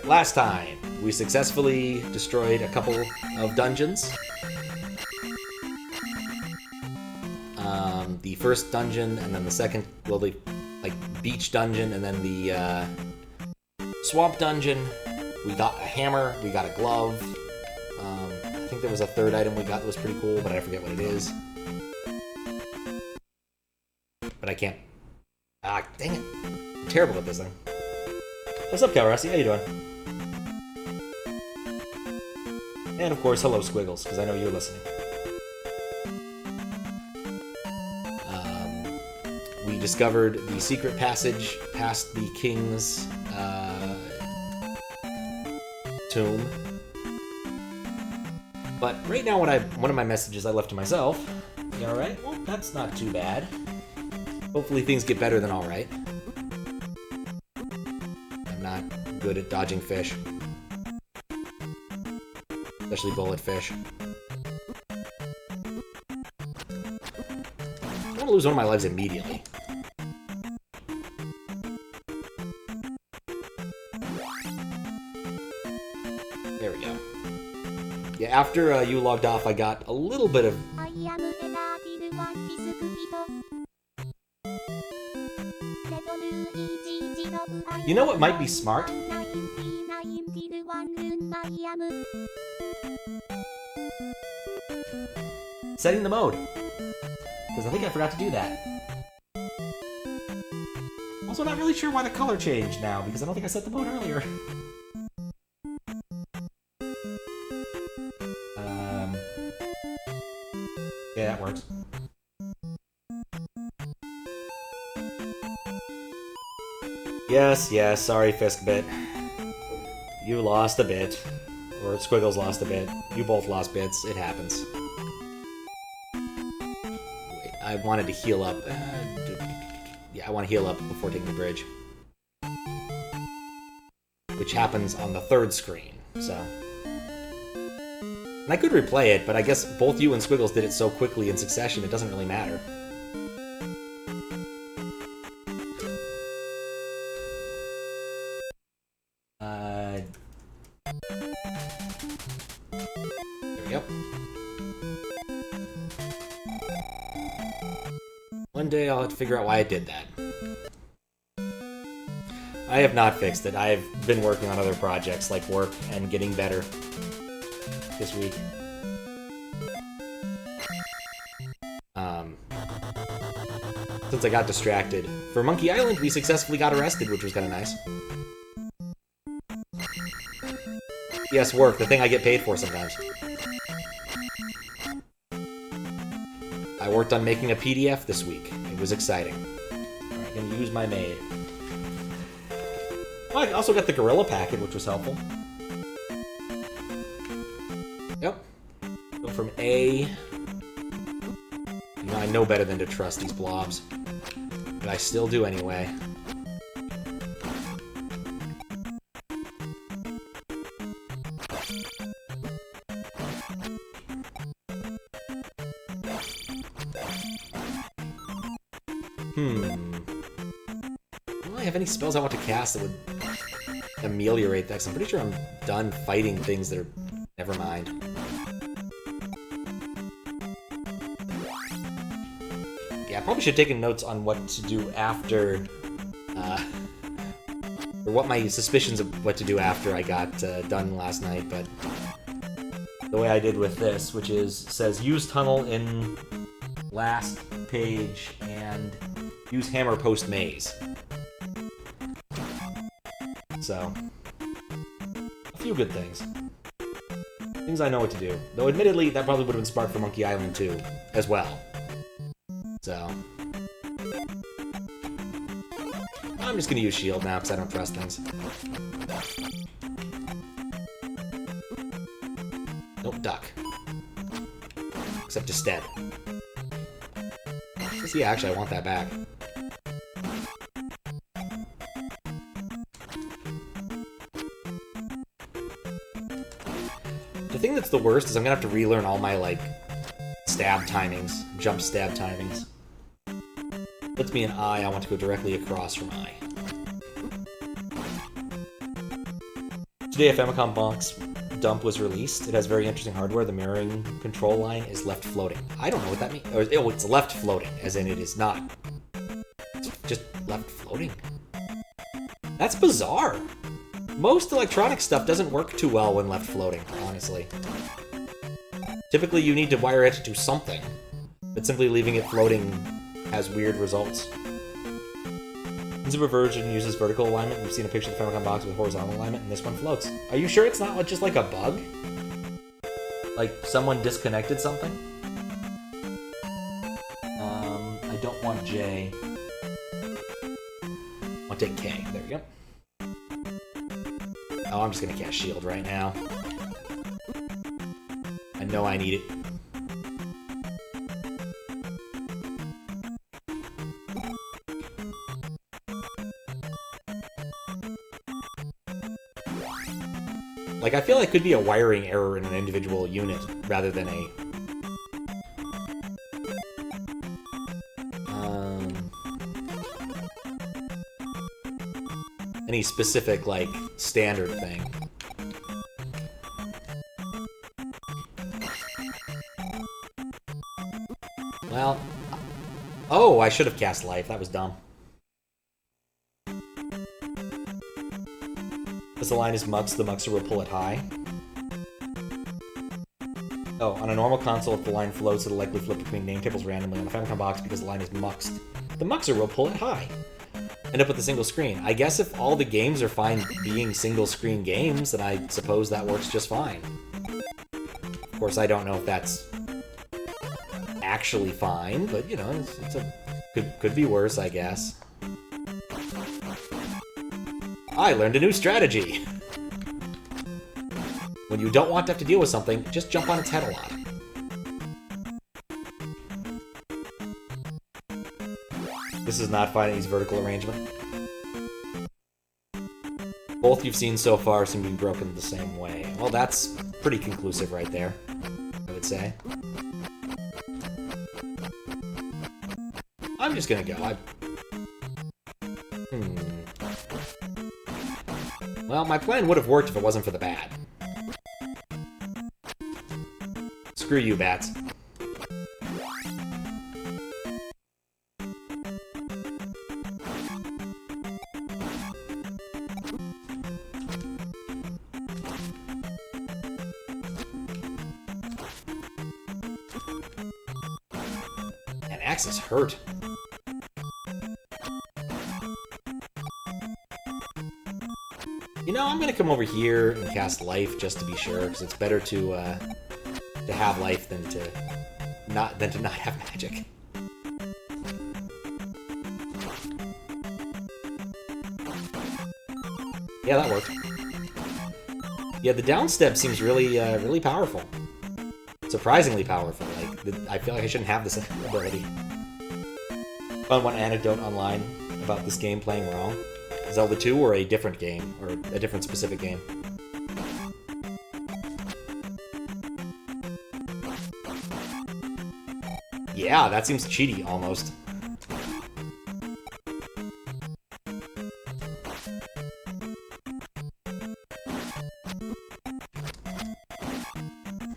last time, we successfully destroyed a couple of dungeons. The first dungeon, and then the second, well, the beach dungeon, and then the swamp dungeon. We got a hammer, we got a glove. I think there was a third item we got that was pretty cool, but I forget what it is. But I can't. Ah, dang it. I'm terrible at this thing. What's up, Calrossi? How you doing? And of course, hello, Squiggles, because I know you're listening. We discovered the secret passage past the king's tomb. But right now, one of my messages I left to myself. You alright? Well, that's not too bad. Hopefully things get better than alright. I'm not good at dodging fish. Especially bullet fish. I want to lose one of my lives immediately. There we go. Yeah, after you logged off, I got a little bit of... You know what might be smart? Setting the mode. Because I think I forgot to do that. Also, not really sure why the color changed now, because I don't think I set the mode earlier. Yeah, that works. Yes, sorry, Fiskbit. You lost a bit. Or Squiggles lost a bit. You both lost bits. It happens. Wait, I wanted to heal up. Yeah, I want to heal up before taking the bridge. Which happens on the third screen, so... And I could replay it, but I guess both you and Squiggles did it so quickly in succession, it doesn't really matter. There we go. One day I'll have to figure out why I did that. I have not fixed it. I've been working on other projects, like work and getting better this week. Since I got distracted. For Monkey Island, we successfully got arrested, which was kind of nice. Yes, work, the thing I get paid for sometimes. I worked on making a PDF this week. It was exciting. Alright, gonna use my maid. Oh, I also got the Gorilla packet, which was helpful. Yep. Go from A. You know, I know better than to trust these blobs. But I still do anyway. Do I have any spells I want to cast that would ameliorate that? 'Cause I'm pretty sure I'm done fighting things that are... Never mind. Yeah, I probably should have taken notes on what to do after... or what my suspicions of what to do after I got done last night, but... The way I did with this, which is, says use tunnel in last page and use hammer post maze. So, a few good things. Things I know what to do. Though admittedly, that probably would have been smart for Monkey Island 2, as well. So... I'm just gonna use shield now, because I don't trust things. Don't duck. Except instead. See, actually, I want that back. The thing that's the worst is I'm gonna have to relearn all my, like, stab timings, jump stab timings. Puts me in I, I want to go directly across from I. Today, a Famicom box dump was released. It has very interesting hardware. The mirroring control line is left floating. I don't know what that means. Or, oh, it's left floating, as in it is not. It's just left floating. That's bizarre. Most electronic stuff doesn't work too well when left floating, honestly. Typically, you need to wire it to something, but simply leaving it floating has weird results. The Super version uses vertical alignment. We've seen a picture of the Famicom box with horizontal alignment, and this one floats. Are you sure it's not just like a bug? Like someone disconnected something? I don't want J. I'll take K. There we go. Oh, I'm just gonna cast Shield right now. I know I need it. Like, I feel like it could be a wiring error in an individual unit, rather than a... any specific, like, standard thing. Well... Oh, I should have cast Life. That was dumb. As the line is mux, the muxer will pull it high. Oh, on a normal console, if the line floats, it'll likely flip between name tables randomly. On the Famicom box, because the line is muxed, the muxer will pull it high. End up with a single screen. I guess if all the games are fine being single screen games, then I suppose that works just fine. Of course, I don't know if that's actually fine, but you know, could be worse, I guess. I learned a new strategy! When you don't want to have to deal with something, just jump on its head a lot. This is not finding his vertical arrangement. Both you've seen so far seem to be broken the same way. Well, that's pretty conclusive right there, I would say. I'm just gonna go. Well, my plan would have worked if it wasn't for the bat. Screw you, bats. And axes hurt. You know, I'm gonna come over here and cast Life just to be sure, because it's better to have life than to not have magic. Yeah, that worked. Yeah, the down step seems really really powerful. Surprisingly powerful. Like, I feel like I shouldn't have this ability. Found one anecdote online about this game playing wrong. Zelda 2 or a different game, or a different specific game. Yeah, that seems cheaty, almost.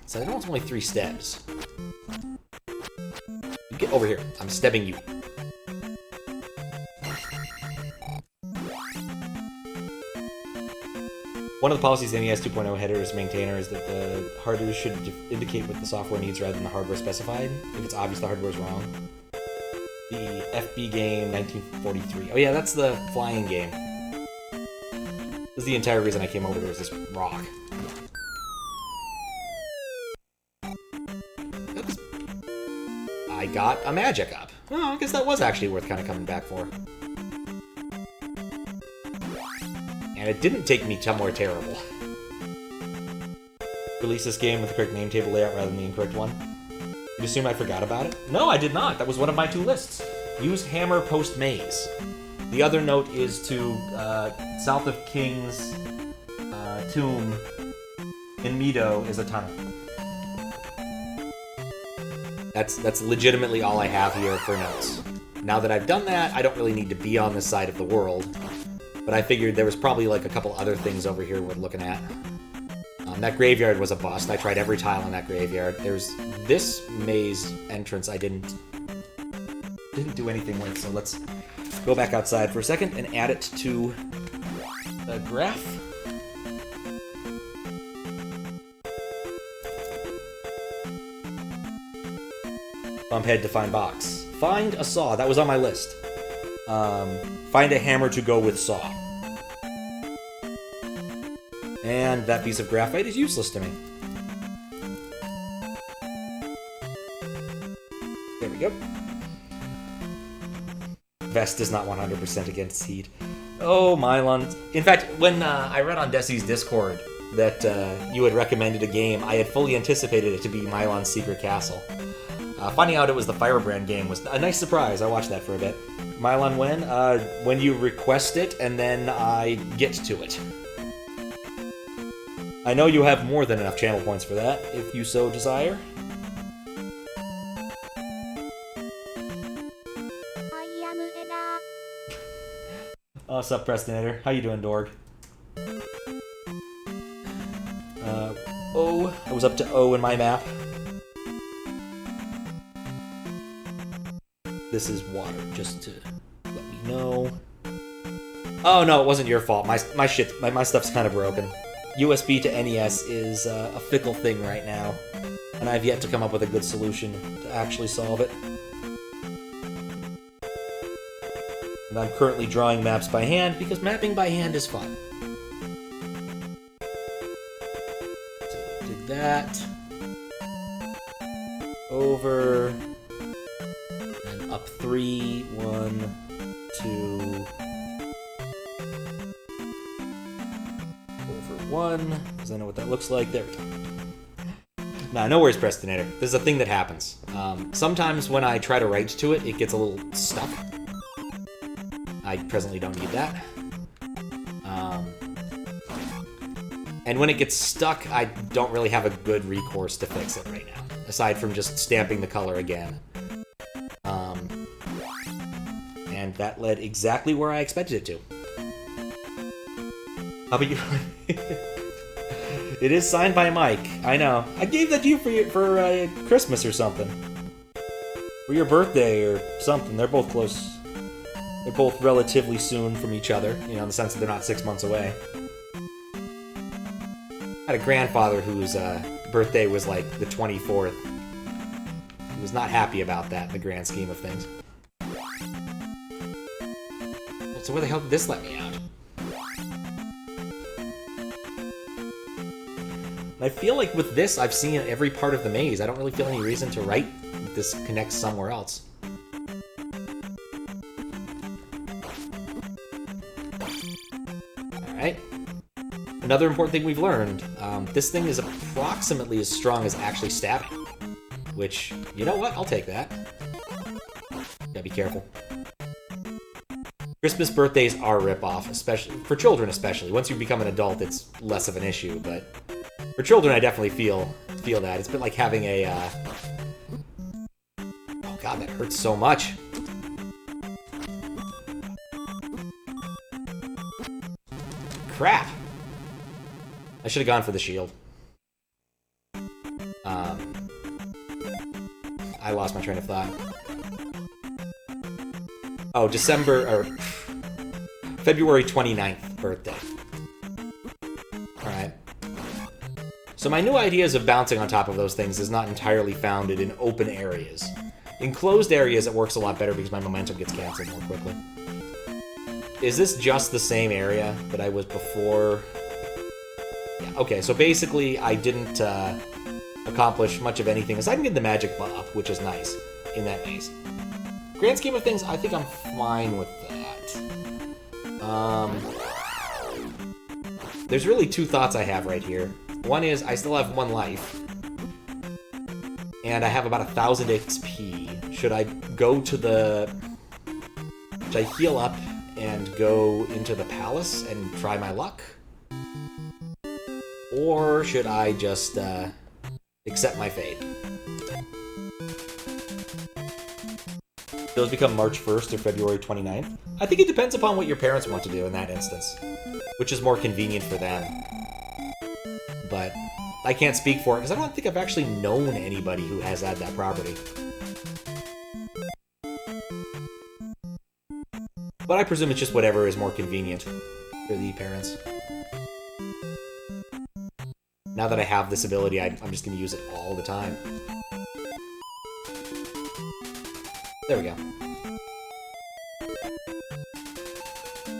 So I know it's only 3 steps. You get over here. I'm stepping you. One of the policies the NES 2.0 headers maintainer is that the hardware should indicate what the software needs rather than the hardware specified, if it's obvious the hardware is wrong. The FB game 1943. Oh yeah, that's the flying game. This is the entire reason I came over here, is this rock. I got a magic up. Oh, I guess that was actually worth kind of coming back for. And it didn't take me somewhere terrible. Release this game with the correct name table layout rather than the incorrect one. You assume I forgot about it? No, I did not. That was one of my 2 lists. Use hammer post maze. The other note is to south of King's tomb in Mido is a tunnel. That's legitimately all I have here for notes. Now that I've done that, I don't really need to be on this side of the world. but I figured there was probably like a couple other things over here we're looking at. That graveyard was a bust. I tried every tile in that graveyard. There's this maze entrance I didn't do anything with, so let's go back outside for a second and add it to the graph. Bump head to find box. Find a saw. That was on my list. Find a hammer to go with saw. And that piece of graphite is useless to me. There we go. Vest is not 100% against heat. Oh, Mylon. In fact, when I read on Desi's Discord that you had recommended a game, I had fully anticipated it to be Mylon's Secret Castle. Finding out it was the Firebrand game was a nice surprise. I watched that for a bit. Mylon, when you request it, and then I get to it. I know you have more than enough channel points for that, if you so desire. What's up, Prestinator? How you doing, Dorg? O. I was up to O in my map. This is water, just to let me know. Oh no, it wasn't your fault. My stuff's kind of broken. USB to NES is a fickle thing right now, and I've yet to come up with a good solution to actually solve it. And I'm currently drawing maps by hand, because mapping by hand is fun. So, did that. Over. And up 3, 1, 2. Over 1, because I know what that looks like. There we go. Nah, no worries, Prestinator. This is a thing that happens. Sometimes when I try to write to it, it gets a little stuck. I presently don't need that. And when it gets stuck, I don't really have a good recourse to fix it right now, aside from just stamping the color again. And that led exactly where I expected it to. How about you? It is signed by Mike. I know. I gave that to you for Christmas or something. For your birthday or something. They're both close. They're both relatively soon from each other, you know, in the sense that they're not 6 months away. I had a grandfather whose birthday was like the 24th. He was not happy about that in the grand scheme of things. So where the hell did this let me out? And I feel like with this, I've seen every part of the maze. I don't really feel any reason to write this connects somewhere else. Alright. Another important thing we've learned, this thing is approximately as strong as actually stabbing. Which, you know what? I'll take that. Gotta be careful. Christmas birthdays are a rip-off, especially for children especially. Once you become an adult, it's less of an issue, but for children, I definitely feel that. It's been like having a... Oh god, that hurts so much. Crap! I should have gone for the shield. I lost my train of thought. Oh, February 29th birthday. Alright. So my new ideas of bouncing on top of those things is not entirely founded in open areas. In closed areas, it works a lot better because my momentum gets cancelled more quickly. Is this just the same area that I was before? Yeah, okay, so basically I didn't accomplish much of anything aside from getting the magic up, which is nice in that maze. Grand scheme of things, I think I'm fine with that. There's really two thoughts I have right here. One is I still have 1 life, and I have about 1,000 XP. Should I go to the... Should I heal up and go into the palace and try my luck? Or should I just accept my fate? Those become March 1st or February 29th. I think it depends upon what your parents want to do in that instance, which is more convenient for them. But I can't speak for it, because I don't think I've actually known anybody who has had that property. But I presume it's just whatever is more convenient for the parents. Now that I have this ability, I'm just going to use it all the time. There we go.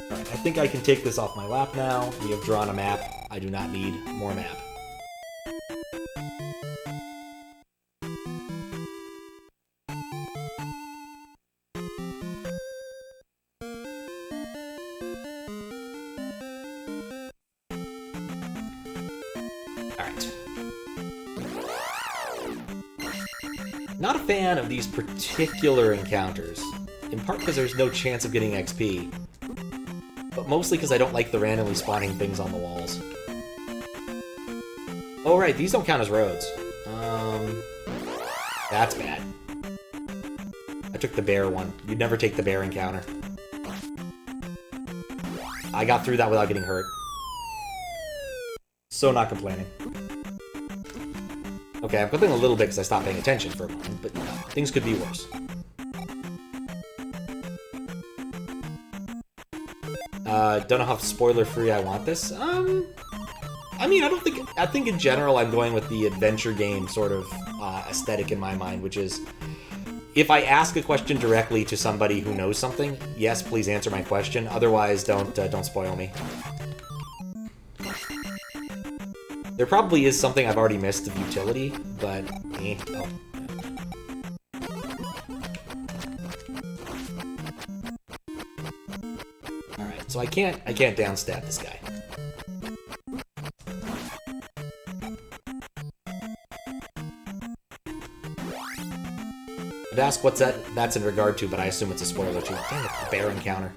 Alright, I think I can take this off my lap now. We have drawn a map. I do not need more map. Not a fan of these particular encounters, in part because there's no chance of getting XP, but mostly because I don't like the randomly spawning things on the walls. Oh right, these don't count as roads. That's bad. I took the bear one. You'd never take the bear encounter. I got through that without getting hurt. So not complaining. Okay, I'm complaining a little bit because I stopped paying attention for a moment, but things could be worse. Don't know how spoiler-free I want this. I mean, I think in general I'm going with the adventure game sort of aesthetic in my mind, which is, if I ask a question directly to somebody who knows something, yes, please answer my question. Otherwise, don't spoil me. There probably is something I've already missed of utility, but oh. Alright, so I can't downstab this guy. I'd ask what's that's in regard to, but I assume it's a spoiler too. Dang it, the bear encounter.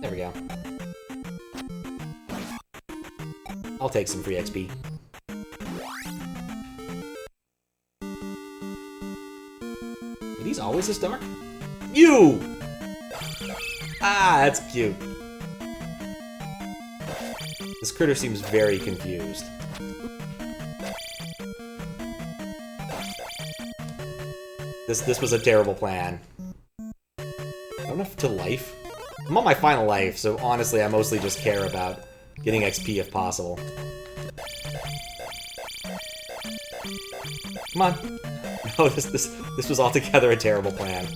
There we go. I'll take some free XP. Are these always this dark? You! Ah, that's cute. This critter seems very confused. This was a terrible plan. I don't know if to life. I'm on my final life, so honestly I mostly just care about getting XP if possible. Come on. No, this was altogether a terrible plan.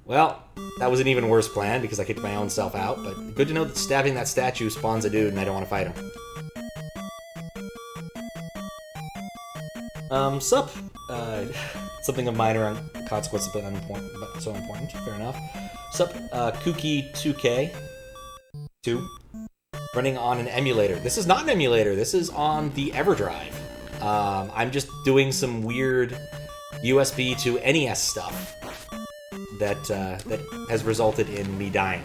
Well, that was an even worse plan because I kicked my own self out, but good to know that stabbing that statue spawns a dude and I don't want to fight him. Sup? Something of minor consequence, but unimportant, but so important. Fair enough. Sup? Kooky2K. 2. Running on an emulator. This is not an emulator. This is on the EverDrive. I'm just doing some weird USB to NES stuff that has resulted in me dying.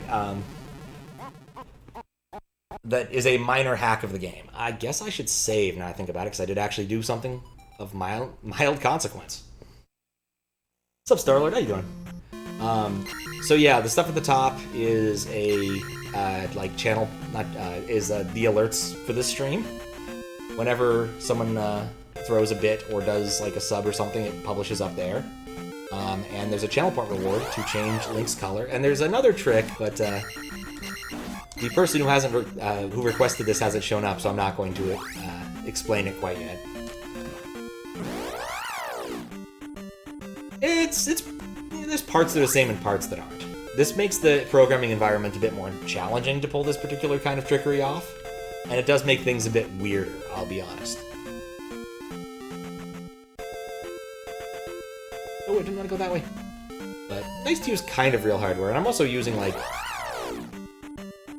That is a minor hack of the game. I guess I should save now I think about it, because I did actually do something of mild consequence. What's up, Starlord? How you doing? So yeah, the stuff at the top is a like channel, is the alerts for this stream. Whenever someone throws a bit or does like a sub or something, it publishes up there. And there's a channel point reward to change Link's color. And there's another trick, but the person who hasn't who requested this hasn't shown up, so I'm not going to explain it quite yet. There's parts that are the same and parts that aren't. This makes the programming environment a bit more challenging to pull this particular kind of trickery off, and it does make things a bit weirder, I'll be honest. Oh, I didn't want to go that way. But nice to use kind of real hardware, and I'm also using, like,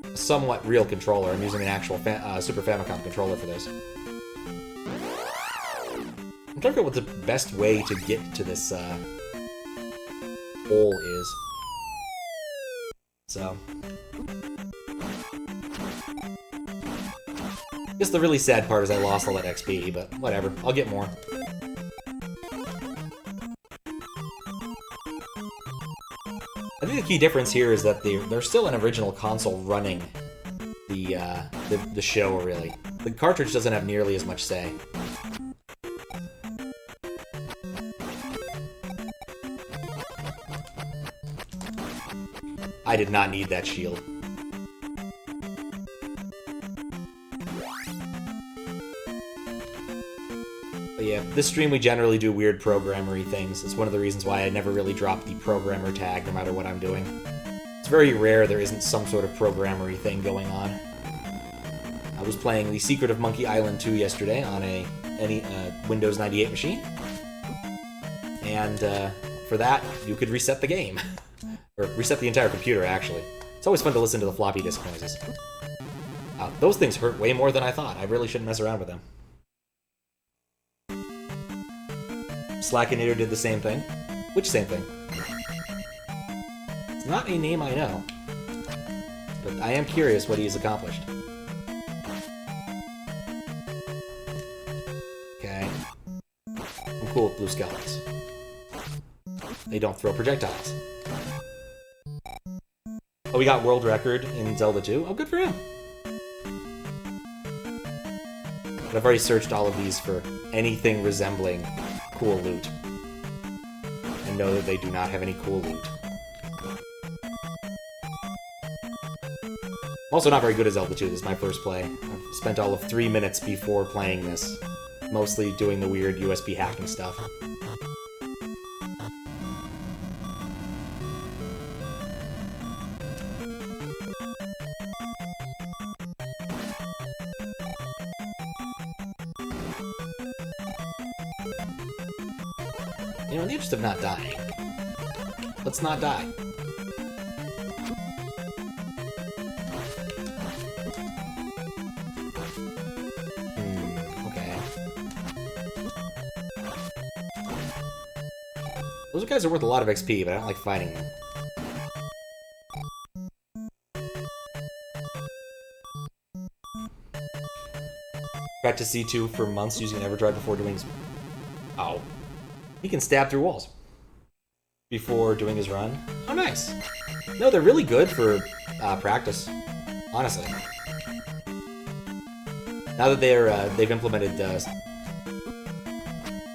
a somewhat real controller. I'm using an actual Super Famicom controller for this. I'm trying to figure out what the best way to get to this hole is. So, Guess the really sad part is I lost all that XP, but whatever. I'll get more. I think the key difference here is that there's still an original console running the show, really. The cartridge doesn't have nearly as much say. I did not need that shield. But yeah, this stream we generally do weird programmery things. It's one of the reasons why I never really drop the programmer tag no matter what I'm doing. It's very rare there isn't some sort of programmery thing going on. I was playing The Secret of Monkey Island 2 yesterday on a Windows 98 machine. And for that, you could reset the game. Or reset the entire computer, actually. It's always fun to listen to the floppy disk noises. Those things hurt way more than I thought. I really shouldn't mess around with them. Slackinator did the same thing. Which same thing? It's not a name I know. But I am curious what he has accomplished. Okay. I'm cool with blue skeletons. They don't throw projectiles. Oh, we got world record in Zelda 2? Oh, good for him. But I've already searched all of these for anything resembling cool loot. And know that they do not have any cool loot. I'm also not very good at Zelda 2. This is my first play. I've spent all of 3 minutes before playing this, mostly doing the weird USB hacking stuff. You know, in the interest of not dying, let's not die. Okay. Those guys are worth a lot of XP, but I don't like fighting them. Practice C2 for months using EverDrive before doing... Oh. He can stab through walls before doing his run. Oh, nice. No, they're really good for practice, honestly. Now that they've implemented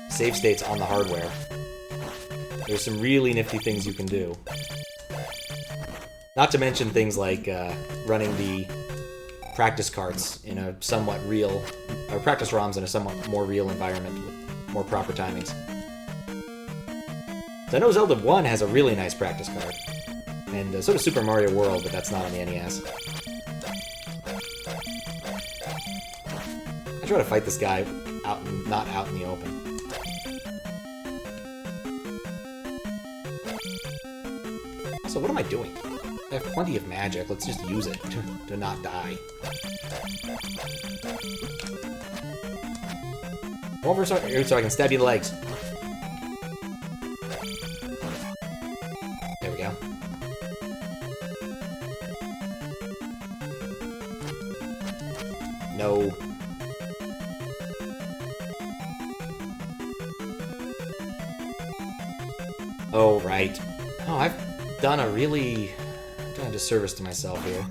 save states on the hardware, there's some really nifty things you can do. Not to mention things like running the practice carts in a somewhat real, or practice ROMs in a somewhat more real environment with more proper timings. So I know Zelda 1 has a really nice practice card, and so does Super Mario World, but that's not on the NES. I try to fight this guy not out in the open. So what am I doing? I have plenty of magic. Let's just use it to not die. Over so I can stab you in the legs. There we go. No. Oh, right. Oh, I've done a disservice to myself here.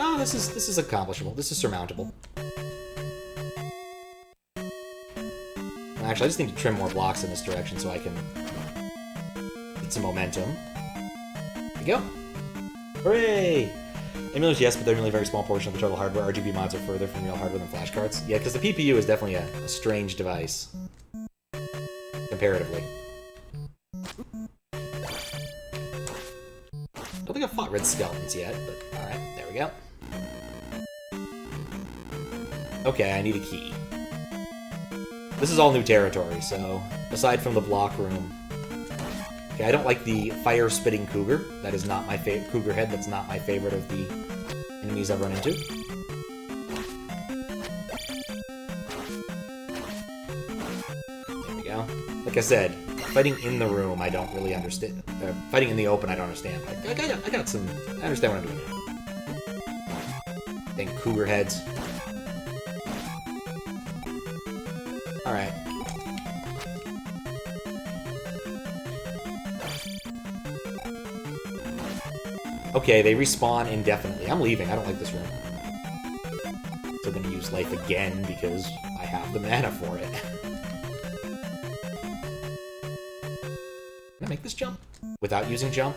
Oh, this is accomplishable. This is surmountable. Actually, I just need to trim more blocks in this direction so I can get some momentum. There we go. Hooray! Emulators, yes, but they're only a very small portion of the total hardware. RGB mods are further from real hardware than flash cards. Yeah, because the PPU is definitely a strange device. Comparatively. Don't think I've fought red skeletons yet, but alright, there we go. Okay, I need a key. This is all new territory, so aside from the block room... Okay, I don't like the fire-spitting cougar. That is not my favorite. Cougar head, that's not my favorite of the enemies I've run into. There we go. Like I said, fighting in the room, I don't really understand. Fighting in the open, I don't understand. I understand what I'm doing now. cougar heads. Alright. Okay, they respawn indefinitely. I'm leaving. I don't like this room. So I'm gonna use life again because I have the mana for it. Can I make this jump? Without using jump?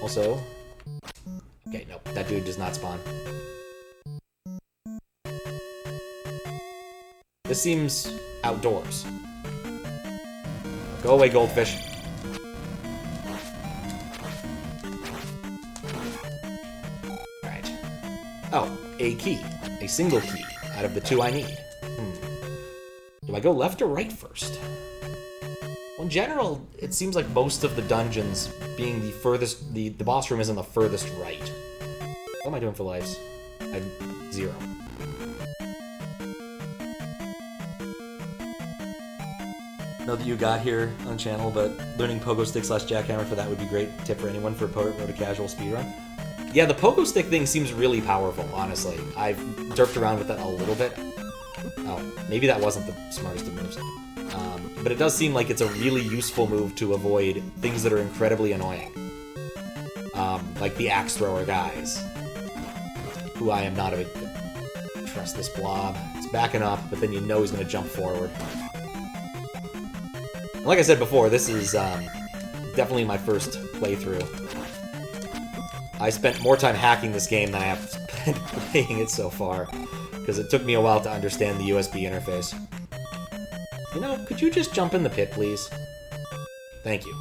Also... Okay, nope. That dude does not spawn. This seems outdoors. Go away, goldfish. Alright. Oh, a key. A single key out of the 2 I need. Do I go left or right first? Well, in general, it seems like most of the dungeons being the furthest... The boss room is in the furthest right. What am I doing for lives? I'm 0. Know that you got here on channel, but learning pogo stick / jackhammer for that would be great. Tip for anyone for Road to Casual speedrun. Yeah, the pogo stick thing seems really powerful, honestly. I've derped around with that a little bit. Oh, maybe that wasn't the smartest of moves. But it does seem like it's a really useful move to avoid things that are incredibly annoying. Like the axe thrower guys. Who I am not a big... Trust this blob. It's backing up, but then you know he's going to jump forward. Like I said before, this is definitely my first playthrough. I spent more time hacking this game than I have spent playing it so far, because it took me a while to understand the USB interface. You know, could you just jump in the pit, please? Thank you.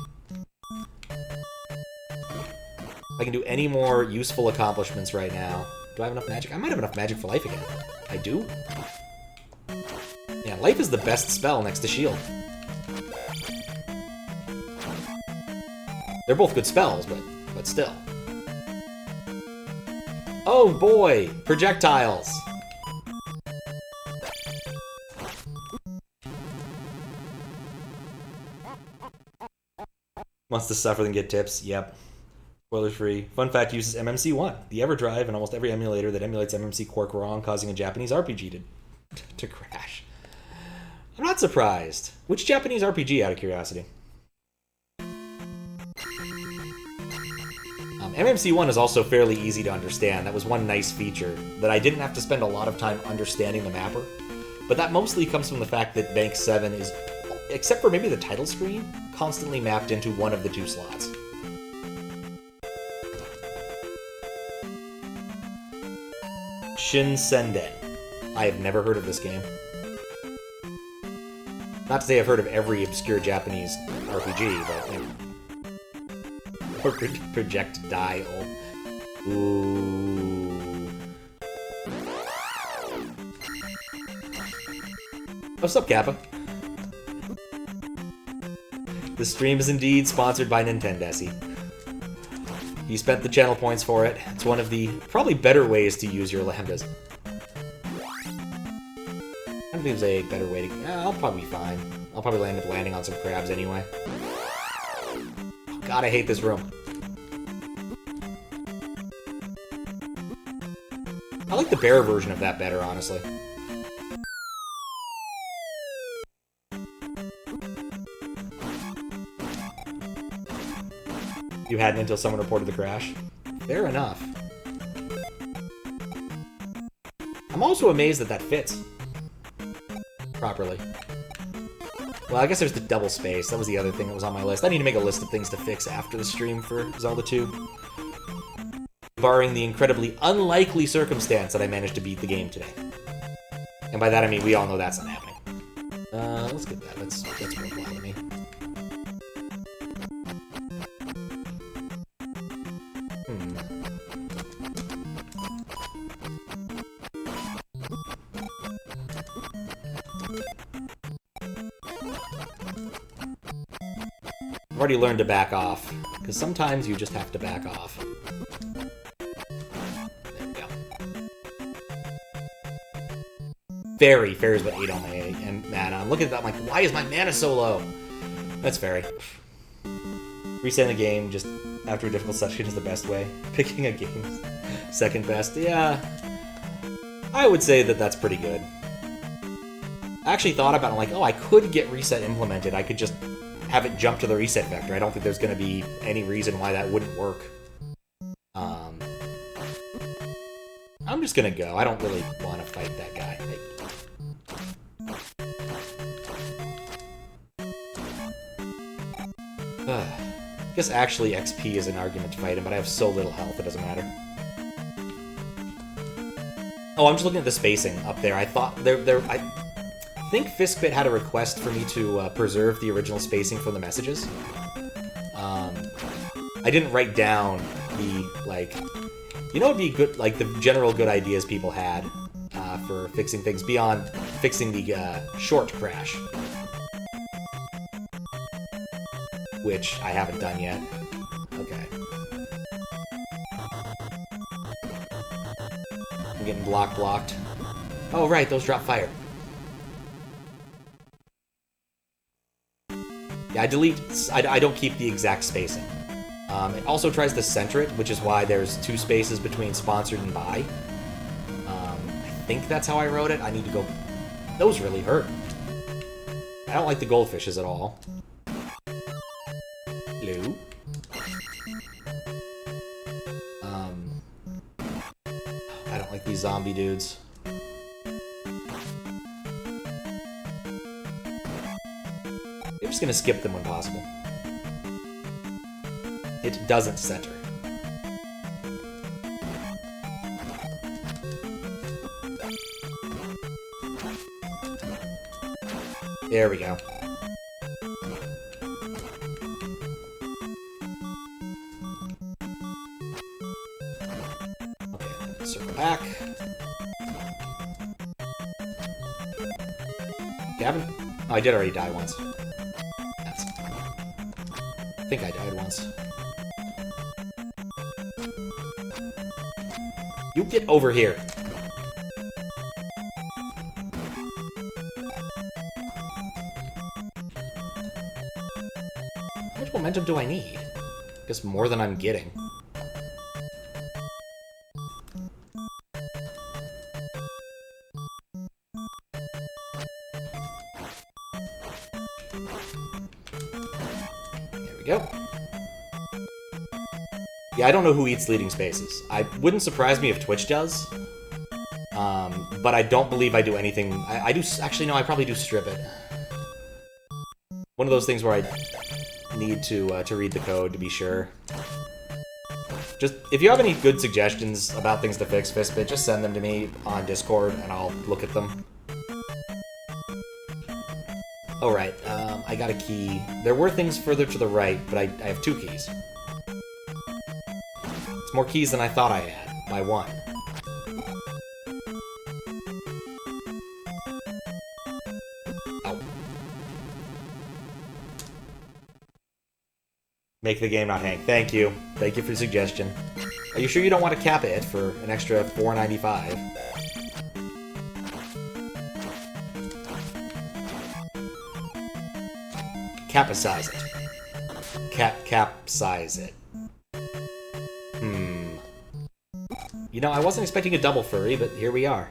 If I can do any more useful accomplishments right now. Do I have enough magic? I might have enough magic for life again. I do? Yeah, life is the best spell next to shield. They're both good spells, but still. Oh boy! Projectiles! Wants to suffer than get tips. Yep. Spoilers free. Fun fact uses MMC1, the EverDrive, and almost every emulator that emulates MMC Quark wrong, causing a Japanese RPG to crash. I'm not surprised. Which Japanese RPG, out of curiosity? MMC1 is also fairly easy to understand. That was one nice feature, that I didn't have to spend a lot of time understanding the mapper. But that mostly comes from the fact that Bank 7 is, except for maybe the title screen, constantly mapped into one of the 2 slots. Shinsenden. I have never heard of this game. Not to say I've heard of every obscure Japanese RPG, but... You know. Projectile. Ooh. What's up, Kappa? The stream is indeed sponsored by Nintendesi. You spent the channel points for it. It's one of the probably better ways to use your lambdas. I don't think there's a better way to... I'll probably be fine. I'll probably end up landing on some crabs anyway. God, I hate this room. I like the bear version of that better, honestly. You hadn't until someone reported the crash? Fair enough. I'm also amazed that that fits properly. Well, I guess there's the double space. That was the other thing that was on my list. I need to make a list of things to fix after the stream for Zelda 2. Barring the incredibly unlikely circumstance that I managed to beat the game today. And by that I mean we all know that's not happening. Let's get that. That's worthwhile to me. I've already learned to back off, because sometimes you just have to back off. There we go. Fairy. Fairy's about 8 on my mana. I'm looking at that, I'm like, why is my mana so low? That's Fairy. Resetting the game just after a difficult session is the best way. Picking a game's second best, yeah. I would say that that's pretty good. I actually thought about it, I'm like, oh, I could get reset implemented. I could just have it jump to the reset vector. I don't think there's going to be any reason why that wouldn't work. I'm just going to go. I don't really want to fight that guy. I guess actually XP is an argument to fight him, but I have so little health it doesn't matter. Oh, I'm just looking at the spacing up there. I thought I think Fistbit had a request for me to preserve the original spacing from the messages. I didn't write down the, like... You know what would be good, like, the general good ideas people had for fixing things beyond fixing the short crash. Which I haven't done yet. Okay. I'm getting blocked. Oh, right, those drop fire. Yeah, I delete... I don't keep the exact spacing. It also tries to center it, which is why there's 2 spaces between sponsored and buy. I think that's how I wrote it. I need to go... Those really hurt. I don't like the goldfishes at all. Hello? I don't like these zombie dudes. I'm just gonna skip them when possible. It doesn't center. There we go. Okay, circle back. Gavin? Oh, I did already die once. I think I died once. You get over here. How much momentum do I need? I guess more than I'm getting. There we go. Yeah, I don't know who eats leading spaces. I wouldn't surprise me if Twitch does. But I don't believe I do anything... I do... Actually, no, I probably do strip it. One of those things where I need to read the code to be sure. Just, if you have any good suggestions about things to fix, Fistbit, just send them to me on Discord, and I'll look at them. Oh, right. I got a key. There were things further to the right, but I have 2 keys. More keys than I thought I had, by 1. Ow. Make the game not hang. Thank you. Thank you for the suggestion. Are you sure you don't want to cap it for an extra $4.95? Capsize it. Capsize it. You know, I wasn't expecting a double furry, but here we are.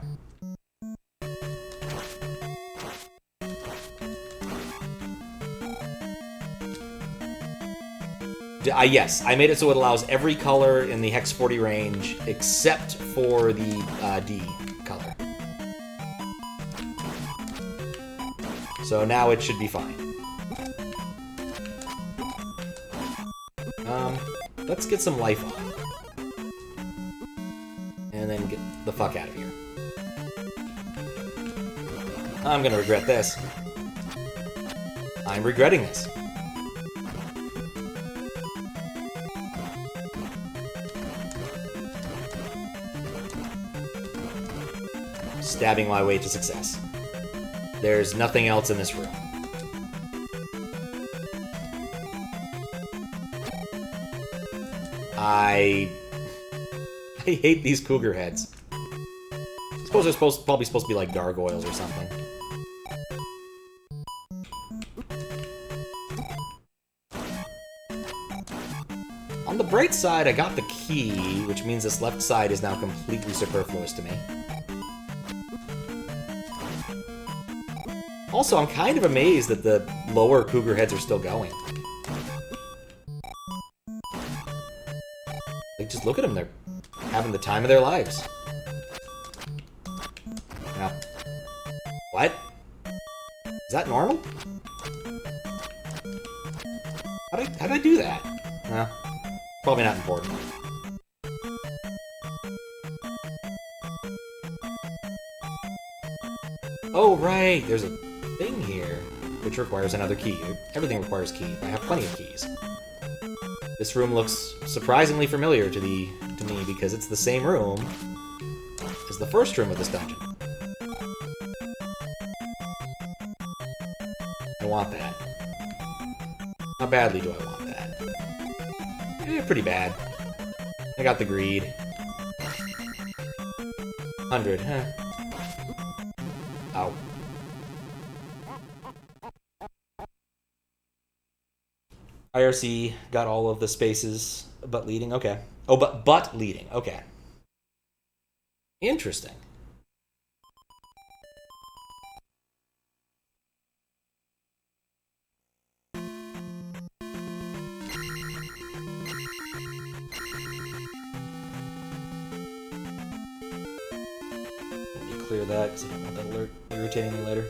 Yes, I made it so it allows every color in the Hex 40 range except for the D color. So now it should be fine. Let's get some life on. And then get the fuck out of here. I'm gonna regret this. I'm regretting this. Stabbing my way to success. There's nothing else in this room. I hate these cougar heads. I suppose they're probably supposed to be like gargoyles or something. On the bright side, I got the key, which means this left side is now completely superfluous to me. Also, I'm kind of amazed that the lower cougar heads are still going. Like, just look at them. They're having the time of their lives. Now, what? Is that normal? How did I do that? No, probably not important. Oh, right, there's a thing here, which requires another key. Everything requires key. I have plenty of keys. This room looks surprisingly familiar to me because it's the same room as the first room of this dungeon. I want that. How badly do I want that? Pretty bad. I got the greed. 100, huh? Ow. IRC got all of the spaces but leading. Okay. Oh, but leading. Okay. Interesting. Clear that because I don't want that alert irritating me later.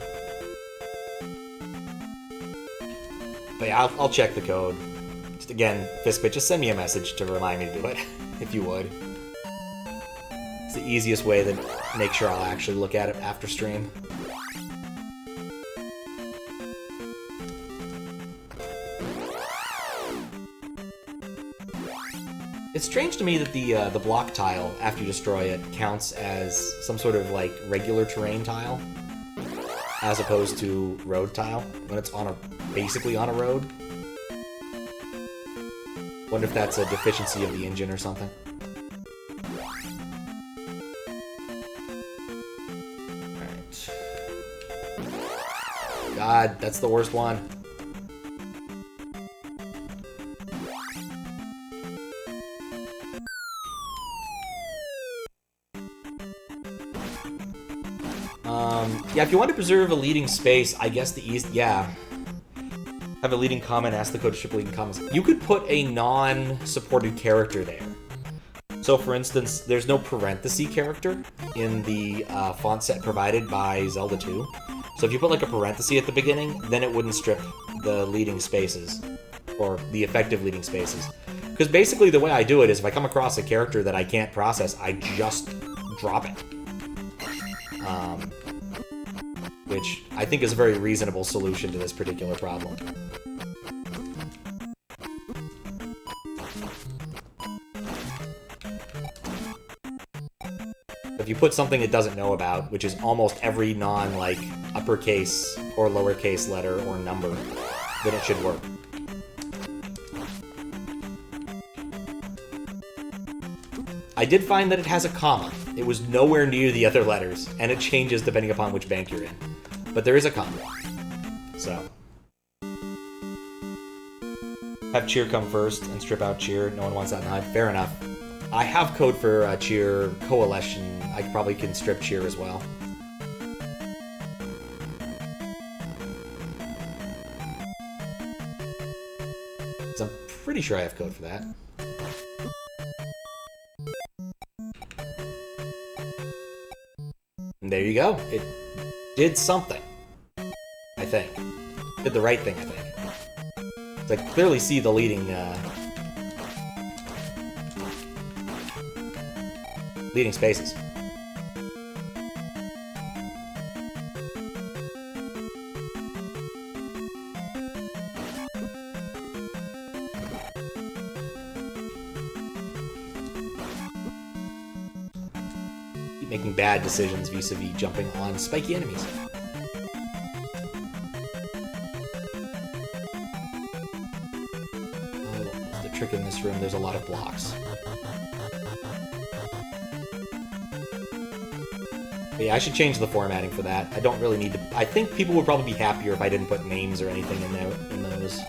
But yeah, I'll check the code. Just again, Fistbit, just send me a message to remind me to do it, if you would. It's the easiest way to make sure I'll actually look at it after stream. It's strange to me that the block tile, after you destroy it, counts as some sort of, like, regular terrain tile, as opposed to road tile, when it's basically on a road. Wonder if that's a deficiency of the engine or something. Alright. God, that's the worst one. Yeah, if you want to preserve a leading space, I guess the yeah. Have a leading comment, ask the code to strip leading comments. You could put a non-supported character there. So, for instance, there's no parenthesis character in the font set provided by Zelda 2. So if you put like a parenthesis at the beginning, then it wouldn't strip the leading spaces, or the effective leading spaces. Because basically the way I do it is if I come across a character that I can't process, I just drop it. Which I think is a very reasonable solution to this particular problem. If you put something it doesn't know about, which is almost every non-like uppercase or lowercase letter or number, then it should work. I did find that it has a comma. It was nowhere near the other letters, and it changes depending upon which bank you're in. But there is a comma. So. Have cheer come first and strip out cheer. No one wants that in HUD. Fair enough. I have code for cheer coalition. I probably can strip cheer as well. So I'm pretty sure I have code for that. And there you go. It did something. I think. Did the right thing, I think. So I clearly see the leading spaces. Keep making bad decisions vis-a-vis jumping on spiky enemies. The trick in this room, there's a lot of blocks. But yeah, I should change the formatting for that. I don't really need to... I think people would probably be happier if I didn't put names or anything in those.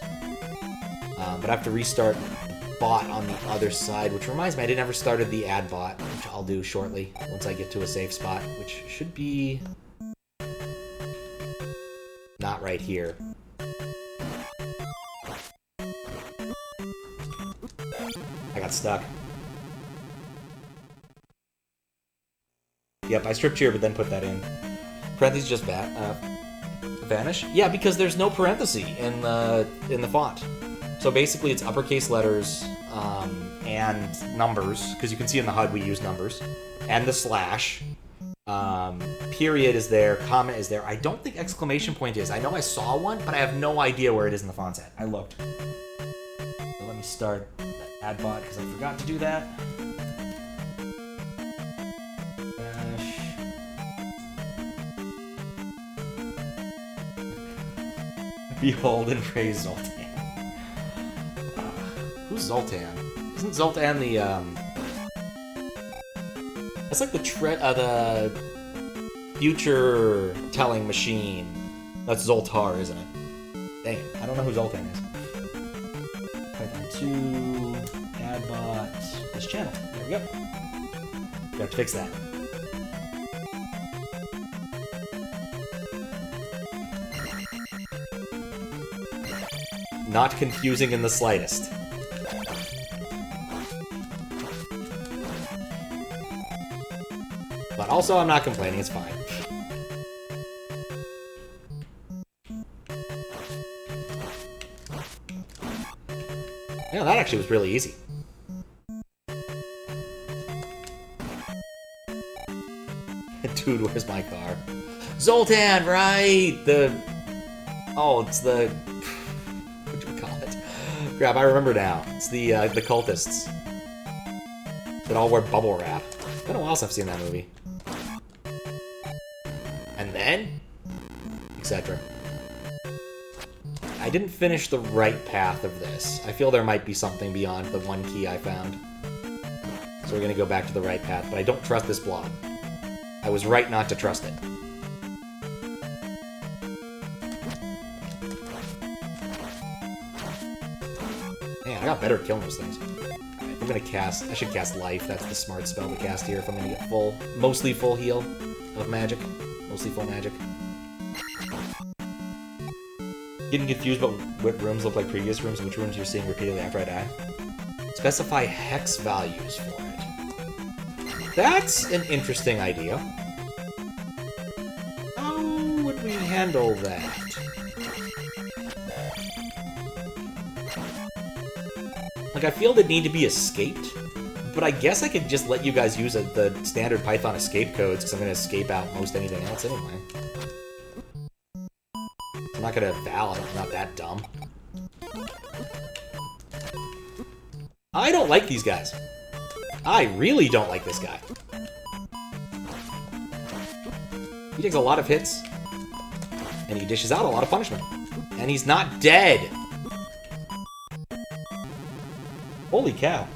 But I have to restart the bot on the other side, which reminds me I never started the ad bot, which I'll do shortly once I get to a safe spot, which should be... right here. I got stuck. Yep, I stripped here, but then put that in. Parentheses just vanish? Yeah, because there's no parenthesis in the font. So basically it's uppercase letters and numbers, because you can see in the HUD we use numbers, and the slash. Period is there, comma is there. I don't think exclamation point is. I know I saw one, but I have no idea where it is in the font set. I looked. So let me start add bot, because I forgot to do that. Behold and praise Zoltan. Who's Zoltan? Isn't Zoltan the That's like the future telling machine. That's Zoltar, isn't it? Dang it, I don't know who Zoltan is. Python 2, add bot, this channel. There we go. We have to fix that. Not confusing in the slightest. But also, I'm not complaining, it's fine. Yeah, that actually was really easy. Dude, where's my car? Zoltan, right! Oh, it's the... What do we call it? Crap, I remember now. It's the cultists. That all wear bubble wrap. It's been a while since I've seen that movie. And then... etc. I didn't finish the right path of this. I feel there might be something beyond the one key I found. So we're gonna go back to the right path, but I don't trust this blob. I was right not to trust it. Man, I got better at killing those things. Right, I'm gonna cast... I should cast Life. That's the smart spell to cast here if I'm gonna get full... Mostly full heal of magic. Mostly full magic. Getting confused about what rooms look like previous rooms and which rooms you're seeing repeatedly after I die. Specify hex values for it. That's an interesting idea. How would we handle that? Like, I feel they need to be escaped, but I guess I could just let you guys use the standard Python escape codes, because I'm going to escape out most anything else anyway. I'm not going to Val, I'm not that dumb. I don't like these guys. I really don't like this guy. He takes a lot of hits, and he dishes out a lot of punishment. And he's not dead! Holy cow.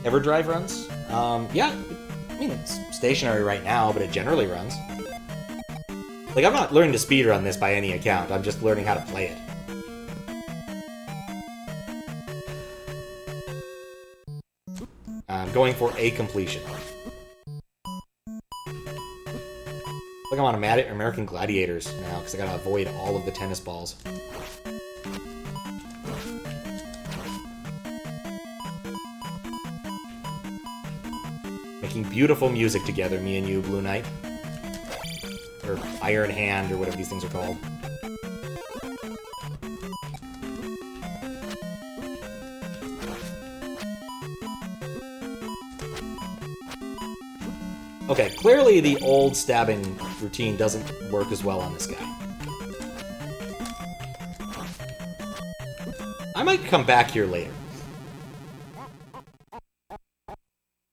EverDrive runs? Yeah. I mean, it's stationary right now, but it generally runs. Like, I'm not learning to speedrun this by any account. I'm just learning how to play it. I'm going for a completion. Like I'm on American Gladiators now, because I gotta avoid all of the tennis balls. Making beautiful music together, me and you, Blue Knight. Or Iron Hand, or whatever these things are called. Okay, clearly the old stabbing routine doesn't work as well on this guy. I might come back here later.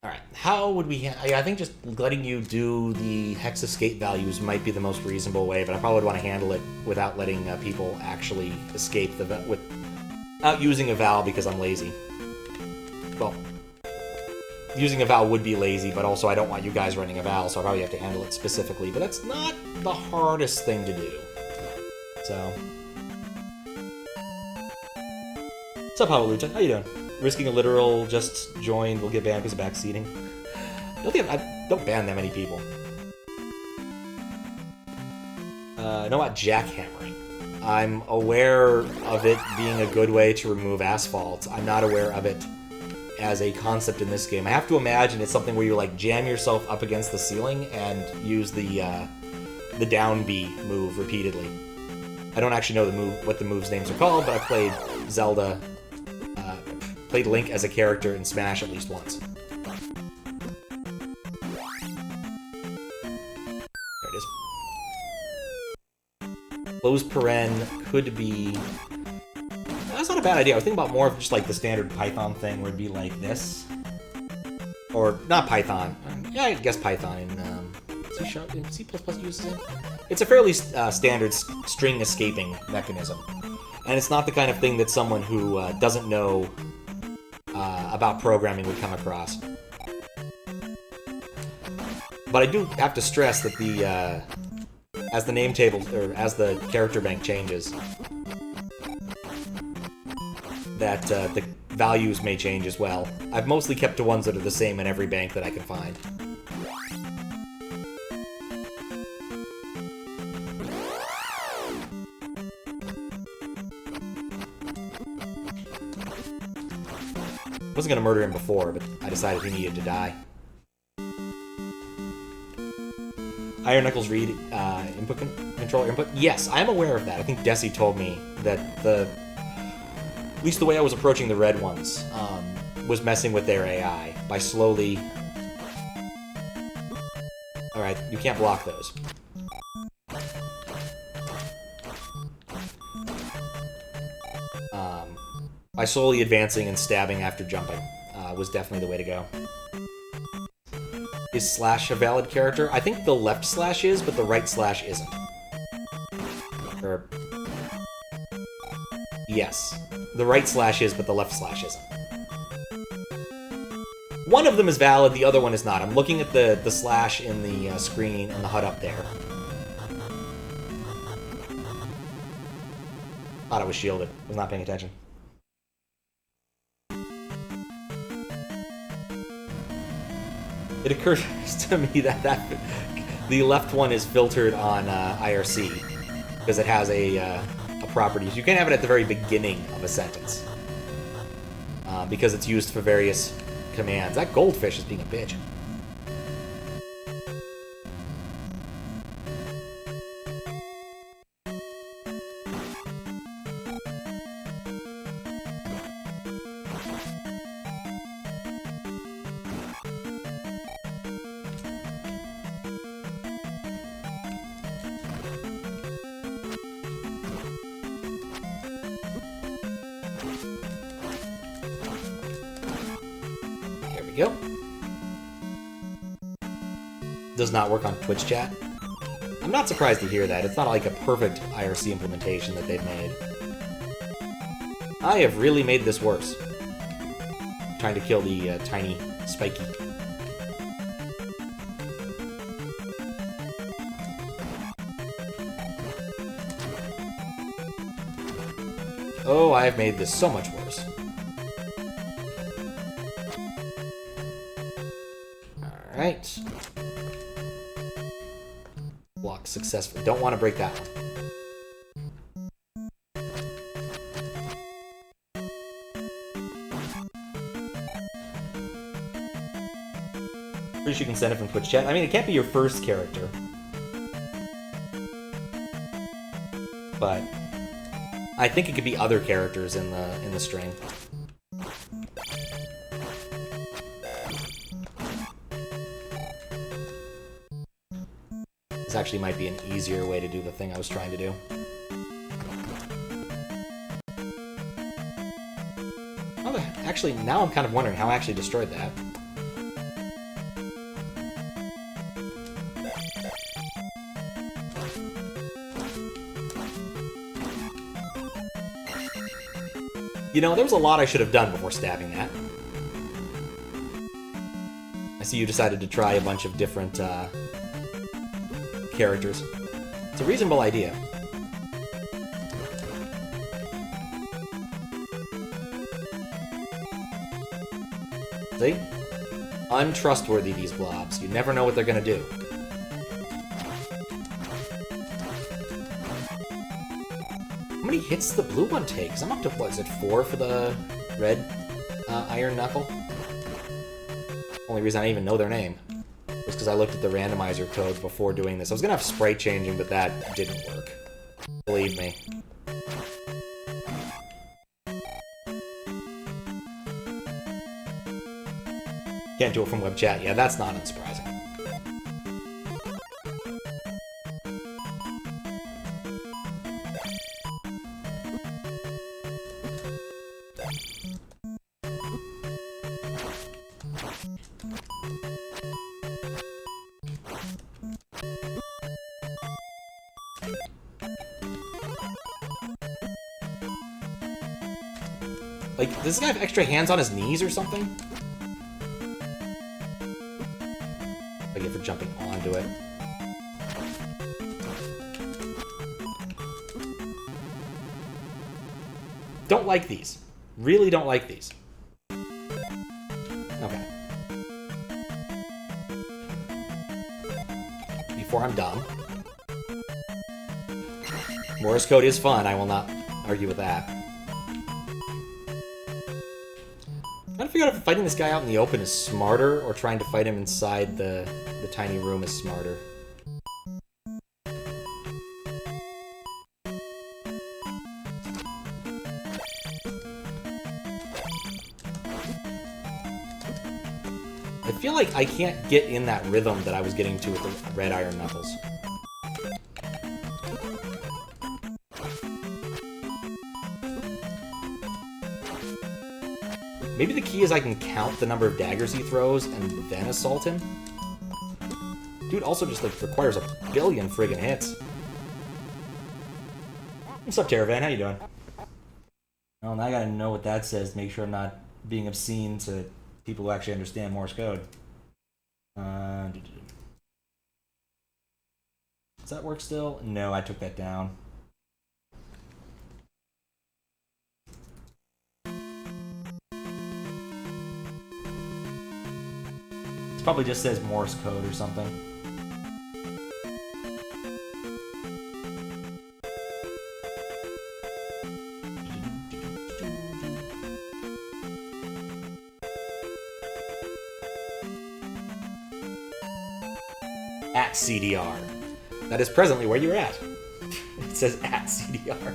Alright, how would we... I think just letting you do the hex escape values might be the most reasonable way, but I probably would want to handle it without letting people actually escape without using a Val because I'm lazy. Well... Using a Val would be lazy, but also I don't want you guys running a Val, so I probably have to handle it specifically. But that's not the hardest thing to do. So... What's up, Hamalucha? How you doing? Risking a literal just join, we'll get banned because of backseating. Don't ban that many people. know about jackhammering. I'm aware of it being a good way to remove asphalt. I'm not aware of it as a concept in this game. I have to imagine it's something where you like jam yourself up against the ceiling and use the down B move repeatedly. I don't actually know what the moves' names are called, but I played Zelda, played Link as a character in Smash at least once. There it is. Close paren could be... That's not a bad idea. I was thinking about more of just like the standard Python thing where it'd be like this. Or, not Python. Yeah, I guess Python in C# in C++ uses it. It's a fairly standard string escaping mechanism. And it's not the kind of thing that someone who doesn't know about programming would come across. But I do have to stress that the as the name table, or as the character bank changes, that the values may change as well. I've mostly kept to ones that are the same in every bank that I can find. I wasn't going to murder him before, but I decided he needed to die. Iron Knuckles read input controller input? Yes, I'm aware of that. I think Desi told me that at least the way I was approaching the red ones was messing with their AI by slowly... Alright, you can't block those. By slowly advancing and stabbing after jumping was definitely the way to go. Is slash a valid character? I think the left slash is, but the right slash isn't. Or... Yes. The right slash is, but the left slash isn't. One of them is valid, the other one is not. I'm looking at the slash in the screen on the HUD up there. Thought I was shielded. Was not paying attention. It occurs to me that the left one is filtered on IRC because it has a property. You can have it at the very beginning of a sentence because it's used for various commands. That goldfish is being a bitch. Go. Does not work on Twitch chat. I'm not surprised to hear that. It's not like a perfect IRC implementation that they've made. I have really made this worse. Trying to kill the tiny spiky. Oh, I have made this so much worse. Alright. Block successfully. Don't want to break that one. Pretty sure you can send it from Twitch chat. I mean, it can't be your first character. But I think it could be other characters in the string. This actually might be an easier way to do the thing I was trying to do. Oh, actually, now I'm kind of wondering how I actually destroyed that. You know, there was a lot I should have done before stabbing that. I see you decided to try a bunch of different, characters. It's a reasonable idea. See? Untrustworthy, these blobs. You never know what they're gonna do. How many hits does the blue one take? 'Cause I'm up to, what, is it 4 for the red Iron Knuckle? Only reason I even know their name was because I looked at the randomizer codes before doing this. I was gonna have sprite changing, but that didn't work. Believe me. Can't do it from web chat. Yeah, that's not unsurprising. Like, does this guy have extra hands on his knees or something? I get for jumping onto it. Don't like these. Really don't like these. Okay. Before I'm dumb. Morse code is fun, I will not argue with that. I'm trying to figure out if fighting this guy out in the open is smarter, or trying to fight him inside the tiny room is smarter. I feel like I can't get in that rhythm that I was getting to with the red Iron Knuckles. Maybe the key is I can count the number of daggers he throws and then assault him? Dude also just, like, requires a billion friggin' hits. What's up, Terravan? How you doing? Well, now I gotta know what that says to make sure I'm not being obscene to people who actually understand Morse code. Does that work still? No, I took that down. Probably just says Morse code or something. At CDR. That is presently where you're at. It says at CDR.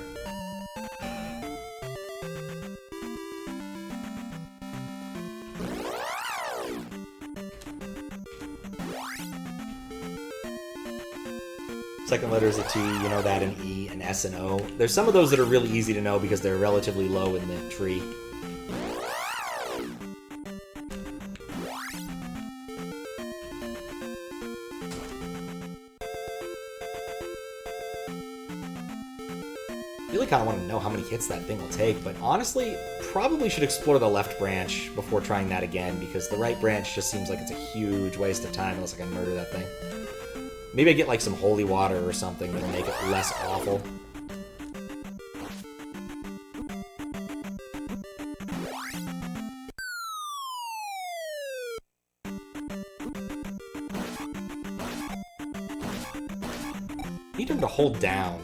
Second letter is a T, you know that, an E, an S, and O. There's some of those that are really easy to know because they're relatively low in the tree. I really kind of want to know how many hits that thing will take, but honestly, probably should explore the left branch before trying that again, because the right branch just seems like it's a huge waste of time unless I can murder that thing. Maybe I get like some holy water or something that'll make it less awful. Need him to hold down.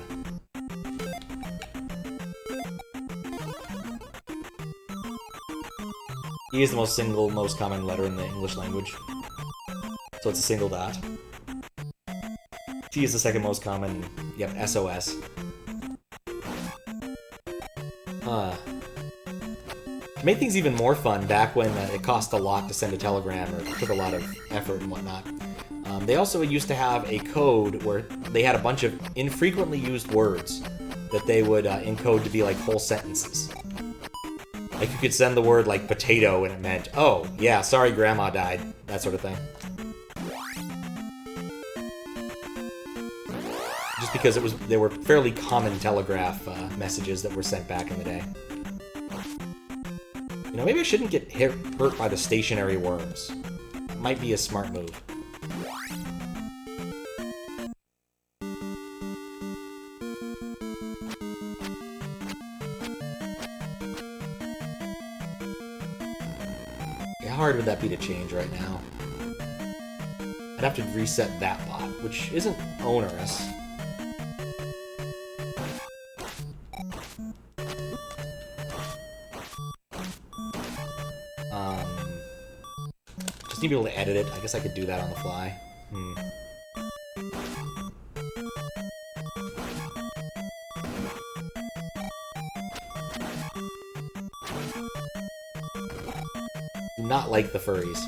E is the most common letter in the English language. So it's a single dot. T is the second most common. Yep, SOS. To make things even more fun, back when it cost a lot to send a telegram or took a lot of effort and whatnot, they also used to have a code where they had a bunch of infrequently used words that they would encode to be like whole sentences. Like you could send the word like potato and it meant, oh, yeah, sorry grandma died, that sort of thing. Just because they were fairly common telegraph messages that were sent back in the day. You know, maybe I shouldn't get hurt by the stationary worms. It might be a smart move. How hard would that be to change right now? I'd have to reset that bot, which isn't onerous. Just need to be able to edit it. I guess I could do that on the fly. Do not like the furries.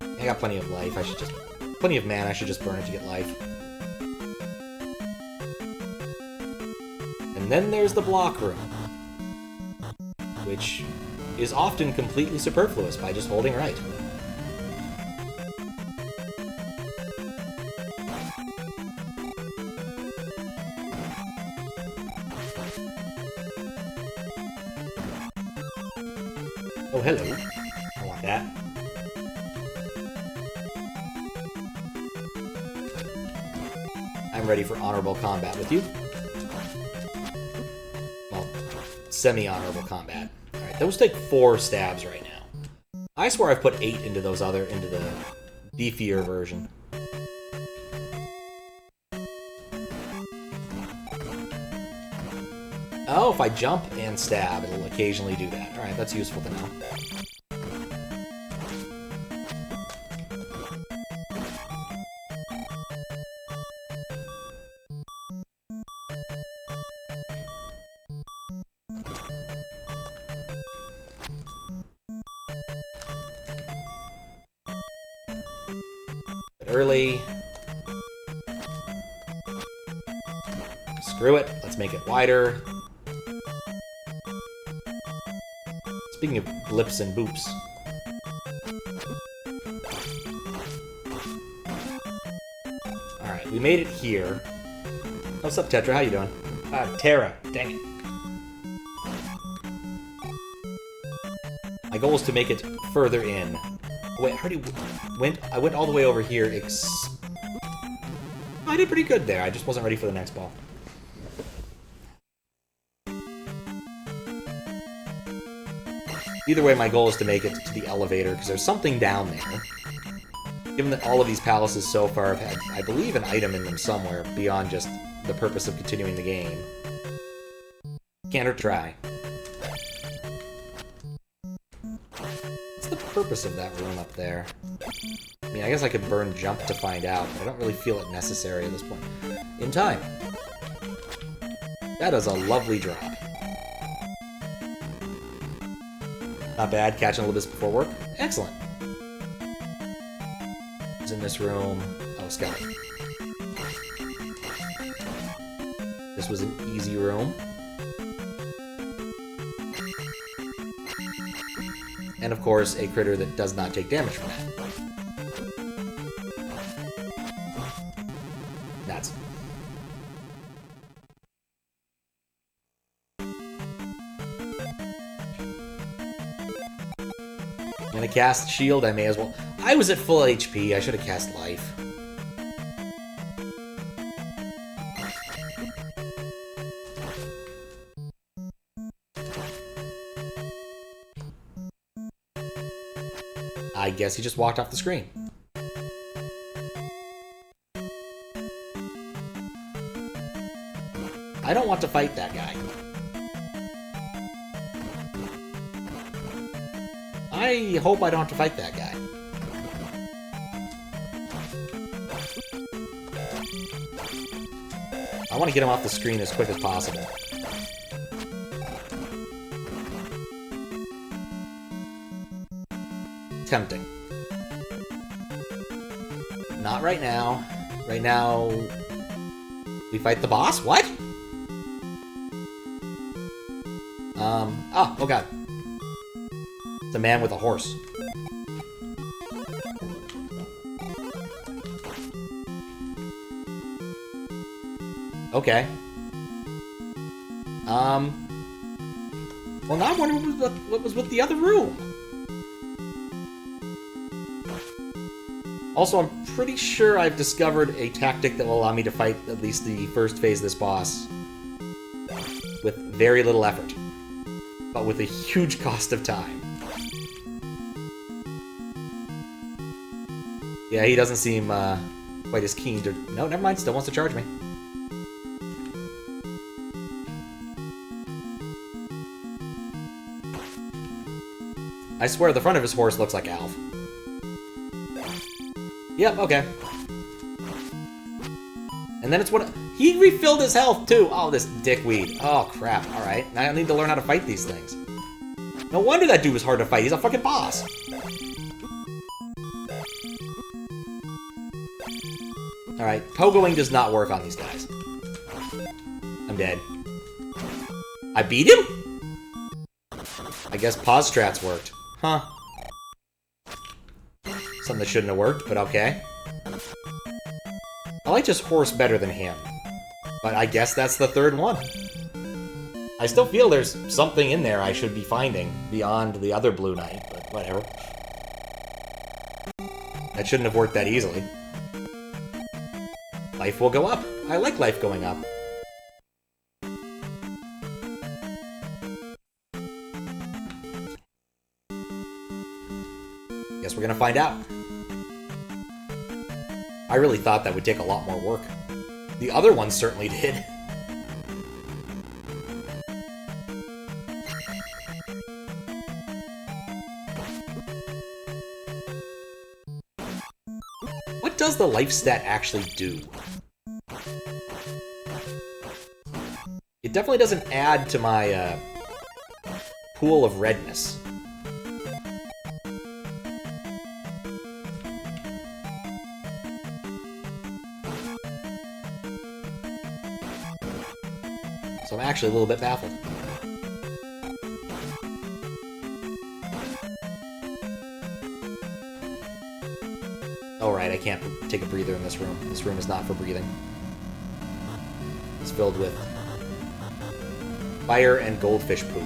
I got plenty of life. Plenty of mana. I should just burn it to get life. And then there's the block room, which is often completely superfluous by just holding right. Oh, hello. I want that. I'm ready for honorable combat with you. Well, semi-honorable combat. Alright, those take 4 stabs right now. I swear I've put 8 into those into the beefier version. Oh, if I jump and stab, it'll occasionally do that. Alright, that's useful to know. Early. Screw it. Let's make it wider. Speaking of blips and boops. Alright, we made it here. What's up, Tetra? How you doing? Terra. Dang it. My goal is to make it further in. Wait, I already I went all the way over here. I did pretty good there. I just wasn't ready for the next ball. Either way, my goal is to make it to the elevator, because there's something down there. Given that all of these palaces so far have had, I believe, an item in them somewhere, beyond just the purpose of continuing the game. Can't hurt to try. What's the purpose of that room up there? I mean, I guess I could burn jump to find out, but I don't really feel it necessary at this point. In time. That is a lovely drop. Not bad, catching a little bit before work. Excellent. Who's in this room? Oh, Scout. This was an easy room. And of course, a critter that does not take damage from that. That's... I'm gonna cast shield, I may as well. I was at full HP, I should have cast life. I guess he just walked off the screen. I don't want to fight that guy. I hope I don't have to fight that guy. I want to get him off the screen as quick as possible. Tempting. Not right now. Right now, we fight the boss? What? Oh god. It's a man with a horse. Okay. Well, now I'm wondering what was with the other room. Also, I'm pretty sure I've discovered a tactic that will allow me to fight at least the first phase of this boss with very little effort, but with a huge cost of time. Yeah, he doesn't seem quite as keen to... No, never mind, still wants to charge me. I swear the front of his horse looks like Alf. Yep, okay. And then it's what... He refilled his health, too! Oh, this dickweed. Oh, crap. Alright, now I need to learn how to fight these things. No wonder that dude was hard to fight. He's a fucking boss. Alright, pogoing does not work on these guys. I'm dead. I beat him? I guess pause strats worked. Huh. Something that shouldn't have worked, but okay. I like this horse better than him. But I guess that's the third one. I still feel there's something in there I should be finding beyond the other Blue Knight, but whatever. That shouldn't have worked that easily. Life will go up. I like life going up. Guess we're gonna find out. I really thought that would take a lot more work. The other one certainly did. What does the life stat actually do? It definitely doesn't add to my pool of redness. So I'm actually a little bit baffled. Alright, I can't take a breather in this room. This room is not for breathing. It's filled with fire and goldfish poop.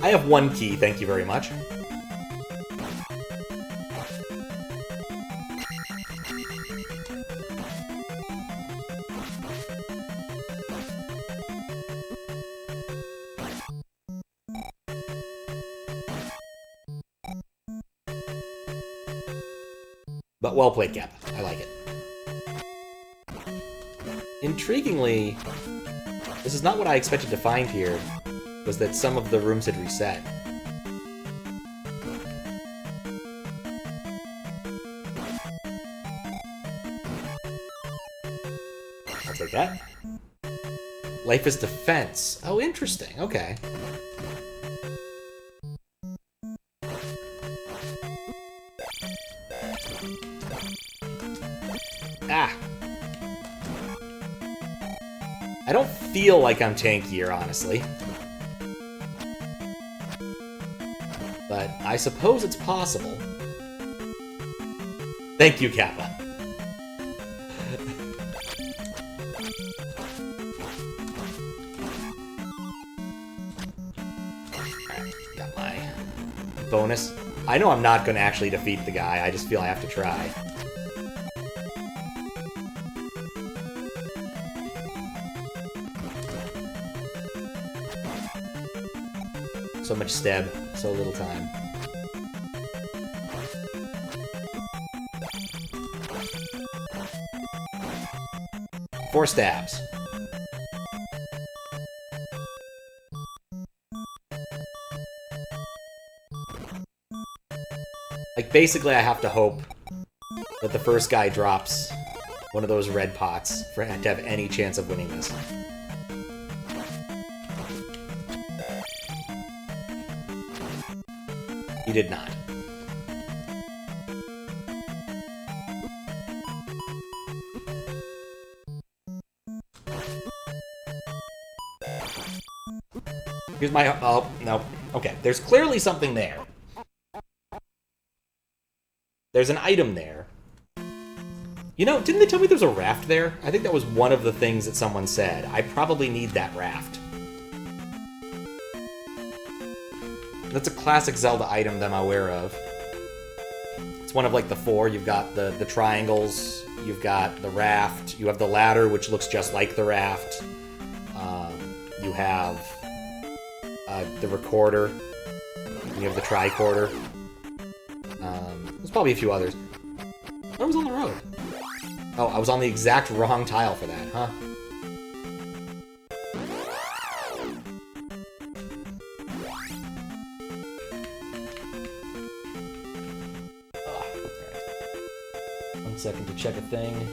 I have one key, thank you very much. But well played, Cap. I like it. Intriguingly, this is not what I expected to find here, was that some of the rooms had reset. I'll take that. Life is defense. Oh, interesting. Okay. Ah! I don't feel like I'm tankier, honestly. But I suppose it's possible. Thank you, Kappa. Alright, got my bonus. I know I'm not going to actually defeat the guy, I just feel I have to try. So much stab, so little time. Four stabs. Like, basically I have to hope that the first guy drops one of those red pots for him to have any chance of winning this. He did not. Here's my... Oh, no. Okay, there's clearly something there. There's an item there. You know, didn't they tell me there's a raft there? I think that was one of the things that someone said. I probably need that raft. That's a classic Zelda item that I'm aware of. It's one of, like, the four. You've got the triangles, you've got the raft, you have the ladder, which looks just like the raft. You have the recorder, you have the tricorder. There's probably a few others. I was on the road. Oh, I was on the exact wrong tile for that, huh? Right. 1 second to check a thing.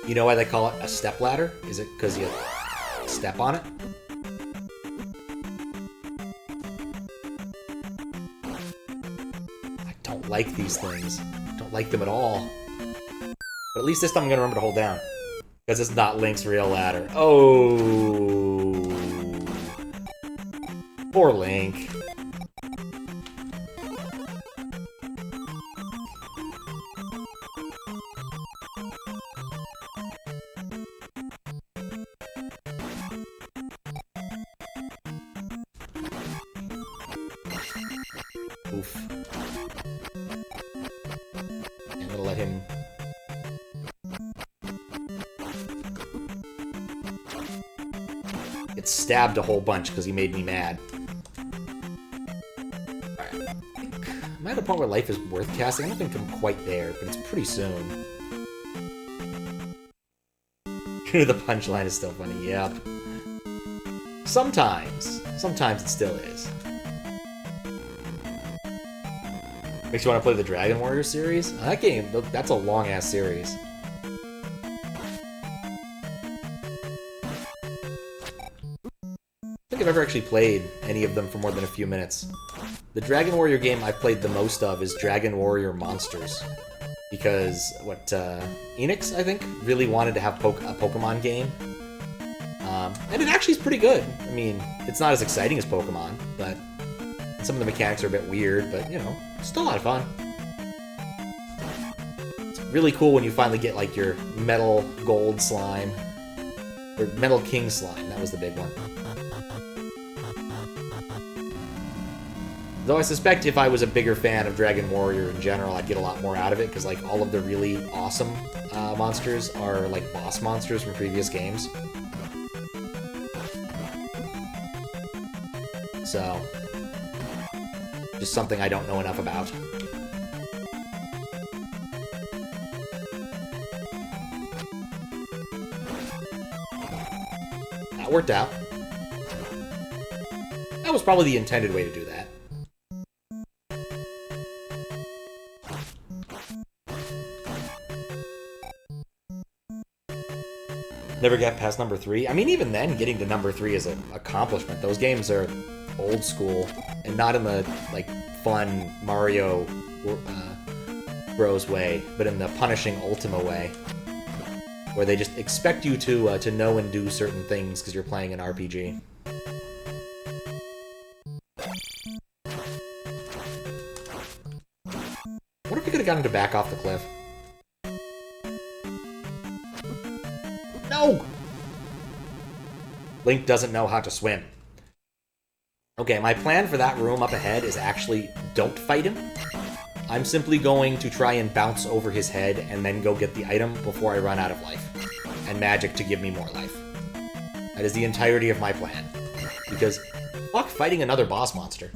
You know why they call it a step ladder? Is it because you step on it? I don't like these things. I don't like them at all. But at least this time I'm going to remember to hold down. Because it's not Link's real ladder. Oh. Poor Link. Oof. I'm gonna let him... get stabbed a whole bunch because he made me mad. Alright. Am I at a point where life is worth casting? I don't think I'm quite there, but it's pretty soon. The punchline is still funny, yep. Sometimes. Sometimes it still is. Makes you want to play the Dragon Warrior series? That game, that's a long-ass series. I don't think I've ever actually played any of them for more than a few minutes. The Dragon Warrior game I've played the most of is Dragon Warrior Monsters. Because, Enix, I think, really wanted to have a Pokemon game. And it actually is pretty good. I mean, it's not as exciting as Pokemon, but some of the mechanics are a bit weird, but, you know, still a lot of fun. It's really cool when you finally get, like, your Metal Gold slime. Or Metal King slime, that was the big one. Though I suspect if I was a bigger fan of Dragon Warrior in general, I'd get a lot more out of it, because, like, all of the really awesome monsters are, like, boss monsters from previous games. So, just something I don't know enough about. That worked out. That was probably the intended way to do that. Never get past number 3. I mean, even then, getting to number 3 is an accomplishment. Those games are old school, and not in the, like, fun Mario Bros way, but in the punishing Ultima way, where they just expect you to know and do certain things because you're playing an RPG. What if we could have gotten to back off the cliff? No! Link doesn't know how to swim. Okay, my plan for that room up ahead is actually don't fight him. I'm simply going to try and bounce over his head and then go get the item before I run out of life. And magic to give me more life. That is the entirety of my plan. Because, fuck fighting another boss monster.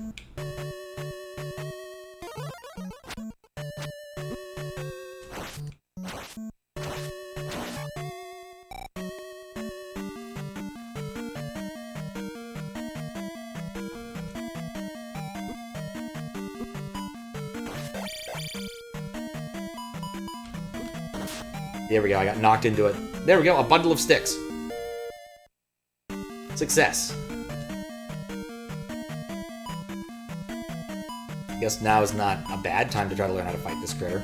There we go, I got knocked into it. There we go, a bundle of sticks. Success. Guess now is not a bad time to try to learn how to fight this critter.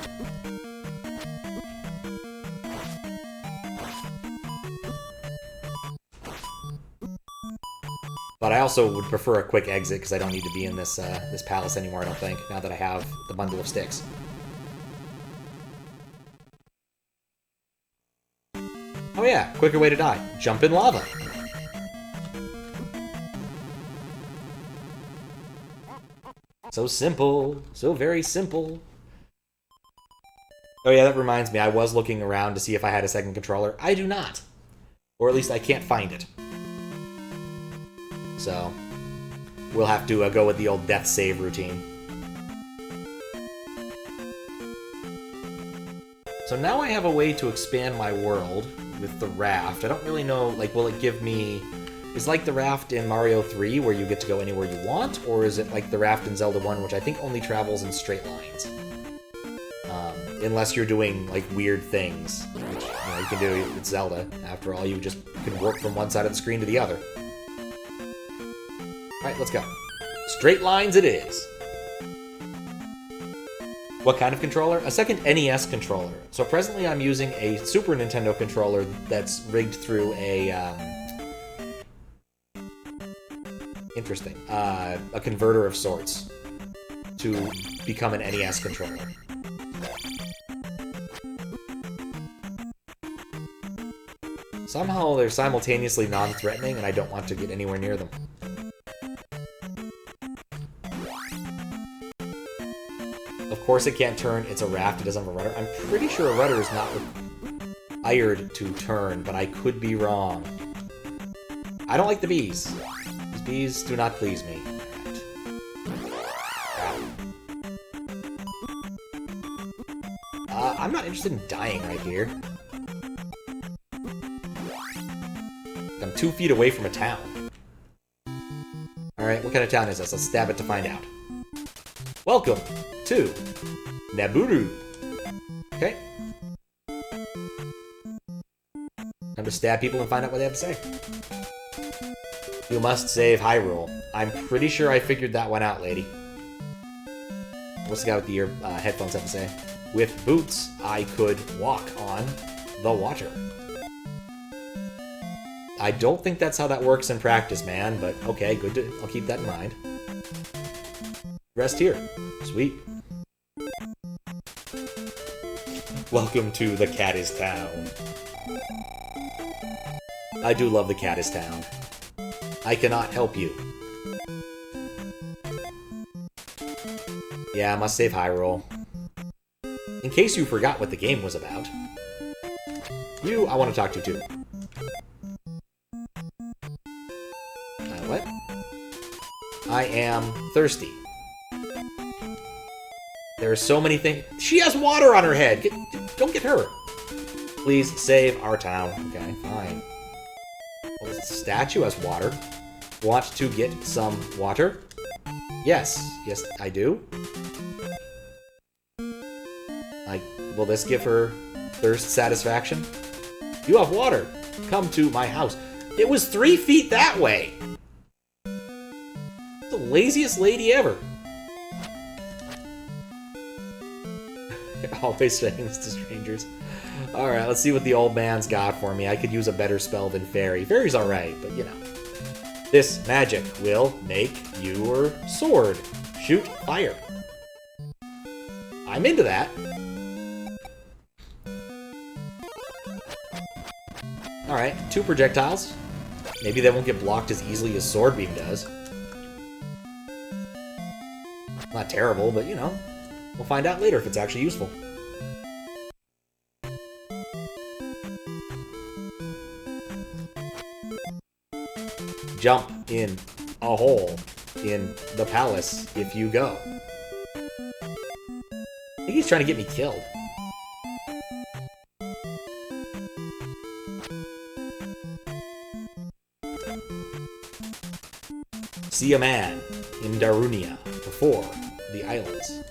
But I also would prefer a quick exit because I don't need to be in this this palace anymore, I don't think, now that I have the bundle of sticks. Oh yeah, quicker way to die. Jump in lava. So simple. So very simple. Oh yeah, that reminds me, I was looking around to see if I had a second controller. I do not. Or at least I can't find it. So, we'll have to go with the old death save routine. So now I have a way to expand my world with the raft. I don't really know, like, will it give me... Is like the raft in Mario 3 where you get to go anywhere you want, or is it like the raft in Zelda 1, which I think only travels in straight lines? Unless you're doing, like, weird things, which, you know, you can do with Zelda. After all, you just can warp from one side of the screen to the other. Alright, let's go. Straight lines it is. What kind of controller? A second NES controller. So presently I'm using a Super Nintendo controller that's rigged through a, interesting. A converter of sorts to become an NES controller. Somehow they're simultaneously non-threatening, and I don't want to get anywhere near them. Of course it can't turn. It's a raft. It doesn't have a rudder. I'm pretty sure a rudder is not required to turn, but I could be wrong. I don't like the bees. These bees do not please me. I'm not interested in dying right here. I'm 2 feet away from a town. Alright, what kind of town is this? Let's stab it to find out. Welcome to Naburu. Okay. Time to stab people and find out what they have to say. You must save Hyrule. I'm pretty sure I figured that one out, lady. What's the guy with the headphones have to say? With boots, I could walk on the water. I don't think that's how that works in practice, man, but okay, good to... I'll keep that in mind. Rest here. Sweet. Welcome to the Caddis Town. I do love the Caddis Town. I cannot help you. Yeah, I must save Hyrule. In case you forgot what the game was about. You, I want to talk to too. What? I am thirsty. There are so many things. She has water on her head. Don't get her. Please save our town. Okay, fine. Oh, this statue has water. Want to get some water? Yes. Yes, I do. Will this give her thirst satisfaction? You have water. Come to my house. It was 3 feet that way. The laziest lady ever. Always saying this to strangers. Alright, let's see what the old man's got for me. I could use a better spell than fairy. Fairy's alright, but you know. This magic will make your sword shoot fire. I'm into that. Alright, 2 projectiles. Maybe they won't get blocked as easily as Sword Beam does. Not terrible, but you know. We'll find out later if it's actually useful. Jump in a hole in the palace if you go. I think he's trying to get me killed. See a man in Darunia before the islands.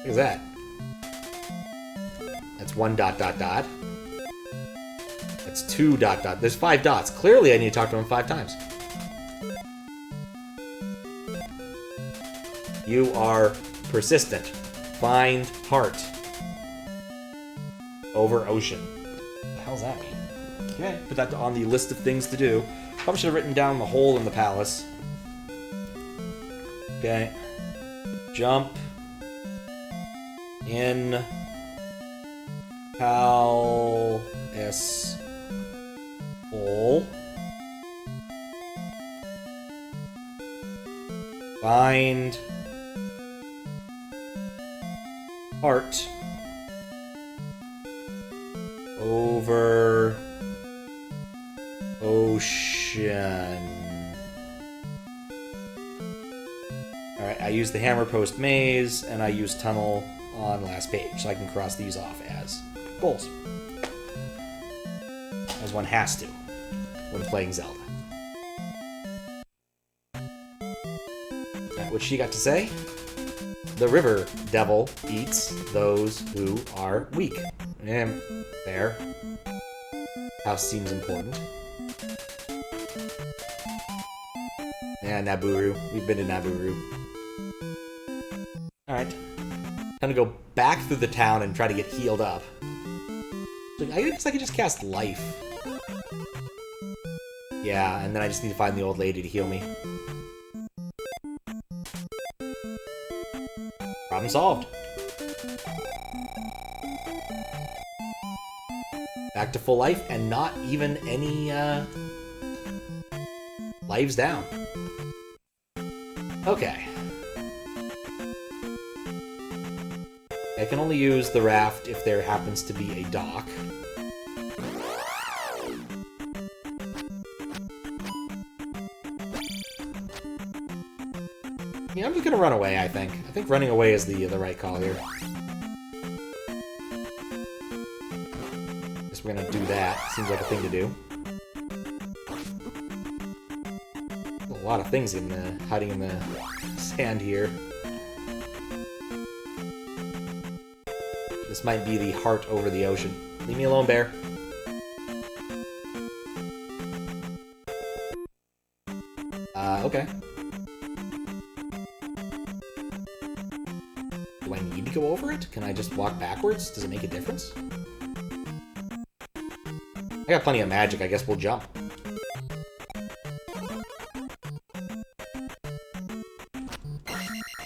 Look at that. That's 1 dot dot dot. That's 2 dot dot. There's 5 dots. Clearly I need to talk to him 5 times. You are persistent. Find heart. Over ocean. What the hell's that mean? Okay, put that on the list of things to do. Probably should have written down the hole in the palace. Okay. Jump in palace hole. Find heart over Ocean. Alright, I use the hammer post maze, and I use tunnel on the last page, so I can cross these off as goals. As one has to when playing Zelda. That what she got to say? The river devil eats those who are weak. Fair. House seems important. Yeah, Naburu. We've been to Naburu. Alright. Time to go back through the town and try to get healed up. I guess I could just cast Life. Yeah, and then I just need to find the old lady to heal me. Problem solved. Back to full life, and not even any, lives down. Okay. I can only use the raft if there happens to be a dock. Yeah, I'm just gonna run away, I think. I think running away is the right call here. Guess we're gonna do that. Seems like a thing to do. A lot of things hiding in the sand here. This might be the heart over the ocean. Leave me alone, bear. Okay. Do I need to go over it? Can I just walk backwards? Does it make a difference? I got plenty of magic. I guess we'll jump.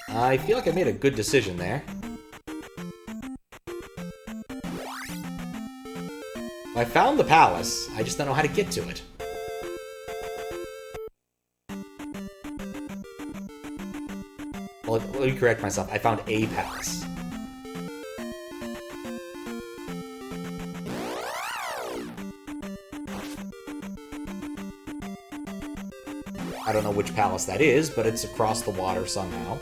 I feel like I made a good decision there. I found the palace. I just don't know how to get to it. Well, let me correct myself. I found a palace. I don't know which palace that is, but it's across the water somehow.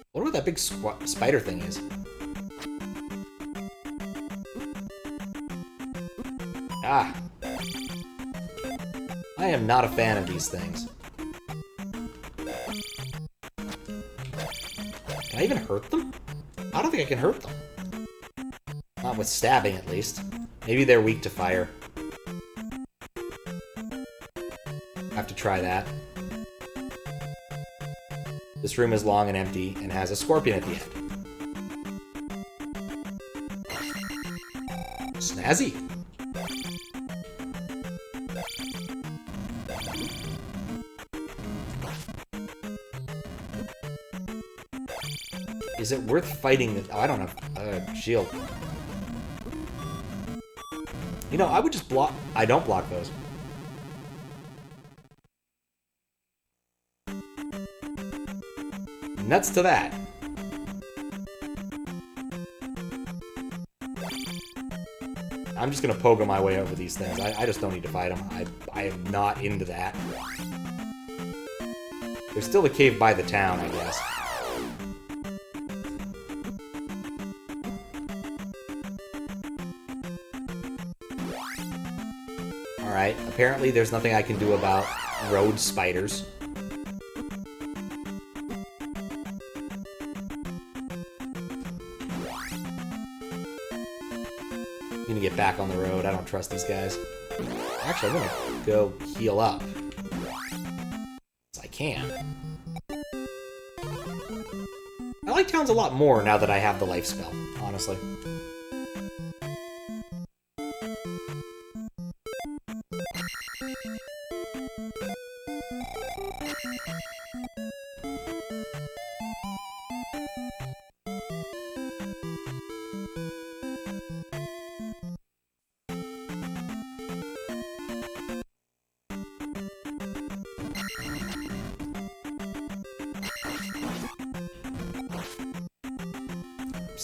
I wonder what that big spider thing is. Ah. I am not a fan of these things. Can I even hurt them? I don't think I can hurt them. Not with stabbing, at least. Maybe they're weak to fire. I have to try that. This room is long and empty, and has a scorpion at the end. Snazzy! Is it worth fighting the... Oh, I don't have shield. You know, I would just block... I don't block those. Nuts to that. I'm just gonna pogo my way over these things. I just don't need to fight them. I am not into that. There's still a cave by the town, I guess. Alright, apparently there's nothing I can do about road spiders. I'm gonna get back on the road. I don't trust these guys. Actually, I'm gonna go heal up. As I can. I like towns a lot more now that I have the life spell, honestly.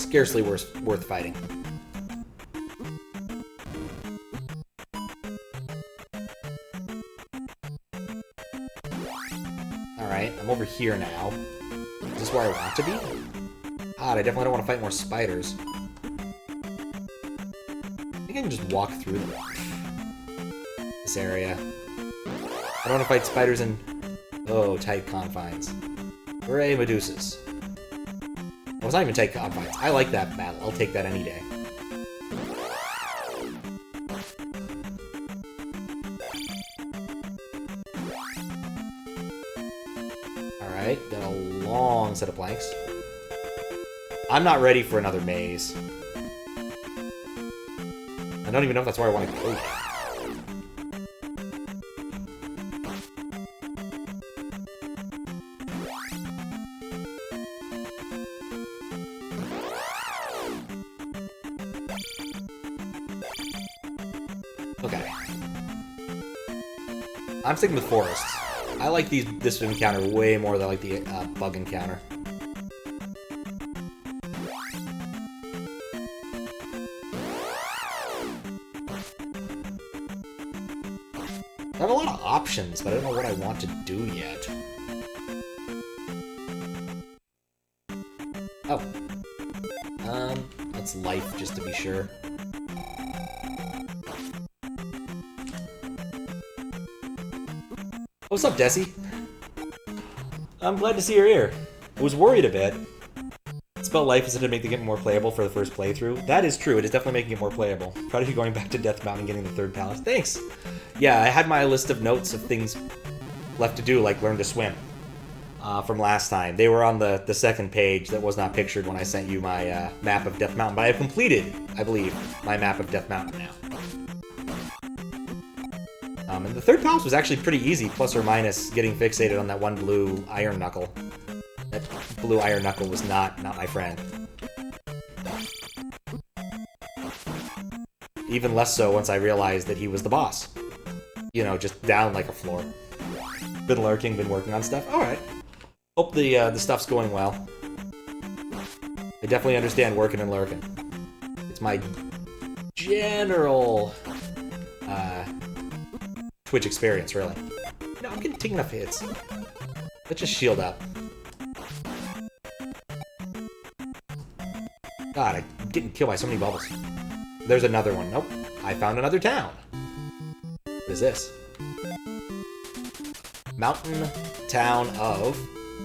scarcely worth fighting. Alright, I'm over here now. Is this where I want to be? God, I definitely don't want to fight more spiders. I think I can just walk through this area. I don't want to fight spiders in, tight confines. Hooray, Medusas. Oh, it's not even tight confines. I like that battle. I'll take that any day. Alright, got a long set of planks. I'm not ready for another maze. I don't even know if that's where I want to go yet. Okay. I'm sticking with forests. I like this encounter way more than I like the bug encounter. I have a lot of options, but I don't know what I want to do yet. Oh. That's life, just to be sure. What's up, Desi? I'm glad to see you're here. I was worried a bit. Spell life instead to make the game more playable for the first playthrough. That is true, it is definitely making it more playable. Proud of you going back to Death Mountain and getting the third palace. Thanks! Yeah, I had my list of notes of things left to do, like learn to swim, from last time. They were on the second page that was not pictured when I sent you my map of Death Mountain, but I have completed, I believe, my map of Death Mountain now. And the third palace was actually pretty easy, plus or minus getting fixated on that one blue iron knuckle. That blue iron knuckle was not my friend. Even less so once I realized that he was the boss. You know, just down like a floor. Been lurking, been working on stuff. Alright. Hope the stuff's going well. I definitely understand working and lurking. It's my general Twitch experience, really. No, I'm taking enough hits. Let's just shield up. God, I'm getting killed by so many bubbles. There's another one. Nope. I found another town. What is this? Mountain town of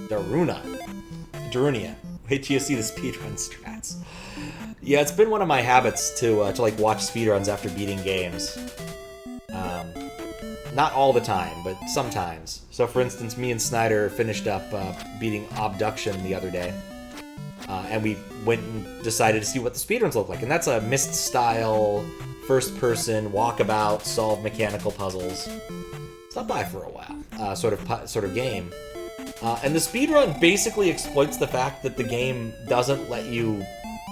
Darunia. Wait till you see the speedrun strats. Yeah, it's been one of my habits to like watch speedruns after beating games. Not all the time, but sometimes. So for instance, me and Snyder finished up beating Obduction the other day. And we went and decided to see what the speedruns look like. And that's a Myst-style, first-person, walkabout, solve mechanical puzzles. Stop by for a while, sort of game. And the speedrun basically exploits the fact that the game doesn't let you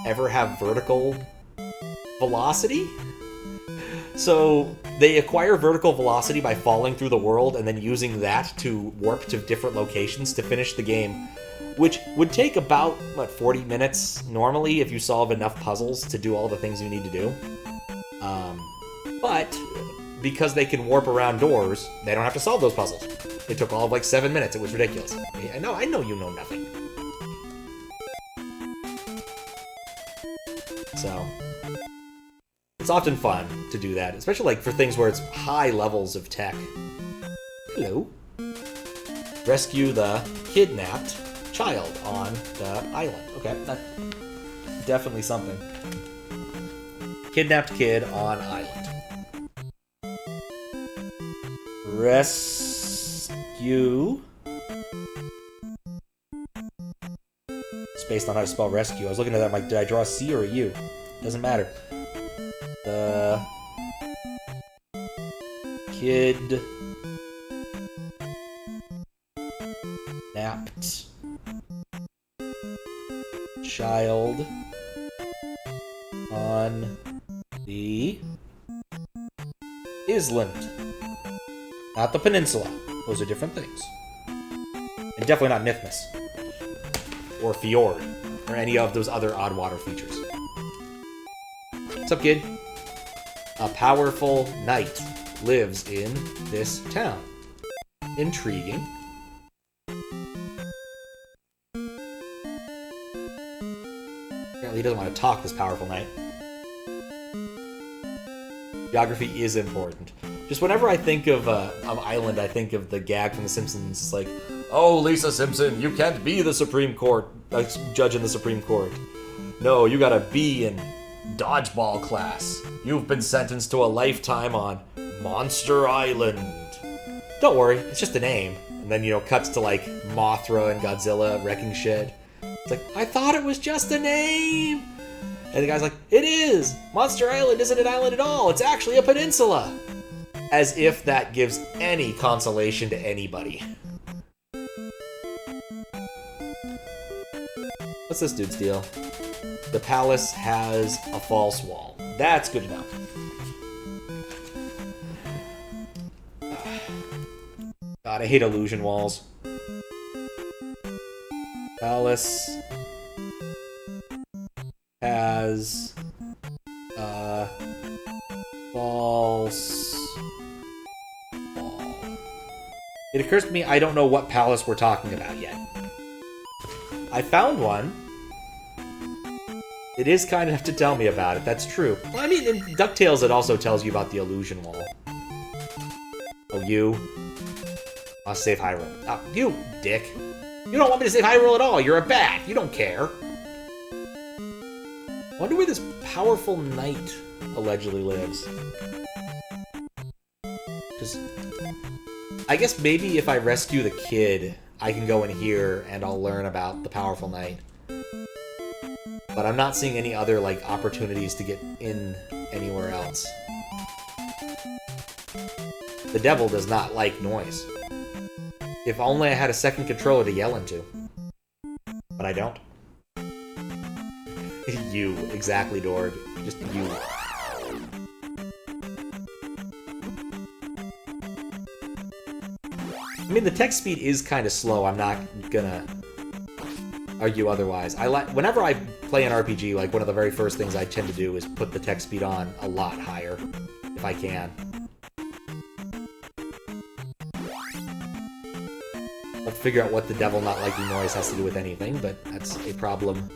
ever have vertical velocity. So they acquire vertical velocity by falling through the world and then using that to warp to different locations to finish the game, which would take about, 40 minutes normally if you solve enough puzzles to do all the things you need to do. But because they can warp around doors, they don't have to solve those puzzles. It took all of 7 minutes. It was ridiculous. I know you know nothing. So it's often fun to do that, especially for things where it's high levels of tech. Hello. Rescue the kidnapped child on the island. Okay, that's definitely something. Kidnapped kid on island. Rescue. It's based on how to spell rescue. I was looking at that, I'm like, did I draw a C or a U? Doesn't matter. The kid napped child on the island. Not the peninsula. Those are different things. And definitely not Nithmus. Or Fjord. or any of those other odd water features. What's up, kid? A powerful knight lives in this town. Intriguing. Apparently he doesn't want to talk, this powerful knight. Geography is important. Just whenever I think of Island, I think of the gag from The Simpsons. It's like, oh, Lisa Simpson, you can't be the Supreme Court, judge in the Supreme Court. No, you gotta be in dodgeball class. You've been sentenced to a lifetime on Monster Island. Don't worry, it's just a name. And then, you know, cuts to, like, Mothra and Godzilla wrecking shit. It's like, I thought it was just a name! And the guy's like, it is! Monster Island isn't an island at all, it's actually a peninsula! As if that gives any consolation to anybody. What's this dude's deal? The palace has a false wall. That's good enough. God, I hate illusion walls. Palace has a false wall. It occurs to me I don't know what palace we're talking about yet. I found one. It is kind enough to tell me about it, that's true. Well, I mean, in DuckTales it also tells you about the illusion wall. Oh, you? I'll save Hyrule. Oh, you dick. You don't want me to save Hyrule at all, you're a bat, you don't care. Wonder where this powerful knight allegedly lives. Just, I guess maybe if I rescue the kid, I can go in here and I'll learn about the powerful knight. But I'm not seeing any other, like, opportunities to get in anywhere else. The devil does not like noise. If only I had a second controller to yell into. But I don't. You, exactly, Dorg. Just you. I mean, the text speed is kind of slow. I'm not gonna argue otherwise. Whenever I play an RPG, like, one of the very first things I tend to do is put the text speed on a lot higher, if I can. I'll figure out what the devil not liking noise has to do with anything, but that's a problem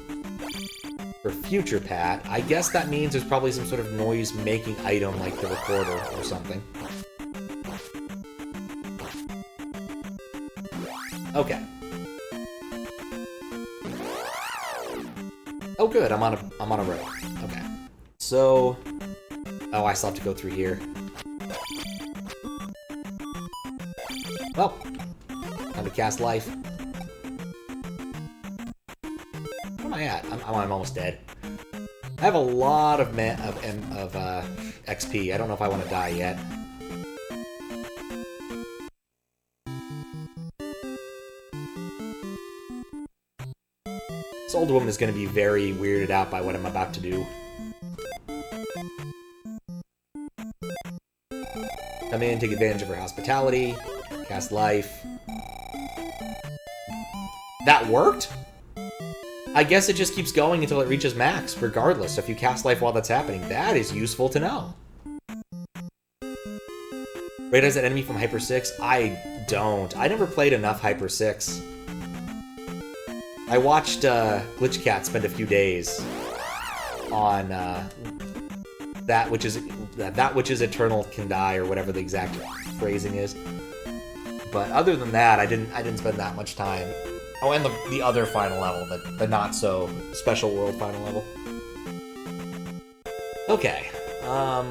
for future Pat. I guess that means there's probably some sort of noise-making item, like the recorder or something. Okay. Oh, good. I'm on a road. Okay. So, oh, I still have to go through here. Well, time to cast life. Where am I at? I'm almost dead. I have a lot of XP. I don't know if I want to die yet. This old woman is going to be very weirded out by what I'm about to do. Come in, take advantage of her hospitality, cast life. That worked? I guess it just keeps going until it reaches max, regardless. So if you cast life while that's happening, that is useful to know. Recognize that enemy from Hyper 6? I don't. I never played enough Hyper 6. I watched Glitch Cat spend a few days on that which is eternal can die, or whatever the exact phrasing is. But other than that, I didn't spend that much time. Oh, and the other final level, the not so special world final level. Okay, I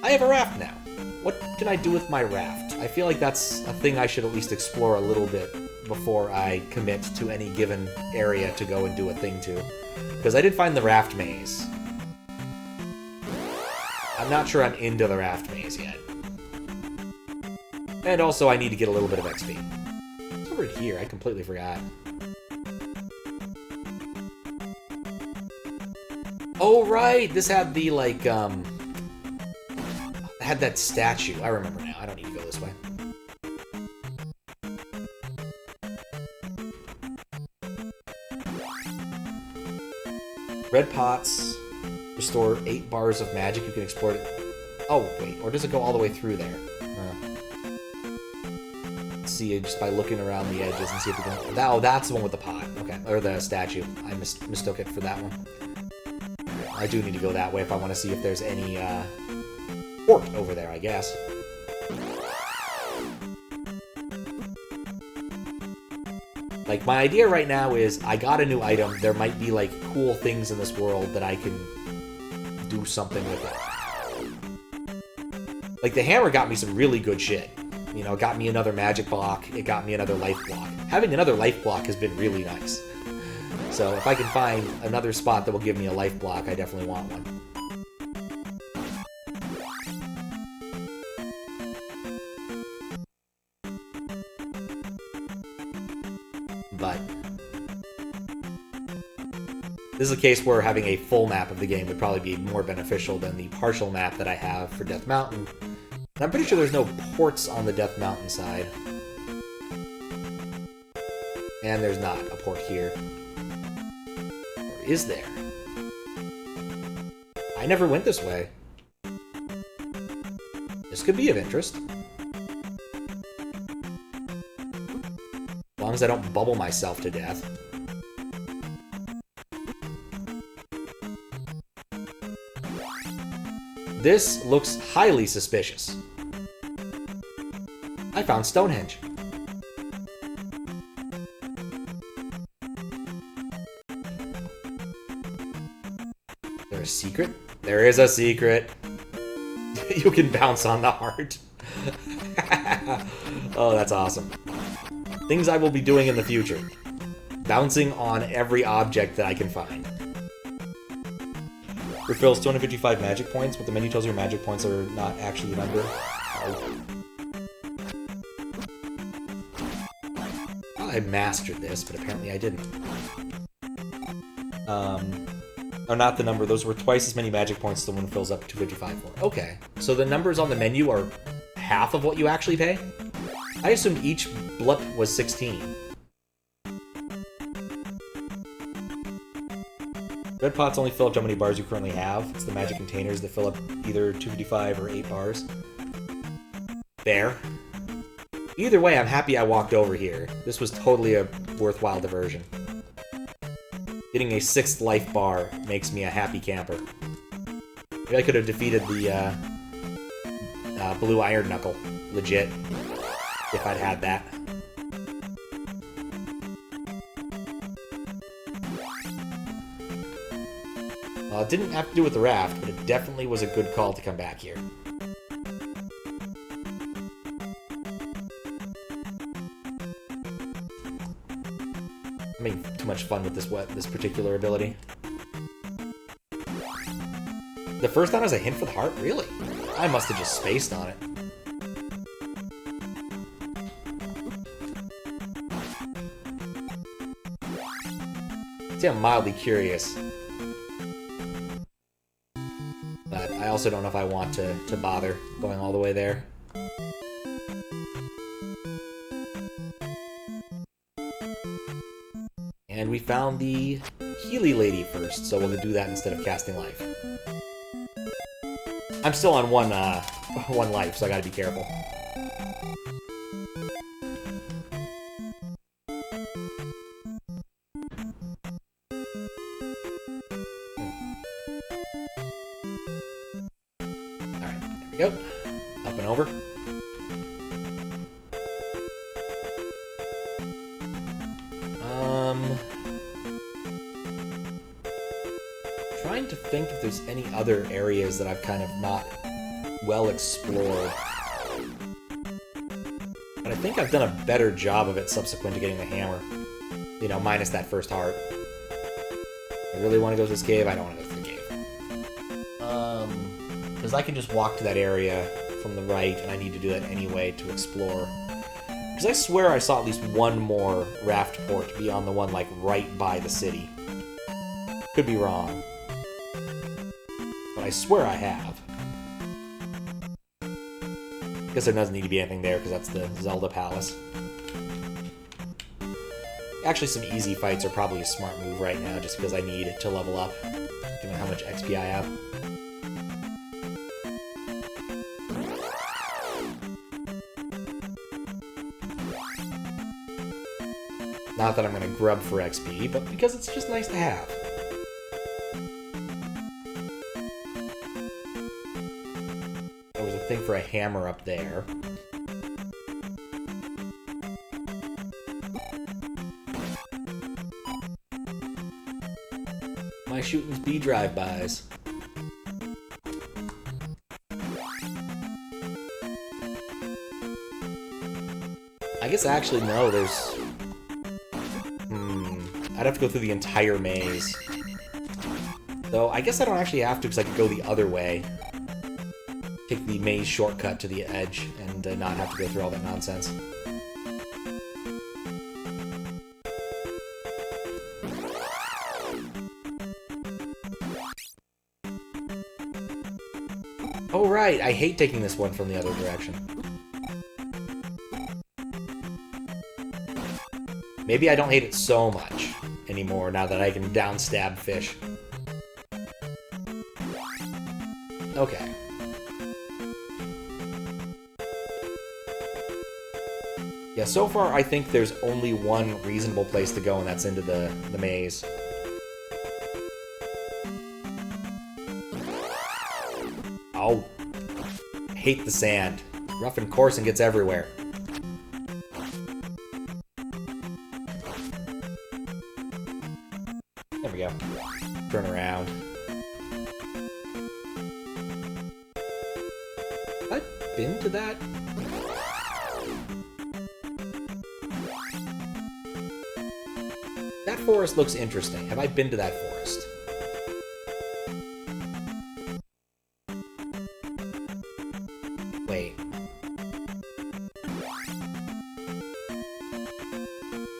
have a raft now. What can I do with my raft? I feel like that's a thing I should at least explore a little bit before I commit to any given area to go and do a thing to. Because I did find the raft maze. I'm not sure I'm into the raft maze yet. And also I need to get a little bit of XP. It's over here, I completely forgot. Oh right, this had the, like, had that statue. I remember now, I don't need to go this way. Red pots restore 8 bars of magic. You can explore it. Oh, wait. Or does it go all the way through there? Let's see just by looking around the edges and see if we can... Oh, that's the one with the pot. Okay. Or the statue. I mistook it for that one. I do need to go that way if I want to see if there's any port over there, I guess. Like, my idea right now is I got a new item. There might be, like, cool things in this world that I can do something with it. Like, the hammer got me some really good shit. You know, it got me another magic block. It got me another life block. Having another life block has been really nice. So if I can find another spot that will give me a life block, I definitely want one. But this is a case where having a full map of the game would probably be more beneficial than the partial map that I have for Death Mountain. And I'm pretty sure there's no ports on the Death Mountain side. And there's not a port here. Or is there? I never went this way. This could be of interest. As long as I don't bubble myself to death. This looks highly suspicious. I found Stonehenge. There's a secret? There is a secret. You can bounce on the heart. Oh, that's awesome. Things I will be doing in the future. Bouncing on every object that I can find. Refills 255 magic points, but the menu tells your magic points are not actually a number. Oh. I mastered this, but apparently I didn't. Oh, not the number. Those were twice as many magic points as the one fills up 255 for. Okay. So the numbers on the menu are half of what you actually pay? I assumed each blip was 16. Red pots only fill up how many bars you currently have. It's the magic containers that fill up either 255 or 8 bars. There. Either way, I'm happy I walked over here. This was totally a worthwhile diversion. Getting a 6th life bar makes me a happy camper. Maybe I could have defeated the blue iron knuckle. Legit. If I'd had that. Well, it didn't have to do with the raft, but it definitely was a good call to come back here. I'm having too much fun with this particular ability. The first time was a hint for the heart? Really? I must have just spaced on it. See, I'm mildly curious. But I also don't know if I want to bother going all the way there. And we found the Healy Lady first, so we'll do that instead of casting life. I'm still on one life, so I gotta be careful. Alright, there we go. Up and over. Trying to think if there's any other areas that I've kind of not well explored. But I think I've done a better job of it subsequent to getting the hammer. You know, minus that first heart. I really want to go to this cave? I don't want to go to the cave. Because I can just walk to that area from the right, and I need to do that anyway to explore. Because I swear I saw at least one more raft port beyond the one, like, right by the city. Could be wrong. But I swear I have. Guess there doesn't need to be anything there, because that's the Zelda Palace. Actually, some easy fights are probably a smart move right now, just because I need to level up. how much XP I have. Not that I'm gonna grub for XP, but because it's just nice to have. There was a thing for a hammer up there. My shooting's B drive-bys. I guess actually no, there's... I'd have to go through the entire maze. Though, I guess I don't actually have to because I could go the other way. Take the maze shortcut to the edge and not have to go through all that nonsense. Oh right, I hate taking this one from the other direction. Maybe I don't hate it so much anymore now that I can downstab fish. Okay. Yeah, so far I think there's only one reasonable place to go, and that's into the maze. Oh. I hate the sand. Rough and coarse and gets everywhere. There we go. Turn around. Have I been to that? That forest looks interesting. Have I been to that forest? Wait.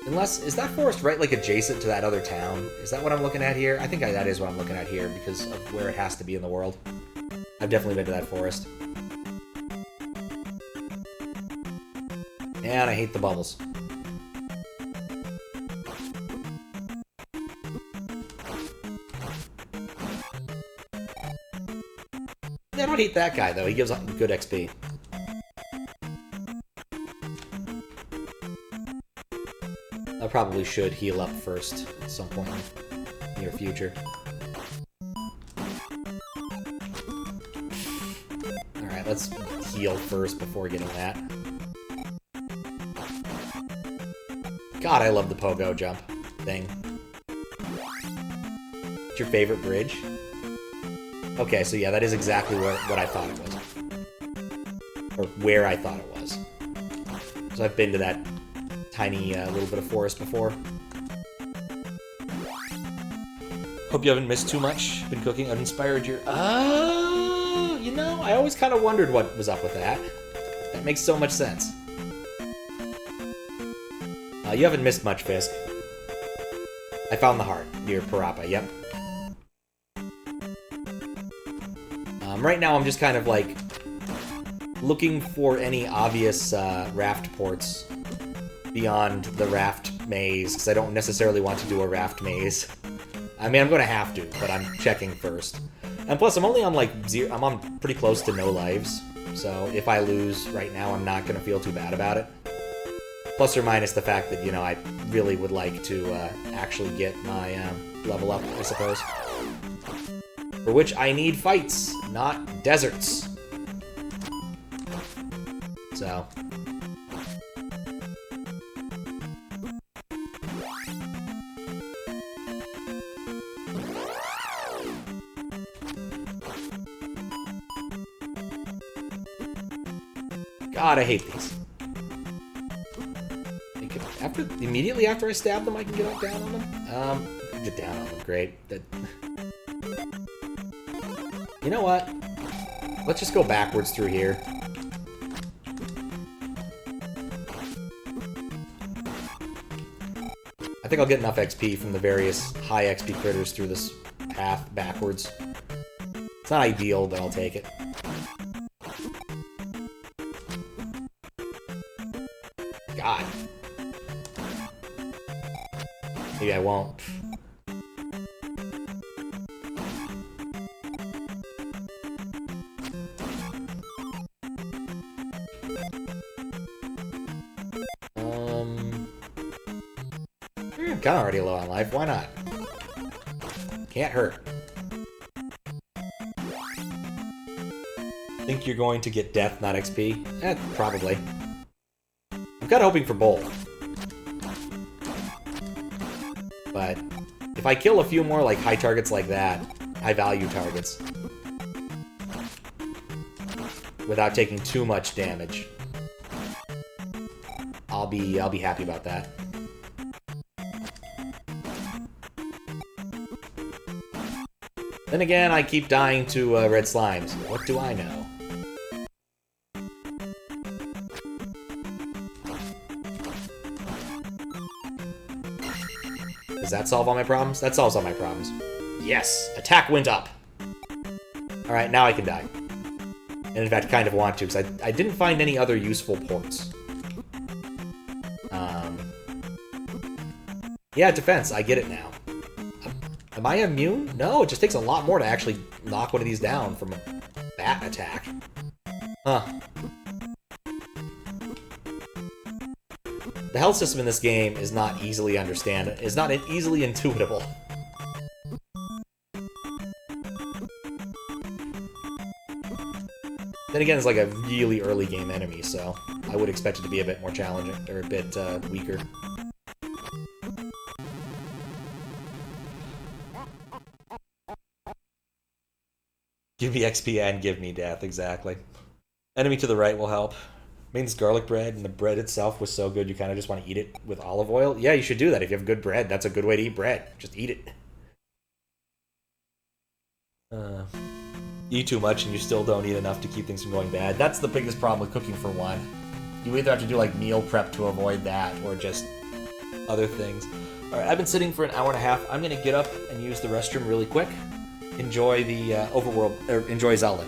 Unless, is that forest right, like, adjacent to that other town? Is that what I'm looking at here? I think that is what I'm looking at here because of where it has to be in the world. I've definitely been to that forest. And I hate the bubbles. I don't hate that guy, though. He gives good XP. I probably should heal up first at some point in the near future. Alright, let's heal first before getting that. God, I love the pogo jump thing. What's your favorite bridge? Okay, so yeah, that is exactly what I thought it was. Or where I thought it was. So I've been to that tiny little bit of forest before. Hope you haven't missed too much. Been cooking uninspired your... Oh, you know, I always kind of wondered what was up with that. That makes so much sense. You haven't missed much, Fisk. I found the heart near Parappa, yep. Right now I'm just kind of, like, looking for any obvious raft ports beyond the raft maze, because I don't necessarily want to do a raft maze. I mean, I'm going to have to, but I'm checking first. And plus, I'm only on, like, I'm on pretty close to no lives, so if I lose right now, I'm not going to feel too bad about it. Plus or minus the fact that, you know, I really would like to actually get my level up, I suppose. For which I need fights, not deserts. So. God, I hate these. Immediately after I stab them, I can get up down on them? Get down on them, great. You know what? Let's just go backwards through here. I think I'll get enough XP from the various high XP critters through this path backwards. It's not ideal, but I'll take it. God. Maybe I won't. kinda already low on life, why not? Can't hurt. Think you're going to get death, not XP? Probably. I'm kinda hoping for both. But if I kill a few more like high targets like that, high value targets, without taking too much damage, I'll be happy about that. Then again, I keep dying to red slimes. What do I know? Does that solve all my problems? That solves all my problems. Yes! Attack went up! Alright, now I can die. And in fact, kind of want to, because I didn't find any other useful ports. Yeah, defense. I get it now. Am I immune? No, it just takes a lot more to actually knock one of these down from a bat attack. Huh. The health system in this game is not easily understandable. It's not easily intuitable. Then again, it's like a really early game enemy, so I would expect it to be a bit more challenging, or a bit weaker. Give me XP and give me death, exactly. Enemy to the right will help. Means garlic bread, and the bread itself was so good you kind of just want to eat it with olive oil. Yeah, you should do that. If you have good bread, that's a good way to eat bread. Just eat it. Eat too much and you still don't eat enough to keep things from going bad. That's the biggest problem with cooking for one. You either have to do like meal prep to avoid that, or just other things. Alright, I've been sitting for an hour and a half. I'm gonna get up and use the restroom really quick. Enjoy the overworld, or enjoy Zelda.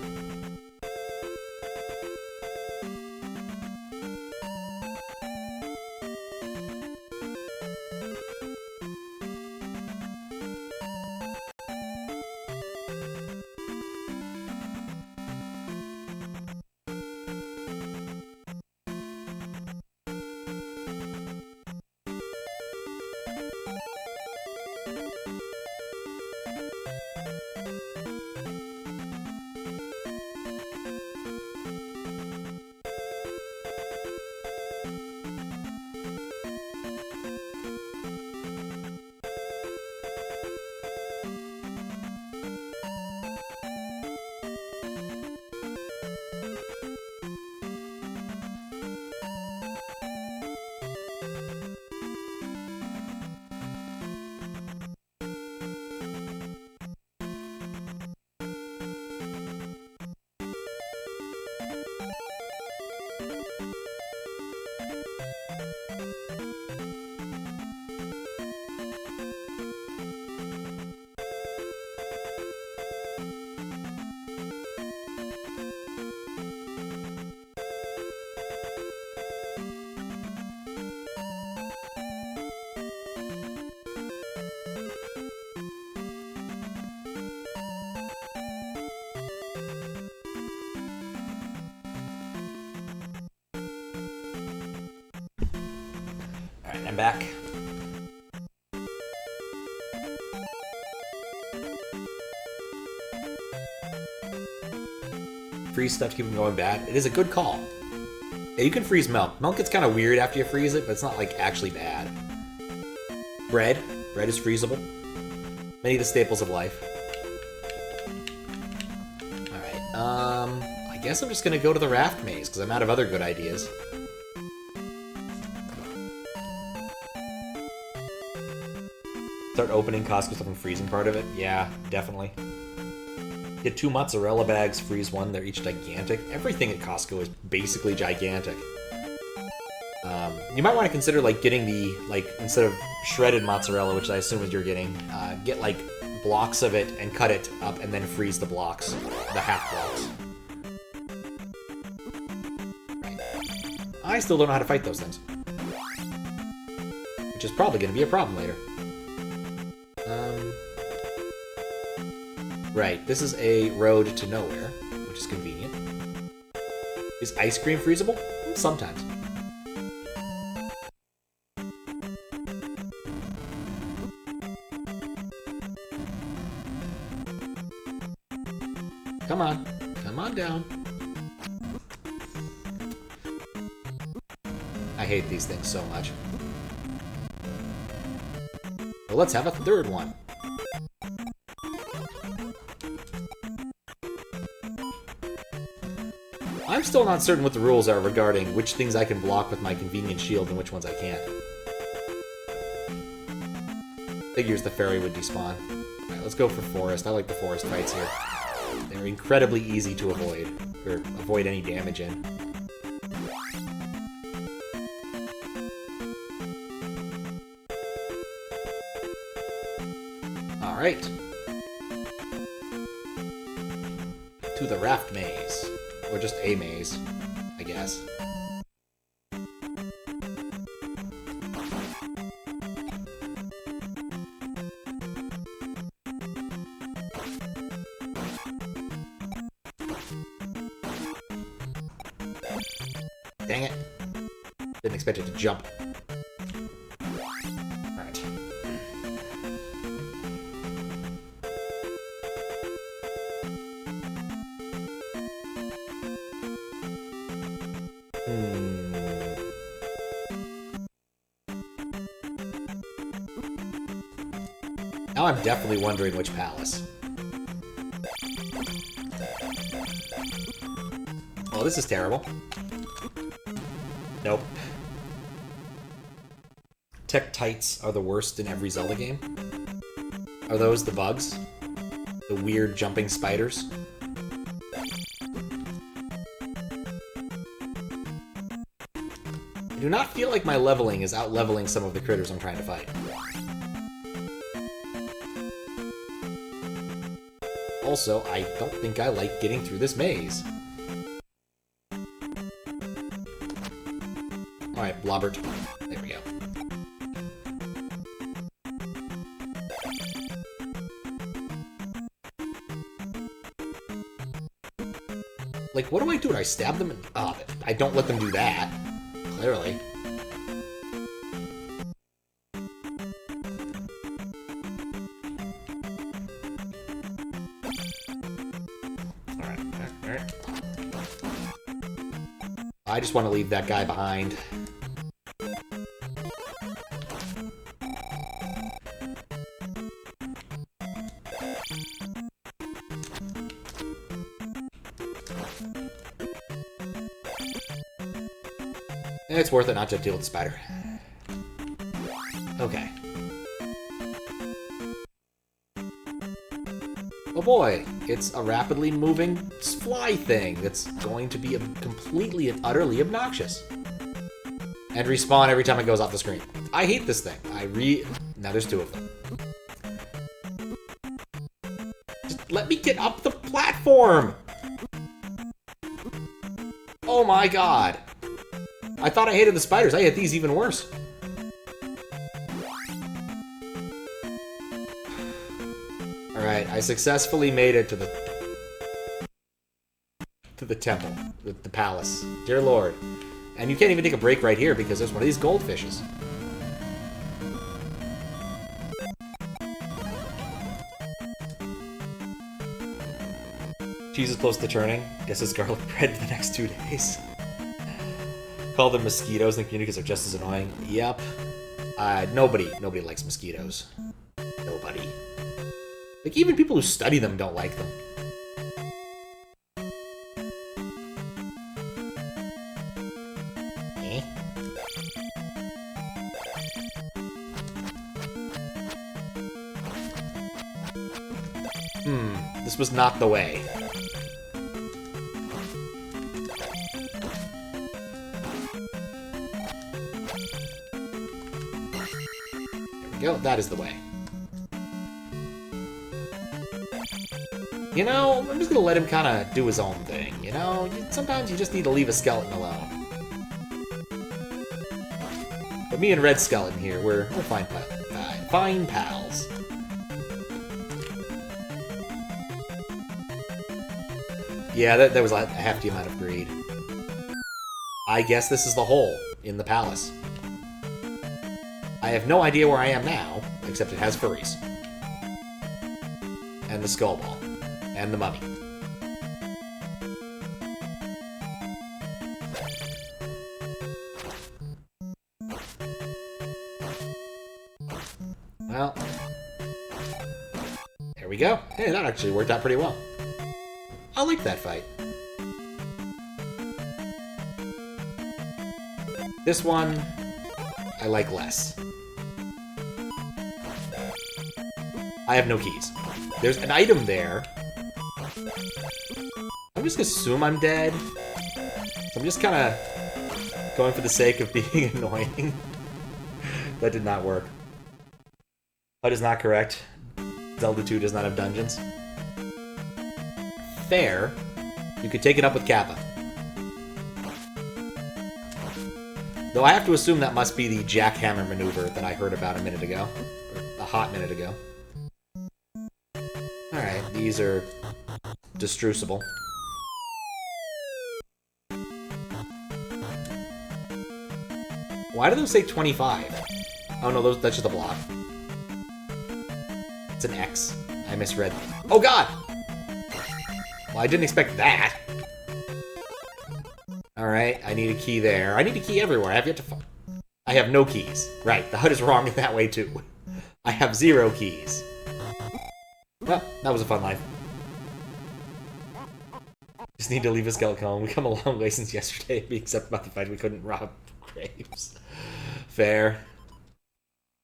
I'm back. Freeze stuff to keep them going bad. It is a good call. Yeah, you can freeze milk. Milk gets kind of weird after you freeze it, but it's not like actually bad. Bread. Bread is freezable. Many of the staples of life. Alright, I guess I'm just gonna go to the raft maze, because I'm out of other good ideas. Start opening Costco stuff and freezing part of it? Yeah, definitely. Get 2 mozzarella bags, freeze 1, they're each gigantic. Everything at Costco is basically gigantic. You might want to consider, like, getting the, like, instead of shredded mozzarella, which I assume is you're getting, get, like, blocks of it and cut it up and then freeze the blocks. The half blocks. I still don't know how to fight those things. Which is probably going to be a problem later. Right, this is a road to nowhere, which is convenient. Is ice cream freezable? Sometimes. Calm down. I hate these things so much. Well, let's have a third one. I'm still not certain what the rules are regarding which things I can block with my convenient shield and which ones I can't. Figures the fairy would despawn. Alright, let's go for forest. I like the forest fights here. They're incredibly easy to avoid, or avoid any damage in. Alright. To the raft maze. Or just a maze, I guess. Dang it. Didn't expect it to jump. Alright. Now I'm definitely wondering which palace. Oh, this is terrible. Nope. Tektites are the worst in every Zelda game. Are those the bugs? The weird jumping spiders? I do not feel like my leveling is out-leveling some of the critters I'm trying to fight. Also, I don't think I like getting through this maze. Alright, Blobbert. There we go. Like, what do I do? Do I stab them? Oh, I don't let them do that. Clearly. Alright. I just want to leave that guy behind. It's worth it not to deal with the spider. Okay. Oh boy, it's a rapidly moving fly thing that's going to be completely and utterly obnoxious. And respawn every time it goes off the screen. I hate this thing. Now there's two of them. Just let me get up the platform! Oh my god. I thought I hated the spiders. I hate these even worse. Alright, I successfully made it to the temple, the palace. Dear Lord. And you can't even take a break right here because there's one of these goldfishes. Cheese is close to turning. Guess it's garlic bread for the next 2 days. Call them mosquitoes in the community because they're just as annoying. Yep. Nobody likes mosquitoes. Nobody. Like, even people who study them don't like them. Eh? This was not the way. Go. That is the way. You know, I'm just gonna let him kind of do his own thing, you know? Sometimes you just need to leave a skeleton alone. But me and Red Skeleton here, we're fine pals. Yeah, that was a hefty amount of greed. I guess this is the hole in the palace. I have no idea where I am now, except it has furries. And the skull ball. And the mummy. Well, there we go. Hey, that actually worked out pretty well. I like that fight. This one, I like less. I have no keys. There's an item there. I'm just gonna assume I'm dead. So I'm just kind of going for the sake of being annoying. That did not work. That is not correct. Zelda 2 does not have dungeons. Fair. You could take it up with Kappa. Though I have to assume that must be the jackhammer maneuver that I heard about a minute ago. Or a hot minute ago. Alright, these are destrucible. Why do those say 25? Oh no, that's just a block. It's an X. I misread. Oh god! Well, I didn't expect that. Alright, I need a key there. I need a key everywhere. I have yet to find. I have no keys. Right, the HUD is wrong in that way too. I have 0 keys. Well, that was a fun life. Just need to leave a skeleton home. We come a long way since yesterday, except about the fact we couldn't rob graves. Fair.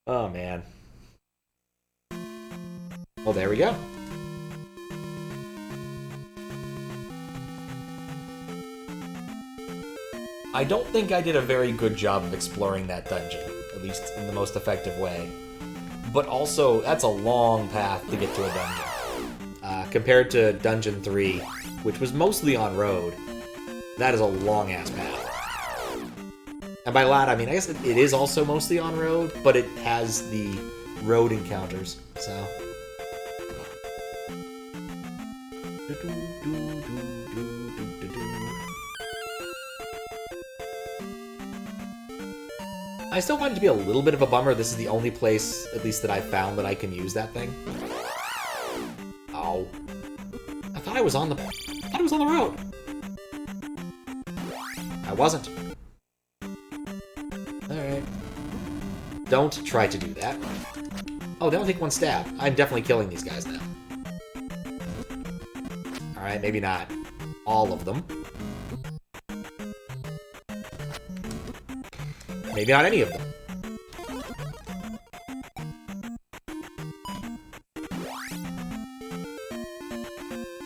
Oh, man. Well, there we go. I don't think I did a very good job of exploring that dungeon, at least in the most effective way. But also, that's a long path to get to a dungeon. Compared to Dungeon 3, which was mostly on road, that is a long-ass path. And by that, I mean, I guess it is also mostly on road, but it has the road encounters, so... I still find it to be a little bit of a bummer. This is the only place, at least that I've found, that I can use that thing. Oh. I thought I was on the road. I wasn't. Alright. Don't try to do that. Oh, they only take 1 stab. I'm definitely killing these guys now. Alright, maybe not all of them. Maybe not any of them.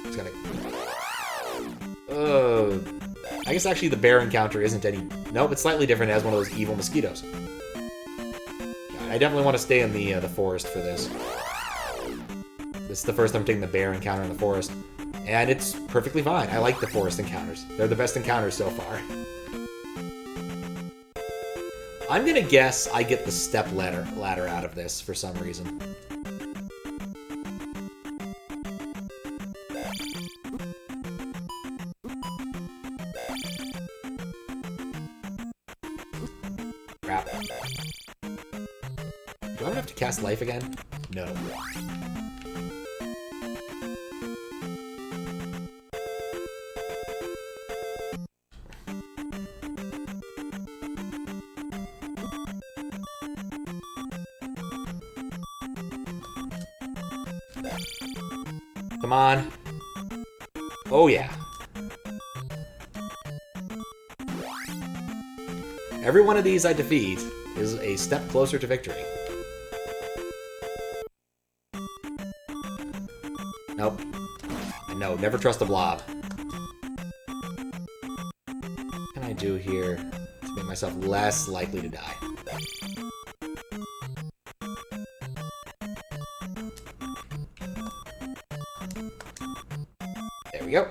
It's gonna... I guess actually the bear encounter isn't any... Nope, it's slightly different. It has one of those evil mosquitoes. God, I definitely want to stay in the forest for this. This is the first time I'm taking the bear encounter in the forest. And it's perfectly fine. I like the forest encounters. They're the best encounters so far. I'm gonna guess I get the step ladder out of this for some reason. Crap. Do I have to cast life again? No. Come on. Oh, yeah. Every one of these I defeat is a step closer to victory. Nope. No, never trust the blob. What can I do here to make myself less likely to die? There we go.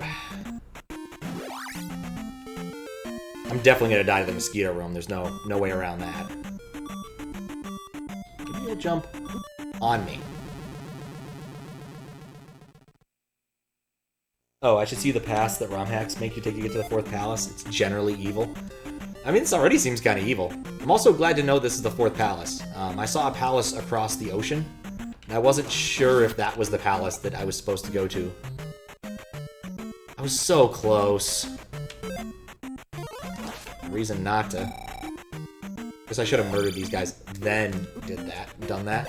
I'm definitely gonna die to the mosquito room. There's no way around that. Give me a jump on me. Oh, I should see the pass that ROM hacks make you take to get to the 4th palace. It's generally evil. I mean, this already seems kind of evil. I'm also glad to know this is the 4th palace. I saw a palace across the ocean, and I wasn't sure if that was the palace that I was supposed to go to. I was so close. Reason not to. Guess I should have murdered these guys, then done that.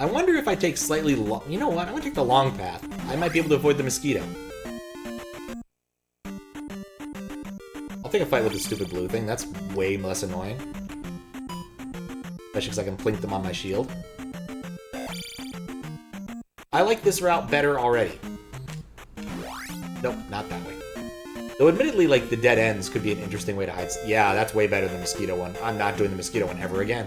I wonder if I take slightly long... You know what? I'm gonna take the long path. I might be able to avoid the mosquito. I'll take a fight with the stupid blue thing. That's way less annoying. Especially because I can plink them on my shield. I like this route better already. Nope, not that way. Though admittedly, like, the dead ends could be an interesting way to hide... Yeah, that's way better than the mosquito one. I'm not doing the mosquito one ever again.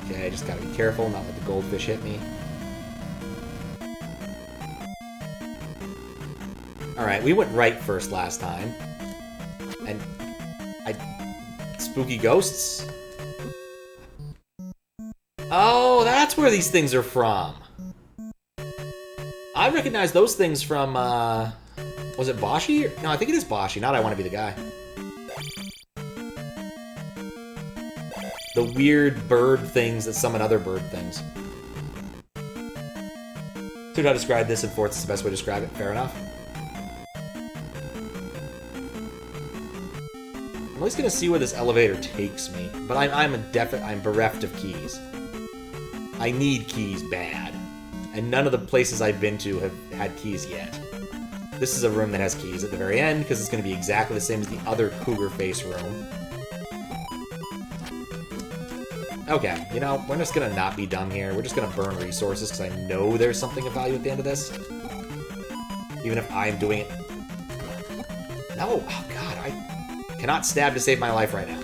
Okay, I just gotta be careful, not let the goldfish hit me. Alright, we went right first last time. And... Spooky ghosts? Oh, that's where these things are from. I recognize those things from, was it Boshi? No, I think it is Boshi, not I Want to Be the Guy. The weird bird things that summon other bird things. To how to describe this in fourth is the best way to describe it. Fair enough. I'm at least gonna see where this elevator takes me, but I'm bereft of keys. I need keys bad, and none of the places I've been to have had keys yet. This is a room that has keys at the very end, because it's going to be exactly the same as the other cougar face room. Okay, you know, we're just going to not be dumb here. We're just going to burn resources, because I know there's something of value at the end of this. Even if I'm doing it... No! Oh, God, I cannot stab to save my life right now.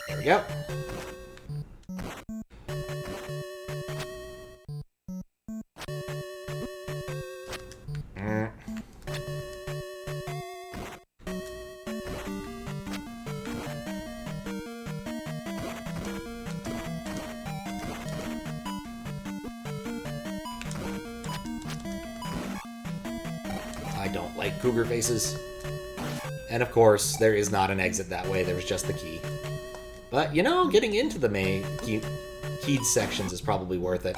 There we go. I don't like cougar faces. And of course, there is not an exit that way, there was just the key. But, you know, getting into the main keyed sections is probably worth it.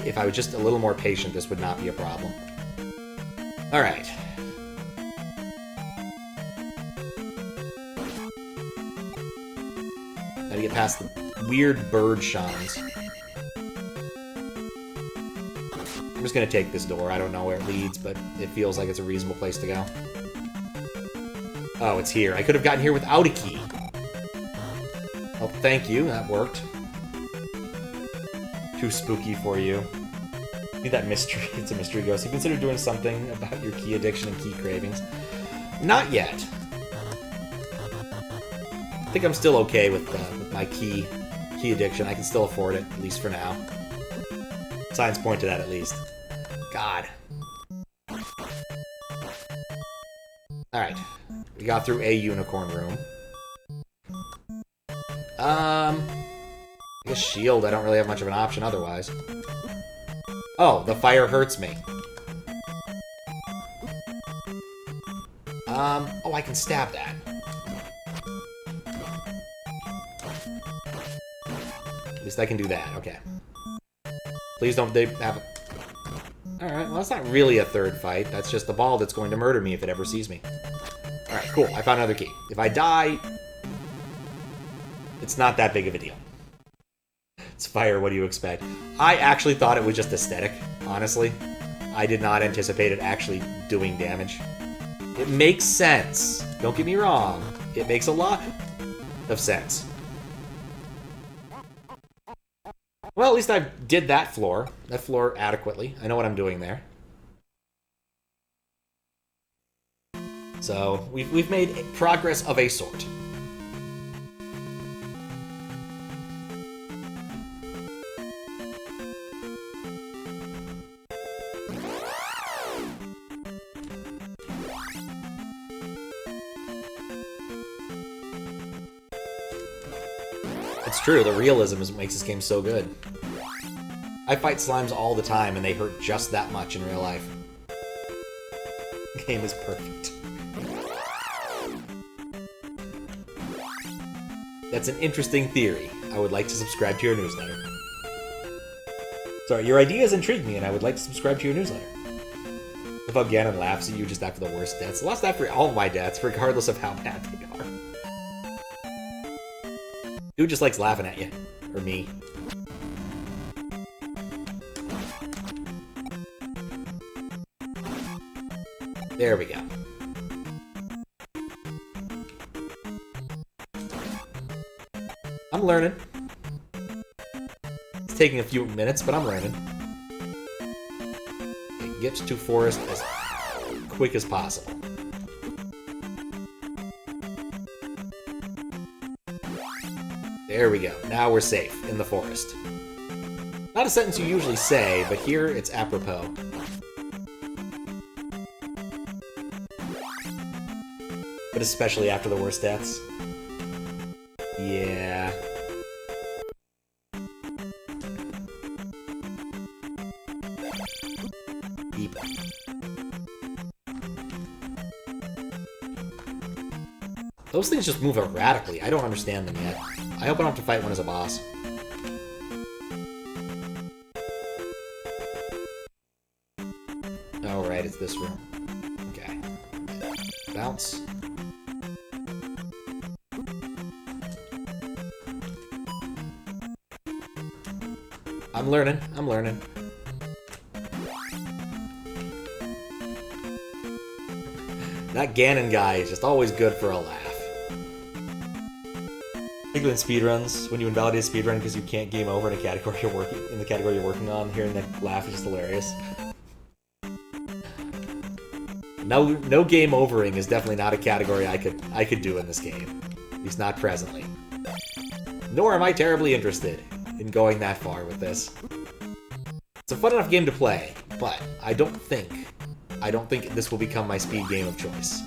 If I was just a little more patient, this would not be a problem. Alright. Gotta get past the weird bird shines. I'm just gonna take this door. I don't know where it leads, but it feels like it's a reasonable place to go. Oh, it's here. I could have gotten here without a key. Oh, thank you. That worked. Too spooky for you. Need that mystery. It's a mystery ghost. You consider doing something about your key addiction and key cravings? Not yet. I think I'm still okay with my key addiction. I can still afford it, at least for now. Signs point to that, at least. God. Alright. We got through a unicorn room. I guess shield. I don't really have much of an option otherwise. Oh, the fire hurts me. Oh, I can stab that. At least I can do that, okay. Please don't they have a... Alright, well that's not really a third fight. That's just the ball that's going to murder me if it ever sees me. Alright, cool. I found another key. If I die... It's not that big of a deal. It's fire, what do you expect? I actually thought it was just aesthetic, honestly. I did not anticipate it actually doing damage. It makes sense. Don't get me wrong. It makes a lot of sense. Well, at least I did that floor adequately. I know what I'm doing there. So, we've made progress of a sort. It's true, the realism is what makes this game so good. I fight slimes all the time, and they hurt just that much in real life. The game is perfect. That's an interesting theory. I would like to subscribe to your newsletter. Sorry, your ideas intrigue me, and I would like to subscribe to your newsletter. If Ganon laughs at you just after the worst deaths. Lost after all of my deaths, regardless of how bad they are. Dude just likes laughing at you. Or me. There we go. I'm learning. It's taking a few minutes, but I'm learning. Okay, get to forest as quick as possible. There we go. Now we're safe in the forest. Not a sentence you usually say, but here it's apropos. But especially after the worst deaths. Yeah. Deep. Those things just move erratically. I don't understand them yet. I hope I don't have to fight one as a boss. Oh, right, it's this room. Okay. Bounce. I'm learning. I'm learning. That Ganon guy is just always good for a laugh. Particularly in speedruns, when you invalidate a speedrun because you can't game over in a category you're working on, hearing that laugh is just hilarious. No game overing is definitely not a category I could do in this game. At least not presently. Nor am I terribly interested in going that far with this. It's a fun enough game to play, but I don't think this will become my speed game of choice.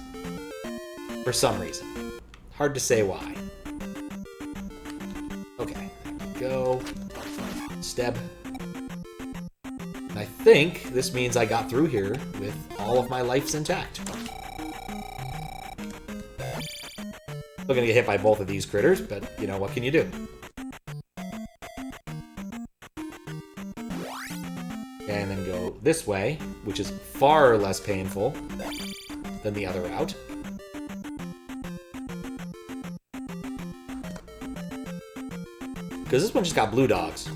For some reason. Hard to say why. Okay, there we go. Steb. And I think this means I got through here with all of my lives intact. Still gonna get hit by both of these critters, but you know, what can you do? And then go this way, which is far less painful than the other route. Because this one just got blue dogs,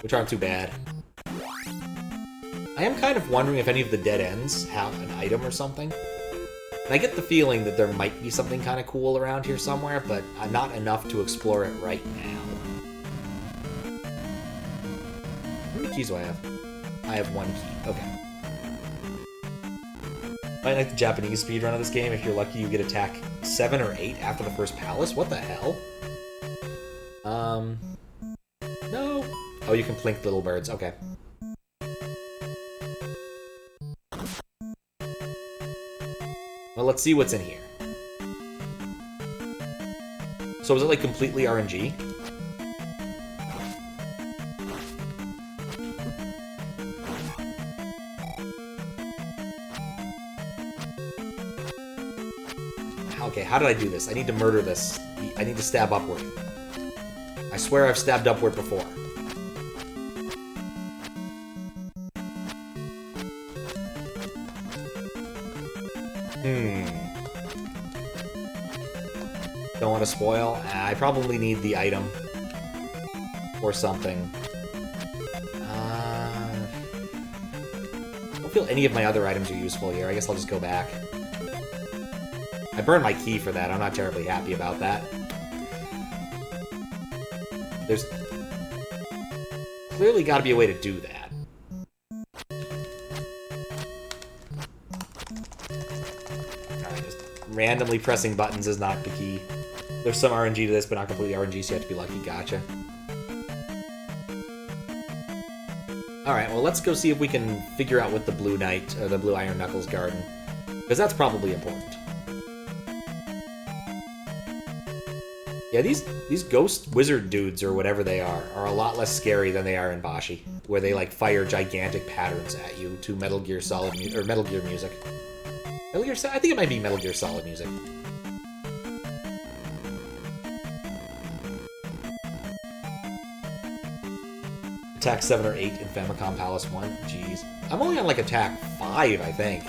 which aren't too bad. I am kind of wondering if any of the dead ends have an item or something. And I get the feeling that there might be something kind of cool around here somewhere, but not enough to explore it right now. How many keys do I have? I have one key. Okay. Might like the Japanese speedrun of this game. If you're lucky, you get attack 7 or 8 after the first palace. What the hell? No. Oh, you can plink little birds. Okay. Well, let's see what's in here. So is it like completely RNG? Okay, how did I do this? I need to murder this. I need to stab upward. I swear I've stabbed upward before. Don't want to spoil? I probably need the item. Or something. I don't feel any of my other items are useful here. I guess I'll just go back. I burned my key for that. I'm not terribly happy about that. There's clearly got to be a way to do that. Alright, just randomly pressing buttons is not the key. There's some RNG to this, but not completely RNG, so you have to be lucky. Gotcha. Alright, well, let's go see if we can figure out what the Blue Knight, or the Blue Iron Knuckles Garden, because that's probably important. Yeah, these ghost wizard dudes, or whatever they are a lot less scary than they are in Bashi, where they, like, fire gigantic patterns at you to Metal Gear Solid or Metal Gear music. Metal Gear I think it might be Metal Gear Solid music. Attack 7 or 8 in Famicom Palace 1. Jeez. I'm only on, like, Attack 5, I think.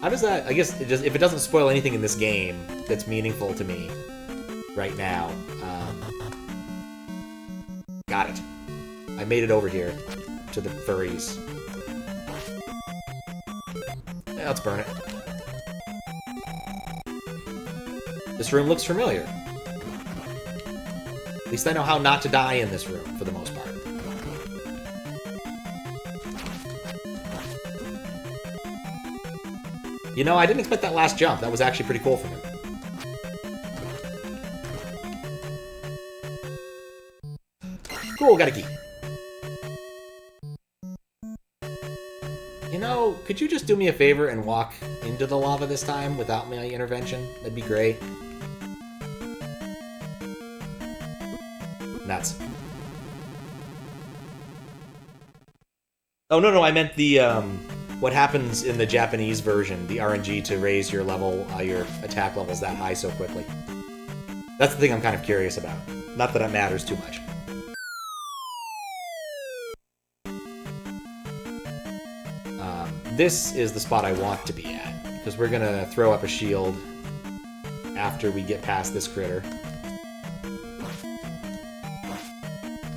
How does that... I guess if it doesn't spoil anything in this game that's meaningful to me right now. Got it. I made it over here to the furries. Yeah, let's burn it. This room looks familiar. At least I know how not to die in this room, for the most part. You know, I didn't expect that last jump. That was actually pretty cool for me. Cool, got a key. You know, could you just do me a favor and walk into the lava this time without my intervention? That'd be great. Nuts. Oh, no, I meant the, what happens in the Japanese version, the RNG to raise your level, your attack levels that high so quickly. That's the thing I'm kind of curious about. Not that it matters too much. This is the spot I want to be at, because we're gonna throw up a shield after we get past this critter.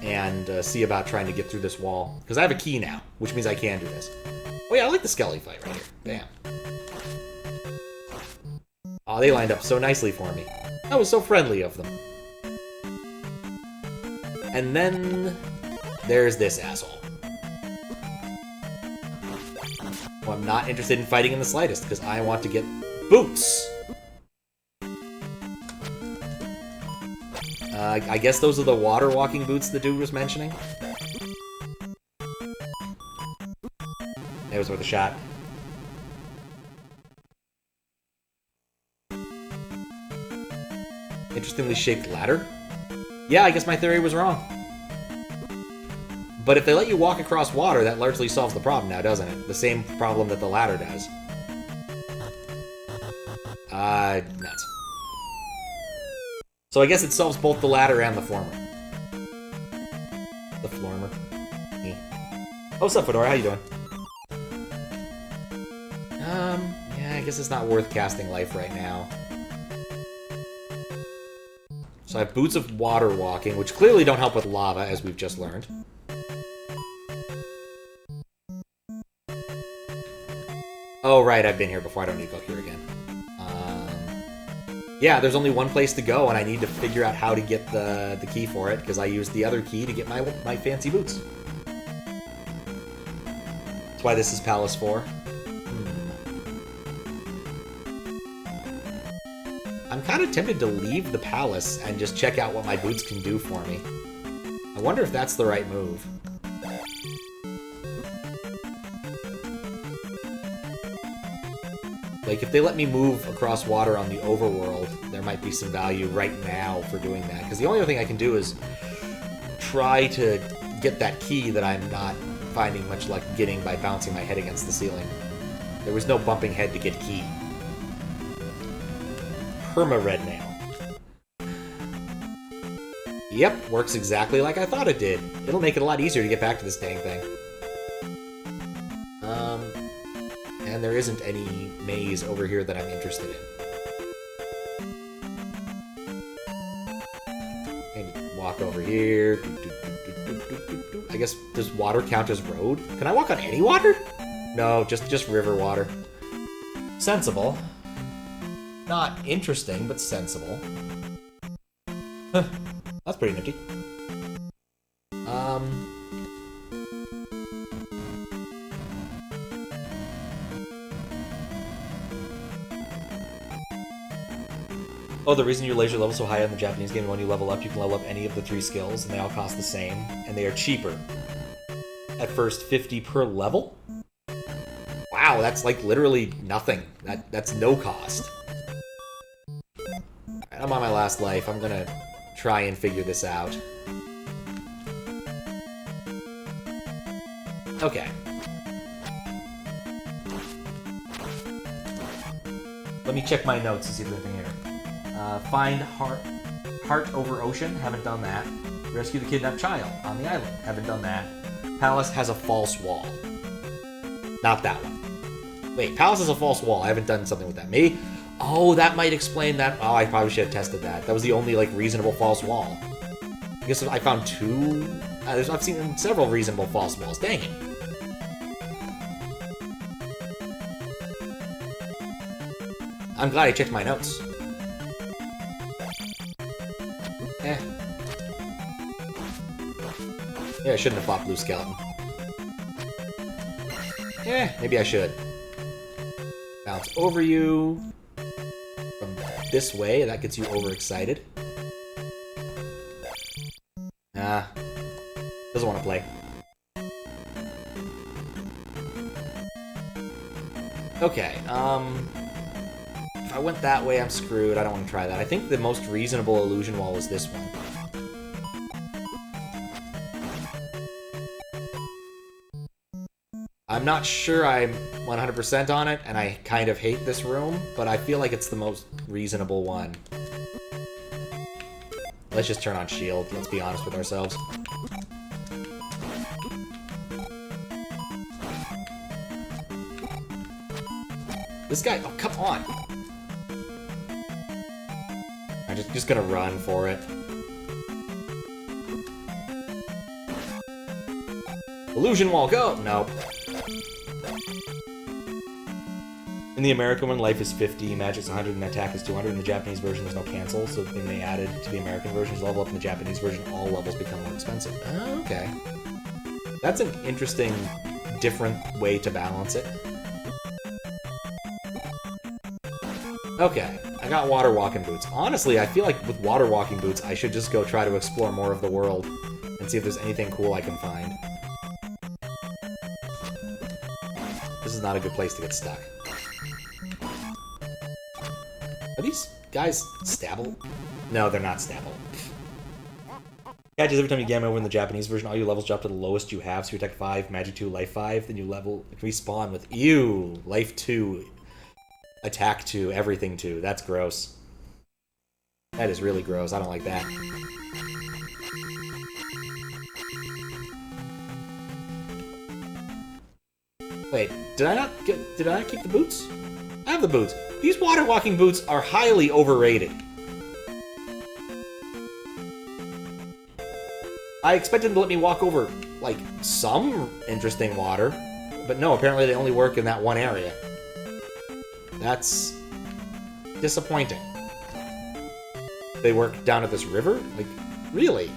And see about trying to get through this wall. Because I have a key now, which means I can do this. Oh yeah, I like the Skelly fight right here. Bam. Aw, they lined up so nicely for me. That was so friendly of them. And then there's this asshole. Well, I'm not interested in fighting in the slightest, because I want to get boots. I guess those are the water walking boots the dude was mentioning. It was worth a shot. Interestingly shaped ladder? Yeah, I guess my theory was wrong. But if they let you walk across water, that largely solves the problem now, doesn't it? The same problem that the ladder does. Nuts. So I guess it solves both the ladder and the former. The flormer. Me. Oh, what's up, Fedora? How you doing? Yeah, I guess it's not worth casting life right now. So I have boots of water walking, which clearly don't help with lava, as we've just learned. Oh, right, I've been here before. I don't need to go here again. Yeah, there's only one place to go, and I need to figure out how to get the key for it, because I used the other key to get my fancy boots. That's why this is Palace 4. I'm kind of tempted to leave the palace and just check out what my boots can do for me. I wonder if that's the right move. Like, if they let me move across water on the overworld, there might be some value right now for doing that. Because the only other thing I can do is try to get that key that I'm not finding much luck getting by bouncing my head against the ceiling. There was no bumping head to get key. Perma-red nail. Yep, works exactly like I thought it did. It'll make it a lot easier to get back to this dang thing. And there isn't any maze over here that I'm interested in. Maybe walk over here. I guess, does water count as road? Can I walk on any water? No, just river water. Sensible. Not interesting, but sensible. Huh. That's pretty nifty. Oh, the reason your laser level's so high on the Japanese game, when you level up, you can level up any of the 3 skills, and they all cost the same, and they are cheaper. At first, 50 per level? Wow, that's like literally nothing. That's no cost. Alright, I'm on my last life. I'm gonna try and figure this out. Okay. Let me check my notes to see if there's anything here. Find Heart over Ocean, haven't done that. Rescue the Kidnapped Child on the island, haven't done that. Palace has a false wall. Not that one. Wait, Palace has a false wall. I haven't done something with that. Maybe. Oh, that might explain that. Oh, I probably should have tested that. That was the only, like, reasonable false wall. I guess I found 2. I've seen several reasonable false walls. Dang it. I'm glad I checked my notes. Eh. Yeah, I shouldn't have fought Blue Skeleton. Maybe I should. Bounce over you. From this way, that gets you overexcited. Nah. Doesn't want to play. Okay, if I went that way, I'm screwed. I don't want to try that. I think the most reasonable illusion wall is this one. I'm not sure I'm 100% on it, and I kind of hate this room, but I feel like it's the most reasonable one. Let's just turn on shield. Let's be honest with ourselves. This guy, oh, come on. I'm just gonna run for it. Illusion wall, go! Nope. In the American one, life is 50, magic's 100, and attack is 200. In the Japanese version, there's no cancel, so then they added to the American version, level up in the Japanese version, all levels become more expensive. Oh, okay. That's an interesting, different way to balance it. Okay, I got water walking boots. Honestly, I feel like with water walking boots, I should just go try to explore more of the world and see if there's anything cool I can find. This is not a good place to get stuck. Are these guys stabble? No, they're not stabble. Catches every time you game over in the Japanese version, all your levels drop to the lowest you have, so you attack 5, magic 2, life 5, then you level, respawn with, ew, life 2, attack 2, everything 2. That's gross. That is really gross. I don't like that. Wait, did I not keep the boots? I have the boots. These water walking boots are highly overrated. I expected them to let me walk over, like, some interesting water, but no, apparently they only work in that one area. That's disappointing. They work down at this river? Like, really?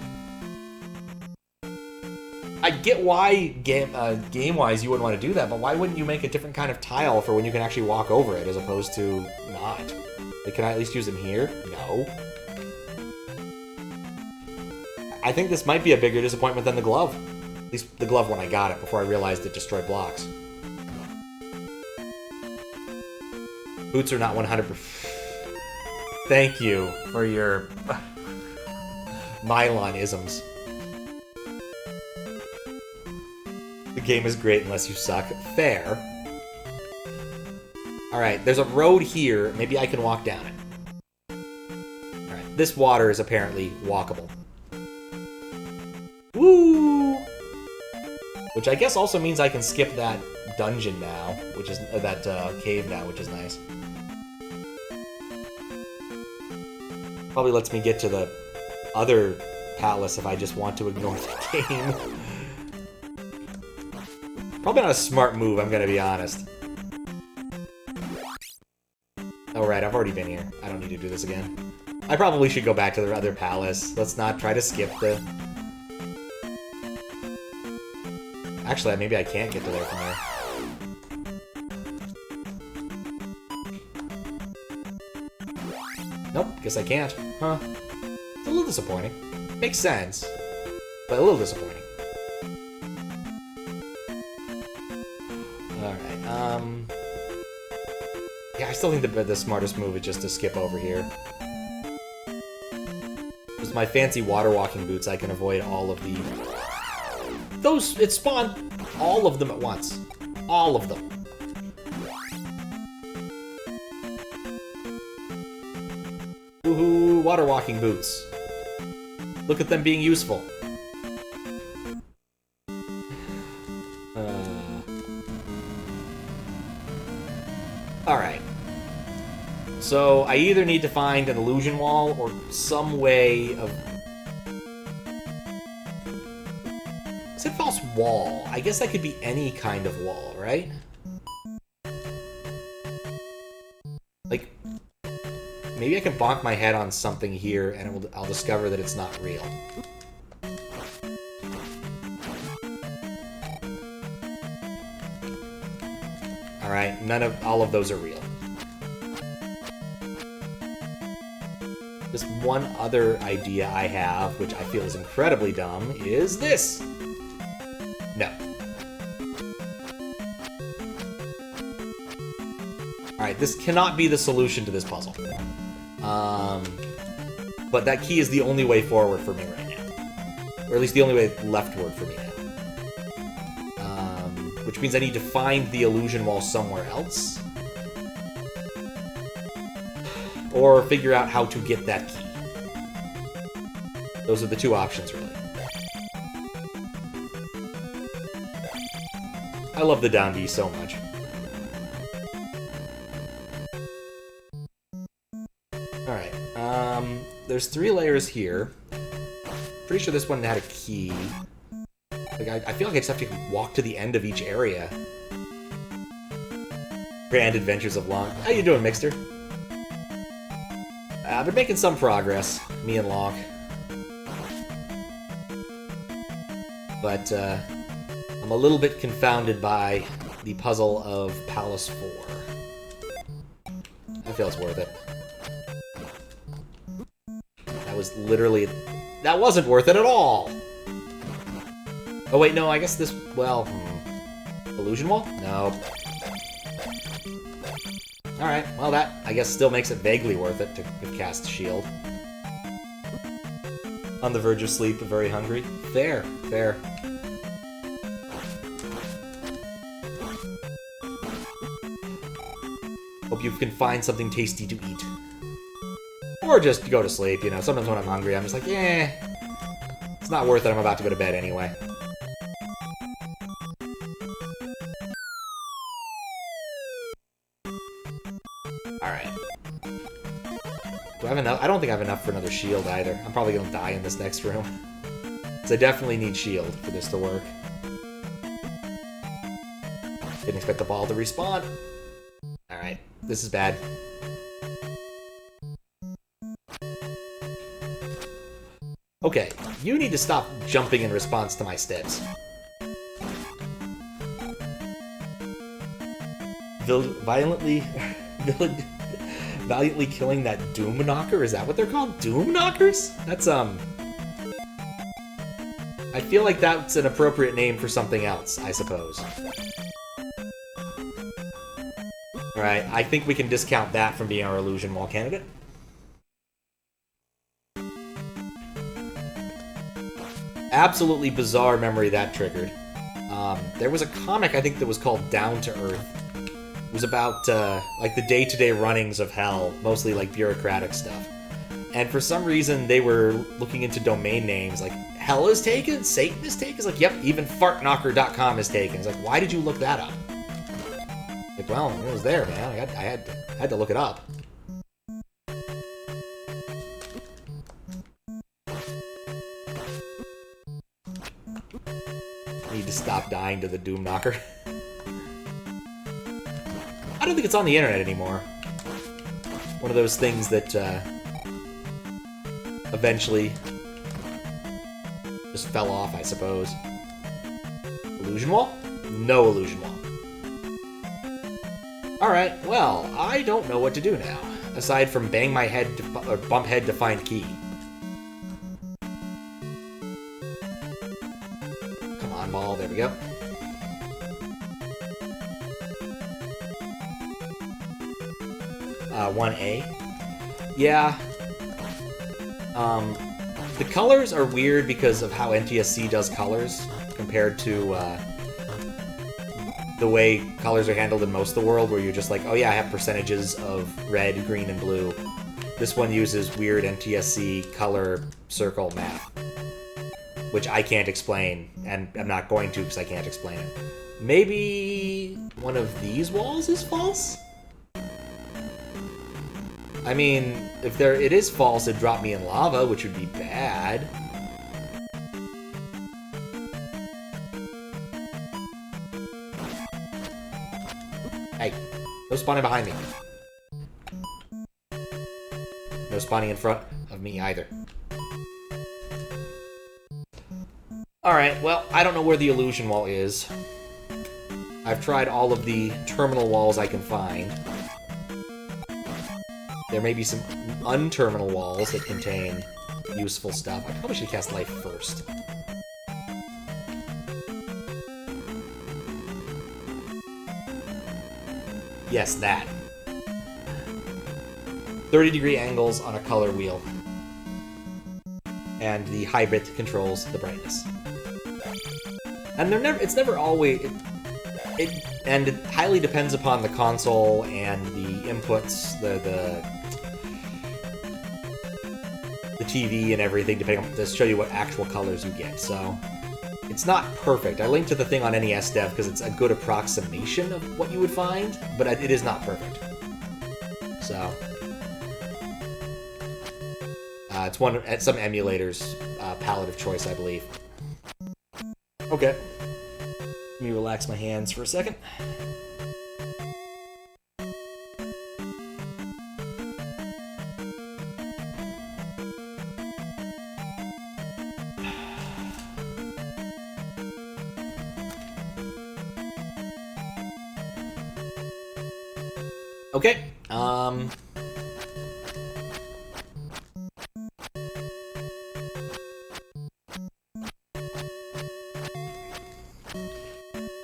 I get why game-wise you wouldn't want to do that, but why wouldn't you make a different kind of tile for when you can actually walk over it as opposed to not? Like, can I at least use them here? No. I think this might be a bigger disappointment than the glove. At least the glove when I got it, before I realized it destroyed blocks. Boots are not 100%. Thank you for your Mylon-isms. The game is great unless you suck. Fair. Alright, there's a road here. Maybe I can walk down it. Alright, this water is apparently walkable. Woo! Which I guess also means I can skip that dungeon now, which is that cave now, which is nice. Probably lets me get to the other palace if I just want to ignore the game. Probably not a smart move, I'm gonna be honest. Oh right, I've already been here. I don't need to do this again. I probably should go back to the other palace. Let's not try to skip the... Actually, maybe I can't get to there from there. Nope, guess I can't. Huh. It's a little disappointing. Makes sense, but a little disappointing. Alright, yeah, I still think the smartest move is just to skip over here. With my fancy water walking boots, I can avoid all of the... Those, it spawned all of them at once. All of them. Woohoo, water walking boots. Look at them being useful. Alright. So, I either need to find an illusion wall or some way of... I said false wall. I guess that could be any kind of wall, right? Like, maybe I can bonk my head on something here and I'll discover that it's not real. Alright, all of those are real. Just one other idea I have, which I feel is incredibly dumb, is this! No. Alright, this cannot be the solution to this puzzle. But that key is the only way forward for me right now. Or at least the only way leftward for me now. Which means I need to find the illusion wall somewhere else. Or figure out how to get that key. Those are the two options, really. I love the down B so much. Alright, there's 3 layers here. Pretty sure this one had a key. Like, I feel like I just have to walk to the end of each area. Grand Adventures of Lonk. How you doing, Mixter? I've been making some progress, me and Lonk. But, I'm a little bit confounded by the puzzle of Palace 4. I feel it's worth it. That was literally... That wasn't worth it at all! Oh wait, no, I guess this... Well... Illusion wall? No. Alright, well that, I guess, still makes it vaguely worth it to cast Shield. On the verge of sleep, very hungry. Fair, fair. Hope you can find something tasty to eat. Or just go to sleep, you know. Sometimes when I'm hungry, I'm just like, eh. It's not worth it, I'm about to go to bed anyway. Alright. Do I have enough? I don't think I have enough for another shield either. I'm probably gonna die in this next room. Because I definitely need shield for this to work. Didn't expect the ball to respawn. Alright, this is bad. Okay, you need to stop jumping in response to my steps. Valiantly killing that Doom Knocker? Is that what they're called? Doom Knockers? That's, I feel like that's an appropriate name for something else, I suppose. Alright, I think we can discount that from being our illusion wall candidate. Absolutely bizarre memory that triggered. There was a comic, I think, that was called Down to Earth. It was about, like, the day-to-day runnings of hell, mostly, like, bureaucratic stuff. And for some reason, they were looking into domain names, like, hell is taken? Satan is taken? It's like, yep, even fartknocker.com is taken. It's like, why did you look that up? Like, well, it was there, man. I had to look it up. Need to stop dying to the Doom Knocker. I don't think it's on the internet anymore. One of those things that eventually just fell off, I suppose. Illusion wall? No illusion wall. Alright, well, I don't know what to do now, aside from bang my head or bump head to find key. Come on, ball, there we go. Uh, 1A. Yeah. The colors are weird because of how NTSC does colors compared to the way colors are handled in most of the world, where you're just like, oh yeah, I have percentages of red, green, and blue. This one uses weird NTSC color circle math, which I can't explain, and I'm not going to because I can't explain it. Maybe one of these walls is false? I mean, if it is false, it'd drop me in lava, which would be bad. Hey, no spawning behind me. No spawning in front of me either. Alright, well, I don't know where the illusion wall is. I've tried all of the terminal walls I can find. There may be some unterminal walls that contain useful stuff. I probably should cast life first. Yes, that. 30-degree angles on a color wheel. And the hybrid controls the brightness. And it's never always... And it highly depends upon the console and the inputs, the TV and everything, depending on, to show you what actual colors you get. So it's not perfect. I linked to the thing on NES Dev because it's a good approximation of what you would find, but it is not perfect. So it's one at some emulators' palette of choice, I believe. Okay. Let me relax my hands for a second. Okay,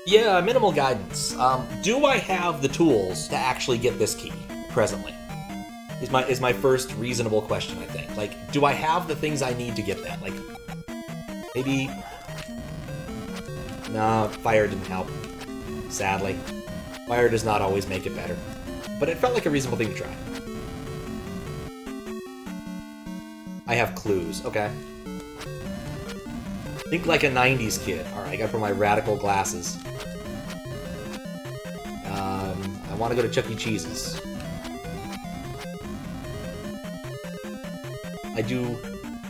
yeah, minimal guidance. Do I have the tools to actually get this key presently? Is my first reasonable question, I think. Like, do I have the things I need to get that? Like, maybe... No, fire didn't help. Sadly. Fire does not always make it better. But it felt like a reasonable thing to try. I have clues. Okay. Think like a 90s kid. Alright, I gotta put my radical glasses. I want to go to Chuck E. Cheese's. I do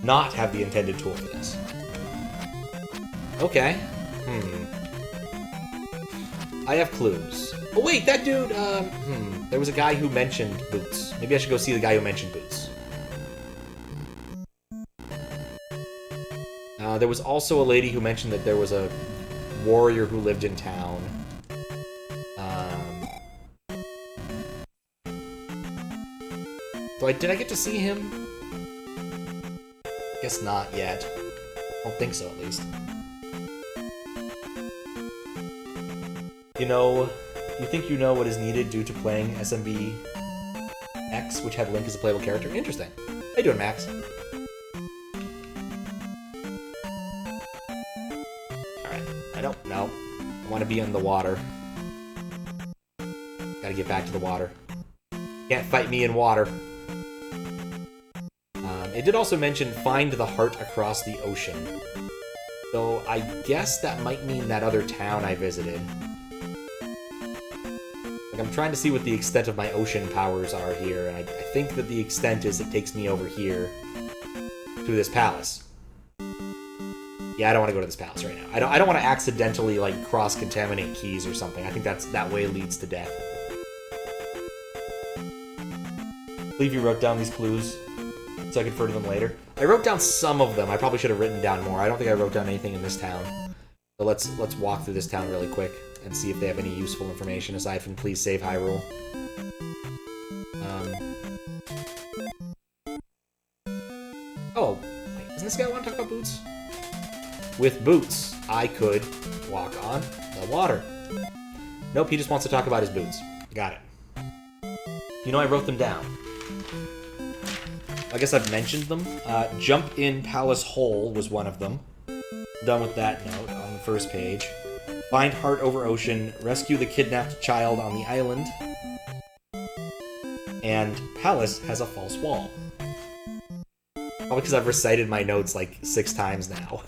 not have the intended tool for this. Okay. I have clues. Oh wait, that dude, there was a guy who mentioned boots. Maybe I should go see the guy who mentioned boots. There was also a lady who mentioned that there was a warrior who lived in town. Did I get to see him? Guess not yet. I don't think so, at least. You think you know what is needed due to playing SMB X, which had Link as a playable character? Interesting. How you doing, Max? Alright, I don't know. I want to be in the water. Gotta get back to the water. Can't fight me in water. It did also mention find the heart across the ocean. So I guess that might mean that other town I visited. Like, I'm trying to see what the extent of my ocean powers are here, and I think that the extent is it takes me over here to this palace. Yeah, I don't want to go to this palace right now. I don't want to accidentally, like, cross-contaminate keys or something. I think that way leads to death. I believe you wrote down these clues so I could refer to them later. I wrote down some of them. I probably should have written down more. I don't think I wrote down anything in this town. So let's walk through this town really quick and see if they have any useful information aside from please save Hyrule. Oh, wait, doesn't this guy want to talk about boots? With boots, I could walk on the water. Nope, he just wants to talk about his boots. Got it. I wrote them down. I guess I've mentioned them. Jump in Palace Hole was one of them. Done with that note on the first page. Find heart over ocean. Rescue the kidnapped child on the island. and palace has a false wall. Probably because I've recited my notes like 6 times now.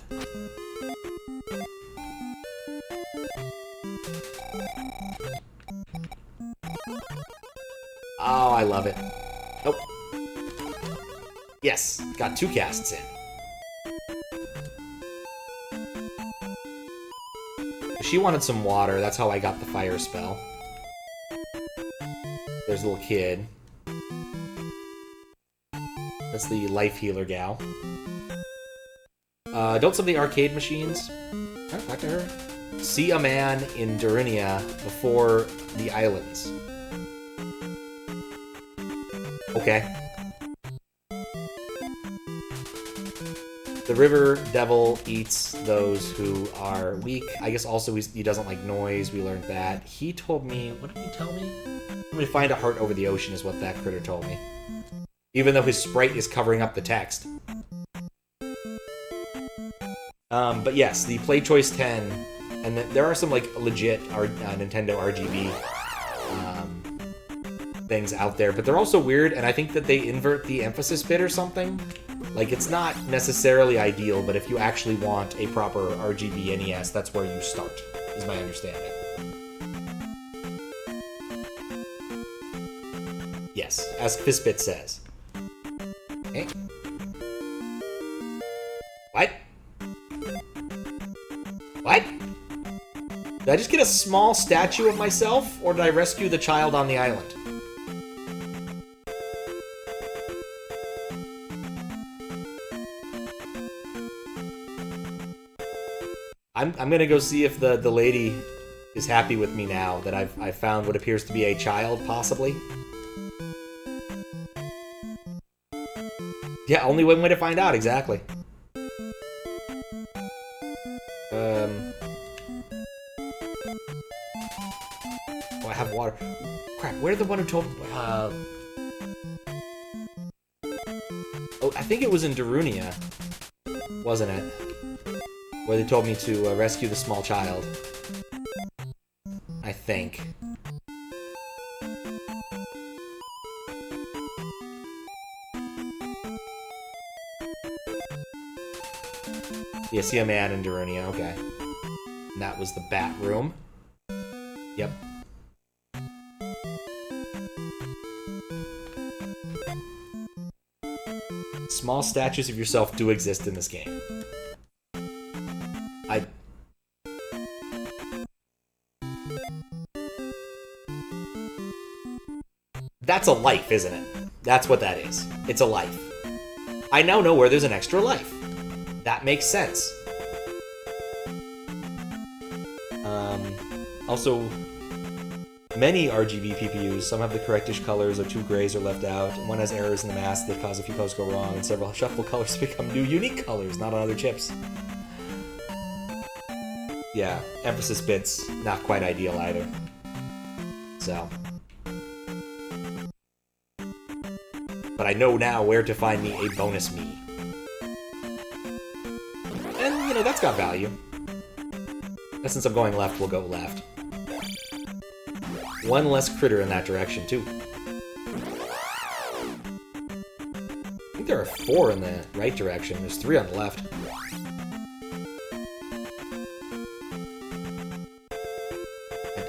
Oh, I love it. Oh. Yes, got 2 casts in. She wanted some water, that's how I got the fire spell. There's a little kid. That's the life healer gal. Don't some of the arcade machines. Oh, back to her. See a man in Durinia before the islands. Okay. The river devil eats those who are weak. I guess also he doesn't like noise. We learned that. He told me... What did he tell me? I'm gonna find a heart over the ocean is what that critter told me. Even though his sprite is covering up the text. But yes, the Play Choice 10, and there are some like legit Nintendo RGB things out there, but they're also weird, and I think that they invert the emphasis bit or something. Like, it's not necessarily ideal, but if you actually want a proper RGB NES, that's where you start, is my understanding. Yes, as Fizzbit says. Okay. What? What? Did I just get a small statue of myself, or did I rescue the child on the island? I'm gonna go see if the lady is happy with me now that I've found what appears to be a child, possibly. Yeah, only one way to find out, exactly. Oh, I have water. Crap, where's the one who told me? Oh, I think it was in Darunia, wasn't it? Where they told me to rescue the small child. I think. Yeah, see a man in Darunia, okay. And that was the bat room. Yep. Small statues of yourself do exist in this game. That's a life, isn't it? That's what that is. It's a life. I now know where there's an extra life. That makes sense. Also, many RGB PPUs, some have the correctish colors, or 2 grays are left out, and one has errors in the mask that cause a few colors to go wrong, and several shuffle colors become new unique colors, not on other chips. Yeah, emphasis bits, not quite ideal either. So. But I know now where to find me a bonus me. And, you know, that's got value. And since I'm going left, we'll go left. One less critter in that direction, too. I think there are 4 in the right direction. There's 3 on the left.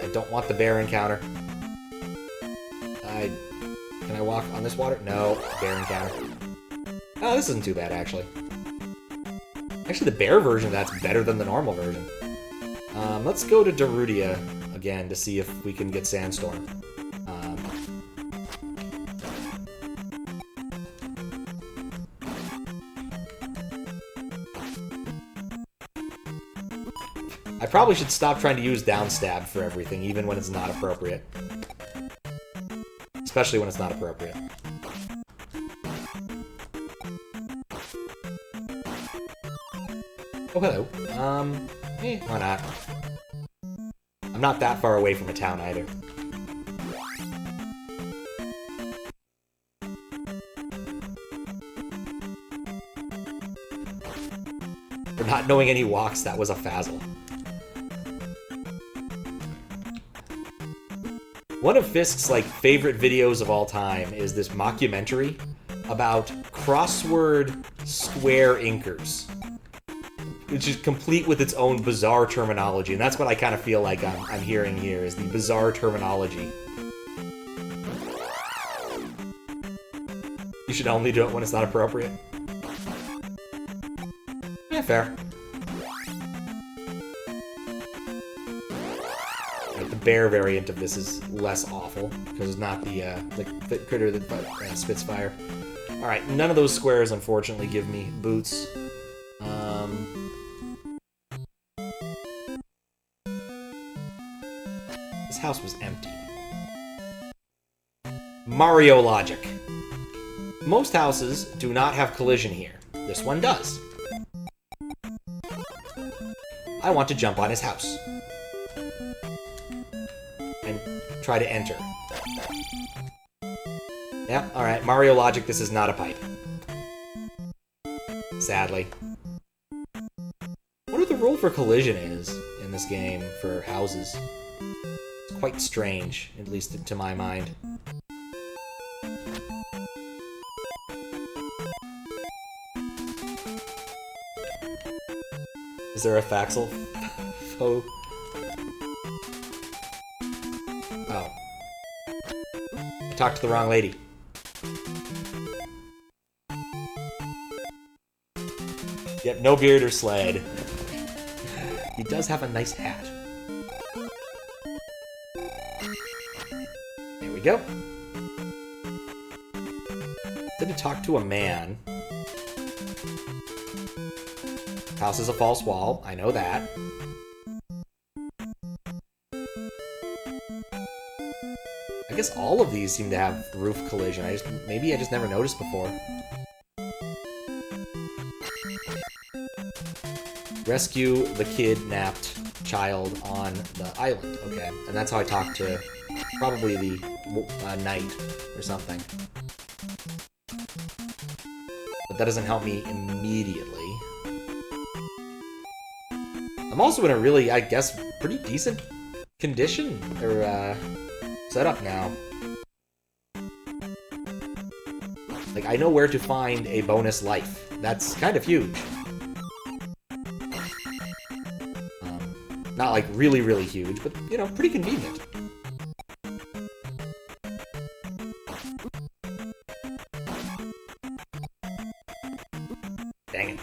I don't want the bear encounter. Can I walk on this water? No. Bear encounter. Oh, this isn't too bad, actually. Actually, the bear version of that's better than the normal version. Let's go to Darunia again to see if we can get Sandstorm. I probably should stop trying to use downstab for everything, even when it's not appropriate. Especially when it's not appropriate. Oh, hello. Why not? I'm not that far away from a town either. For not knowing any walks, that was a fazzle. One of Fisk's like favorite videos of all time is this mockumentary about crossword square inkers, which is complete with its own bizarre terminology, and that's what I kind of feel like I'm hearing here, is the bizarre terminology. You should only do it when it's not appropriate. Yeah, fair. Right, the bear variant of this is less awful, because it's not the critter that spits fire. Alright, none of those squares, unfortunately, give me boots. This house was empty. Mario logic. Most houses do not have collision here. This one does. I want to jump on his house. And try to enter. Yeah, alright. Mario logic, this is not a pipe. Sadly. I wonder what the rule for collision is in this game for houses. It's quite strange, at least to my mind. Is there a Faxel? Oh. Oh. I talked to the wrong lady. Yep, no beard or sled. He does have a nice hat. There we go. Did to talk to a man. House is a false wall, I know that. I guess all of these seem to have roof collision. Maybe I just never noticed before. Rescue the kidnapped child on the island. Okay, and that's how I talk to probably the knight or something. But that doesn't help me immediately. I'm also in a really, I guess, pretty decent condition or setup now. Like, I know where to find a bonus life. That's kind of huge. Not like really, really huge, but, you know, pretty convenient. Dang it.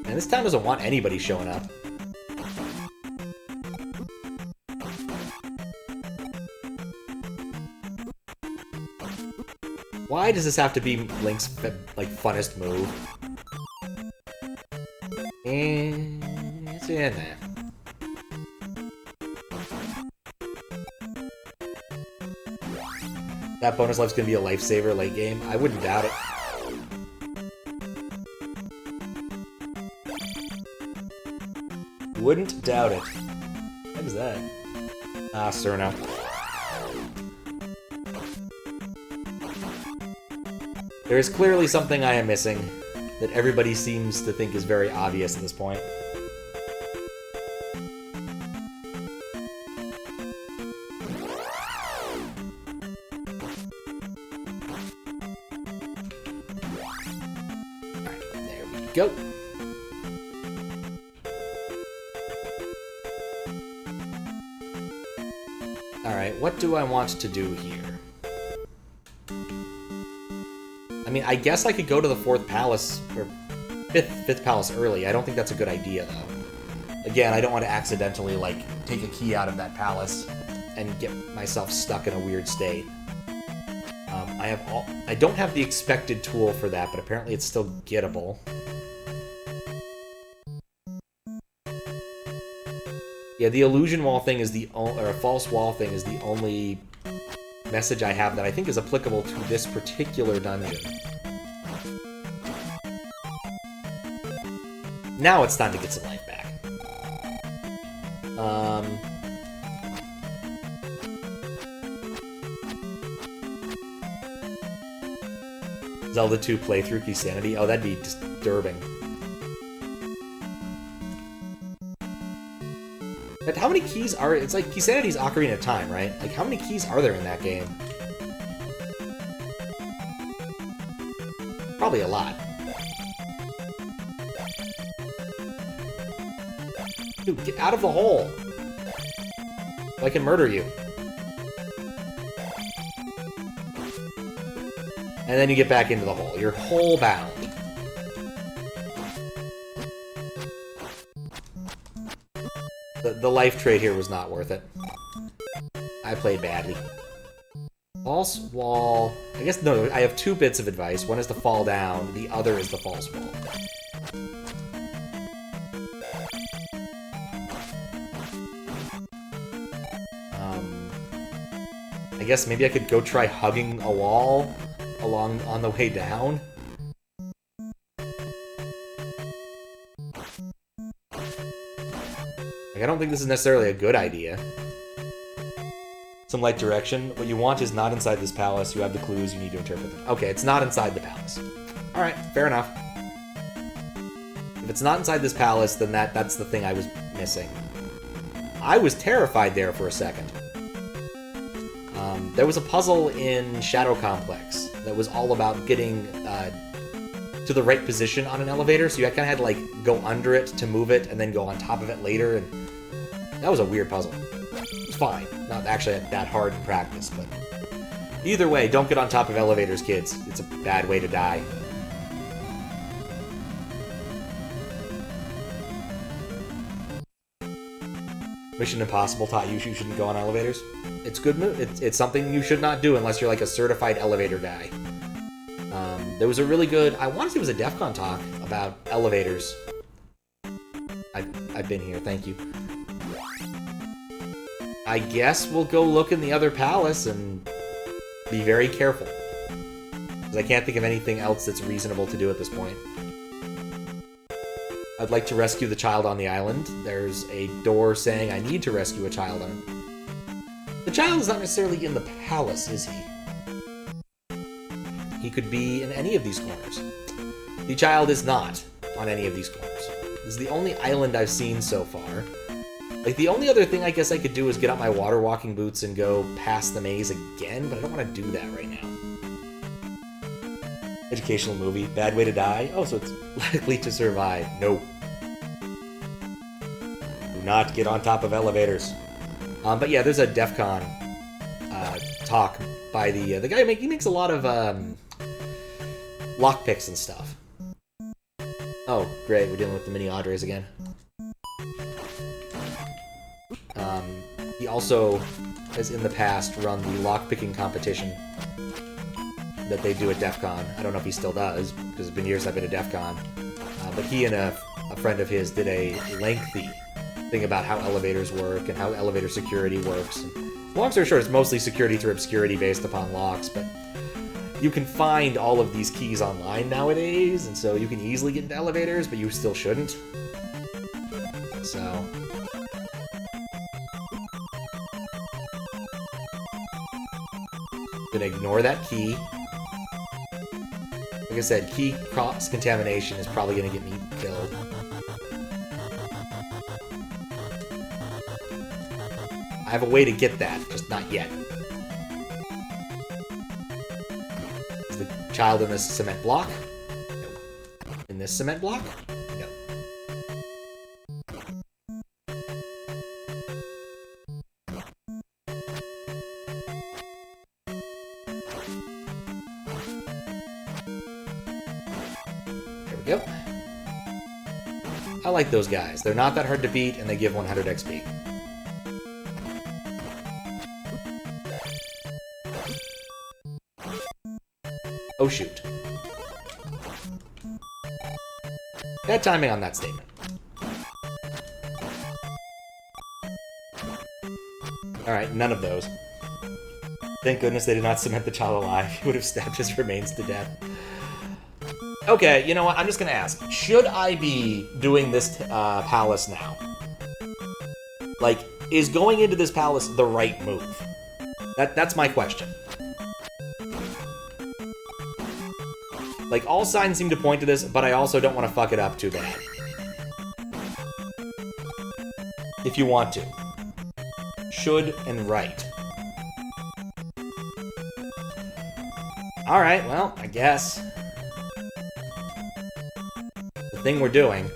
Man, this town doesn't want anybody showing up. Why does this have to be Link's, like, funnest move? And it's in there. That bonus life's gonna be a lifesaver late game. I wouldn't doubt it. Wouldn't doubt it. What is that? Ah, Cerno. There is clearly something I am missing that everybody seems to think is very obvious at this point. Alright, there we go. Alright, what do I want to do here? I mean, I guess I could go to the 4th palace, or 5th palace early. I don't think that's a good idea, though. Again, I don't want to accidentally, like, take a key out of that palace and get myself stuck in a weird state. I don't have the expected tool for that, but apparently it's still gettable. Yeah, the illusion wall thing is or a false wall thing is the only message I have that I think is applicable to this particular dungeon. Now it's time to get some life back. Zelda 2 playthrough key sanity? Oh, that'd be disturbing. how many keys are... It's like Kisanity's Ocarina of Time, right? Like, how many keys are there in that game? Probably a lot. Dude, get out of the hole! I can murder you. And then you get back into the hole. You're hole bound. The life trade here was not worth it. I played badly. False wall... I guess, no, I have 2 bits of advice. One is to fall down, the other is the false wall. I guess maybe I could go try hugging a wall on the way down. Like, I don't think this is necessarily a good idea. Some light direction. What you want is not inside this palace. You have the clues. You need to interpret them. Okay, it's not inside the palace. Alright, fair enough. If it's not inside this palace, then that's the thing I was missing. I was terrified there for a second. There was a puzzle in Shadow Complex that was all about getting to the right position on an elevator, so you kind of had to like go under it to move it and then go on top of it later, and that was a weird puzzle. It was fine. Not actually that hard in practice, but either way, don't get on top of elevators, kids. It's a bad way to die. Mission Impossible taught you shouldn't go on elevators. It's good. It's something you should not do unless you're like a certified elevator guy. There was a really good... I want to say it was a DEF CON talk about elevators. I've been here, thank you. I guess we'll go look in the other palace and be very careful. Because I can't think of anything else that's reasonable to do at this point. I'd like to rescue the child on the island. There's a door saying I need to rescue a child on... The child is not necessarily in the palace, is he? He could be in any of these corners. The child is not on any of these corners. This is the only island I've seen so far. Like, the only other thing I guess I could do is get out my water walking boots and go past the maze again, but I don't want to do that right now. Educational movie, bad way to die? Oh, so it's likely to survive. No. Do not get on top of elevators. But yeah, there's a DEF CON talk by the guy who he makes a lot of lockpicks and stuff. Oh, great, we're dealing with the mini Audreys again. He also has in the past run the lockpicking competition that they do at DEF CON. I don't know if he still does, because it's been years I've been to DEF CON. But he and a friend of his did a lengthy thing about how elevators work and how elevator security works. And long story short, it's mostly security through obscurity based upon locks, but you can find all of these keys online nowadays, and so you can easily get into elevators, but you still shouldn't. So... gonna ignore that key. Like I said, key cross-contamination is probably gonna get me killed. I have a way to get that, just not yet. Is the child in this cement block? No. In this cement block? No. There we go. I like those guys. They're not that hard to beat, and they give 100 XP. Oh, shoot. Bad timing on that statement. Alright, none of those. Thank goodness they did not cement the child alive. He would have stabbed his remains to death. Okay, you know what? I'm just gonna ask. Should I be doing this palace now? Like, is going into this palace the right move? That's my question. Like, all signs seem to point to this, but I also don't want to fuck it up too bad. If you want to. should and right. Alright, well, I guess. The thing we're doing.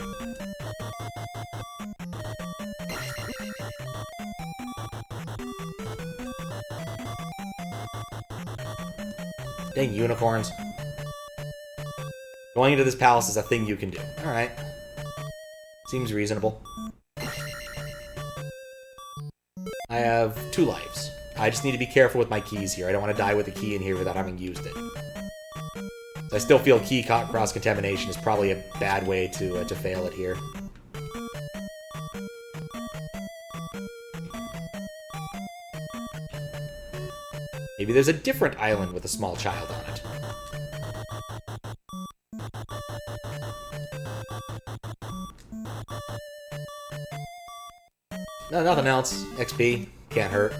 Dang unicorns. Going into this palace is a thing you can do. Alright. Seems reasonable. I have 2 lives. I just need to be careful with my keys here. I don't want to die with a key in here without having used it. I still feel key cross-contamination is probably a bad way to fail it here. Maybe there's a different island with a small child on it. No, nothing else. XP. Can't hurt.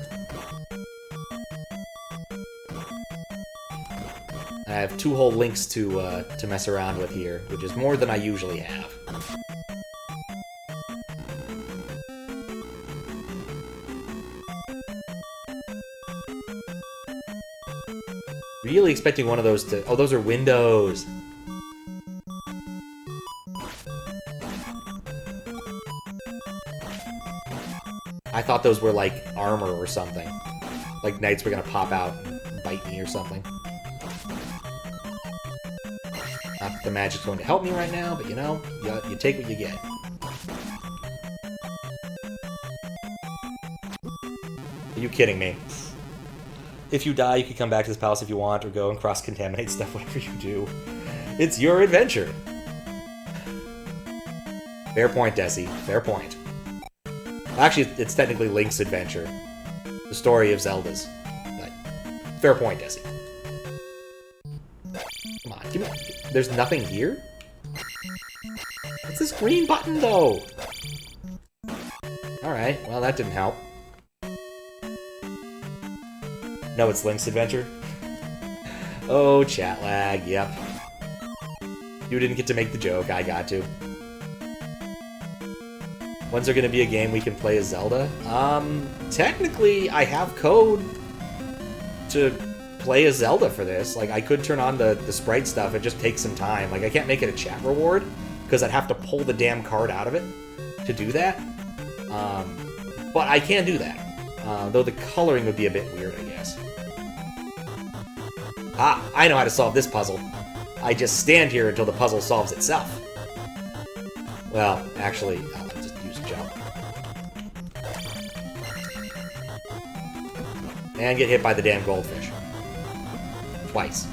I have 2 whole links to mess around with here, which is more than I usually have. Really expecting one of those to... Oh, those are windows! I thought those were, like, armor or something. Like knights were gonna pop out and bite me or something. Not that the magic's going to help me right now, but you know, you take what you get. Are you kidding me? If you die, you can come back to this palace if you want, or go and cross-contaminate stuff, whatever you do. It's your adventure! Fair point, Desi. Fair point. Actually, it's technically Link's adventure. The story of Zelda's. But fair point, Desi. Come on, give me... There's nothing here? What's this green button, though? Alright, well, that didn't help. No, it's Link's adventure? Oh, chat lag, yep. You didn't get to make the joke, I got to. When's there gonna be a game we can play as Zelda? Technically, I have code to play as Zelda for this. Like, I could turn on the sprite stuff, it just takes some time. Like, I can't make it a chat reward, because I'd have to pull the damn card out of it to do that. But I can do that. Though the coloring would be a bit weird, I guess. Ah, I know how to solve this puzzle. I just stand here until the puzzle solves itself. Well, actually, I'll just use jump. And get hit by the damn goldfish. Twice.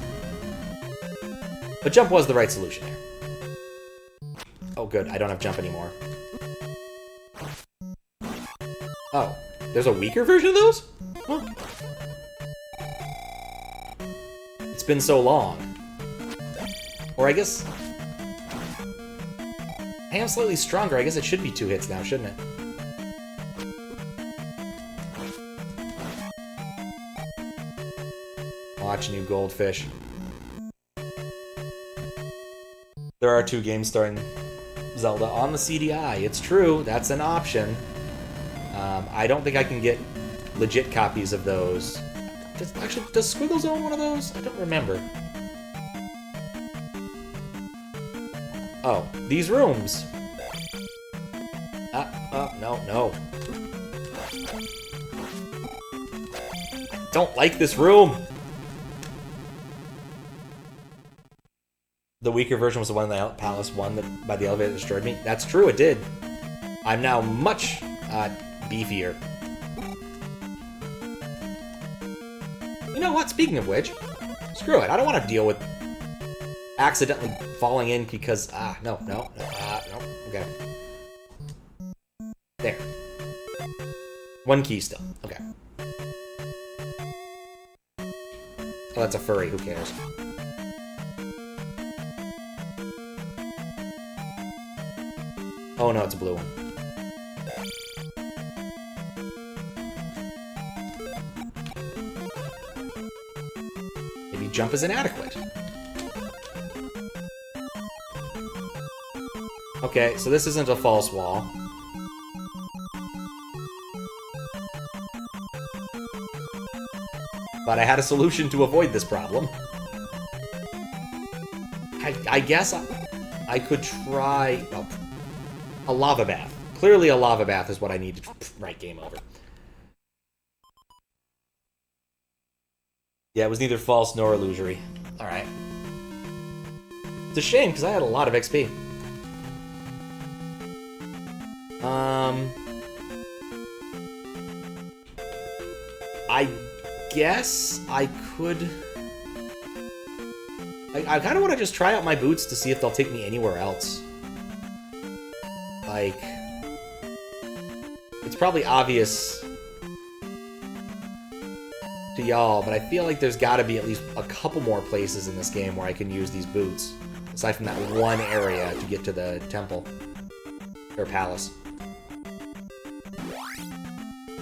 But jump was the right solution there. Oh, good. I don't have jump anymore. Oh. There's a weaker version of those? Huh. It's been so long. Or I guess... I am slightly stronger. I guess it should be 2 hits now, shouldn't it? Watching you, goldfish. There are 2 games starring Zelda on the CDI. It's true. That's an option. I don't think I can get legit copies of those. Does Squiggles own one of those? I don't remember. Oh, these rooms. No. I don't like this room. The weaker version was the one in the palace one that by the elevator that destroyed me. That's true, it did. I'm now much beefier. You know what? Speaking of which, screw it. I don't want to deal with accidentally falling in because no. Okay. There. 1 key still. Okay. Oh, that's a furry. Who cares? Oh no, it's a blue one. Maybe jump is inadequate. Okay, so this isn't a false wall. But I had a solution to avoid this problem. I guess I could try... Well, a lava bath. Clearly a lava bath is what I need to... Right, game over. Yeah, it was neither false nor illusory. Alright. It's a shame, because I had a lot of XP. I guess I could... I kind of want to just try out my boots to see if they'll take me anywhere else. Like... It's probably obvious to y'all, but I feel like there's got to be at least a couple more places in this game where I can use these boots. Aside from that one area to get to the temple. Or palace.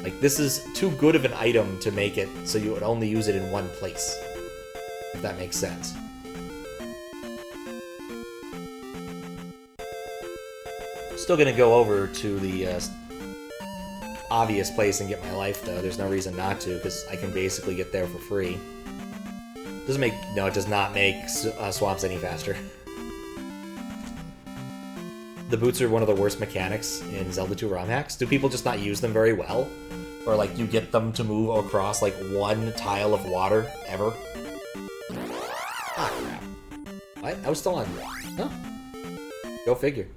Like, this is too good of an item to make it so you would only use it in one place. If that makes sense. Still gonna go over to the obvious place and get my life, though. There's no reason not to, because I can basically get there for free. Doesn't make... No, it does not make swamps any faster. The boots are one of the worst mechanics in Zelda 2 ROM hacks. Do people just not use them very well? Or, like, you get them to move across, like, one tile of water ever? Ah, crap. What? I was still on... No. Go figure.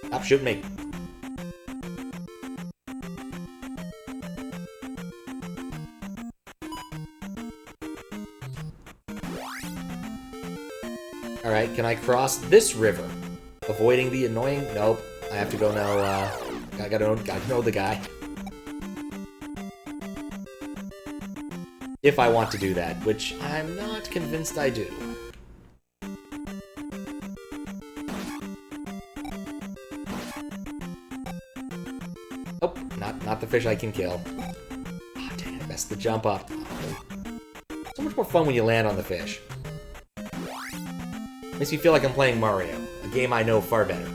Stop shooting me. Alright, can I cross this river? Avoiding the annoying... Nope. I have to go know, gotta know the guy. If I want to do that, which I'm not convinced I do. Oh, not the fish I can kill. Oh, dang it, I messed the jump up. So much more fun when you land on the fish. Makes me feel like I'm playing Mario, a game I know far better.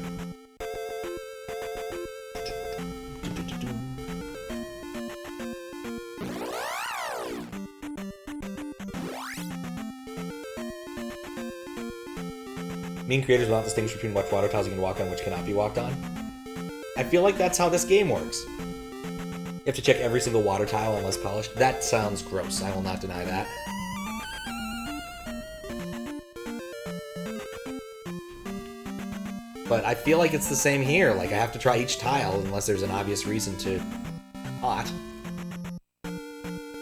Mean creators will not distinguish between what water tiles you can walk on and which cannot be walked on. I feel like that's how this game works. You have to check every single water tile unless polished. That sounds gross. I will not deny that. But I feel like it's the same here. Like, I have to try each tile unless there's an obvious reason to not.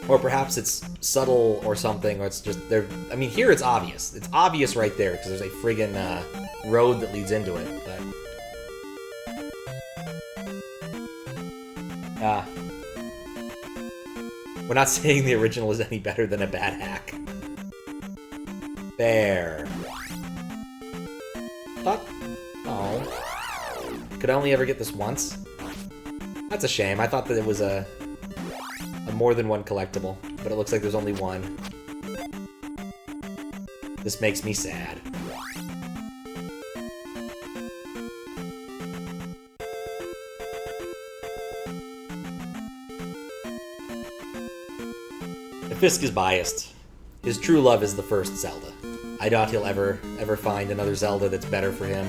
Or perhaps it's subtle or something, or it's just there. I mean, here it's obvious. It's obvious right there because there's a friggin' road that leads into it. But we're not saying the original is any better than a bad hack. There. Oh. Could I only ever get this once? That's a shame. I thought that it was a more than one collectible, but it looks like there's only one. This makes me sad. The Fisk is biased. His true love is the first Zelda. I doubt he'll ever find another Zelda that's better for him.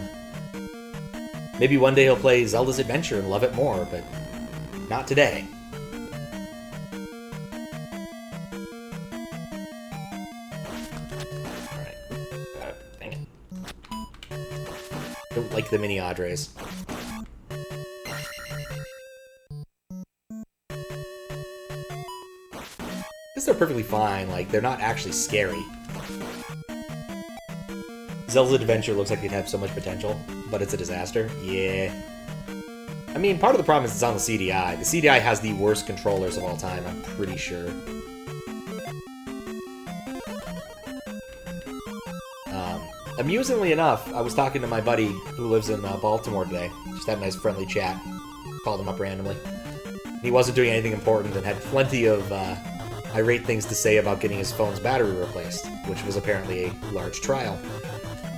Maybe one day he'll play Zelda's Adventure and love it more, but not today. Like the mini Adres. I guess they're perfectly fine, like, they're not actually scary. Zelda's Adventure looks like it'd have so much potential, but it's a disaster. Yeah. I mean, part of the problem is it's on the CDI. The CDI has the worst controllers of all time, I'm pretty sure. Amusingly enough, I was talking to my buddy who lives in Baltimore today. Just had a nice friendly chat. Called him up randomly. He wasn't doing anything important and had plenty of irate things to say about getting his phone's battery replaced, which was apparently a large trial.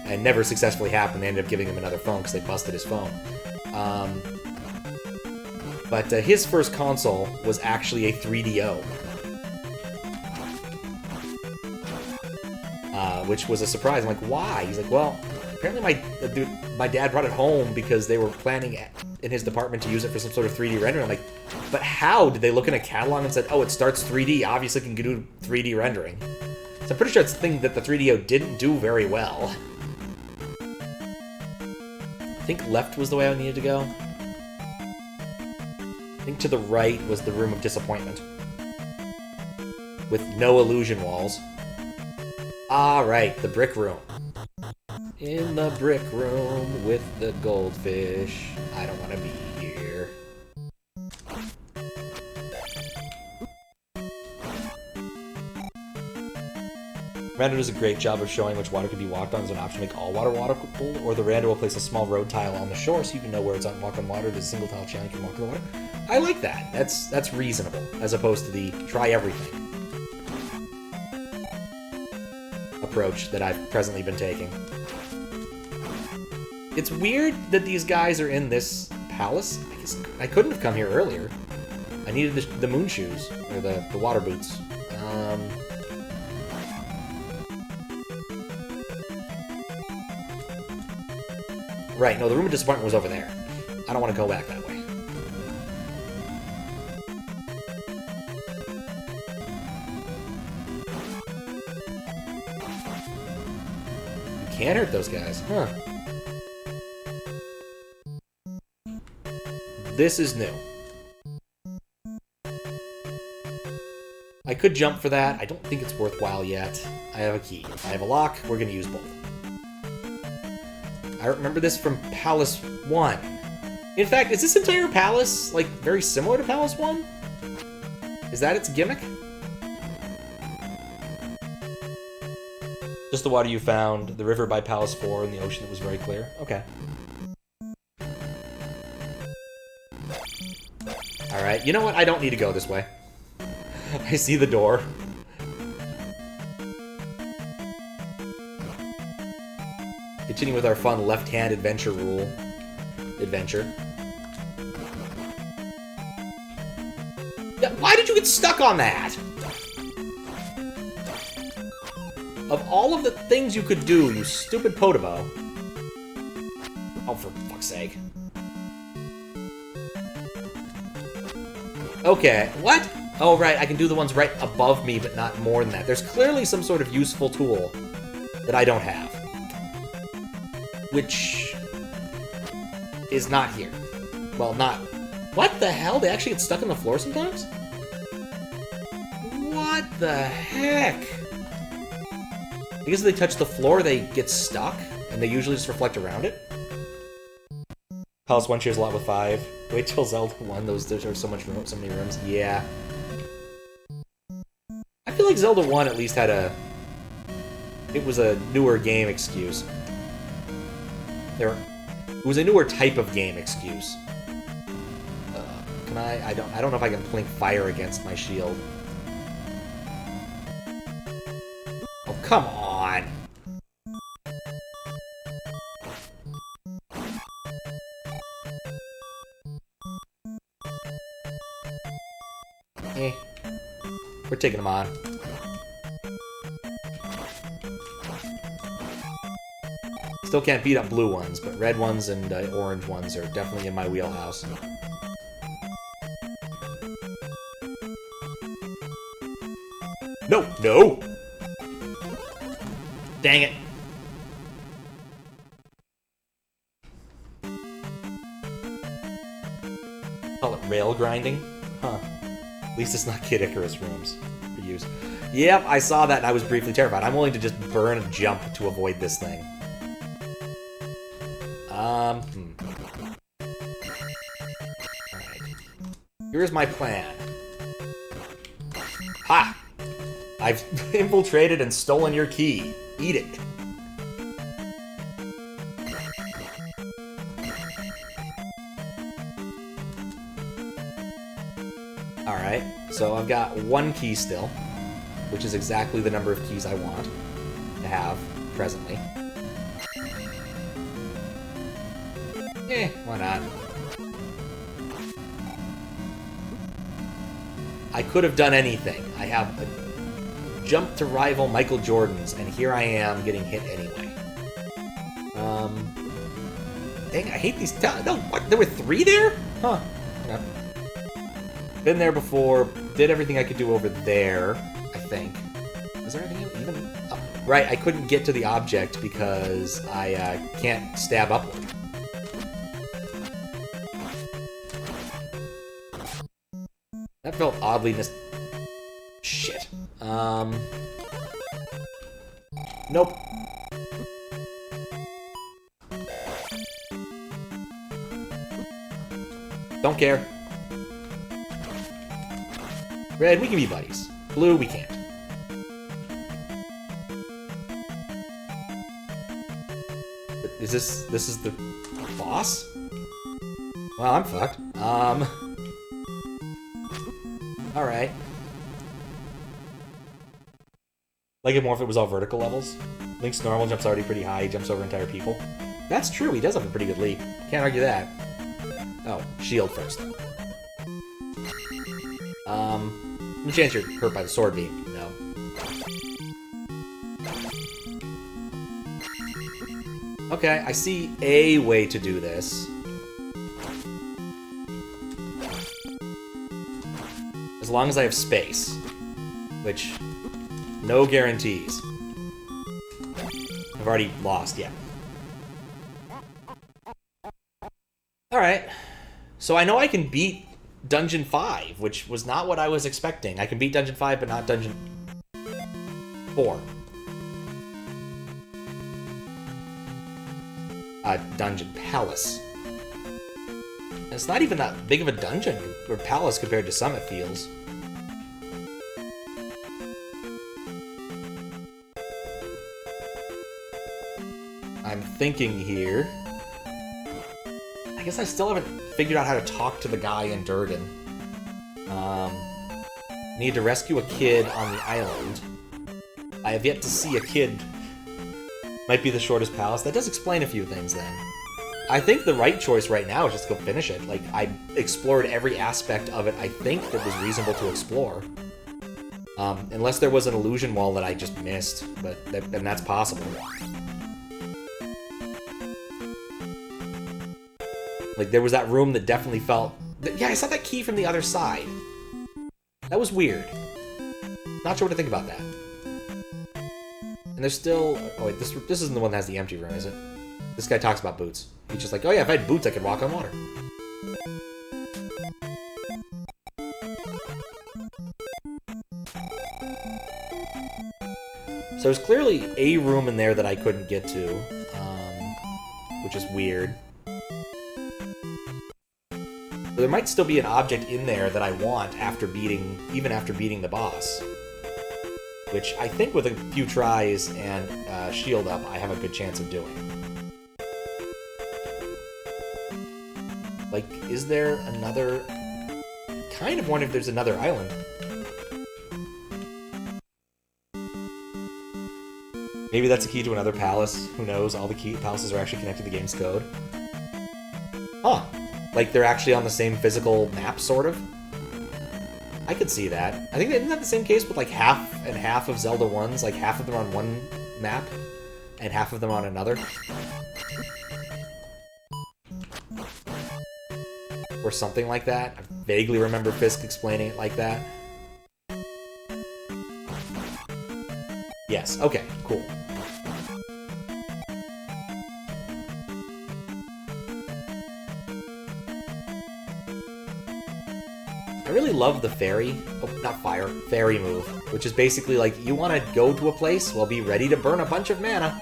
And never successfully happened. They ended up giving him another phone because they busted his phone. But his first console was actually a 3DO. Which was a surprise. I'm like, why? He's like, well, apparently my dad brought it home because they were planning in his department to use it for some sort of 3D rendering. I'm like, but how? Did they look in a catalog and said, oh, it starts 3D, obviously can do 3D rendering. So I'm pretty sure it's a thing that the 3DO didn't do very well. I think left was the way I needed to go. I think to the right was the Room of Disappointment. With no illusion walls. Ah, right, the brick room. In the brick room with the goldfish. I don't want to be here. Rando does a great job of showing which water can be walked on as an option to make all water walkable, or the Rando will place a small road tile on the shore so you can know where it's on walk on water. There's a single tile channel you can walk on the water. I like that. That's reasonable, as opposed to the try everything approach that I've presently been taking. It's weird that these guys are in this palace. I guess I couldn't have come here earlier. I needed the moon shoes, or the water boots. Right, no, the Room of Disappointment was over there. I don't want to go back that way. You can't hurt those guys, huh? This is new. I could jump for that. I don't think it's worthwhile yet. I have a key. I have a lock. We're going to use both. I remember this from Palace 1. In fact, is this entire palace, like, very similar to Palace 1? Is that its gimmick? Just the water you found, the river by Palace 4, and the ocean that was very clear. Okay. Alright, you know what? I don't need to go this way. I see the door. Continuing with our fun left-hand adventure rule. Adventure. Yeah, why did you get stuck on that? Of all of the things you could do, you stupid Podobo. Oh, for fuck's sake. Okay, what? Oh, right, I can do the ones right above me, but not more than that. There's clearly some sort of useful tool that I don't have. Which is not here. Well, not... What the hell? They actually get stuck on the floor sometimes? What the heck? I guess if they touch the floor, they get stuck, and they usually just reflect around it. Palace 1 shares a lot with 5. Wait till Zelda 1, there's so much room, so many rooms. Yeah. I feel like Zelda 1 at least had a... It was a newer game excuse. It was a newer type of game excuse. Can I don't know if I can blink fire against my shield. Oh, come on! Eh. We're taking them on. Still can't beat up blue ones, but red ones and orange ones are definitely in my wheelhouse. No! No! Dang it! Call it rail grinding? Huh. At least it's not Kid Icarus rooms for use. Yep, I saw that and I was briefly terrified. I'm willing to just burn and jump to avoid this thing. Alright. Here's my plan. Ha! I've infiltrated and stolen your key. Eat it. Alright, so I've got one key still, which is exactly the number of keys I want to have presently. Why not? I could have done anything. I have a jump to rival Michael Jordan's, and here I am getting hit anyway. Dang, I hate these... No, what? There were 3 there? Huh. Okay. Been there before. Did everything I could do over there, I think. Is there anything even... Oh, right, I couldn't get to the object because I can't stab upward. That felt oddly... Shit. Nope. Don't care. Red, we can be buddies. Blue, we can't. Is this is the boss? Well, I'm fucked. Alright. Like it more if it was all vertical levels. Link's normal jump's already pretty high, he jumps over entire people. That's true, he does have a pretty good leap. Can't argue that. Oh, shield first. No chance you're hurt by the sword beam. No. Okay, I see a way to do this. As long as I have space. Which, no guarantees. I've already lost, yeah. Alright. So I know I can beat Dungeon 5, which was not what I was expecting. I can beat Dungeon 5, but not Dungeon 4. Dungeon Palace. And it's not even that big of a dungeon, or palace compared to some, it feels. I'm thinking here. I guess I still haven't figured out how to talk to the guy in Durgan. Need to rescue a kid on the island. I have yet to see a kid. Might be the shortest palace. That does explain a few things then. I think the right choice right now is just go finish it. Like, I explored every aspect of it I think that was reasonable to explore. Unless there was an illusion wall that I just missed, but and that's possible. Like, there was that room that definitely felt... Yeah, I saw that key from the other side. That was weird. Not sure what to think about that. And there's still... Oh, wait, this isn't the one that has the empty room, is it? This guy talks about boots. He's just like, oh yeah, if I had boots, I could walk on water. So there's clearly a room in there that I couldn't get to, which is weird. There might still be an object in there that I want after beating, even after beating the boss. Which I think with a few tries and shield up, I have a good chance of doing. Like, is there another... Kind of wonder if there's another island. Maybe that's a key to another palace. Who knows? All the key palaces are actually connected to the game's code. Huh. Like, they're actually on the same physical map, sort of? I could see that. I think isn't that the same case with, like, half and half of Zelda 1s? Like, half of them on one map, and half of them on another? Or something like that. I vaguely remember Fisk explaining it like that. Yes, okay, cool. I really love the fairy, fairy move, which is basically like, you want to go to a place? Well, be ready to burn a bunch of mana.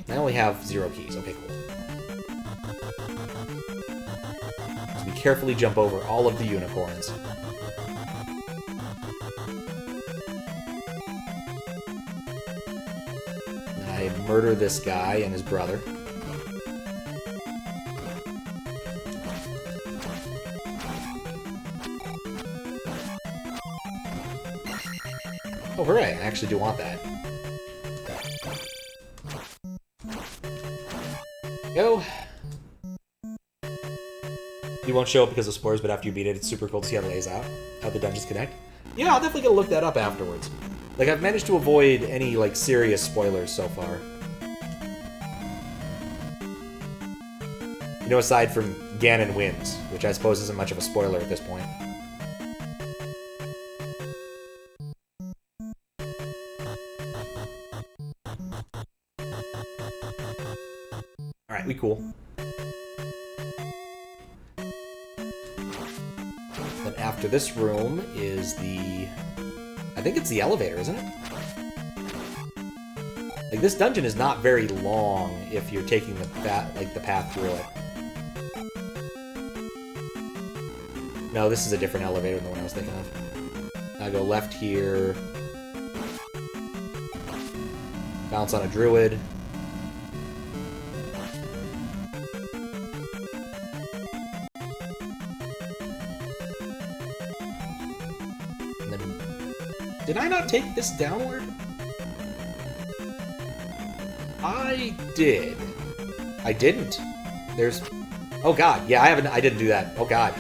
I only have 0 keys, okay, cool. So we carefully jump over all of the unicorns. I murder this guy and his brother. Oh, hooray, I actually do want that. Go. won't show up because of spoilers, but after you beat it, it's super cool to see how it lays out, how the dungeons connect. Yeah, I'll definitely gonna look that up afterwards. Like, I've managed to avoid any, like, serious spoilers so far. You know, aside from Ganon wins, which I suppose isn't much of a spoiler at this point. Alright, we cool. Then after this room is the... I think it's the elevator, isn't it? Like, this dungeon is not very long if you're taking the path through it. No, this is a different elevator than the one I was thinking of. I go left here. Bounce on a druid. And then... Did I not take this downward? I did. I didn't. There's... Oh god, yeah, I didn't do that. Oh god.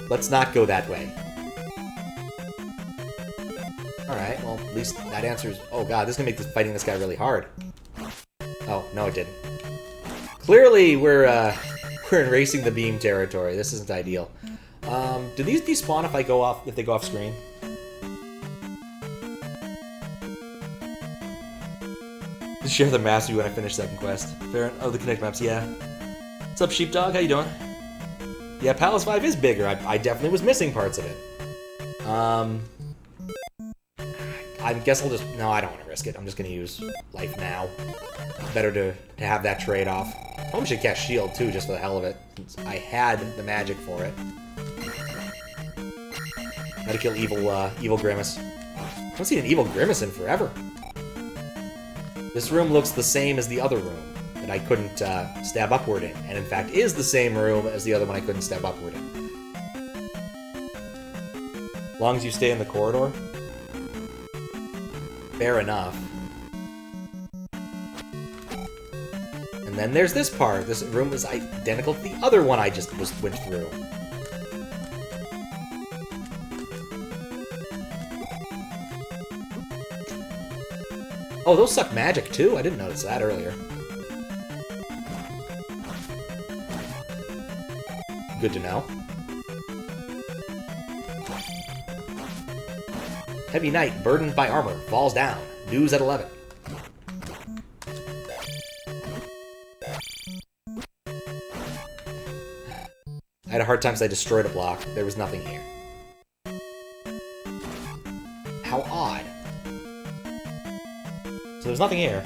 Let's not go that way. Alright, well, at least that answers... Oh god, this is gonna make fighting this guy really hard. Oh, no it didn't. Clearly, we're in racing the beam territory. This isn't ideal. Do these despawn if they go off screen? Just share the mastery when I finish second quest. Fair. Oh, the Connect maps, yeah. What's up, Sheepdog? How you doing? Yeah, Palace 5 is bigger. I definitely was missing parts of it. I guess I'll just... No, I don't want to risk it. I'm just going to use life now. Better to have that trade-off. Probably should cast shield, too, just for the hell of it. Since I had the magic for it. Gotta kill evil Grimace. I haven't seen an evil Grimace in forever. This room looks the same as the other room that I couldn't stab upward in, and in fact is the same room as the other one I couldn't stab upward in. As long as you stay in the corridor. Fair enough. And then there's this part. This room is identical to the other one I just went through. Oh, those suck magic too? I didn't notice that earlier. Good to know. Heavy Knight, burdened by armor, falls down. News at 11. I had a hard time because I destroyed a block. There was nothing here. How odd. So there's nothing here.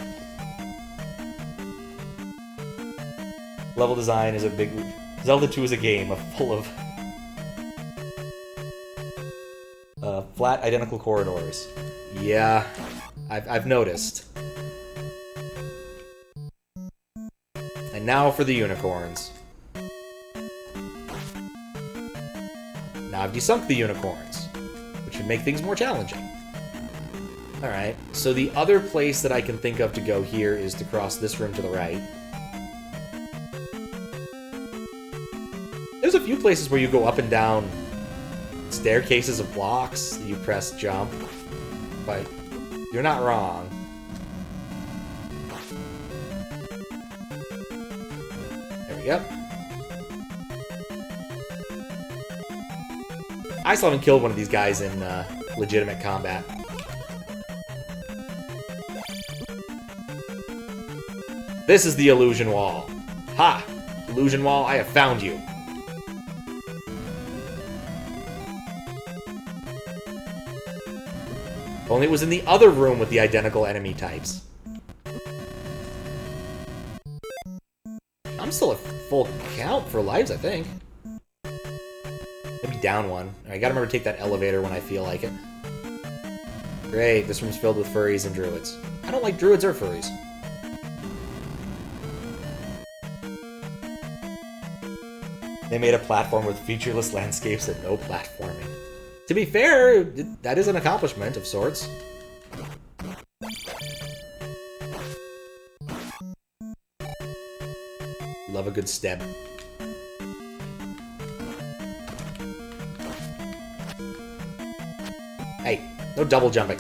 Level design is a big... Zelda 2 is a game full of flat, identical corridors. Yeah, I've noticed. And now for the unicorns. Now I've desunk the unicorns, which should make things more challenging. Alright, so the other place that I can think of to go here is to cross this room to the right. There's a few places where you go up and down staircases of blocks that you press jump, but you're not wrong. There we go. I still haven't killed one of these guys in legitimate combat. This is the illusion wall. Ha! Illusion wall, I have found you. Only it was in the other room with the identical enemy types. I'm still at full count for lives, I think. Maybe down one. I gotta remember to take that elevator when I feel like it. Great, this room's filled with furries and druids. I don't like druids or furries. They made a platform with featureless landscapes and no platforming. To be fair, that is an accomplishment of sorts. Love a good step. Hey, no double jumping.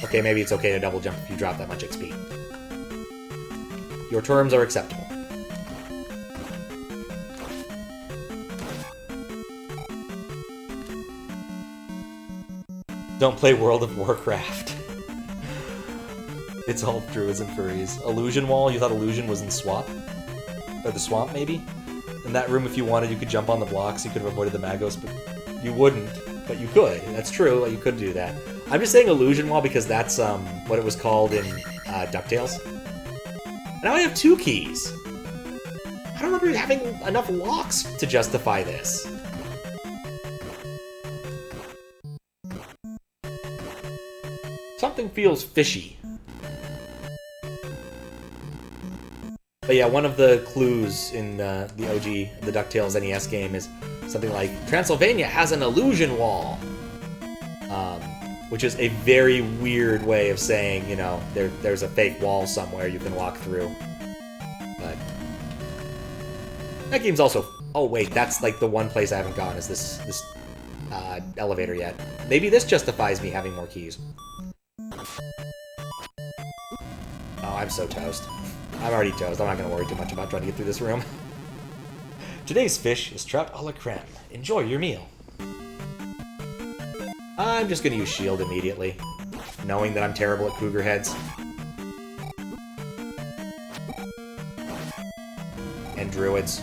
Okay, maybe it's okay to double jump if you drop that much XP. Your terms are acceptable. Don't play World of Warcraft. It's all druids and furries. Illusion Wall? You thought Illusion was in Swamp? Or the Swamp, maybe? In that room, if you wanted, you could jump on the blocks. You could have avoided the Magos, but you wouldn't. But you could. That's true. You could do that. I'm just saying Illusion Wall because that's what it was called in DuckTales. Now I have 2 keys. I don't remember having enough locks to justify this. Something feels fishy. But yeah, one of the clues in the OG, the DuckTales NES game is something like, Transylvania has an illusion wall. Which is a very weird way of saying, you know, there's a fake wall somewhere you can walk through. But that game's also... Oh wait, that's like the one place I haven't gone is this elevator yet. Maybe this justifies me having more keys. Oh, I'm so toast. I'm already toast. I'm not going to worry too much about trying to get through this room. Today's fish is trout a la creme. Enjoy your meal. I'm just going to use shield immediately, knowing that I'm terrible at cougar heads. And druids.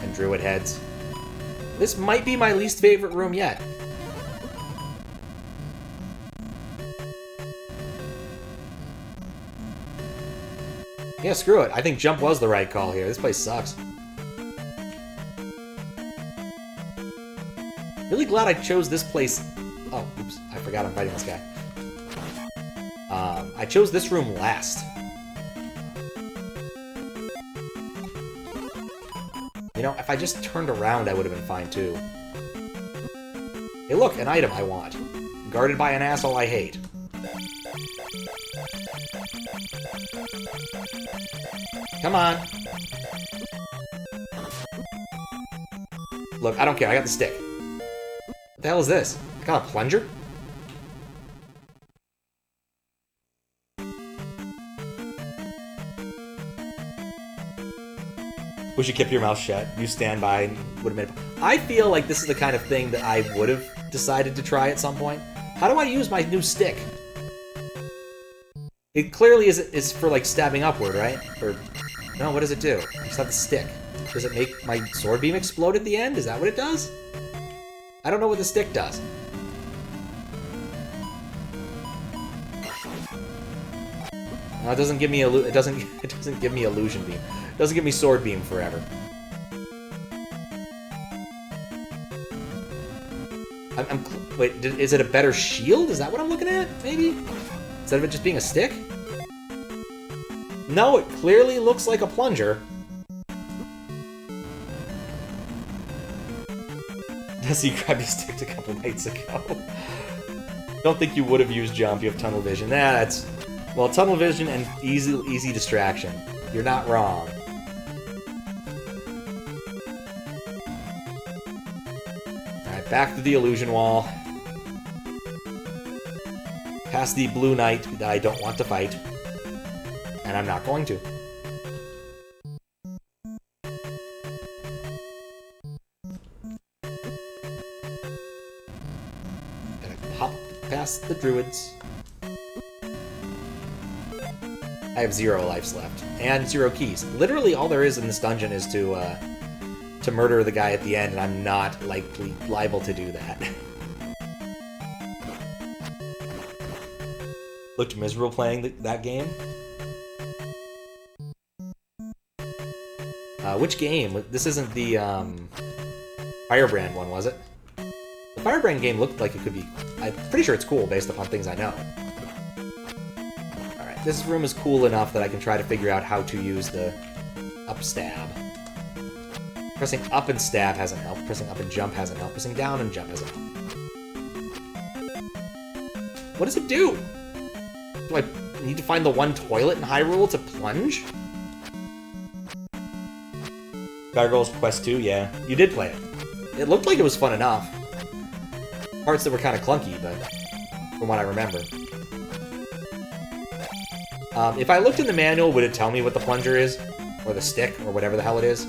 And druid heads. This might be my least favorite room yet. Yeah, screw it. I think jump was the right call here. This place sucks. Really glad I chose this place. Oh, oops. I forgot I'm fighting this guy. I chose this room last. You know, if I just turned around, I would have been fine, too. Hey, look, an item I want. Guarded by an asshole I hate. Come on. Look, I don't care. I got the stick. What the hell is this? I got a plunger? Wish you kept your mouth shut. You stand by and would have made it. I feel like this is the kind of thing that I would have decided to try at some point. How do I use my new stick? It clearly is for like stabbing upward, right? Or no, what does it do? I just have the stick. Does it make my sword beam explode at the end? Is that what it does? I don't know what the stick does. No, it doesn't give me it doesn't give me illusion beam. It doesn't give me sword beam forever. Wait, is it a better shield? Is that what I'm looking at? Maybe instead of it just being a stick. No, it clearly looks like a plunger. He grabbed his stick a couple nights ago. Don't think you would have used jump. You have tunnel vision. Nah, that's... Well, tunnel vision and easy distraction. You're not wrong. Alright, back to the illusion wall. Past the blue knight that I don't want to fight. And I'm not going to. Past the druids. I have 0 lives left. And 0 keys. Literally all there is in this dungeon is to murder the guy at the end, and I'm not likely liable to do that. Looked miserable playing that game. Which game? This isn't the Firebrand one, was it? The Firebrand game looked like it could be... I'm pretty sure it's cool based upon things I know. Alright, this room is cool enough that I can try to figure out how to use the up stab. Pressing up and stab hasn't helped. Pressing up and jump hasn't helped. Pressing down and jump hasn't helped. What does it do? Do I need to find the one toilet in Hyrule to plunge? Gargoyles Quest 2, yeah. You did play it. It looked like it was fun enough. Parts that were kind of clunky, but from what I remember. If I looked in the manual, would it tell me what the plunger is? Or the stick, or whatever the hell it is?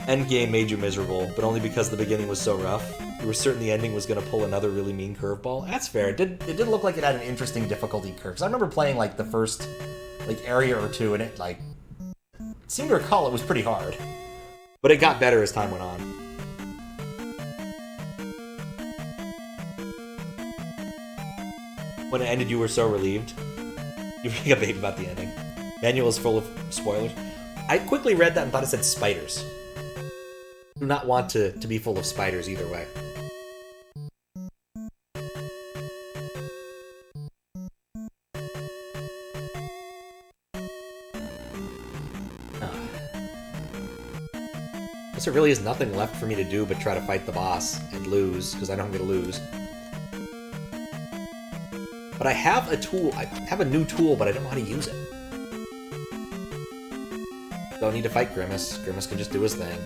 Endgame made you miserable, but only because the beginning was so rough. You were certain the ending was going to pull another really mean curveball. That's fair. It did look like it had an interesting difficulty curve. 'Cause I remember playing, like, the first, like, area or two, and it, like, seemed to recall it was pretty hard. But it got better as time went on. When it ended, you were so relieved. You really got babe about the ending. Manual is full of spoilers. I quickly read that and thought it said spiders. Do not want to be full of spiders either way. Guess there really is nothing left for me to do but try to fight the boss and lose, because I know I'm going to lose. But I have a tool. I have a new tool, but I don't know how to use it. Don't need to fight Grimace. Grimace can just do his thing.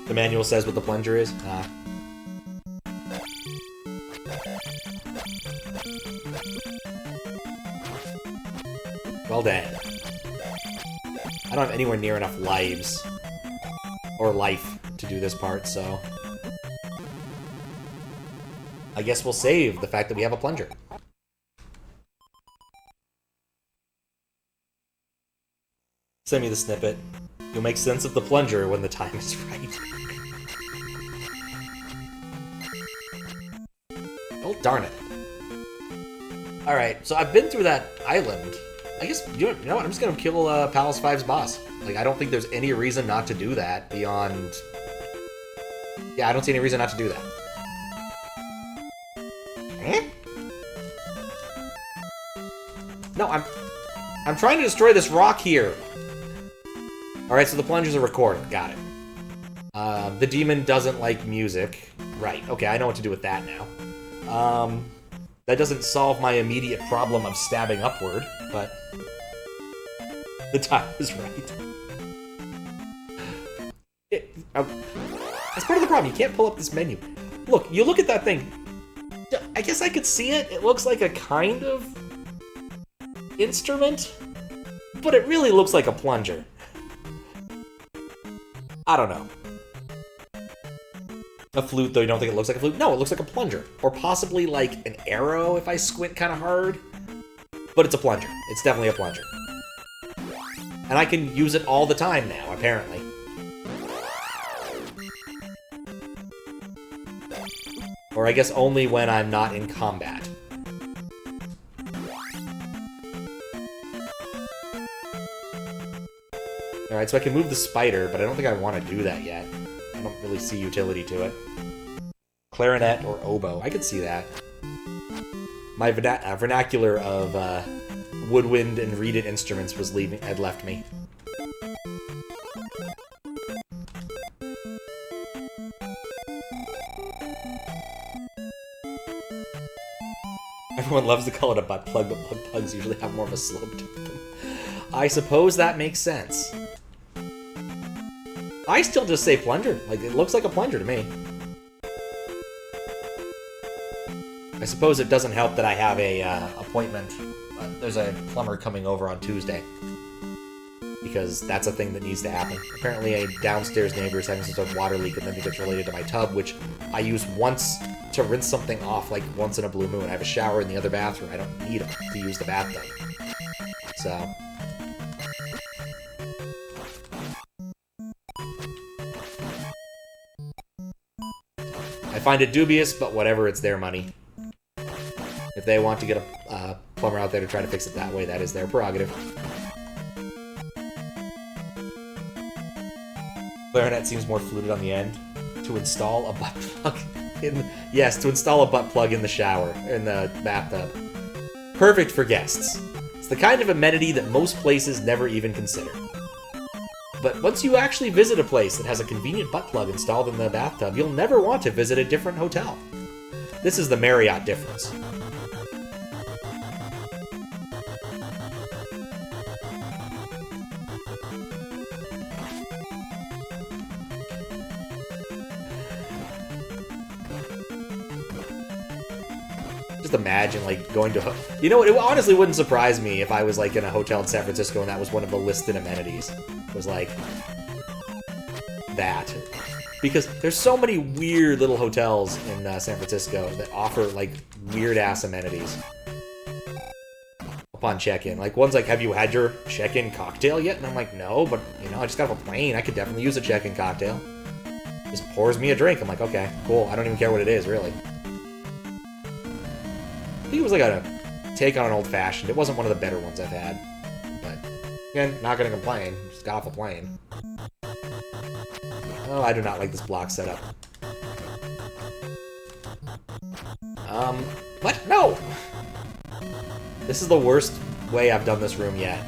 The manual says what the plunger is? Ah. Well, dang. I don't have anywhere near enough lives. Or life to do this part, so... I guess we'll save the fact that we have a plunger. Send me the snippet. You'll make sense of the plunger when the time is right. Oh, darn it. Alright, so I've been through that island. I guess, you know what, I'm just gonna kill Palace 5's boss. Like, I don't think there's any reason not to do that beyond... Yeah, I don't see any reason not to do that. Eh? No, I'm trying to destroy this rock here. Alright, so the plunger's a recorder. Got it. The demon doesn't like music. Right, okay, I know what to do with that now. That doesn't solve my immediate problem of stabbing upward, but... The time is right. That's part of the problem, you can't pull up this menu. Look, you look at that thing. I guess I could see it. It looks like a kind of... instrument? But it really looks like a plunger. I don't know. A flute, though you don't think it looks like a flute? No, it looks like a plunger. Or possibly like an arrow if I squint kind of hard. But it's a plunger. It's definitely a plunger. And I can use it all the time now, apparently. Or I guess only when I'm not in combat. Alright, so I can move the spider, but I don't think I want to do that yet. I don't really see utility to it. Clarinet or oboe. I could see that. My vernacular of woodwind and reeded instruments had left me. Everyone loves to call it a butt plug, but butt plugs usually have more of a slope to them. I suppose that makes sense. I still just say plunger. Like, it looks like a plunger to me. I suppose it doesn't help that I have a appointment. There's a plumber coming over on Tuesday. Because that's a thing that needs to happen. Apparently a downstairs neighbor is having some sort of water leak, and then it's related to my tub, which I use once to rinse something off, like once in a blue moon. I have a shower in the other bathroom. I don't need to use the bathtub. So... I find it dubious, but whatever, it's their money. If they want to get a plumber out there to try to fix it that way, that is their prerogative. Clarinet seems more fluted on the end. To install a butt plug in... Yes, to install a butt plug in the shower, in the bathtub. Perfect for guests. It's the kind of amenity that most places never even consider. But once you actually visit a place that has a convenient butt plug installed in the bathtub, you'll never want to visit a different hotel. This is the Marriott difference. imagine, like, going to... You know what? It honestly wouldn't surprise me if I was, like, in a hotel in San Francisco and that was one of the listed amenities. It was, like, that. Because there's so many weird little hotels in San Francisco that offer, like, weird-ass amenities upon check-in. Like, one's like, have you had your check-in cocktail yet? And I'm like, no, but, you know, I just got off a plane. I could definitely use a check-in cocktail. Just pours me a drink. I'm like, okay, cool. I don't even care what it is, really. I think it was like a take on an old-fashioned. It wasn't one of the better ones I've had. But, again, not gonna complain. Just got off a plane. Oh, I do not like this block setup. What? No! This is the worst way I've done this room yet.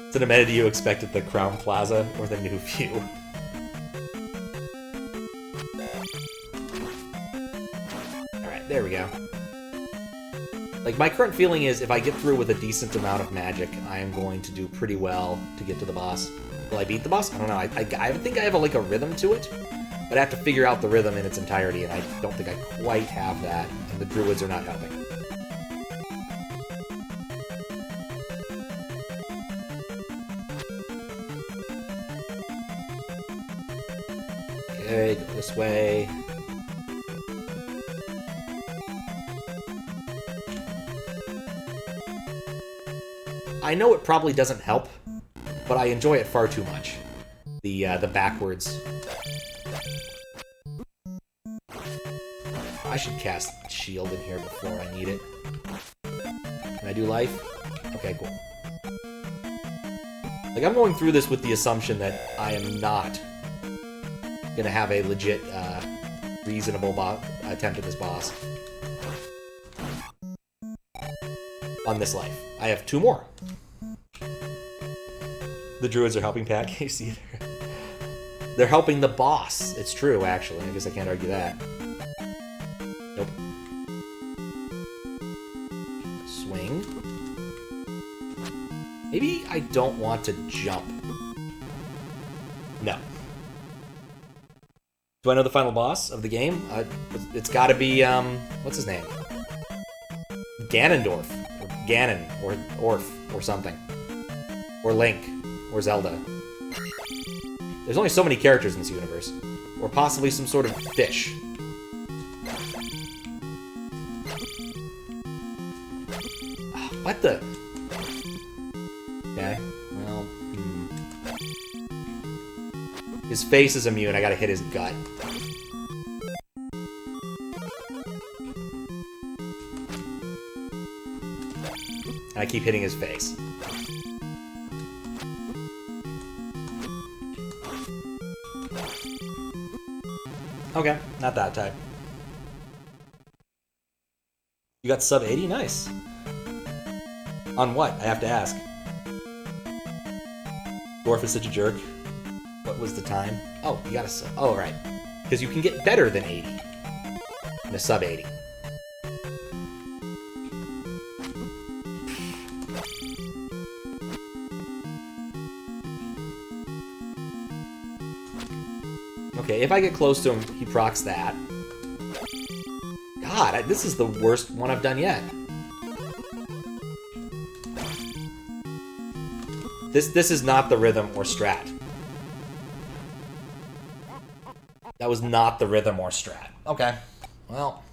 It's an amenity you expect at the Crown Plaza or the New View. Alright, there we go. Like, my current feeling is if I get through with a decent amount of magic, I am going to do pretty well to get to the boss. Will I beat the boss? I don't know. I think I have like a rhythm to it, but I have to figure out the rhythm in its entirety, and I don't think I quite have that, and the druids are not helping. Okay, go this way. I know it probably doesn't help, but I enjoy it far too much. The backwards. I should cast shield in here before I need it. Can I do life? Okay, cool. Like, I'm going through this with the assumption that I am not gonna have a legit, reasonable attempt at this boss. On this life. I have 2 more. The druids are helping Pat. Can you see they're helping the boss. It's true, actually. I guess I can't argue that. Nope. Swing. Maybe I don't want to jump. No. Do I know the final boss of the game? It's gotta be, what's his name? Ganondorf. Or Ganon. Or Orf. Or something. Or Link. Or Zelda. There's only so many characters in this universe. Or possibly some sort of fish. What the? Okay, well, His face is immune, I gotta hit his gut. And I keep hitting his face. Okay, not that type. You got sub 80? Nice. On what? I have to ask. Dwarf is such a jerk. What was the time? Oh, you got a sub. Oh, right. Because you can get better than 80. In a sub 80. Okay, if I get close to him, he procs that. God, this is the worst one I've done yet. This is not the rhythm or strat. That was not the rhythm or strat. Okay, well.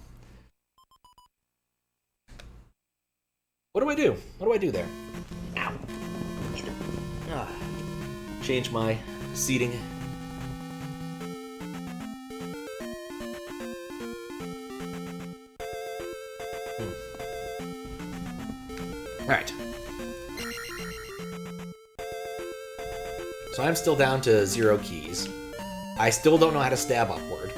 What do I do? What do I do there? Ow. Change my seating. Alright. So I'm still down to 0 keys. I still don't know how to stab upward.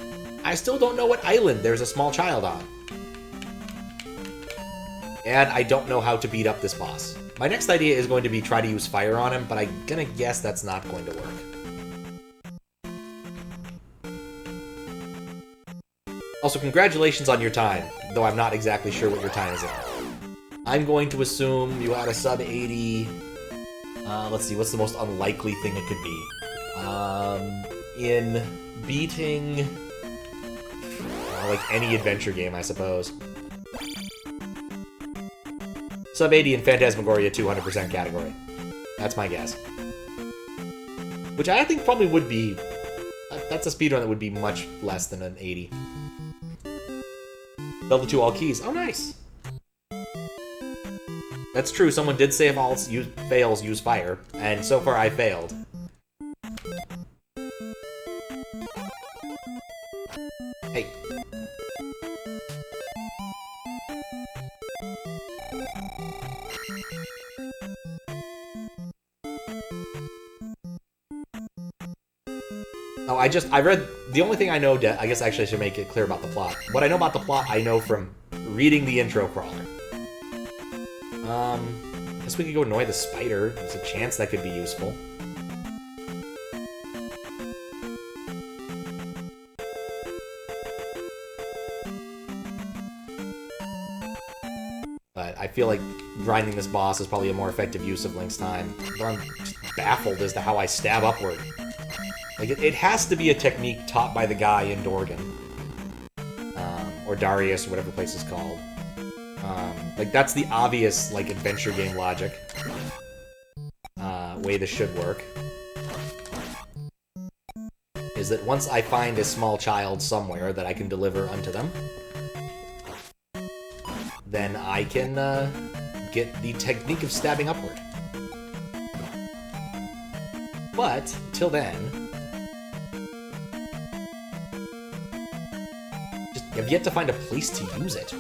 I still don't know what island there's a small child on. And I don't know how to beat up this boss. My next idea is going to be try to use fire on him, but I'm gonna guess that's not going to work. Also, congratulations on your time, though I'm not exactly sure what your time is in. I'm going to assume you had a sub 80. Let's see, what's the most unlikely thing it could be? in beating like any adventure game, I suppose. Sub 80 in Phantasmagoria 200% category. That's my guess. Which I think probably would be... That's a speedrun that would be much less than an 80. Zelda 2 all keys. Oh, nice! That's true, someone did say if all fails, use fire. And so far I failed. Hey. Oh, I read, the only thing I know, I guess actually I should make it clear about the plot. What I know about the plot, I know from reading the intro crawler. I guess we could go annoy the spider. There's a chance that could be useful. But I feel like grinding this boss is probably a more effective use of Link's time. But I'm just baffled as to how I stab upward. Like, it has to be a technique taught by the guy in Dorgan. Or Darius, or whatever the place is called. Like, that's the obvious, like, adventure game logic. Way this should work. Is that once I find a small child somewhere that I can deliver unto them, then I can, get the technique of stabbing upward. But, till then... I've yet to find a place to use it.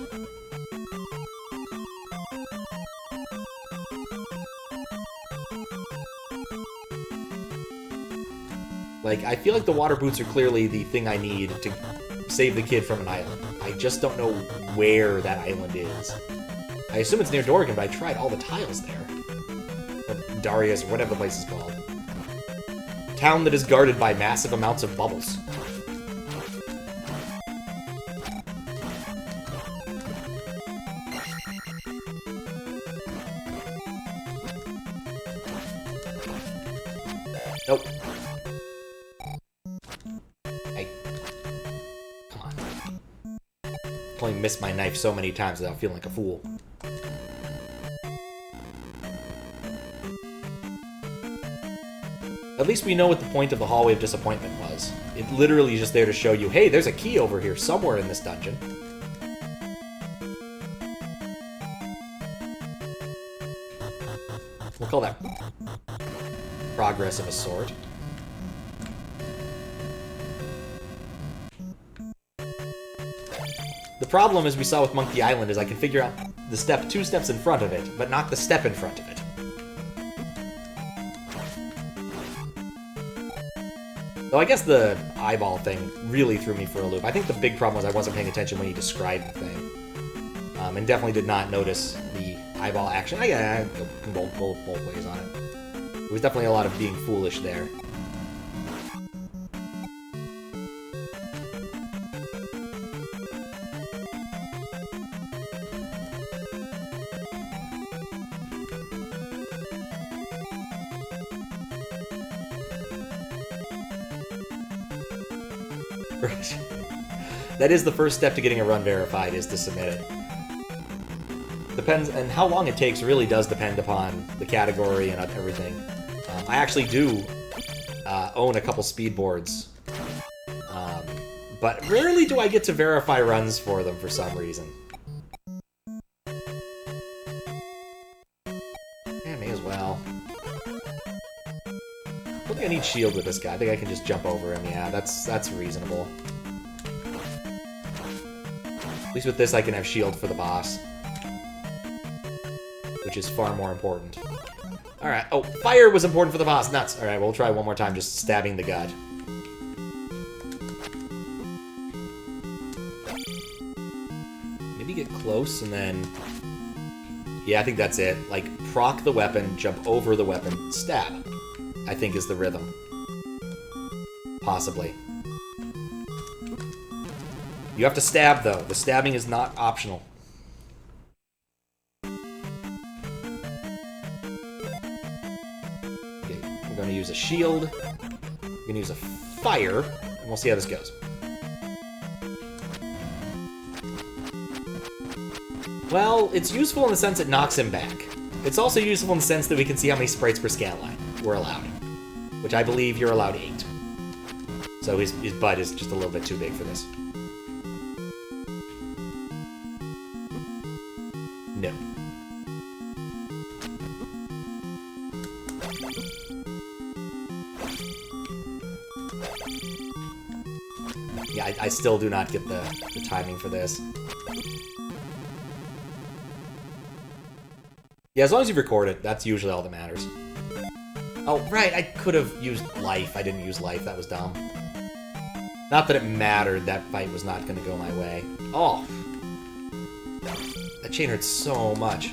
Like, I feel like the water boots are clearly the thing I need to save the kid from an island. I just don't know where that island is. I assume it's near Dorgan, but I tried all the tiles there. Or Darius, or whatever the place is called. Town that is guarded by massive amounts of bubbles. Nope. Hey. Come on. I've only missed my knife so many times without feeling like a fool. At least we know what the point of the Hallway of Disappointment was. It literally is just there to show you, hey, there's a key over here somewhere in this dungeon. We'll call that progress of a sort. The problem, as we saw with Monkey Island, is I can figure out the step 2 steps in front of it, but not the step in front of it. Though I guess the eyeball thing really threw me for a loop. I think the big problem was I wasn't paying attention when he described the thing. And definitely did not notice the eyeball action. I can go both ways on it. There was definitely a lot of being foolish there. That is the first step to getting a run verified, is to submit it. Depends, and how long it takes really does depend upon the category and everything. I actually do own a couple speed boards, but rarely do I get to verify runs for them for some reason. Yeah, may as well. I think I need shield with this guy. I think I can just jump over him. Yeah, that's reasonable. At least with this, I can have shield for the boss, which is far more important. Alright, oh, fire was important for the boss, nuts! Alright, we'll try one more time, just stabbing the gut. Maybe get close, and then... Yeah, I think that's it. Like, proc the weapon, jump over the weapon, stab, I think is the rhythm. Possibly. You have to stab, though. The stabbing is not optional. Okay, we're going to use a shield. We're going to use a fire, and we'll see how this goes. Well, it's useful in the sense it knocks him back. It's also useful in the sense that we can see how many sprites per scan line we're allowed, which I believe you're allowed 8. So his butt is just a little bit too big for this. No. Yeah, I still do not get the timing for this. Yeah, as long as you record it, that's usually all that matters. Oh, right, I could have used life. I didn't use life. That was dumb. Not that it mattered. That fight was not going to go my way. Oh. That chain hurts so much.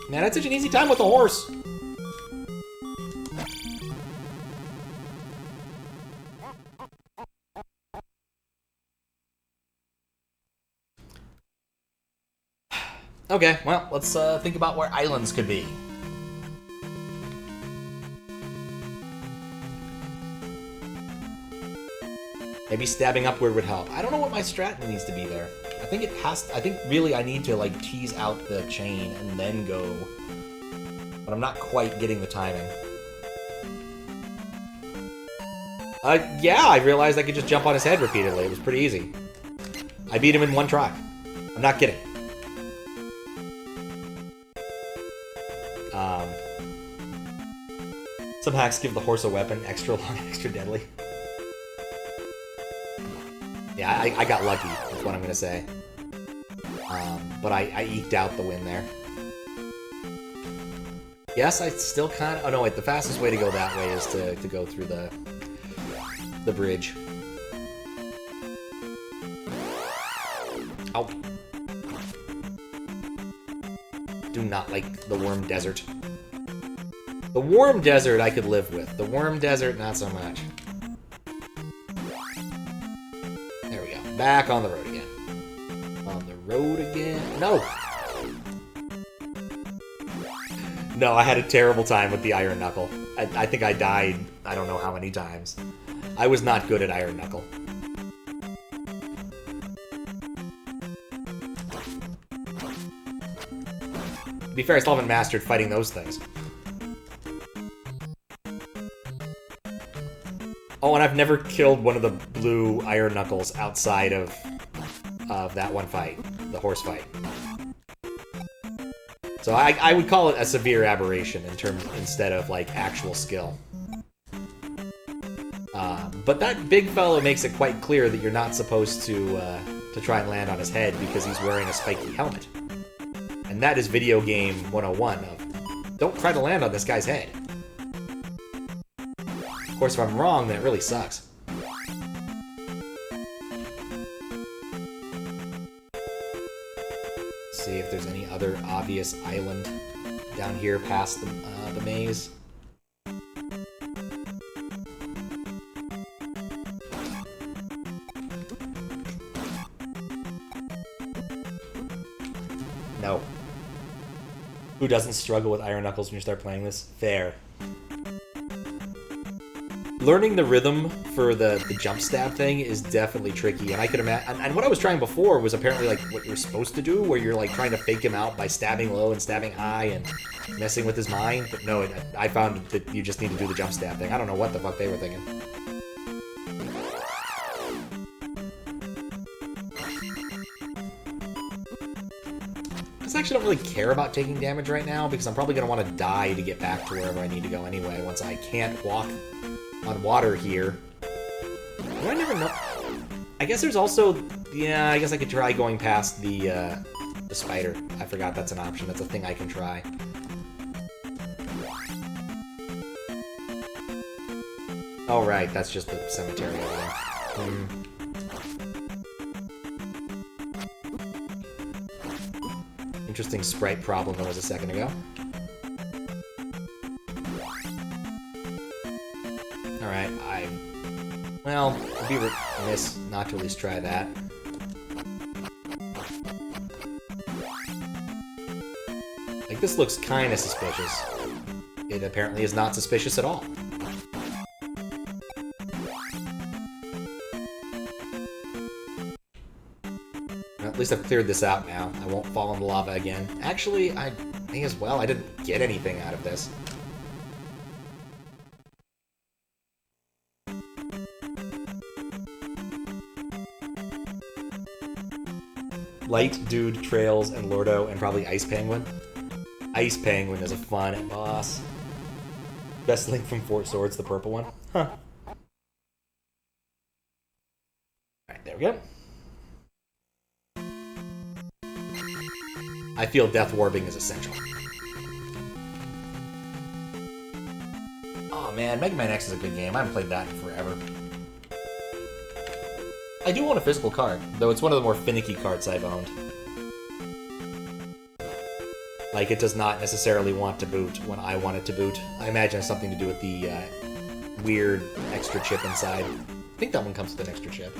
Man, I had such an easy time with the horse. Okay, well, let's think about where islands could be. Maybe stabbing upward would help. I don't know what my strat needs to be there. I think it has to, I think really I need to like tease out the chain and then go. But I'm not quite getting the timing. Yeah, I realized I could just jump on his head repeatedly. It was pretty easy. I beat him in one try. I'm not kidding. Some hacks give the horse a weapon, extra long, extra deadly. Yeah, I got lucky, is what I'm gonna say. But I eked out the win there. Yes, I still kind of... Oh no, wait, the fastest way to go that way is to go through the bridge. Ow. Do not like the worm desert. The warm desert I could live with. The worm desert, not so much. There we go. Back on the road again. On the road again. No! No, I had a terrible time with the Iron Knuckle. I think I died I don't know how many times. I was not good at Iron Knuckle. To be fair, I still haven't mastered fighting those things. Oh, and I've never killed one of the blue Iron Knuckles outside of that one fight, the horse fight. So I would call it a severe aberration in terms instead of like actual skill. But that big fellow makes it quite clear that you're not supposed to try and land on his head because he's wearing a spiky helmet, and that is video game 101 of don't try to land on this guy's head. Of course, if I'm wrong, then it really sucks. Let's see if there's any other obvious island down here past the maze. No. Who doesn't struggle with Iron Knuckles when you start playing this? Fair. Learning the rhythm for the jump stab thing is definitely tricky, and I could imagine. And what I was trying before was apparently like what you're supposed to do, where you're like trying to fake him out by stabbing low and stabbing high and messing with his mind. But no, I found that you just need to do the jump stab thing. I don't know what the fuck they were thinking. I actually don't really care about taking damage right now because I'm probably going to want to die to get back to wherever I need to go anyway once I can't walk on water here. I never know. I guess there's also... Yeah, I guess I could try going past the spider. I forgot that's an option. That's a thing I can try. Oh, right. That's just the cemetery over there. Interesting sprite problem that was a second ago. Alright, well, I'd be remiss not to at least try that. Like, this looks kind of suspicious. It apparently is not suspicious at all. Well, at least I've cleared this out now. I won't fall in the lava again. Actually, I may as well. I didn't get anything out of this. Light, Dude, Trails, and Lordo, and probably Ice Penguin. Ice Penguin is a fun boss. Best Link from Fort Swords, the purple one. Huh. Alright, there we go. I feel death warbing is essential. Oh man, Mega Man X is a good game. I haven't played that in forever. I do own a physical card, though it's one of the more finicky cards I've owned. Like, it does not necessarily want to boot when I want it to boot. I imagine it's something to do with the weird extra chip inside. I think that one comes with an extra chip.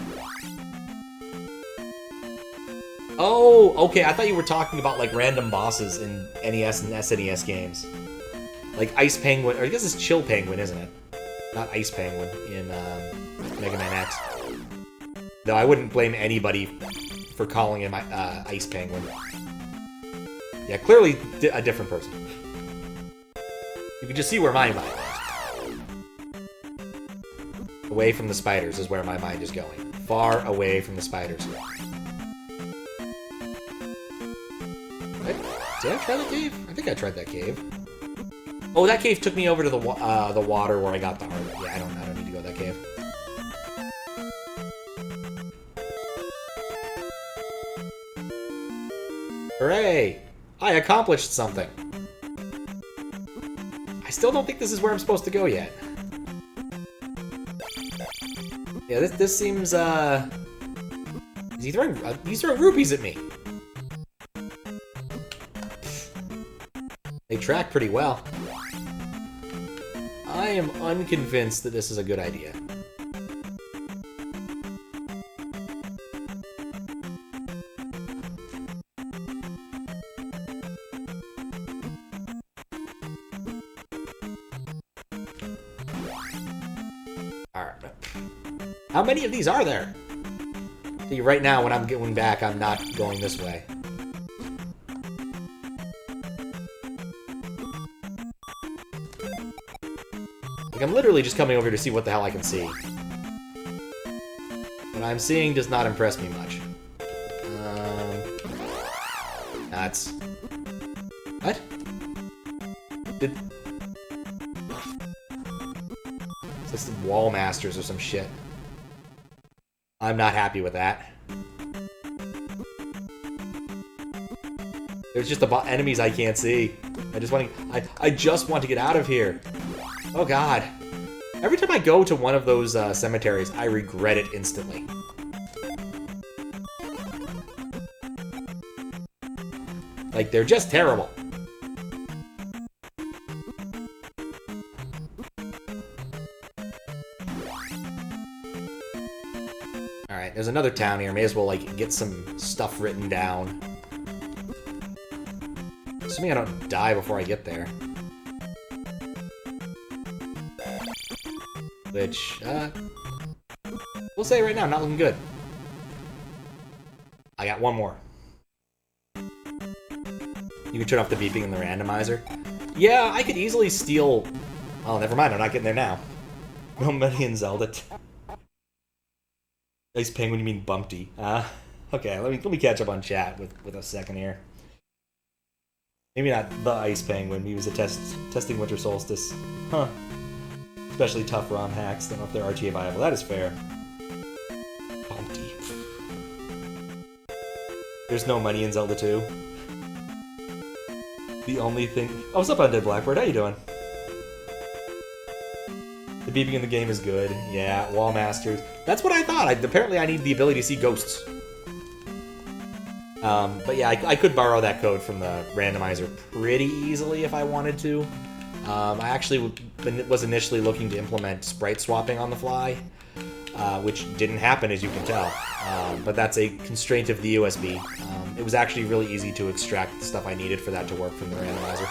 Oh, okay, I thought you were talking about, like, random bosses in NES and SNES games. Like Ice Penguin, or I guess it's Chill Penguin, isn't it? Not Ice Penguin in Mega Man X. Though I wouldn't blame anybody for calling him Ice Penguin. Yeah, clearly a different person. You can just see where my mind is. Away from the spiders is where my mind is going. Far away from the spiders. Did I try the cave? I think I tried that cave. Oh, that cave took me over to the water where I got the heart. Yeah, I don't need to go to that cave. Hooray! I accomplished something. I still don't think this is where I'm supposed to go yet. Yeah, this seems, he's throwing rupees at me. They track pretty well. I am unconvinced that this is a good idea. How many of these are there? See, right now, when I'm going back, I'm not going this way. Like, I'm literally just coming over here to see what the hell I can see. What I'm seeing does not impress me much. That's... What? Is this the Wall Masters or some shit? I'm not happy with that. There's just enemies I can't see. I just want to get out of here. Oh god. Every time I go to one of those cemeteries, I regret it instantly. Like, they're just terrible. Alright, there's another town here. May as well, like, get some stuff written down. Assuming I don't die before I get there. Which, we'll say right now, not looking good. I got one more. You can turn off the beeping in the randomizer. Yeah, I could easily steal... Oh, never mind, I'm not getting there now. No money in Zelda. Ice Penguin, you mean Bumpty. Okay, let me catch up on chat with a second here. Maybe not the Ice Penguin, he was testing Winter Solstice. Huh. Especially tough ROM hacks, don't know if they're RTA viable. That is fair. Bumpty. There's no money in Zelda 2. The only thing... Oh, what's up, Undead Blackbird? How you doing? The beeping in the game is good. Yeah, Wall Masters. That's what I thought. Apparently I need the ability to see ghosts. But yeah, I could borrow that code from the randomizer pretty easily if I wanted to. I actually was initially looking to implement sprite swapping on the fly, which didn't happen, as you can tell. But that's a constraint of the USB. it was actually really easy to extract the stuff I needed for that to work from the randomizer.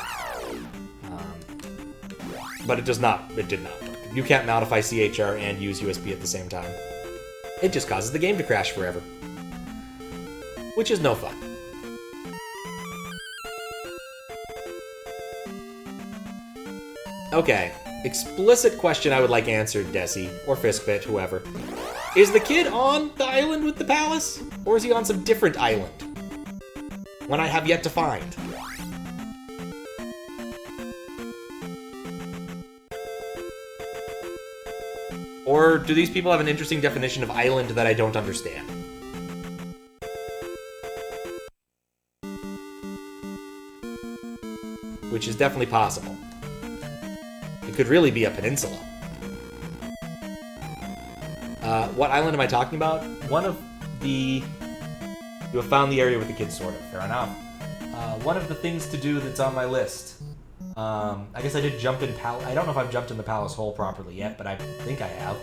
But it did not work. You can't modify CHR and use USB at the same time. It just causes the game to crash forever. Which is no fun. Okay, explicit question I would like answered, Desi, or Fiskbit, whoever. Is the kid on the island with the palace? Or is he on some different island? One I have yet to find. Or do these people have an interesting definition of island that I don't understand? Which is definitely possible. It could really be a peninsula. What island am I talking about? One of the... You have found the area with the kids, sort of. Fair enough. One of the things to do that's on my list. I guess I did jump in palace. I don't know if I've jumped in the palace hole properly yet, but I think I have.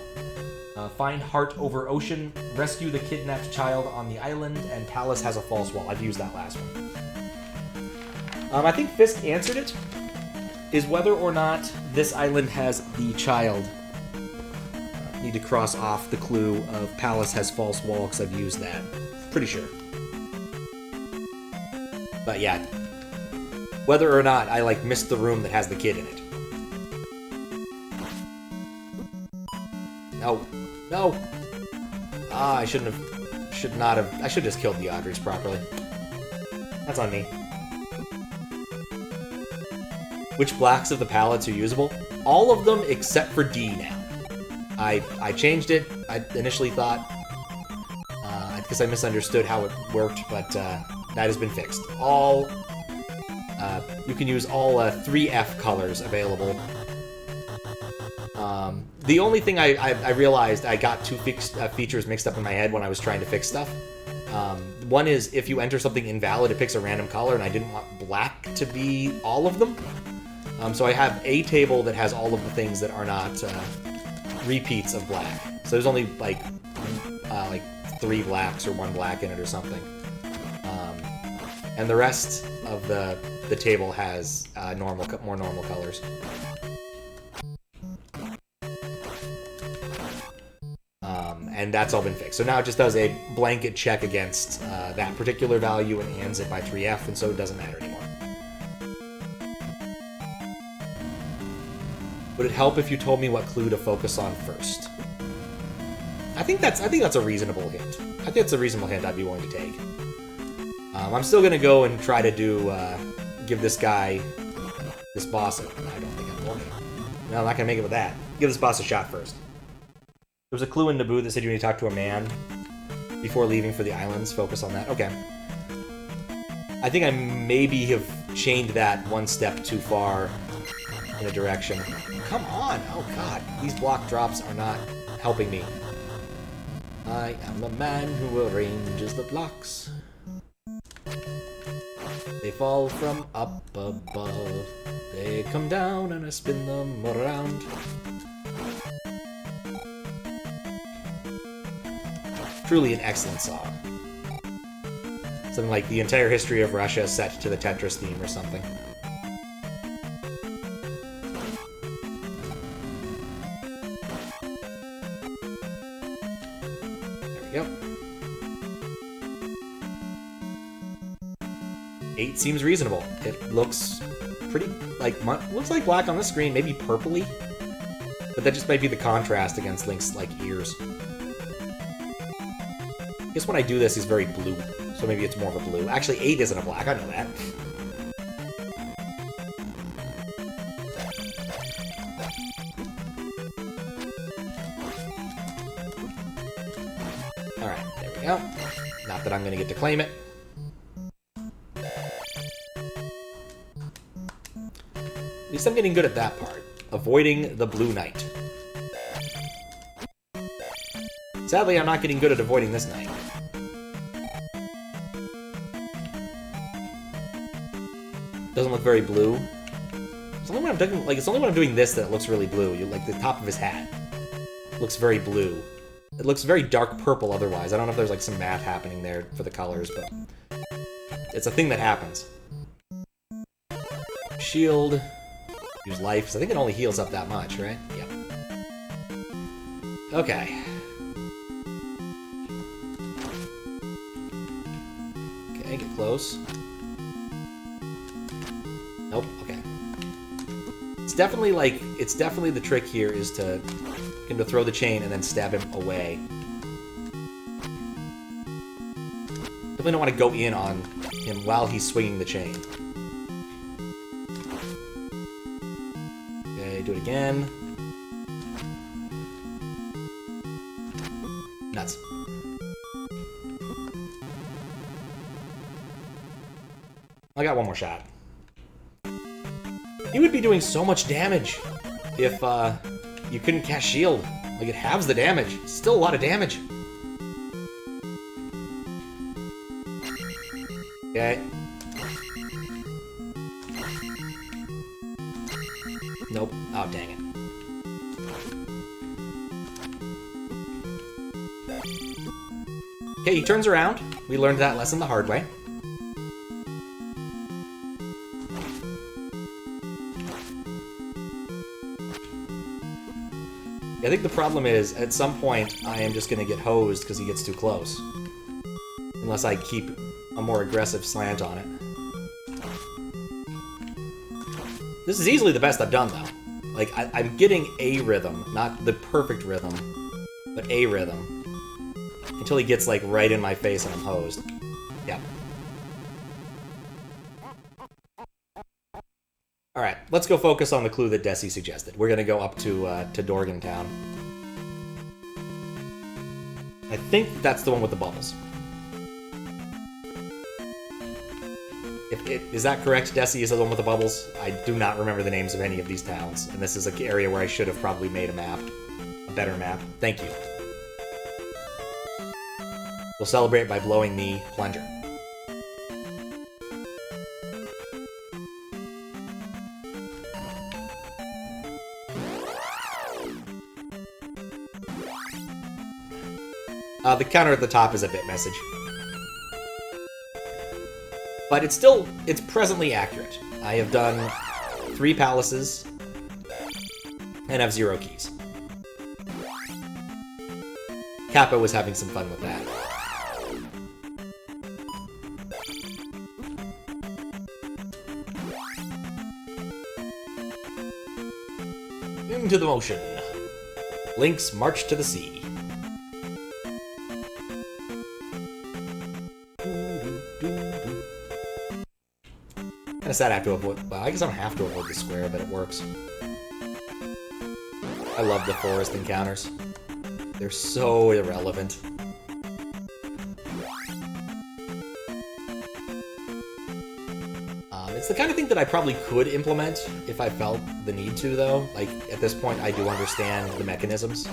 Find heart over ocean, rescue the kidnapped child on the island, and palace has a false wall. I've used that last one. I think Fisk answered it. Is whether or not this island has the child. Need to cross off the clue of palace has false wall because I've used that. Pretty sure. But yeah. Whether or not I missed the room that has the kid in it. No. No! Ah, I should not have... I should have just killed the Audreys properly. That's on me. Which blacks of the palettes are usable? All of them except for D now. I changed it. I initially thought... because I misunderstood how it worked, but that has been fixed. All... you can use all 3F colors available. The only thing I realized, I got two features mixed up in my head when I was trying to fix stuff. One is if you enter something invalid, it picks a random color, and I didn't want black to be all of them. So I have a table that has all of the things that are not repeats of black. So there's only like 3 blacks or 1 black in it or something. And the rest of the table has more normal colors. And that's all been fixed. So now it just does a blanket check against that particular value and hands it by 3F, and so it doesn't matter anymore. Would it help if you told me what clue to focus on first? I think that's a reasonable hint. I think it's a reasonable hint I'd be willing to take. I'm still gonna go and try to give this guy, this boss. I don't think I'm going. No, I'm not gonna make it with that. Give this boss a shot first. There was a clue in Naboo that said you need to talk to a man before leaving for the islands. Focus on that. Okay. I think I maybe have chained that one step too far in a direction. Come on! Oh god, these block drops are not helping me. I am the man who arranges the blocks. They fall from up above. They come down and I spin them around. Truly an excellent song. Something like the entire history of Russia set to the Tetris theme or something. There we go. 8 seems reasonable. It looks pretty, looks like black on the screen, maybe purpley. But that just might be the contrast against Link's, ears. I guess when I do this, he's very blue, so maybe it's more of a blue. Actually, 8 isn't a black, I know that. Alright, there we go. Not that I'm gonna get to claim it. At least I'm getting good at that part. Avoiding the Blue Knight. Sadly, I'm not getting good at avoiding this knight. Doesn't look very blue. It's only when I'm doing, it's only when I'm doing this that it looks really blue. The top of his hat looks very blue. It looks very dark purple otherwise. I don't know if there's some math happening there for the colors, but it's a thing that happens. Shield. Use life, because I think it only heals up that much, right? Yep. Okay. Okay, get close. Nope, okay. It's definitely the trick here is to him to throw the chain and then stab him away. Definitely don't want to go in on him while he's swinging the chain. Okay, do it again. Nuts. I got one more shot. He would be doing so much damage if you couldn't cast shield. Like, it halves the damage. It's still a lot of damage. Okay. Nope. Oh, dang it. Okay, he turns around. We learned that lesson the hard way. I think the problem is, at some point, I am just going to get hosed because he gets too close. Unless I keep a more aggressive slant on it. This is easily the best I've done, though. Like, I'm getting a rhythm, not the perfect rhythm, but a rhythm. Until he gets, like, right in my face and I'm hosed. Yeah. Alright, let's go focus on the clue that Desi suggested. We're gonna go up to Dorgan Town. I think that's the one with the bubbles. Is that correct, Desi? Is the one with the bubbles? I do not remember the names of any of these towns, and this is an area where I should have probably made a map. A better map. Thank you. We'll celebrate by blowing the plunger. The counter at the top is a bit message. But it's presently accurate. I have done 3 palaces and have 0 keys. Kappa was having some fun with that. Into the motion. Link's march to the sea. Kinda sad I have to avoid... Well, I guess I don't have to avoid the square, but it works. I love the forest encounters. They're so irrelevant. It's the kind of thing that I probably could implement if I felt the need to, though. Like, at this point, I do understand the mechanisms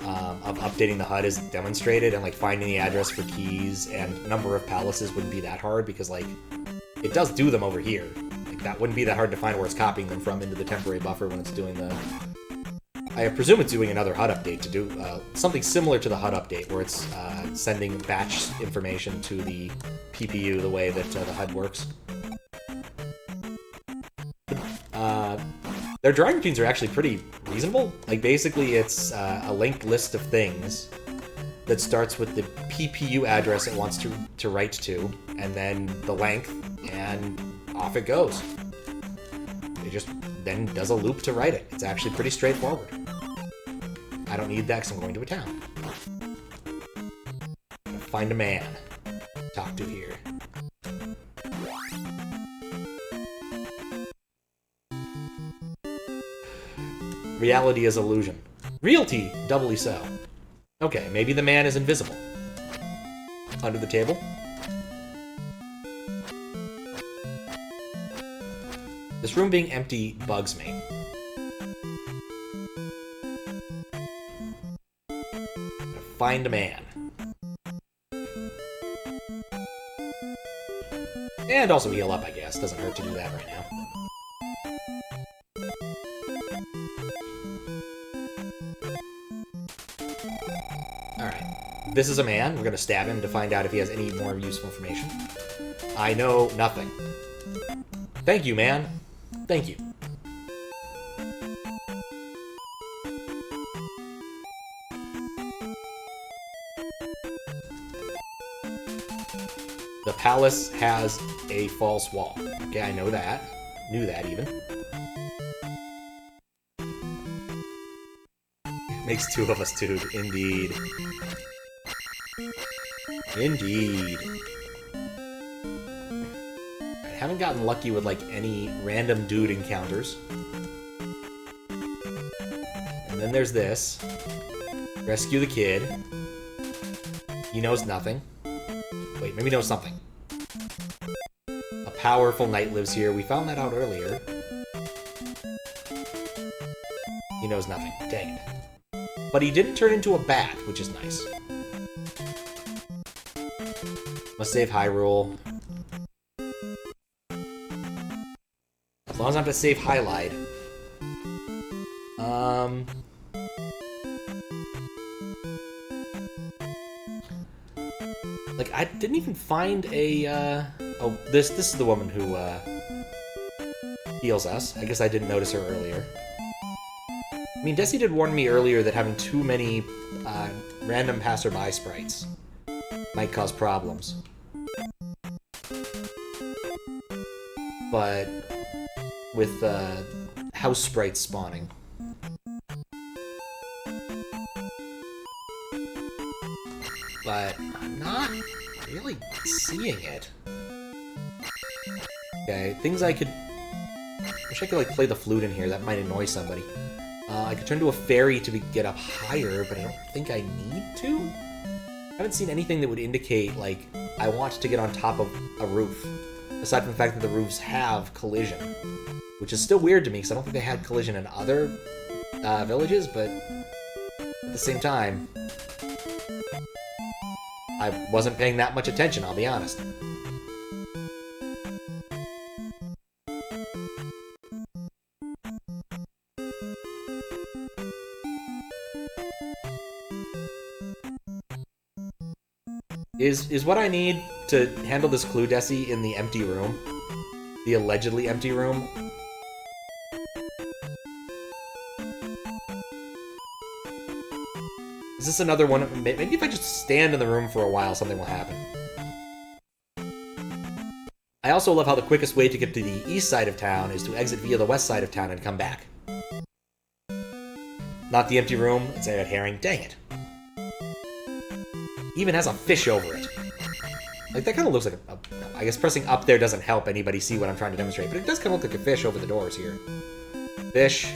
of updating the HUD as demonstrated, and, like, finding the address for keys and number of palaces wouldn't be that hard, because, like, it does do them over here. Like, that wouldn't be that hard to find where it's copying them from into the temporary buffer when it's doing the... I presume it's doing another HUD update to do something similar to the HUD update, where it's sending batch information to the PPU the way that the HUD works. Their drawing routines are actually pretty reasonable. Like, basically, it's a linked list of things that starts with the PPU address it wants to write to, and then the length, and off it goes. It just then does a loop to write it. It's actually pretty straightforward. I don't need that because I'm going to a town. Find a man to talk to here. Reality is illusion. Realty, doubly so. Okay, maybe the man is invisible. Under the table? This room being empty bugs me. Find a man. And also heal up, I guess. Doesn't hurt to do that right now. Alright. This is a man. We're gonna stab him to find out if he has any more useful information. I know nothing. Thank you, man. Thank you. The palace has a false wall. Okay, I know that. Knew that, even. Makes two of us, dude. Indeed. Indeed. I haven't gotten lucky with, like, any random dude encounters. And then there's this. Rescue the kid. He knows nothing. Wait, maybe knows something. A powerful knight lives here. We found that out earlier. He knows nothing. Dang it. But he didn't turn into a bat, which is nice. Must save Hyrule. As long as I have to save Highlight. Like, I didn't even find a, Oh, this is the woman who, heals us. I guess I didn't notice her earlier. I mean, Desi did warn me earlier that having too many, random passerby sprites might cause problems. But with, house sprites spawning. But I'm not really seeing it. Okay, things I could... Wish I could, like, play the flute in here. That might annoy somebody. I could turn to a fairy to get up higher, but I don't think I need to? I haven't seen anything that would indicate, like, I want to get on top of a roof. Aside from the fact that the roofs have collision. Which is still weird to me, because I don't think they had collision in other villages, but at the same time, I wasn't paying that much attention, I'll be honest. Is what I need to handle this clue Desi in the empty room? The allegedly empty room? Is this another one? Maybe if I just stand in the room for a while, something will happen. I also love how the quickest way to get to the east side of town is to exit via the west side of town and come back. Not the empty room, it's a red herring. Dang it. Even has a fish over it. Like, that kind of looks like a... I guess pressing up there doesn't help anybody see what I'm trying to demonstrate, but it does kind of look like a fish over the doors here. Fish.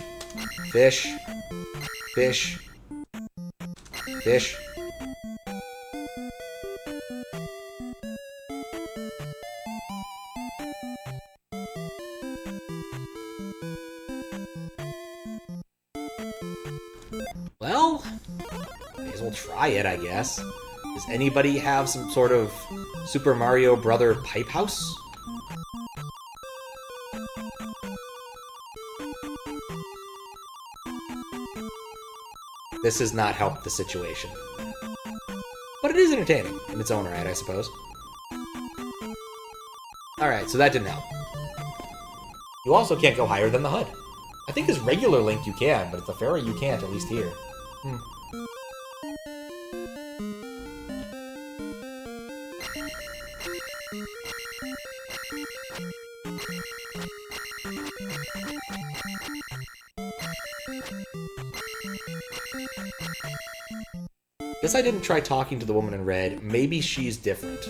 Fish. Fish. Fish. Well, may as well try it, I guess. Does anybody have some sort of Super Mario Brother pipe house? This has not helped the situation. But it is entertaining in its own right, I suppose. Alright, so that didn't help. You also can't go higher than the HUD. I think as regular Link you can, but as the fairy you can't, at least here. Guess I didn't try talking to the woman in red. Maybe she's different.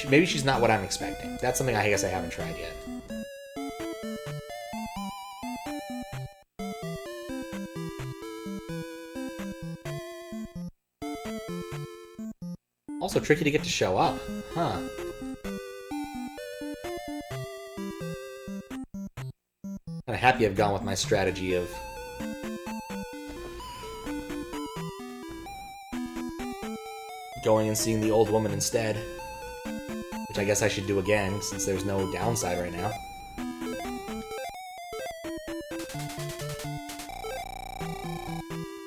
Maybe she's not what I'm expecting. That's something I guess I haven't tried yet. Also tricky to get to show up. Huh. Kinda happy I've gone with my strategy of going and seeing the old woman instead. Which I guess I should do again, since there's no downside right now.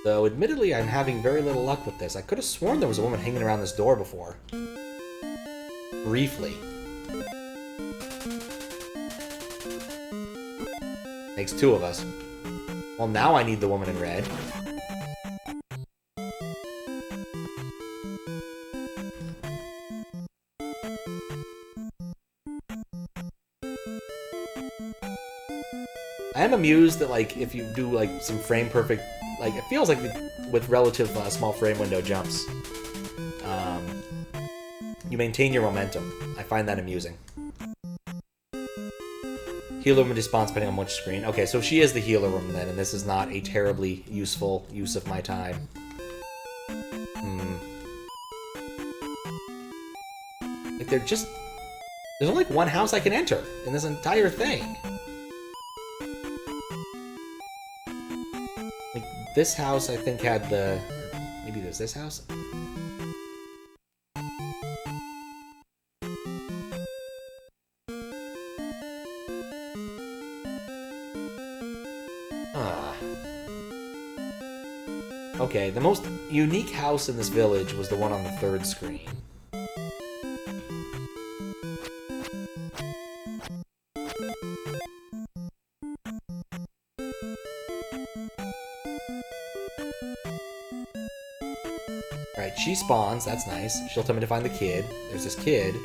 Though, admittedly, I'm having very little luck with this. I could have sworn there was a woman hanging around this door before. Briefly. Takes two of us. Well, now I need the woman in red. I am amused that, like, if you do, like, some frame perfect, like, it feels like with relative small frame window jumps, you maintain your momentum. I find that amusing. Healer woman responds depending on which screen. Okay, so she is the healer woman then, and this is not a terribly useful use of my time. Like, there's only, like, one house I can enter in this entire thing. Like, this house, I think, had the... Maybe there's this house? Okay, the most unique house in this village was the one on the third screen. Alright, she spawns, that's nice. She'll tell me to find the kid. There's this kid.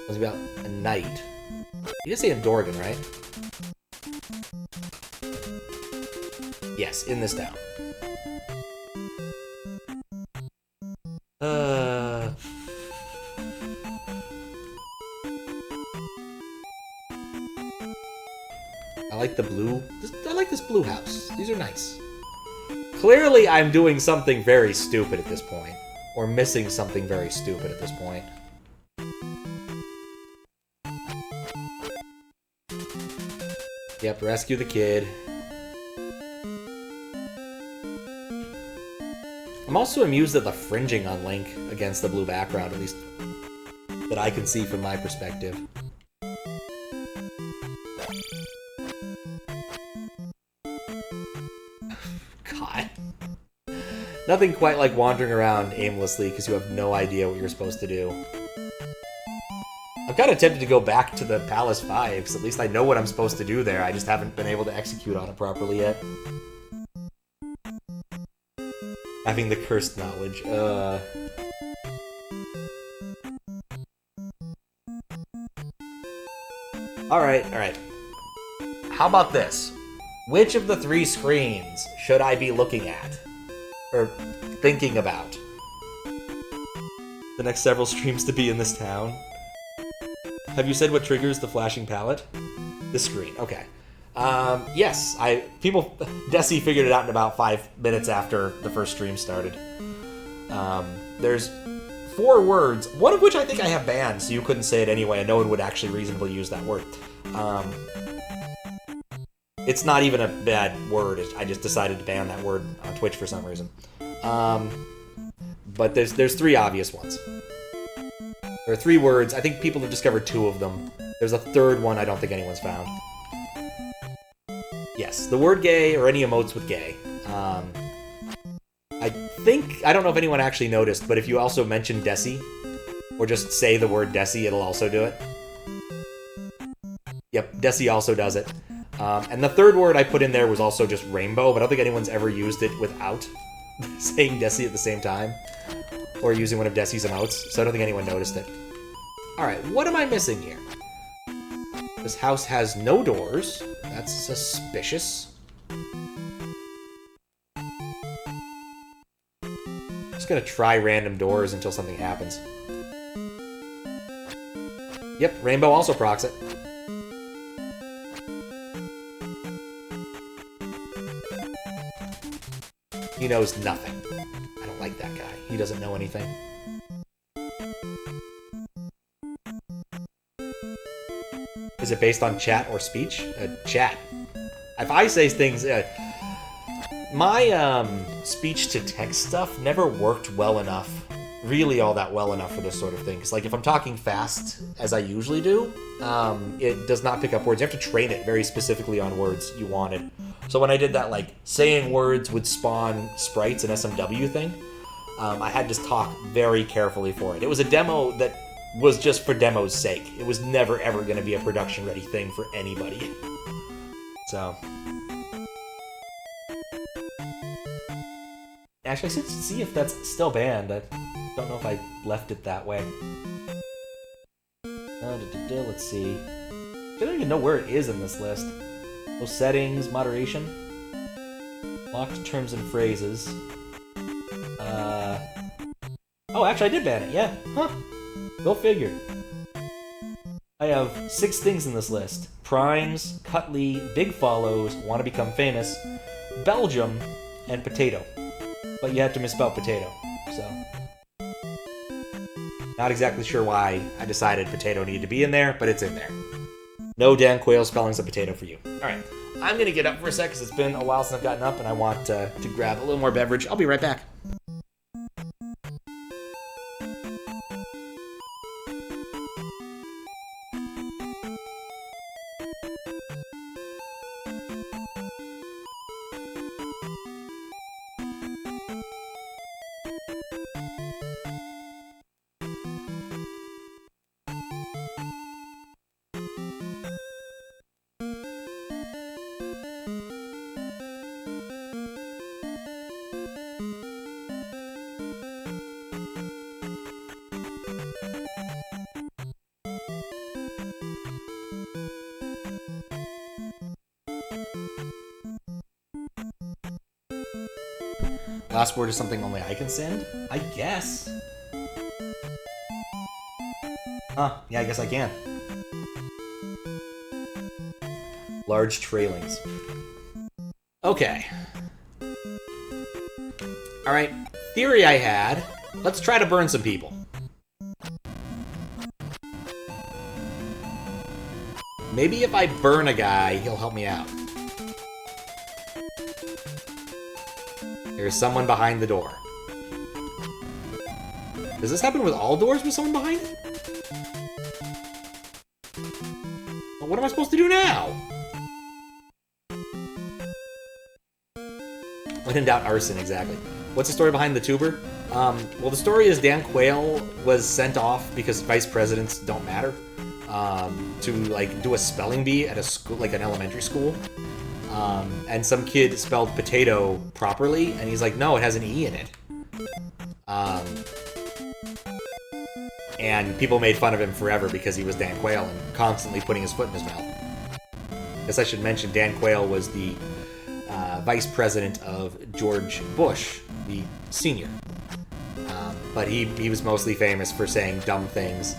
It's about a knight. You did say in Dorgan, right? Yes, in this town. I like the blue. I like this blue house. These are nice. Clearly, I'm doing something very stupid at this point. Or missing something very stupid at this point. Yep, rescue the kid. I'm also amused at the fringing on Link against the blue background, at least that I can see from my perspective. God. Nothing quite like wandering around aimlessly because you have no idea what you're supposed to do. I'm kind of tempted to go back to the Palace 5, because at least I know what I'm supposed to do there. I just haven't been able to execute on it properly yet. Having the cursed knowledge. Alright. How about this? Which of the 3 screens should I be looking at? Or thinking about? The next several streams to be in this town? Have you said what triggers the flashing palette? This screen, okay. Yes, Desi figured it out in about 5 minutes after the first stream started. There's 4 words, one of which I think I have banned, so you couldn't say it anyway, and no one would actually reasonably use that word. It's not even a bad word, I just decided to ban that word on Twitch for some reason. But there's 3 obvious ones. There are 3 words, I think people have discovered 2 of them. There's a 3rd one I don't think anyone's found. Yes, the word gay, or any emotes with gay. I don't know if anyone actually noticed, but if you also mention Desi, or just say the word Desi, it'll also do it. Yep, Desi also does it. And the 3rd word I put in there was also just rainbow, but I don't think anyone's ever used it without saying Desi at the same time, or using one of Desi's emotes, so I don't think anyone noticed it. Alright, what am I missing here? This house has no doors. That's suspicious. Just gonna try random doors until something happens. Yep, rainbow also procs it. He knows nothing. I don't like that guy. He doesn't know anything. Is it based on chat or speech? Chat. If I say things... my speech-to-text stuff never worked well enough, really all that well enough for this sort of thing. Because, like, if I'm talking fast, as I usually do, it does not pick up words. You have to train it very specifically on words you wanted. So when I did that, like, saying words would spawn sprites and SMW thing, I had to talk very carefully for it. It was a demo that was just for demo's sake. It was never, ever going to be a production-ready thing for anybody. So... Actually, I should see if that's still banned. I don't know if I left it that way. Let's see. I don't even know where it is in this list. No settings, moderation. Locked terms and phrases. Oh, actually, I did ban it. Yeah. Huh. Go figure. I have 6 things in this list. Primes, Cutley, Big Follows, Want to Become Famous, Belgium, and Potato. But you have to misspell potato, so... Not exactly sure why I decided potato needed to be in there, but it's in there. No Dan Quayle spellings of potato for you. Alright, I'm gonna get up for a sec, because it's been a while since I've gotten up, and I want to grab a little more beverage. I'll be right back. Last word is something only I can send? I guess. Huh, yeah, I guess I can. Large trailings. Okay. Alright, theory I had. Let's try to burn some people. Maybe if I burn a guy, he'll help me out. There's someone behind the door. Does this happen with all doors with someone behind it? Well, what am I supposed to do now? When in doubt, arson, exactly. What's the story behind the tuber? Well, the story is Dan Quayle was sent off because vice presidents don't matter, to like do a spelling bee at a school, like an elementary school. And some kid spelled potato properly, and he's like, no, it has an E in it. And people made fun of him forever because he was Dan Quayle and constantly putting his foot in his mouth. Guess I should mention Dan Quayle was the vice president of George Bush, the senior. But he was mostly famous for saying dumb things.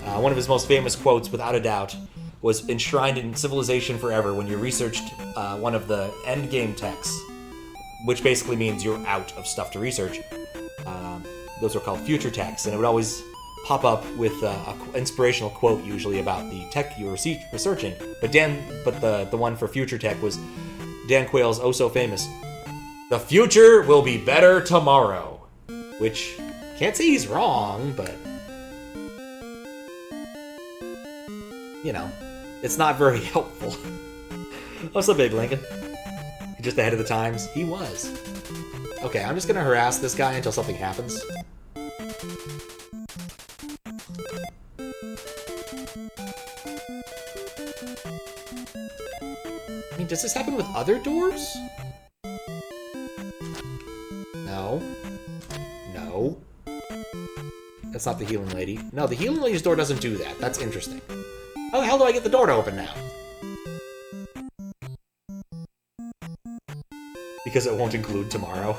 One of his most famous quotes, without a doubt, was enshrined in Civilization Forever when you researched one of the endgame texts, which basically means you're out of stuff to research. Those are called future texts, and it would always pop up with an inspirational quote, usually about the tech you were researching. But the one for future tech was Dan Quayle's oh so famous, "The future will be better tomorrow," which can't say he's wrong, but you know. It's not very helpful. What's up, Big Lincoln? Just ahead of the times? He was. Okay, I'm just gonna harass this guy until something happens. I mean, does this happen with other doors? No. No. That's not the healing lady. No, the healing lady's door doesn't do that. That's interesting. How the hell do I get the door to open now? Because it won't include tomorrow.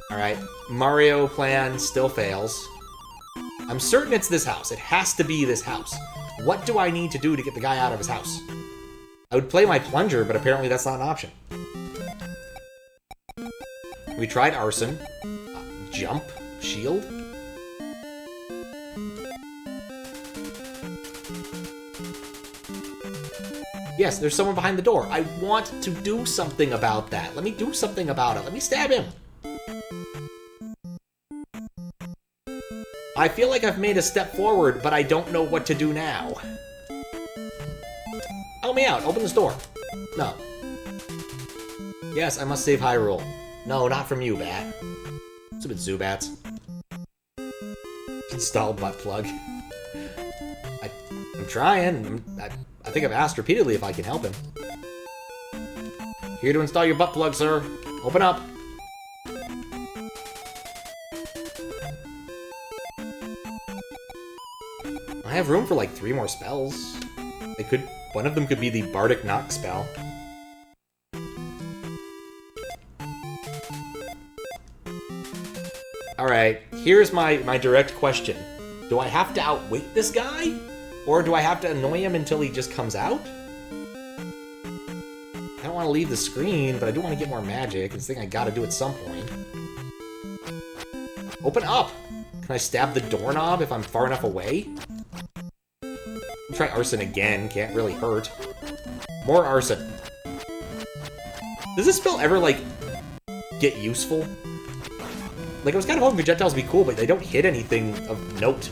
Alright, Mario plan still fails. I'm certain it's this house. It has to be this house. What do I need to do to get the guy out of his house? I would play my plunger, but apparently that's not an option. We tried arson. Jump? Shield? Yes, there's someone behind the door. I want to do something about that. Let me do something about it. Let me stab him. I feel like I've made a step forward, but I don't know what to do now. Help me out. Open this door. No. Yes, I must save Hyrule. No, not from you, Bat. Stupid Zubats. Install butt plug. I'm trying. I think I've asked repeatedly if I can help him. Here to install your butt plug, sir. Open up. I have room for like 3 more spells. One of them could be the Bardic Knock spell. Alright, here's my direct question. Do I have to outwit this guy? Or do I have to annoy him until he just comes out? I don't want to leave the screen, but I do want to get more magic. It's a thing I gotta do at some point. Open up! Can I stab the doorknob if I'm far enough away? Try arson again, can't really hurt. More arson. Does this spell ever, like, get useful? Like, I was kind of hoping projectiles would be cool, but they don't hit anything of note.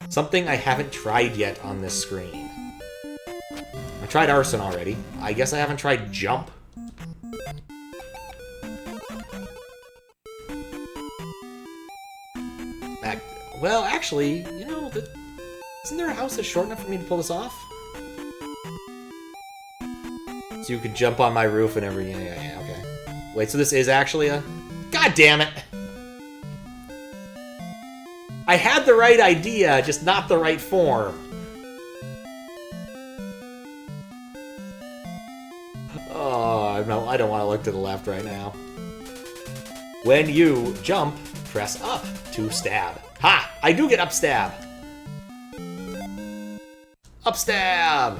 Something I haven't tried yet on this screen. I tried arson already. I guess I haven't tried jump. Well, actually, you know, isn't there a house that's short enough for me to pull this off? So you could jump on my roof and everything. Yeah, okay. Wait, so this is actually a... God damn it! I had the right idea, just not the right form. Oh, no, I don't want to look to the left right now. When you jump, press up to stab. Ha! I do get up stab! Up stab!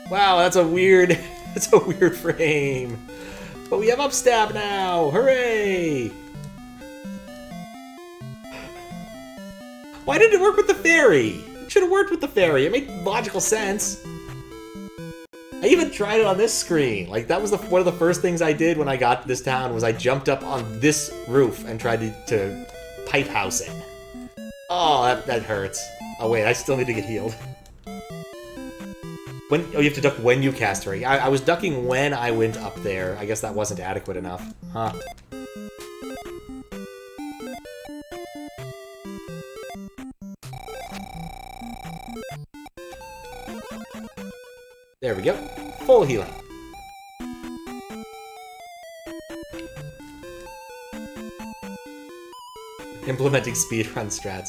Wow, that's a weird... that's a weird frame. But we have up stab now! Hooray! Why didn't it work with the fairy? It should have worked with the fairy. It made logical sense. I even tried it on this screen. Like, that was one of the first things I did when I got to this town, was I jumped up on this roof and tried to pipe house it. Oh, that hurts. Oh wait, I still need to get healed. Oh, you have to duck when you cast fairy. I was ducking when I went up there. I guess that wasn't adequate enough. Huh. There we go. Full healing. Implementing speedrun strats.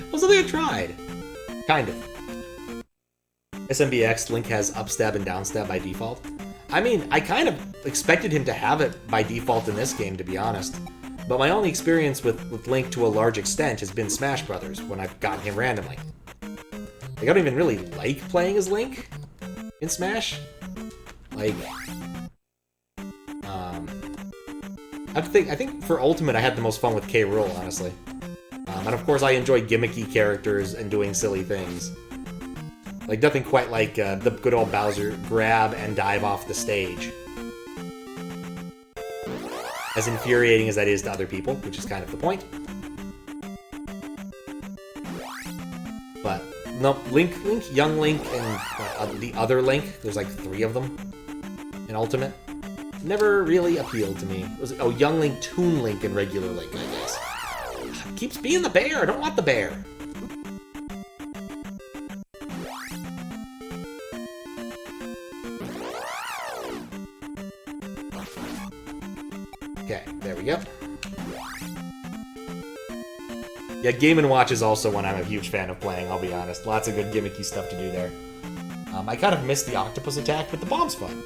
Well, something I tried. Kind of. SMBX, Link has upstab and downstab by default. I mean, I kind of expected him to have it by default in this game, to be honest. But my only experience with Link to a large extent has been Smash Brothers, when I've gotten him randomly. Like, I don't even really like playing as Link in Smash. Like, I think for Ultimate I had the most fun with K. Rool, honestly. And of course I enjoy gimmicky characters and doing silly things. Like, nothing quite like the good old Bowser grab and dive off the stage. As infuriating as that is to other people, which is kind of the point. But, no, Link, Young Link, and the other Link, there's like 3 of them in Ultimate, never really appealed to me. Young Link, Toon Link, and regular Link, I guess. Keeps being the bear, I don't want the bear. Okay, there we go. Yeah, Game & Watch is also one I'm a huge fan of playing, I'll be honest. Lots of good gimmicky stuff to do there. I kind of missed the octopus attack, but the bomb's fun.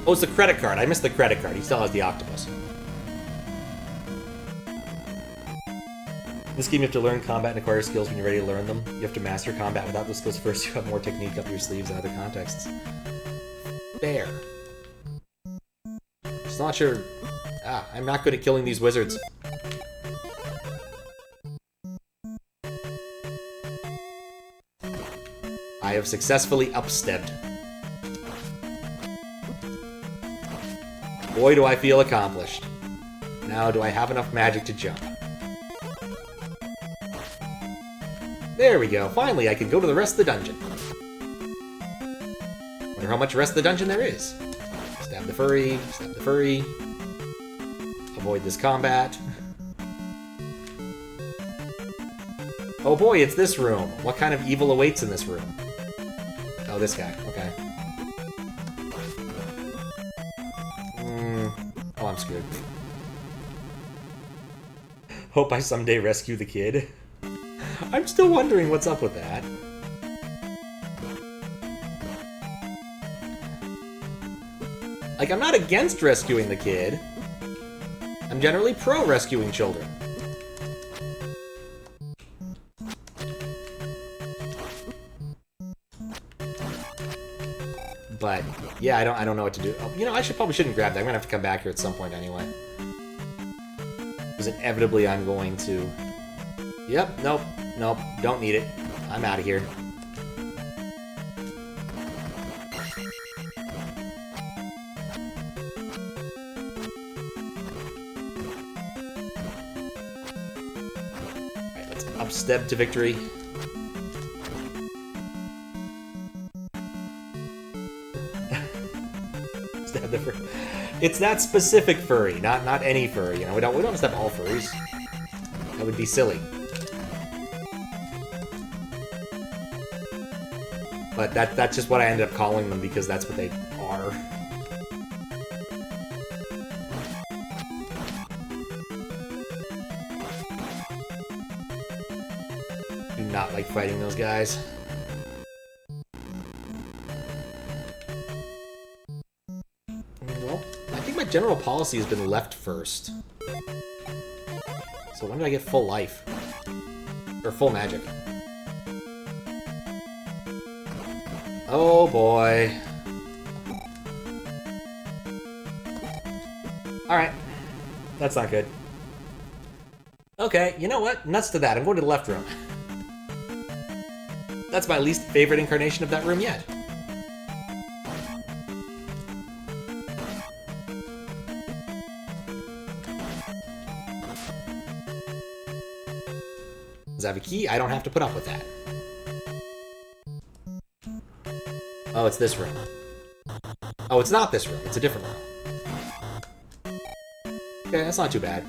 Oh, it's the credit card. I missed the credit card. He still has the octopus. This game you have to learn combat and acquire skills when you're ready to learn them. You have to master combat without those skills first. You have more technique up your sleeves in other contexts. Fair. Just not sure... I'm not good at killing these wizards. I have successfully upstepped. Boy, do I feel accomplished. Now, do I have enough magic to jump? There we go. Finally, I can go to the rest of the dungeon. Wonder how much rest of the dungeon there is. Stab the furry, stab the furry. Avoid this combat. Oh boy, it's this room. What kind of evil awaits in this room? Oh, this guy. Okay. Oh, I'm screwed. Hope I someday rescue the kid. I'm still wondering what's up with that. Like, I'm not against rescuing the kid. I'm generally pro rescuing children. But yeah, I don't know what to do. Oh, you know, probably shouldn't grab that. I'm gonna have to come back here at some point anyway. Because inevitably I'm going to. Yep, nope, don't need it. I'm out of here. Alright, let's upstep to victory. Stab the furry. It's that specific furry, not any furry. You know, we don't stab all furries. That would be silly. But that's just what I ended up calling them because that's what they are. Do not like fighting those guys. Well, I think my general policy has been left first. So when do I get full life? Or full magic? Oh boy. Alright. That's not good. Okay, you know what? Nuts to that. I'm going to the left room. That's my least favorite incarnation of that room yet. Does that have a key? I don't have to put up with that. Oh, it's this room. Oh, it's not this room. It's a different room. Okay, that's not too bad.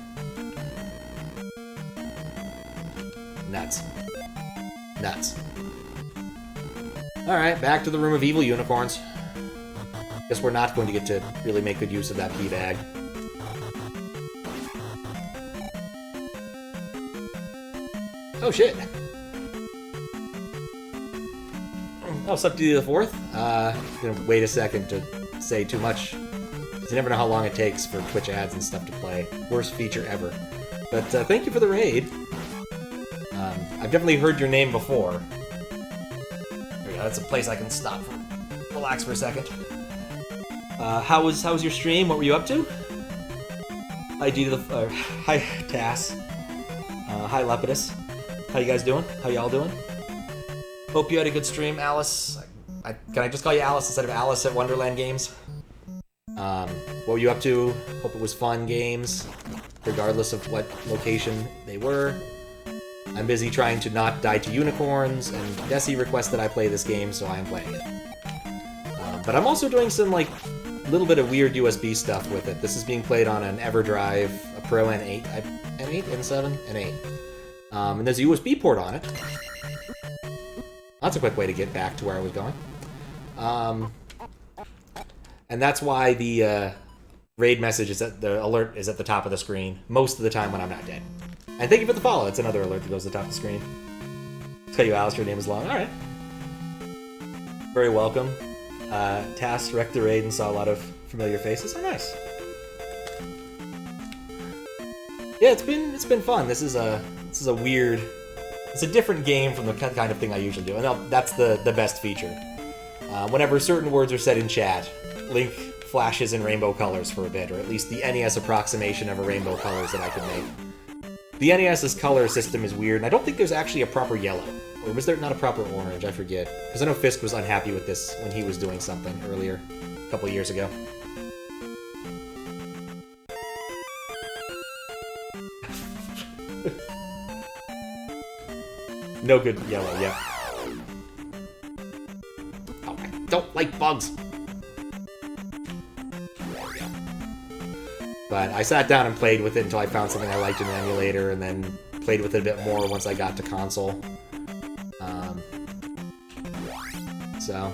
Nuts. Nuts. Alright, back to the room of evil unicorns. Guess we're not going to get to really make good use of that key bag. Oh shit. Oh, it's up to the fourth. Gonna wait a second to say too much. You never know how long it takes for Twitch ads and stuff to play. Worst feature ever. But thank you for the raid. I've definitely heard your name before. There we go. That's a place I can stop for, relax for a second. How was your stream? What were you up to? Hi G to the hi Tass. Hi Lepidus. How you guys doing? How y'all doing? Hope you had a good stream, Alice. Can I just call you Alice instead of Alice at Wonderland Games? What were you up to? Hope it was fun games, regardless of what location they were. I'm busy trying to not die to unicorns, and Desi requested I play this game, so I am playing it. But I'm also doing some, like, little bit of weird USB stuff with it. This is being played on an EverDrive Pro N8, N8, N7, N8. And there's a USB port on it. That's a quick way to get back to where I was going. And that's why the raid message is at the alert is at the top of the screen most of the time when I'm not dead. And thank you for the follow. It's another alert that goes to the top of the screen. Tell you, Alice, your name is long. All right. Very welcome. Tass wrecked the raid and saw a lot of familiar faces. Oh, nice. Yeah, it's been fun. This is a weird. It's a different game from the kind of thing I usually do, and that's the best feature. Whenever certain words are said in chat, Link flashes in rainbow colors for a bit, or at least the NES approximation of a rainbow colors that I could make. The NES's color system is weird, and I don't think there's actually a proper yellow. Or was there not a proper orange? I forget. Because I know Fisk was unhappy with this when he was doing something earlier, a couple years ago. No good yellow, yeah. Oh, I don't like bugs. But I sat down and played with it until I found something I liked in the emulator, and then played with it a bit more once I got to console. So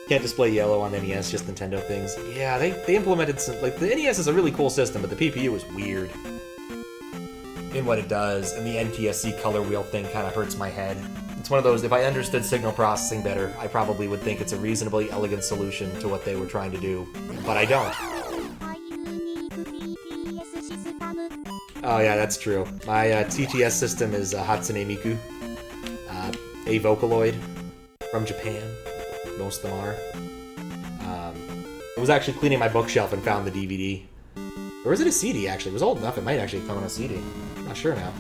can't display yellow on the NES, just Nintendo things. Yeah, they implemented some, like, the NES is a really cool system, but the PPU is weird in what it does, and the NTSC color wheel thing kind of hurts my head. It's one of those, if I understood signal processing better, I probably would think it's a reasonably elegant solution to what they were trying to do, but I don't. Oh yeah, that's true. My TTS system is Hatsune Miku, a Vocaloid from Japan. Most of them are. I was actually cleaning my bookshelf and found the DVD. Or was it a CD, actually? It was old enough, it might actually come on a CD. I'm not sure now.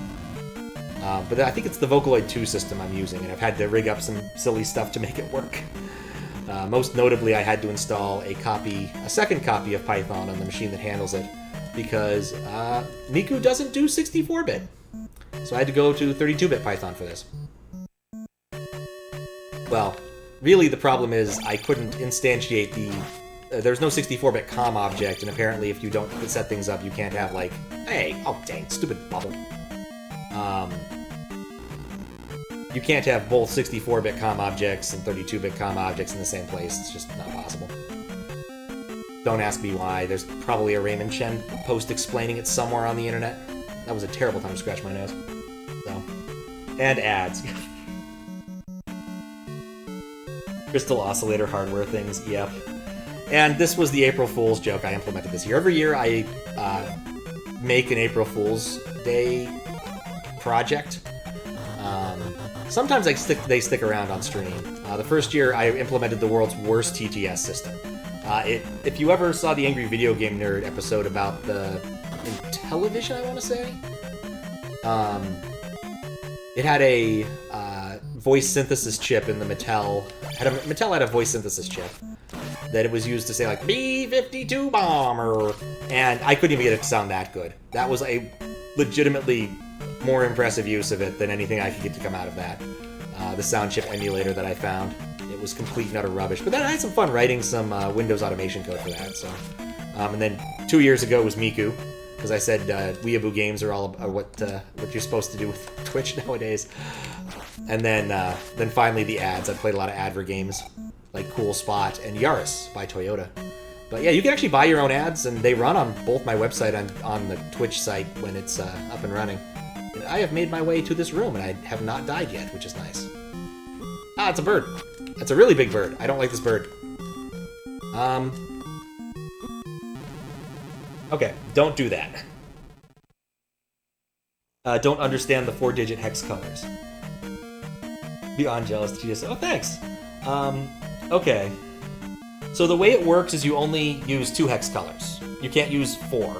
But I think it's the Vocaloid 2 system I'm using, and I've had to rig up some silly stuff to make it work. Most notably, I had to install a second copy of Python on the machine that handles it, because Miku doesn't do 64-bit. So I had to go to 32-bit Python for this. Well, really the problem is I couldn't instantiate there's no 64-bit COM object, and apparently if you don't set things up, you can't have, like, hey, oh dang, stupid bubble. You can't have both 64-bit COM objects and 32-bit COM objects in the same place. It's just not possible. Don't ask me why. There's probably a Raymond Chen post explaining it somewhere on the internet. That was a terrible time to scratch my nose. So. And ads. Crystal oscillator hardware things, yep. And this was the April Fool's joke I implemented this year. Every year I make an April Fool's Day project. Sometimes they stick around on stream. The first year I implemented the world's worst TTS system. If you ever saw the Angry Video Game Nerd episode about the Intellivision, I want to say, it had a voice synthesis chip in the Mattel. Mattel had a voice synthesis chip that it was used to say, like, B-52 bomber, and I couldn't even get it to sound that good. That was a legitimately more impressive use of it than anything I could get to come out of that. The sound chip emulator that I found, it was complete and utter rubbish. But then I had some fun writing some Windows automation code for that. So, and then 2 years ago was Miku, because I said weeaboo games are what you're supposed to do with Twitch nowadays. And then finally the ads. I played a lot of adver games like Cool Spot and Yaris by Toyota. But yeah, you can actually buy your own ads, and they run on both my website and on the Twitch site when it's up and running. And I have made my way to this room, and I have not died yet, which is nice. Ah, it's a bird. It's a really big bird. I don't like this bird. Okay, don't do that. Don't understand the 4-digit hex colors. Beyond jealous that you just said, oh, thanks. Okay. So the way it works is you only use 2 hex colors. You can't use 4.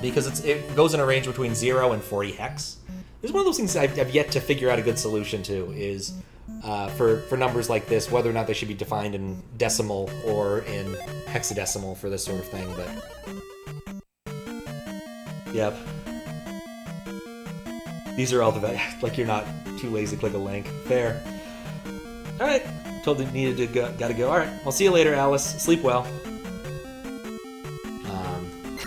Because it goes in a range between 0 and 40 hex. This is one of those things I've yet to figure out a good solution to, is for numbers like this, whether or not they should be defined in decimal or in hexadecimal for this sort of thing, but... Yep. These are all the... Like, you're not too lazy to click a link. Fair. Alright. Told you needed to go. Gotta go. Alright. I'll see you later, Alice. Sleep well.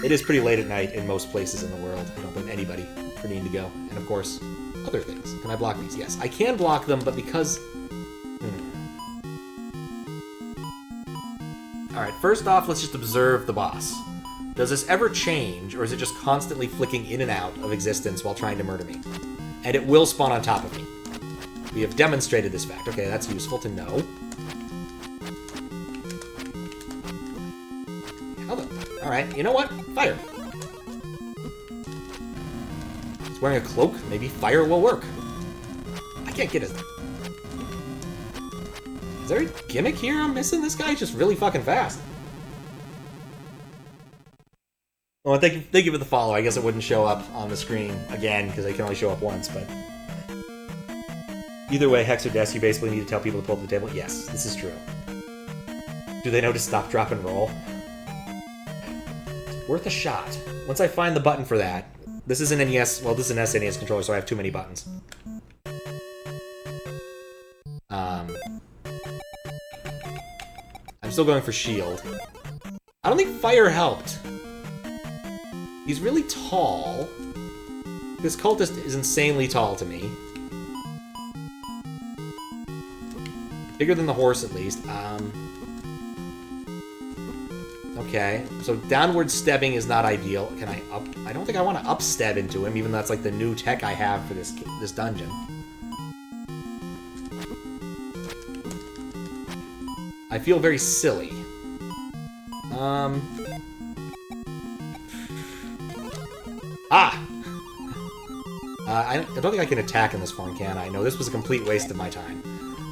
It is pretty late at night in most places in the world. I don't blame anybody for needing to go. And of course, other things. Can I block these? Yes. I can block them, but because... Alright, first off, let's just observe the boss. Does this ever change, or is it just constantly flicking in and out of existence while trying to murder me? And it will spawn on top of me. We have demonstrated this fact. Okay, that's useful to know. Alright, you know what? Fire. He's wearing a cloak. Maybe fire will work. I can't get it. Is there a gimmick here I'm missing? This guy's just really fucking fast. Well, thank you for the follow. I guess it wouldn't show up on the screen again, because they can only show up once, but... Either way, Hex or Des, you basically need to tell people to pull up the table. Yes, this is true. Do they know to stop, drop, and roll? Worth a shot. Once I find the button for that... This is an NES... Well, this is an SNES controller, so I have too many buttons. I'm still going for shield. I don't think fire helped. He's really tall. This cultist is insanely tall to me. Bigger than the horse, at least. Okay, so downward stebbing is not ideal. Can I up? I don't think I want to up steb into him, even though that's like the new tech I have for this dungeon. I feel very silly. I don't think I can attack in this one, can I? No, this was a complete waste of my time.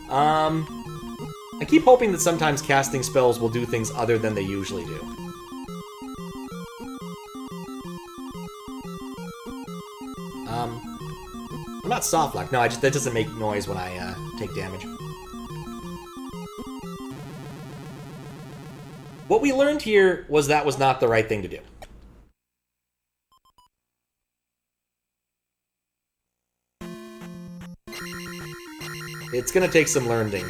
I keep hoping that sometimes casting spells will do things other than they usually do. I'm not soft lock. No, that doesn't make noise when I take damage. What we learned here was that was not the right thing to do. It's gonna take some learning.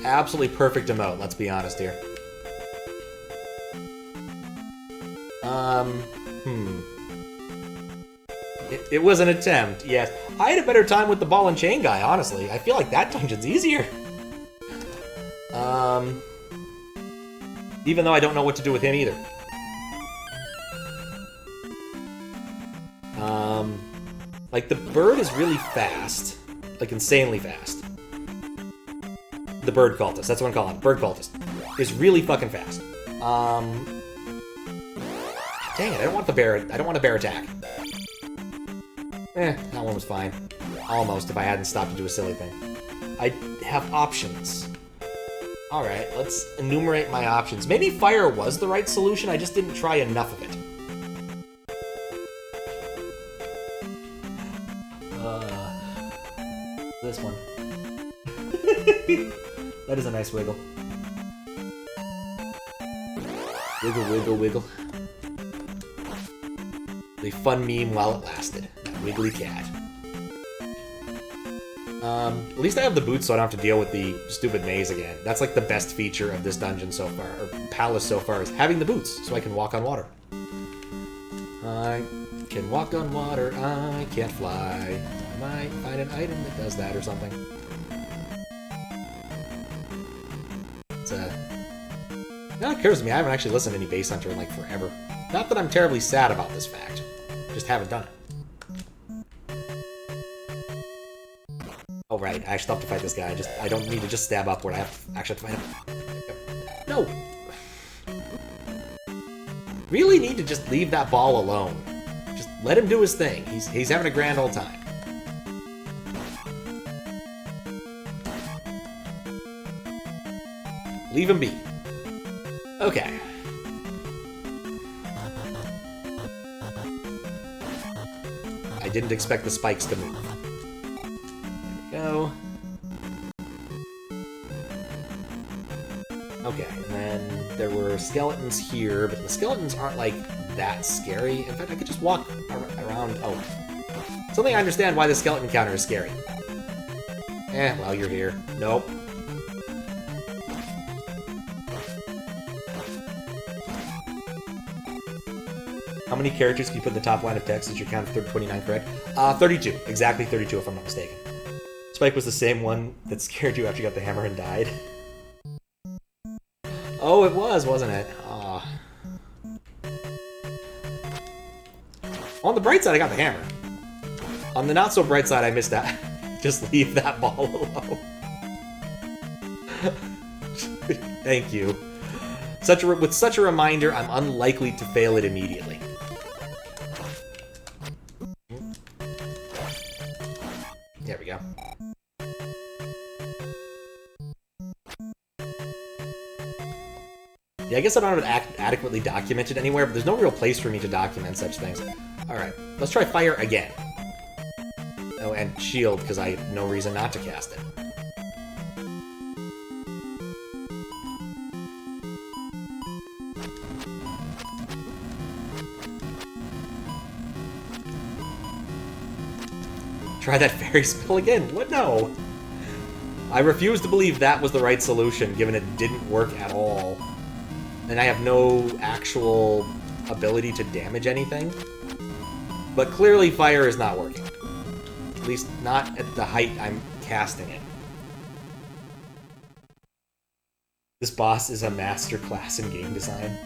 Absolutely perfect emote, let's be honest here. It was an attempt, yes. I had a better time with the ball and chain guy, honestly. I feel like that dungeon's easier. Even though I don't know what to do with him either. Like, the bird is really fast. Like, insanely fast. The bird cultist, that's what I'm calling it. Bird cultist. Is really fucking fast. Dang it, I don't want the bear. I don't want a bear attack. That one was fine. Almost, if I hadn't stopped to do a silly thing. I have options. Alright, let's enumerate my options. Maybe fire was the right solution, I just didn't try enough of it. This one. That is a nice wiggle. Wiggle, wiggle, wiggle. A fun meme while it lasted. That wiggly cat. At least I have the boots so I don't have to deal with the stupid maze again. That's like the best feature of this dungeon so far, or palace so far, is having the boots so I can walk on water. I can walk on water, I can't fly. I might find an item that does that or something. It's now it occurs to me, I haven't actually listened to any Bass Hunter in like forever. Not that I'm terribly sad about this fact. Just haven't done it. Oh right, I actually have to fight this guy. I don't need to just stab upward, I actually have to fight him. No! Really need to just leave that ball alone. Just let him do his thing. He's having a grand old time. Leave him be. Okay. I didn't expect the spikes to move. There we go. Okay, and then there were skeletons here, but the skeletons aren't, like, that scary. In fact, I could just walk around... Oh. Something I understand why the skeleton counter is scary. Well, you're here. Nope. How many characters can you put in the top line of text? Is your count of 29 correct? 32. Exactly 32, if I'm not mistaken. Spike was the same one that scared you after you got the hammer and died. Oh, it was, wasn't it? Aw. On the bright side, I got the hammer. On the not so bright side, I missed that. Just leave that ball alone. Thank you. With such a reminder, I'm unlikely to fail it immediately. There we go. Yeah, I guess I don't have it adequately documented anywhere, but there's no real place for me to document such things. Alright, let's try fire again. Oh, and shield, because I have no reason not to cast it. Try that fairy spell again. What? No. I refuse to believe that was the right solution, given it didn't work at all. And I have no actual ability to damage anything. But clearly fire is not working. At least not at the height I'm casting it. This boss is a masterclass in game design.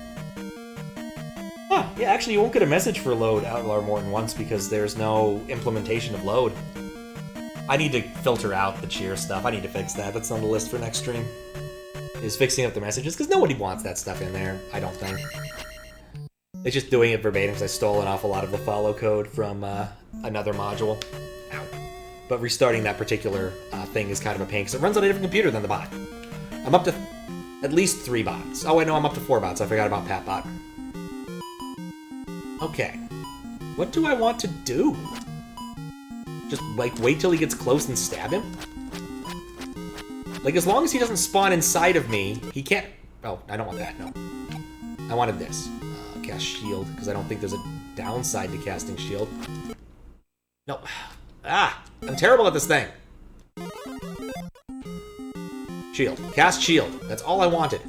Huh, yeah, actually you won't get a message for load Outlaw more than once because there's no implementation of load. I need to filter out the cheer stuff. I need to fix that. That's on the list for next stream. Is fixing up the messages, because nobody wants that stuff in there, I don't think. It's just doing it verbatim because I stole an awful lot of the follow code from another module. Ow. But restarting that particular thing is kind of a pain because it runs on a different computer than the bot. I'm up to at least 3 bots. Oh, I know I'm up to 4 bots. I forgot about PatBot. Okay. What do I want to do? Just, like, wait till he gets close and stab him? Like, as long as he doesn't spawn inside of me, he can't... Oh, I don't want that, no. I wanted this. Cast shield, because I don't think there's a downside to casting shield. No. Ah! I'm terrible at this thing! Shield. Cast shield. That's all I wanted.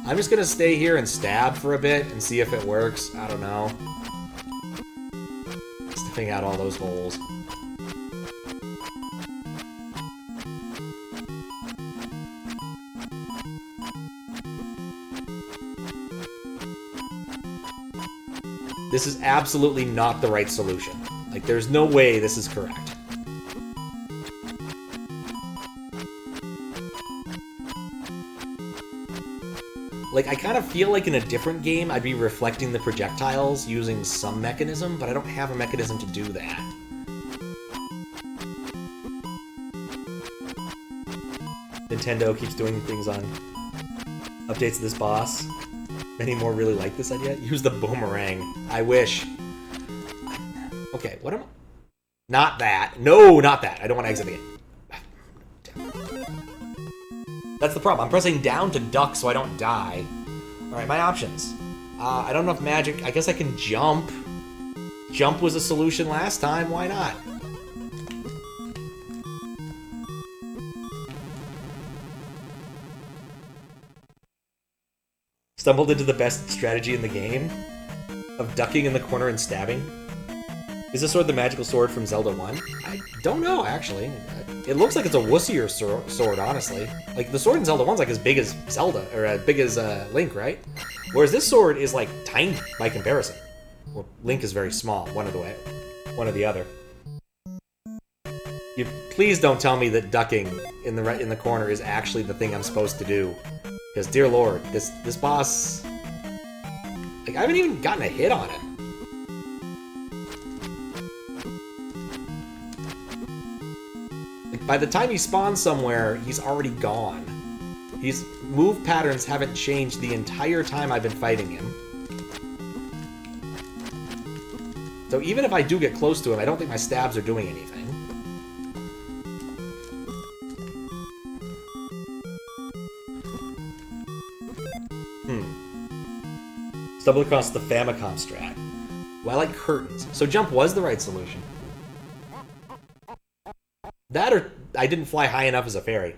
I'm just gonna stay here and stab for a bit and see if it works. I don't know. Sniffing out all those holes. This is absolutely not the right solution. Like, there's no way this is correct. Like, I kind of feel like in a different game I'd be reflecting the projectiles using some mechanism, but I don't have a mechanism to do that. Nintendo keeps doing things on updates of this boss. Any more really like this idea? Use the boomerang. I wish. Okay, what am I... Not that. No, not that. I don't want to exit the game. That's the problem. I'm pressing down to duck so I don't die. Alright, my options. I don't know if magic... I guess I can jump. Jump was a solution last time. Why not? Stumbled into the best strategy in the game of ducking in the corner and stabbing. Is this sword the magical sword from Zelda 1? I don't know, actually. It looks like it's a wussier sword, honestly. Like, the sword in Zelda 1's like as big as Zelda, or as big as Link, right? Whereas this sword is like tiny by comparison. Well, Link is very small, one or the other. You please don't tell me that ducking in the corner is actually the thing I'm supposed to do. Because, dear lord, this boss... Like, I haven't even gotten a hit on him. Like, by the time he spawns somewhere, he's already gone. His move patterns haven't changed the entire time I've been fighting him. So even if I do get close to him, I don't think my stabs are doing anything. Stumble across the Famicom strat. Well, I like curtains. So jump was the right solution. That or I didn't fly high enough as a fairy.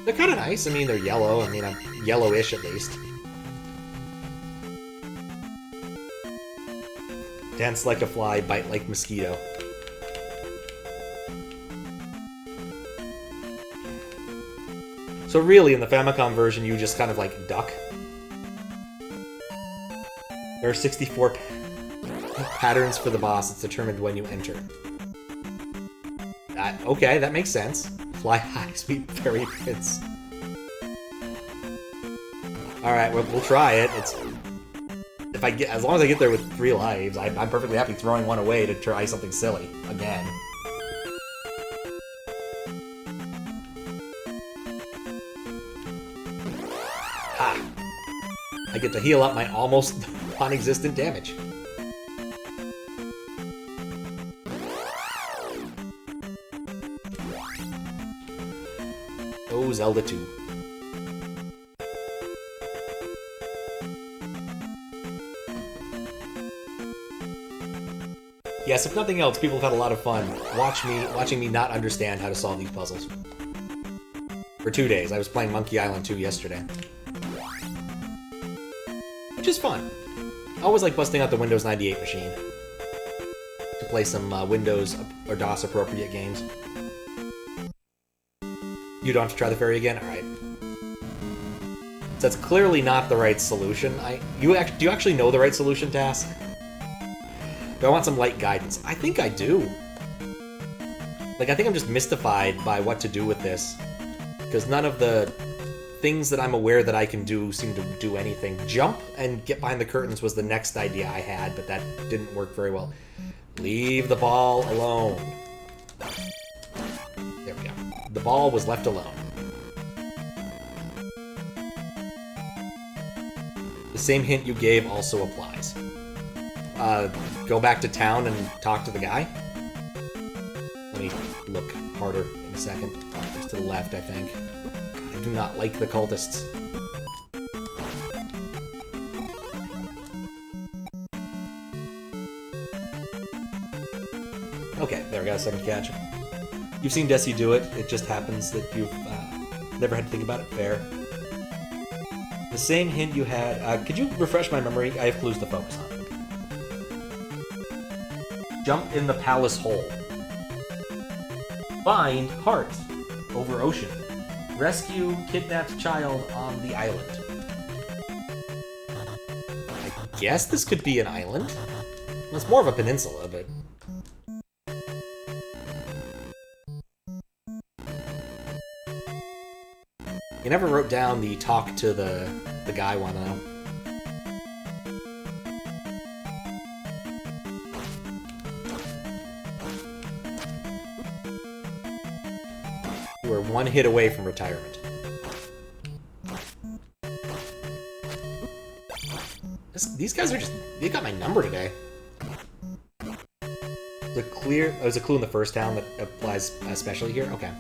They're kind of nice. I mean, they're yellow. I mean, I'm yellowish at least. Dance like a fly, bite like mosquito. So really, in the Famicom version, you just kind of, like, duck. There are 64 patterns for the boss. It's determined when you enter. Okay, that makes sense. Fly high, sweet fairy prince. Alright, we'll try it. As long as I get there with 3 lives, I'm perfectly happy throwing one away to try something silly. Again. I get to heal up my almost non-existent damage. Oh, Zelda 2. Yes, if nothing else, people have had a lot of fun watching me not understand how to solve these puzzles. For 2 days. I was playing Monkey Island 2 yesterday. Which is fun. I always like busting out the Windows 98 machine to play some Windows or DOS appropriate games. You don't have to try the fairy again? Alright. So that's clearly not the right solution. Do you actually know the right solution, Task? Do I want some light guidance? I think I do. Like, I think I'm just mystified by what to do with this. Because none of the things that I'm aware that I can do seem to do anything. Jump and get behind the curtains was the next idea I had, but that didn't work very well. Leave the ball alone. There we go. The ball was left alone. The same hint you gave also applies. Go back to town and talk to the guy. Let me look harder in a second. It's to the left, I think. I do not like the cultists. Okay, there we go, second catch. You've seen Desi do it. It just happens that you've never had to think about it. Fair. The same hint you had... could you refresh my memory? I have clues to focus on. Jump in the palace hole. Find heart over ocean. Rescue kidnapped child on the island. I guess this could be an island. Well, it's more of a peninsula, but... You never wrote down the talk to the guy one, though. You were one hit away from retirement. These guys are just... They got my number today. The clear... Oh, there's a clue in the first town that applies especially here? Okay.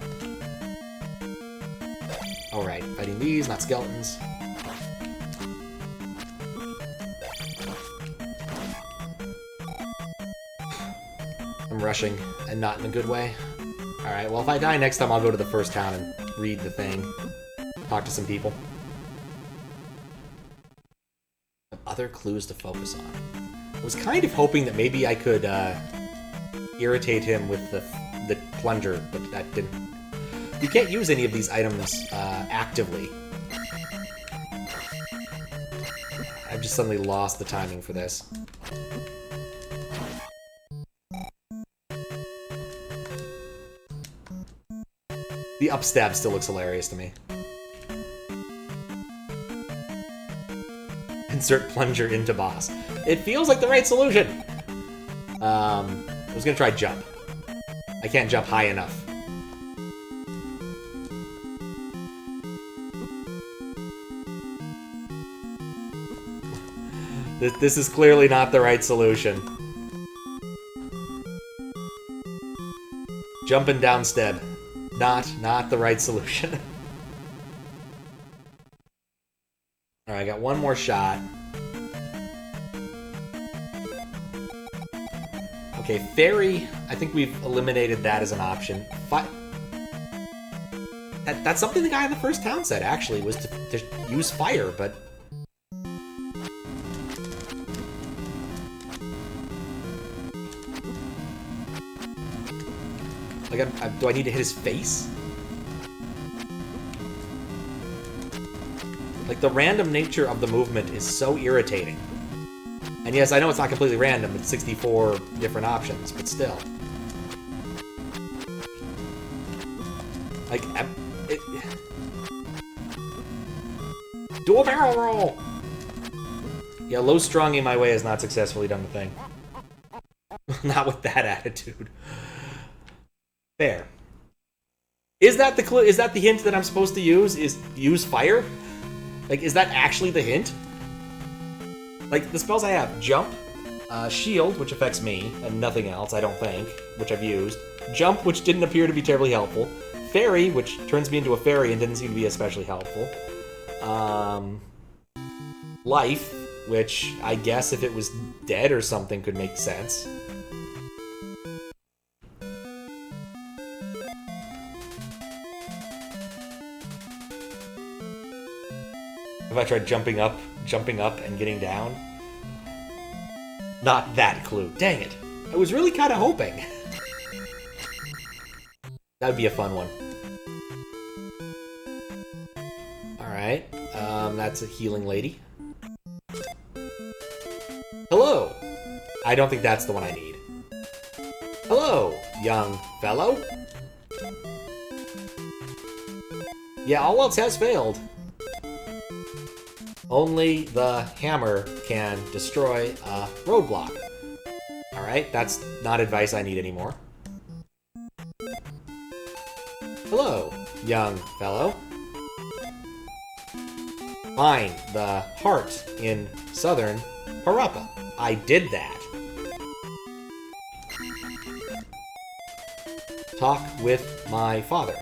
Alright, fighting these, not skeletons. I'm rushing, and not in a good way. Alright, well if I die next time, I'll go to the first town and read the thing. Talk to some people. Other clues to focus on. I was kind of hoping that maybe I could irritate him with the plunger, but that didn't... You can't use any of these items actively. I've just suddenly lost the timing for this. The upstab still looks hilarious to me. Insert plunger into boss. It feels like the right solution! I was gonna try jump. I can't jump high enough. This is clearly not the right solution. Jumping down step. Not the right solution. Alright, I got one more shot. Okay, fairy. I think we've eliminated that as an option. That's something the guy in the first town said, actually, was to use fire, but... Like, do I need to hit his face? Like, the random nature of the movement is so irritating. And yes, I know it's not completely random, it's 64 different options, but still. Like, do a barrel roll! Yeah, low stronging my way has not successfully done the thing. Not with that attitude. Fair. Is that the clue? Is that the hint that I'm supposed to use? Is use fire? Like, is that actually the hint? Like, the spells I have: jump, shield, which affects me, and nothing else, I don't think, which I've used. Jump, which didn't appear to be terribly helpful. Fairy, which turns me into a fairy and didn't seem to be especially helpful. Life, which I guess if it was dead or something could make sense. If I tried jumping up, and getting down? Not that clue. Dang it. I was really kind of hoping. That would be a fun one. Alright. That's a healing lady. Hello! I don't think that's the one I need. Hello, young fellow. Yeah, all else has failed. Only the hammer can destroy a roadblock. Alright, that's not advice I need anymore. Hello, young fellow. Find the heart in southern Parappa. I did that. Talk with my father.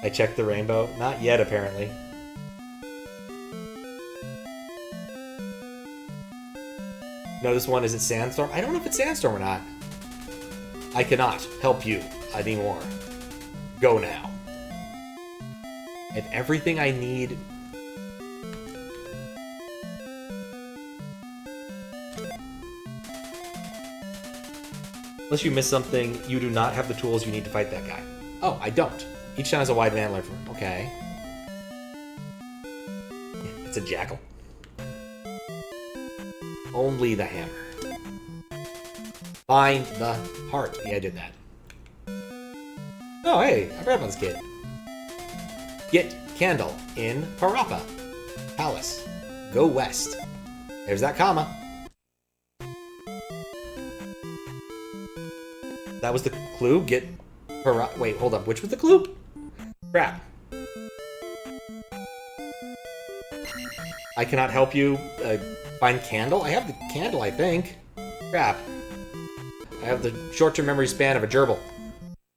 I checked the rainbow. Not yet, apparently. No, this one, is it Sandstorm? I don't know if it's Sandstorm or not. I cannot help you anymore. Go now. And everything I need... Unless you miss something, you do not have the tools you need to fight that guy. Oh, I don't. Each town has a wide antler for him. Okay. It's a jackal. Only the hammer. Find the heart. Yeah, I did that. Oh, hey, I forgot about this kid. Get candle in Parappa Palace. Go west. There's that comma. That was the clue. Get Parappa. Wait, hold up. Which was the clue? Crap. I cannot help you find candle? I have the candle, I think. Crap. I have the short-term memory span of a gerbil.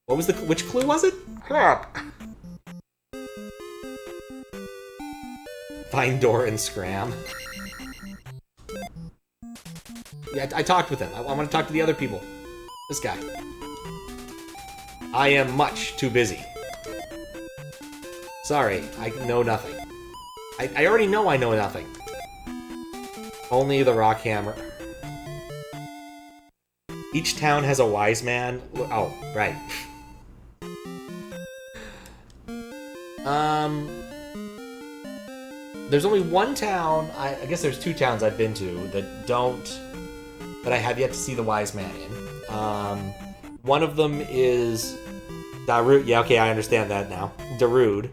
What was the... Which clue was it? Crap. Find door and scram. Yeah, I talked with him. I want to talk to the other people. This guy. I am much too busy. Sorry, I know nothing. I already know I know nothing. Only the rock hammer. Each town has a wise man. Oh, right. There's only one town, I guess there's two towns I've been to that I have yet to see the wise man in. One of them is Darude. Yeah, okay, I understand that now. Darude.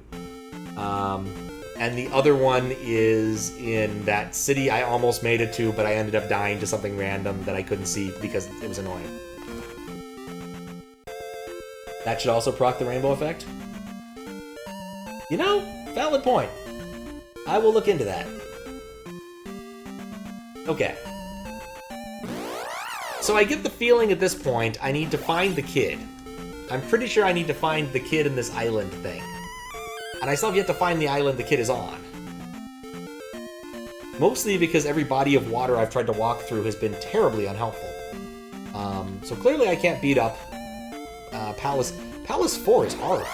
And the other one is in that city I almost made it to, but I ended up dying to something random that I couldn't see because it was annoying. That should also proc the rainbow effect? You know, valid point. I will look into that. Okay. So I get the feeling at this point I need to find the kid. I'm pretty sure I need to find the kid in this island thing. And I still have yet to find the island the kid is on. Mostly because every body of water I've tried to walk through has been terribly unhelpful. So clearly I can't beat up Palace 4 is hard.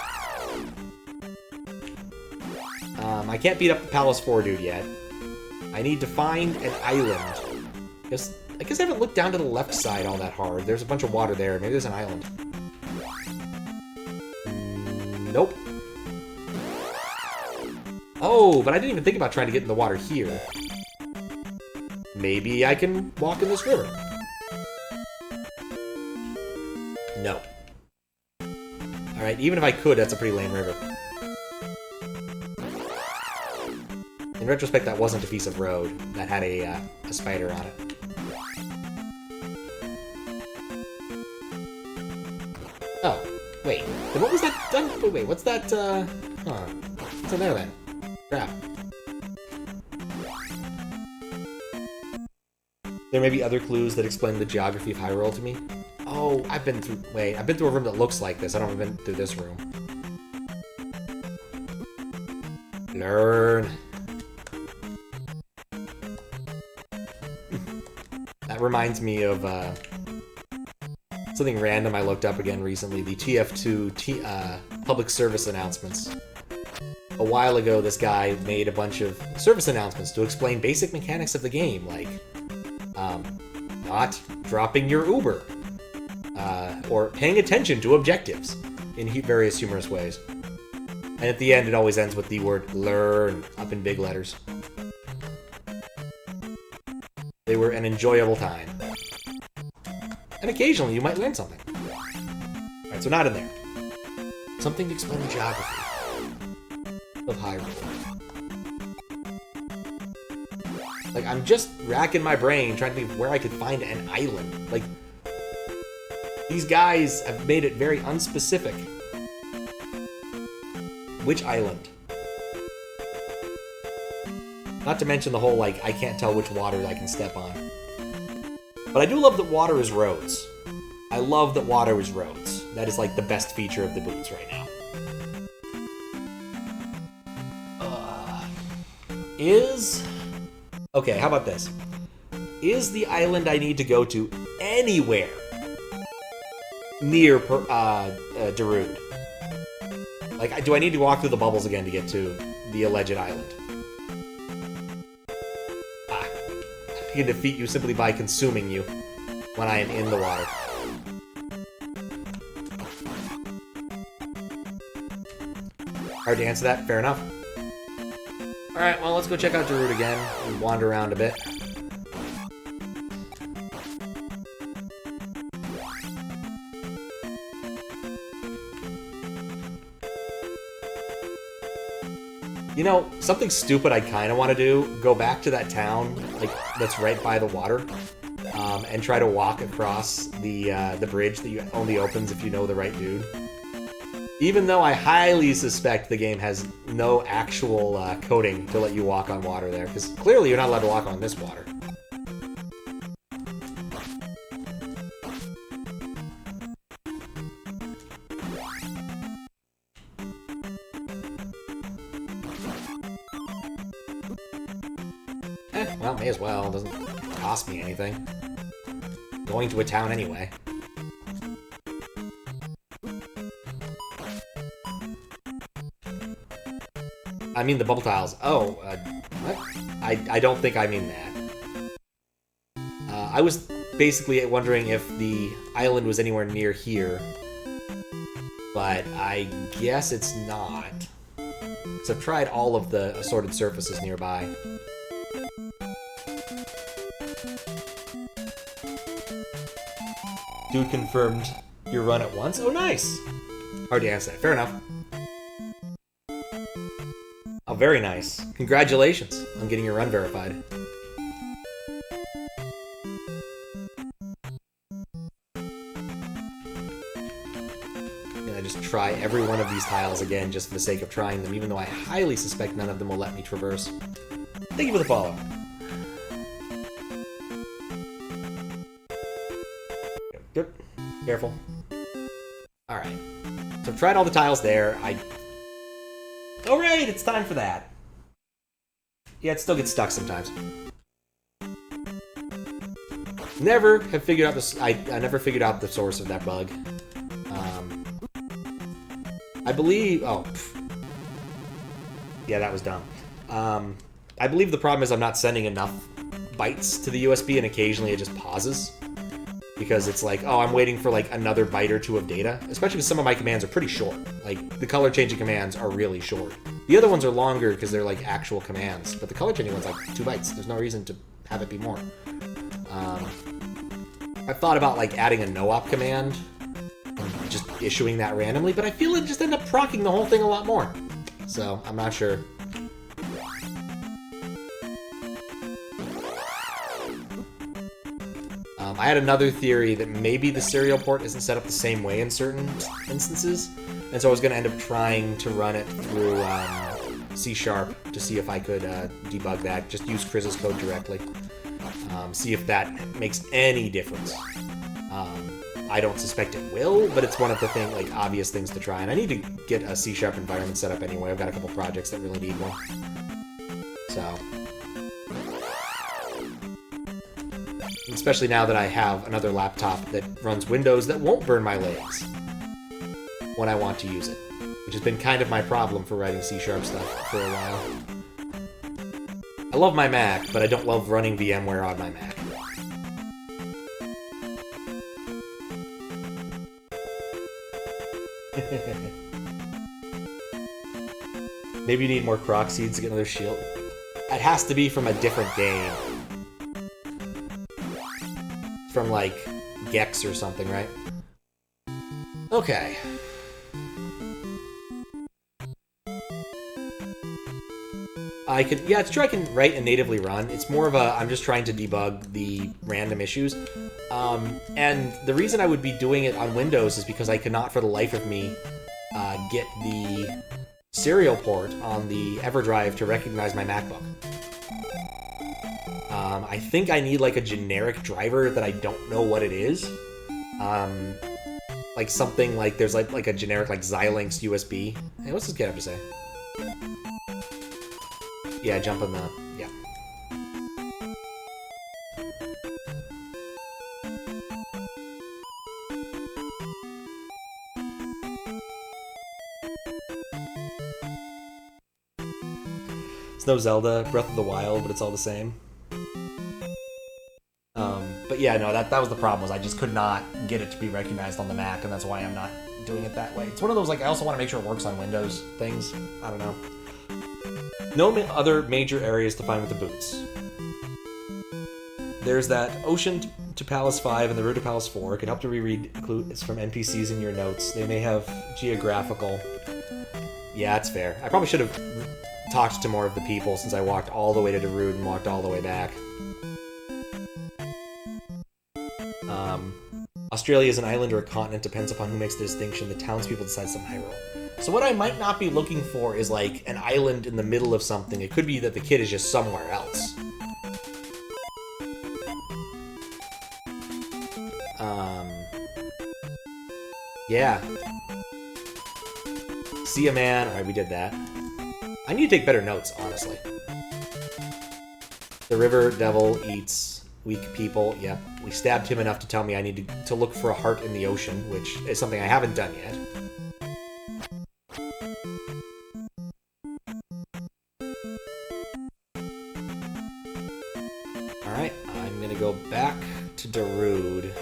I can't beat up the Palace 4 dude yet. I need to find an island. I guess I haven't looked down to the left side all that hard. There's a bunch of water there. Maybe there's an island. Nope. Oh, but I didn't even think about trying to get in the water here. Maybe I can walk in this river. No. Alright, even if I could, that's a pretty lame river. In retrospect, that wasn't a piece of road. That had a spider on it. Oh, wait. Then what was that done? Wait, what's that, huh. What's in there, then? Crap. There may be other clues that explain the geography of Hyrule to me. Oh, I've been through a room that looks like this. I don't have been through this room. Learn. That reminds me of something random I looked up again recently. The TF2 public service announcements. a while ago, this guy made a bunch of service announcements to explain basic mechanics of the game, like not dropping your Uber, or paying attention to objectives in various humorous ways. And at the end, it always ends with the word learn up in big letters. They were an enjoyable time. And occasionally, you might learn something. Alright, so not in there. Something to explain the geography of Hyrule. Like, I'm just racking my brain trying to think where I could find an island. Like, these guys have made it very unspecific. Which island? Not to mention the whole, like, I can't tell which water I can step on. But I do love that water is roads. I love that water is roads. That is, like, the best feature of the boots right now. Okay, how about this? Is the island I need to go to anywhere near Darude? Like, do I need to walk through the bubbles again to get to the alleged island? I can defeat you simply by consuming you when I am in the water. Hard to answer that? Fair enough. Alright, well, let's go check out Darude again and wander around a bit. You know, something stupid I kind of want to do, go back to that town, like, that's right by the water, and try to walk across the bridge that only opens if you know the right dude. Even though I highly suspect the game has no actual coding to let you walk on water there, because clearly you're not allowed to walk on this water. Well, may as well. It doesn't cost me anything. Going to a town anyway. I mean the bubble tiles. Oh, what? I don't think I mean that. I was basically wondering if the island was anywhere near here. But I guess it's not. Because I've tried all of the assorted surfaces nearby. Dude confirmed your run at once? Oh, nice! Hard to answer that. Fair enough. Oh, very nice. Congratulations on getting your run verified. I'm gonna just try every one of these tiles again just for the sake of trying them, even though I highly suspect none of them will let me traverse. Thank you for the follow. Good. Careful. Alright. So I've tried all the tiles there. Alright, it's time for that. Yeah, it still gets stuck sometimes. Never have figured out this. I never figured out the source of that bug. I believe. Oh. Yeah, that was dumb. I believe the problem is I'm not sending enough bytes to the USB, and occasionally it just pauses. Because it's like, oh, I'm waiting for like another byte or two of data. Especially because some of my commands are pretty short. Like, the color changing commands are really short. The other ones are longer because they're like actual commands. But the color changing one's like 2 bytes. There's no reason to have it be more. I've thought about like adding a no-op command and just issuing that randomly, but I feel it just end up procking the whole thing a lot more. So, I'm not sure. I had another theory that maybe the serial port isn't set up the same way in certain instances, and so I was going to end up trying to run it through C# to see if I could debug that. Just use Chris's code directly. See if that makes any difference. I don't suspect it will, but it's one of the obvious things to try, and I need to get a C# environment set up anyway. I've got a couple projects that really need one. So... especially now that I have another laptop that runs Windows that won't burn my legs when I want to use it. which has been kind of my problem for writing C# stuff for a while. I love my Mac, but I don't love running VMware on my Mac. Maybe you need more Croc Seeds to get another shield. It has to be from a different game. From, like, Gex or something, right? Okay. Yeah, it's true I can write and natively run. It's more of a, I'm just trying to debug the random issues. And the reason I would be doing it on Windows is because I could not for the life of me get the serial port on the EverDrive to recognize my MacBook. I think I need like a generic driver that I don't know what it is. Like something like, there's like a generic like Xilinx USB. Hey, what's this kid have to say? Yeah, jump on the... yeah. It's no Zelda, Breath of the Wild, but it's all the same. But yeah, no, that was the problem, was I just could not get it to be recognized on the Mac, and that's why I'm not doing it that way. It's one of those, like, I also want to make sure it works on Windows things. I don't know. No other major areas to find with the boots. There's that Ocean to Palace 5 and the Route to Palace 4. It can help to reread clues from NPCs in your notes. They may have geographical... Yeah, it's fair. I probably should have talked to more of the people since I walked all the way to Darude and walked all the way back. Australia is an island or a continent, depends upon who makes the distinction. The townspeople decide some high role. So what I might not be looking for is like an island in the middle of something. It could be that the kid is just somewhere else. Yeah. See a man. Alright, we did that. I need to take better notes, honestly. The river devil eats weak people. Yep. We stabbed him enough to tell me I need to look for a heart in the ocean, which is something I haven't done yet. Alright, I'm gonna go back to Darude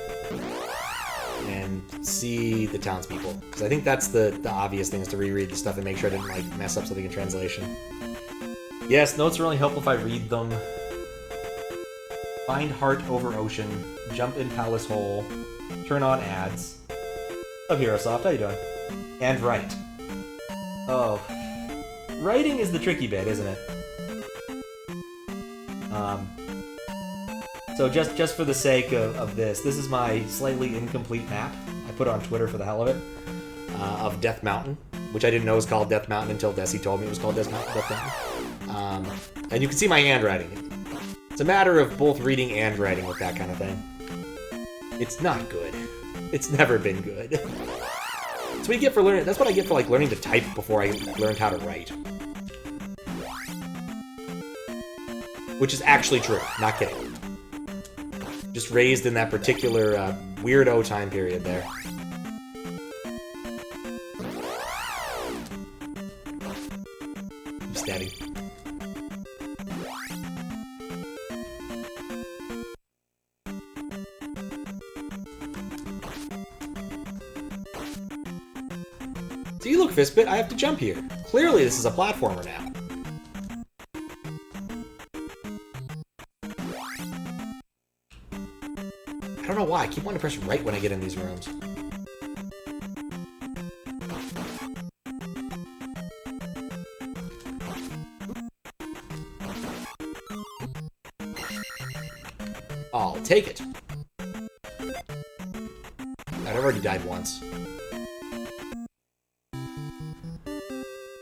and see the townspeople. Because I think that's the obvious thing, is to reread the stuff and make sure I didn't like mess up something in translation. Yes, notes are only helpful if I read them. Find heart over ocean, jump in palace hole, turn on ads. Oh, Herosoft, how you doing? And write. Oh. Writing is the tricky bit, isn't it? So just for the sake of this is my slightly incomplete map. I put it on Twitter for the hell of it, of Death Mountain, which I didn't know was called Death Mountain until Desi told me it was called Death Mountain. And you can see my handwriting. It's a matter of both reading and writing with that kind of thing. It's not good. It's never been good. That's what you get for learning. That's what I get for like learning to type before I learned how to write. Which is actually true. Not kidding. Just raised in that particular weirdo time period there. I'm stabbing. So you look, Fistbit, I have to jump here. Clearly this is a platformer now. I don't know why, I keep wanting to press right when I get in these rooms. I'll take it. I've already died once.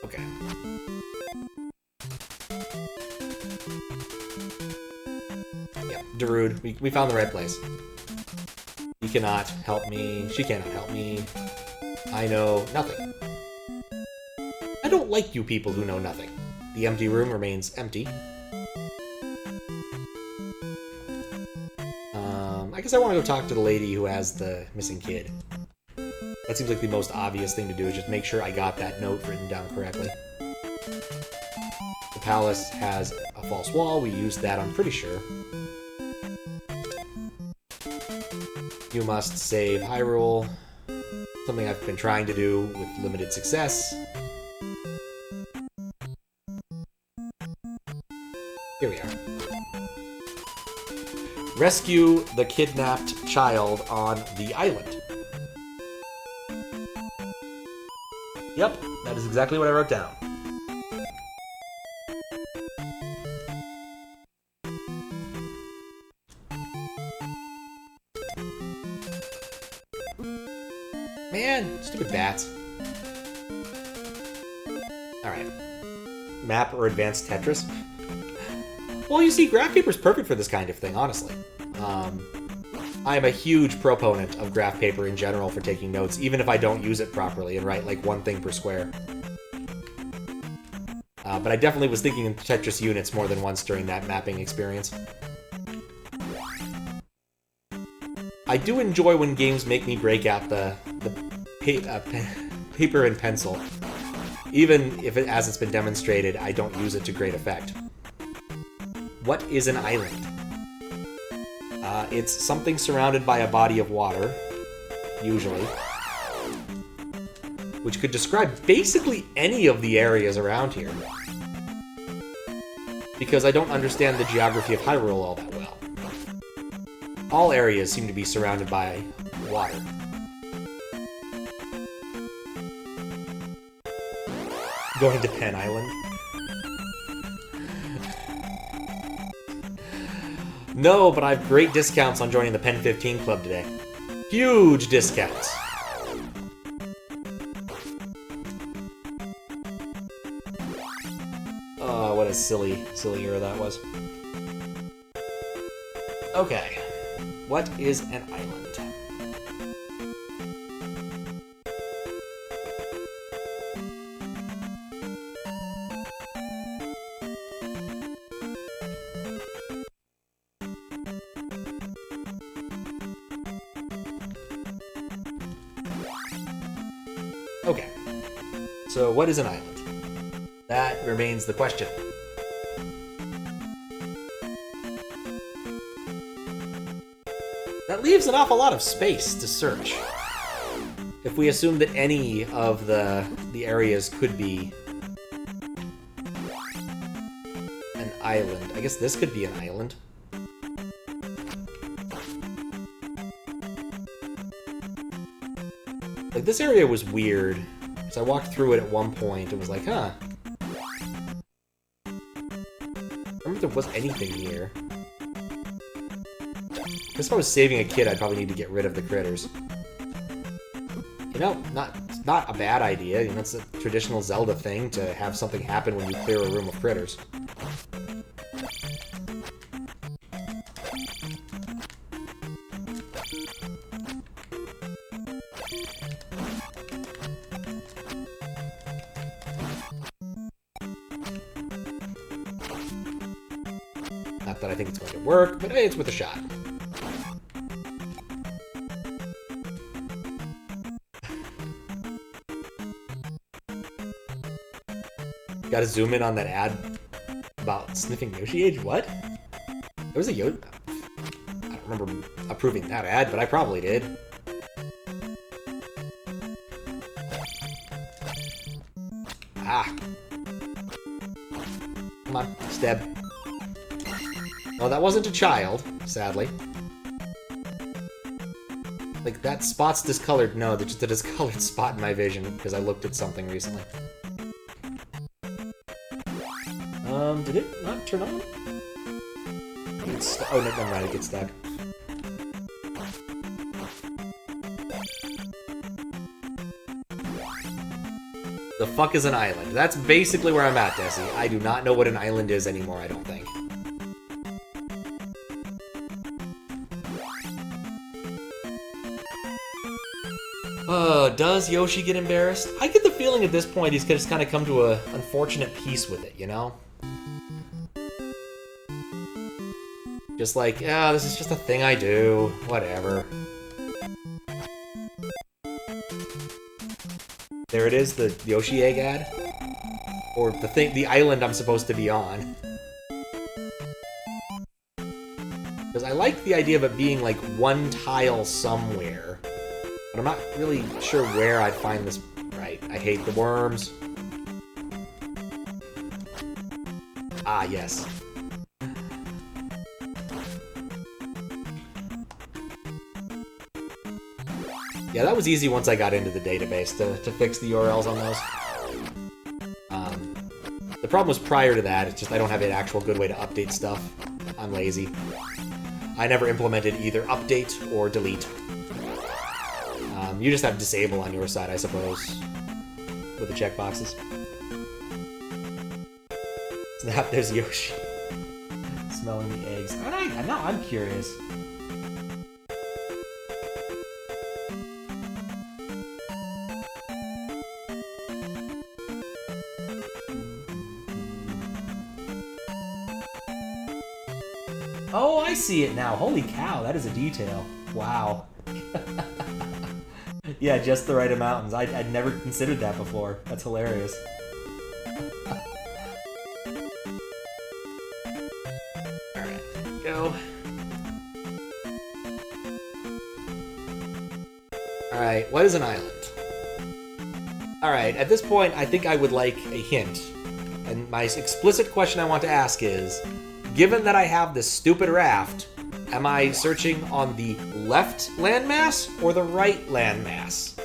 Okay. Yeah, Darude, we found the right place. He cannot help me. She cannot help me. I know nothing. I don't like you people who know nothing. The empty room remains empty. I guess I want to go talk to the lady who has the missing kid. That seems like the most obvious thing to do, is just make sure I got that note written down correctly. The palace has a false wall. We used that, I'm pretty sure. You must save Hyrule. Something I've been trying to do with limited success. Here we are. Rescue the kidnapped child on the island. Yep, that is exactly what I wrote down. Man, stupid bats. Alright. Map or advanced Tetris? Well, you see, graph paper's perfect for this kind of thing, honestly. I am a huge proponent of graph paper in general for taking notes, even if I don't use it properly and write like one thing per square. But I definitely was thinking in Tetris units more than once during that mapping experience. I do enjoy when games make me break out the paper and pencil. Even if, as it's been demonstrated, I don't use it to great effect. What is an island? It's something surrounded by a body of water, usually, which could describe basically any of the areas around here, because I don't understand the geography of Hyrule all that well. All areas seem to be surrounded by water. Going to Penn Island? No, but I have great discounts on joining the Pen 15 Club today. Huge discounts. Oh, what a silly era that was. Okay. What is an island? Okay, so what is an island? That remains the question. That leaves an awful lot of space to search. If we assume that any of the areas could be an island, I guess this could be an island. Like, this area was weird, because I walked through it at one point and was like, huh. I don't remember if there was anything here. I guess if I was saving a kid, I'd probably need to get rid of the critters. You know, not a bad idea. You know, it's a traditional Zelda thing to have something happen when you clear a room of critters. Not that I think it's going to work, but hey, it's worth a shot. Gotta zoom in on that ad about sniffing Yoshi age? What? There was a Yoshi... I don't remember approving that ad, but I probably did. Ah. Come on, stab. Oh, that wasn't a child, sadly. Like, that spot's discolored. No, there's just a discolored spot in my vision, because I looked at something recently. Did it not turn on? Oh, no, never mind, it gets stuck. The fuck is an island? That's basically where I'm at, Desi. I do not know what an island is anymore, I don't think. Does Yoshi get embarrassed? I get the feeling at this point he's just kind of come to a unfortunate peace with it, you know? Just like, yeah, this is just a thing I do. Whatever. There it is, the Yoshi egg ad. Or the island I'm supposed to be on. Because I like the idea of it being like one tile somewhere. But I'm not really sure where I'd find this right. I hate the worms. Ah, yes. Yeah, that was easy once I got into the database to fix the URLs on those. The problem was prior to that, it's just I don't have an actual good way to update stuff. I'm lazy. I never implemented either update or delete. You just have disable on your side, I suppose, with the checkboxes. Snap, there's Yoshi. Smelling the eggs. Now I'm curious. Oh, I see it now. Holy cow, that is a detail. Wow. Yeah, just the right amount. I'd never considered that before. That's hilarious. Alright, go. Alright, what is an island? Alright, at this point, I think I would like a hint. And my explicit question I want to ask is, given that I have this stupid raft, am I searching on the left landmass or the right landmass?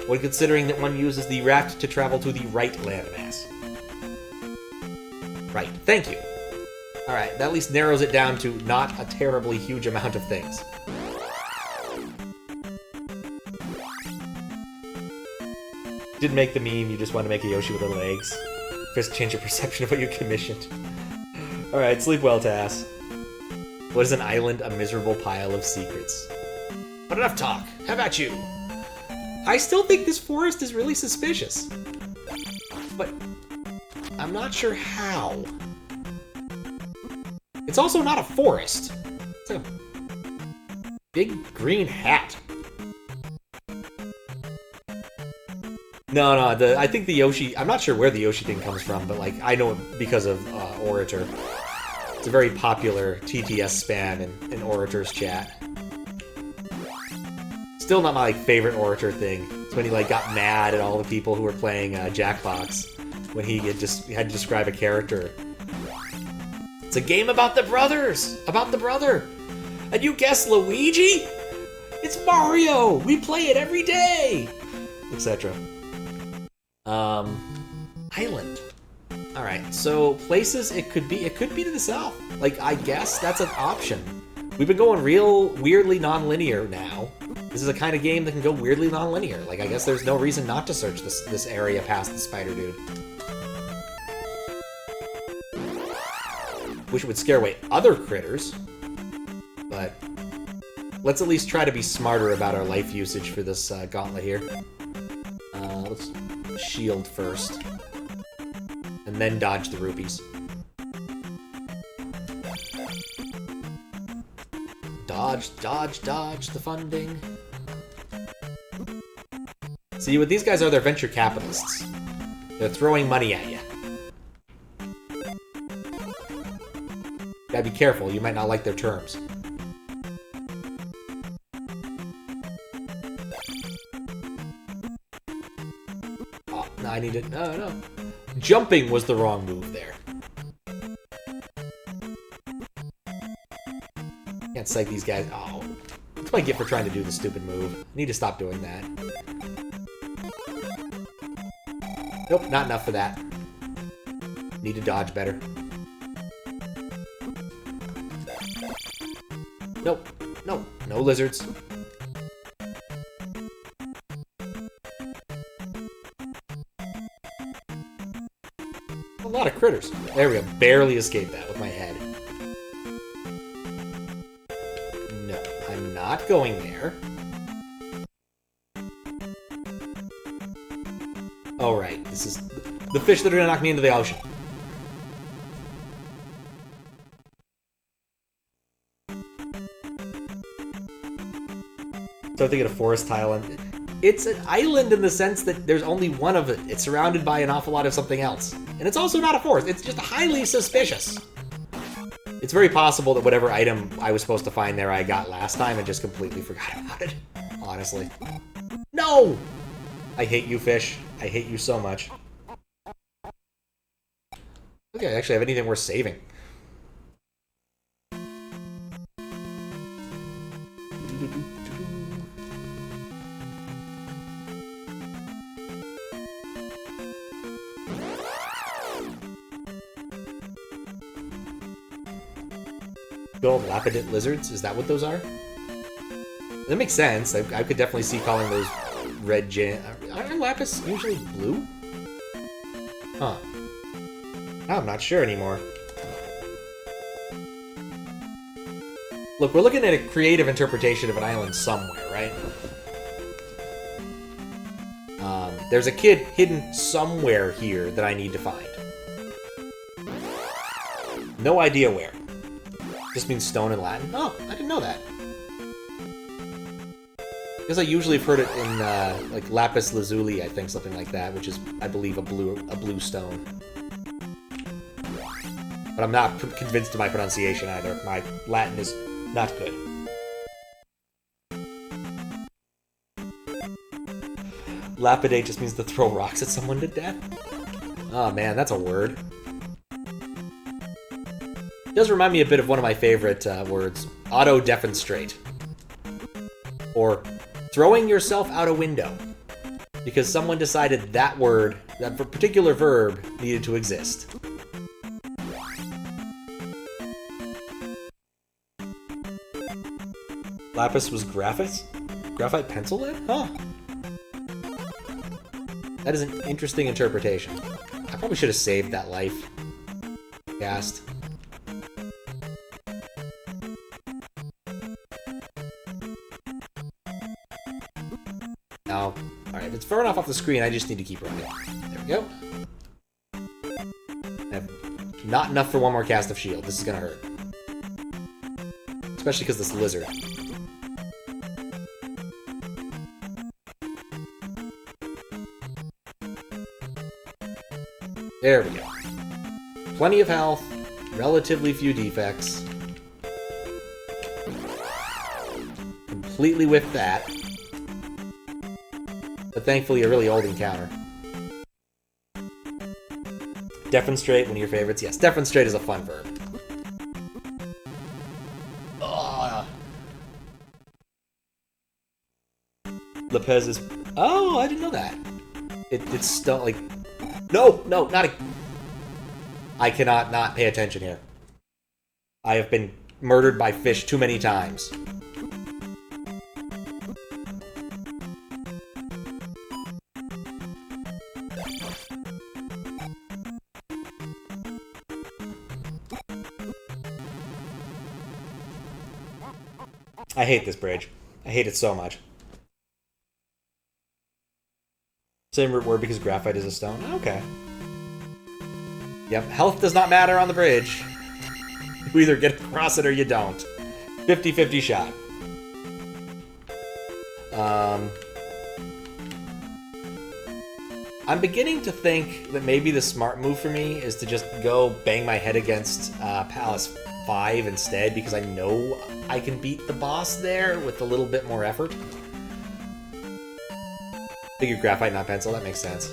When considering that one uses the raft to travel to the right landmass. Right, thank you. Alright, that at least narrows it down to not a terribly huge amount of things. Didn't make the meme, you just want to make a Yoshi with little eggs. Just change your perception of what you commissioned. Alright, sleep well, Tass. What is an island? A miserable pile of secrets. But enough talk. How about you? I still think this forest is really suspicious. But I'm not sure how. It's also not a forest. It's like a big green hat. No, I think the Yoshi... I'm not sure where the Yoshi thing comes from, but, like, I know it because of Orator. It's a very popular TTS spam in Orator's chat. Still not my, like, favorite Orator thing. It's when he, like, got mad at all the people who were playing Jackbox. When he had to describe a character. It's a game about the brothers! About the brother! And you guess Luigi? It's Mario! We play it every day! Etc. Island. Alright, so places it could be to the south. Like, I guess that's an option. We've been going real weirdly non-linear now. This is a kind of game that can go weirdly non-linear. Like, I guess there's no reason not to search this area past the spider dude. Wish it would scare away other critters. But let's at least try to be smarter about our life usage for this gauntlet here. Let's shield first. And then dodge the rupees. Dodge, dodge, dodge the funding. See, what these guys are, they're venture capitalists. They're throwing money at you. Gotta be careful, you might not like their terms. Oh, no, I need it. No. Jumping was the wrong move there. Can't psych these guys. Oh, that's what I get for trying to do the stupid move. I need to stop doing that. Nope, not enough for that. Need to dodge better. Nope. Nope. No lizards. A lot of critters. There we go. Barely escaped that with my head. No, I'm not going there. Oh, right. This is the fish that are gonna knock me into the ocean. So I'm thinking of forest tile, and It's an island in the sense that there's only one of it. It's surrounded by an awful lot of something else. And it's also not a forest. It's just highly suspicious. It's very possible that whatever item I was supposed to find there I got last time and just completely forgot about it. Honestly. No! I hate you, fish. I hate you so much. Okay, I actually have anything worth saving. Gold lapidate lizards? Is that what those are? That makes sense. I could definitely see calling those red jam. Aren't lapis usually blue? Huh. I'm not sure anymore. Look, we're looking at a creative interpretation of an island somewhere, right? There's a kid hidden somewhere here that I need to find. No idea where. Just means stone in Latin. Oh, I didn't know that. Because I usually have heard it in like lapis lazuli, I think, something like that, which is, I believe, a blue stone. But I'm not convinced of my pronunciation either. My Latin is not good. Lapidate just means to throw rocks at someone to death. Oh man, that's a word. It does remind me a bit of one of my favorite words, auto-defenestrate. Or throwing yourself out a window. Because someone decided that word, that particular verb, needed to exist. Lapis was graphite? Graphite pencil lead? Huh. That is an interesting interpretation. I probably should have saved that life cast. Now, alright, if it's far enough off the screen, I just need to keep running. There we go. I have not enough for one more cast of shield. This is gonna hurt. Especially because this lizard. There we go. Plenty of health, relatively few defects. Completely whiffed that. But thankfully a really old encounter. Defenestrate, one of your favorites? Yes, defenestrate is a fun verb. Lepez is... Oh, I didn't know that. It's still like... No, not a... I cannot not pay attention here. I have been murdered by fish too many times. I hate this bridge. I hate it so much. Same root word because graphite is a stone? Okay. Yep, health does not matter on the bridge. You either get across it or you don't. 50-50 shot. I'm beginning to think that maybe the smart move for me is to just go bang my head against Palace 5 instead, because I know I can beat the boss there with a little bit more effort. Figure graphite, not pencil, that makes sense.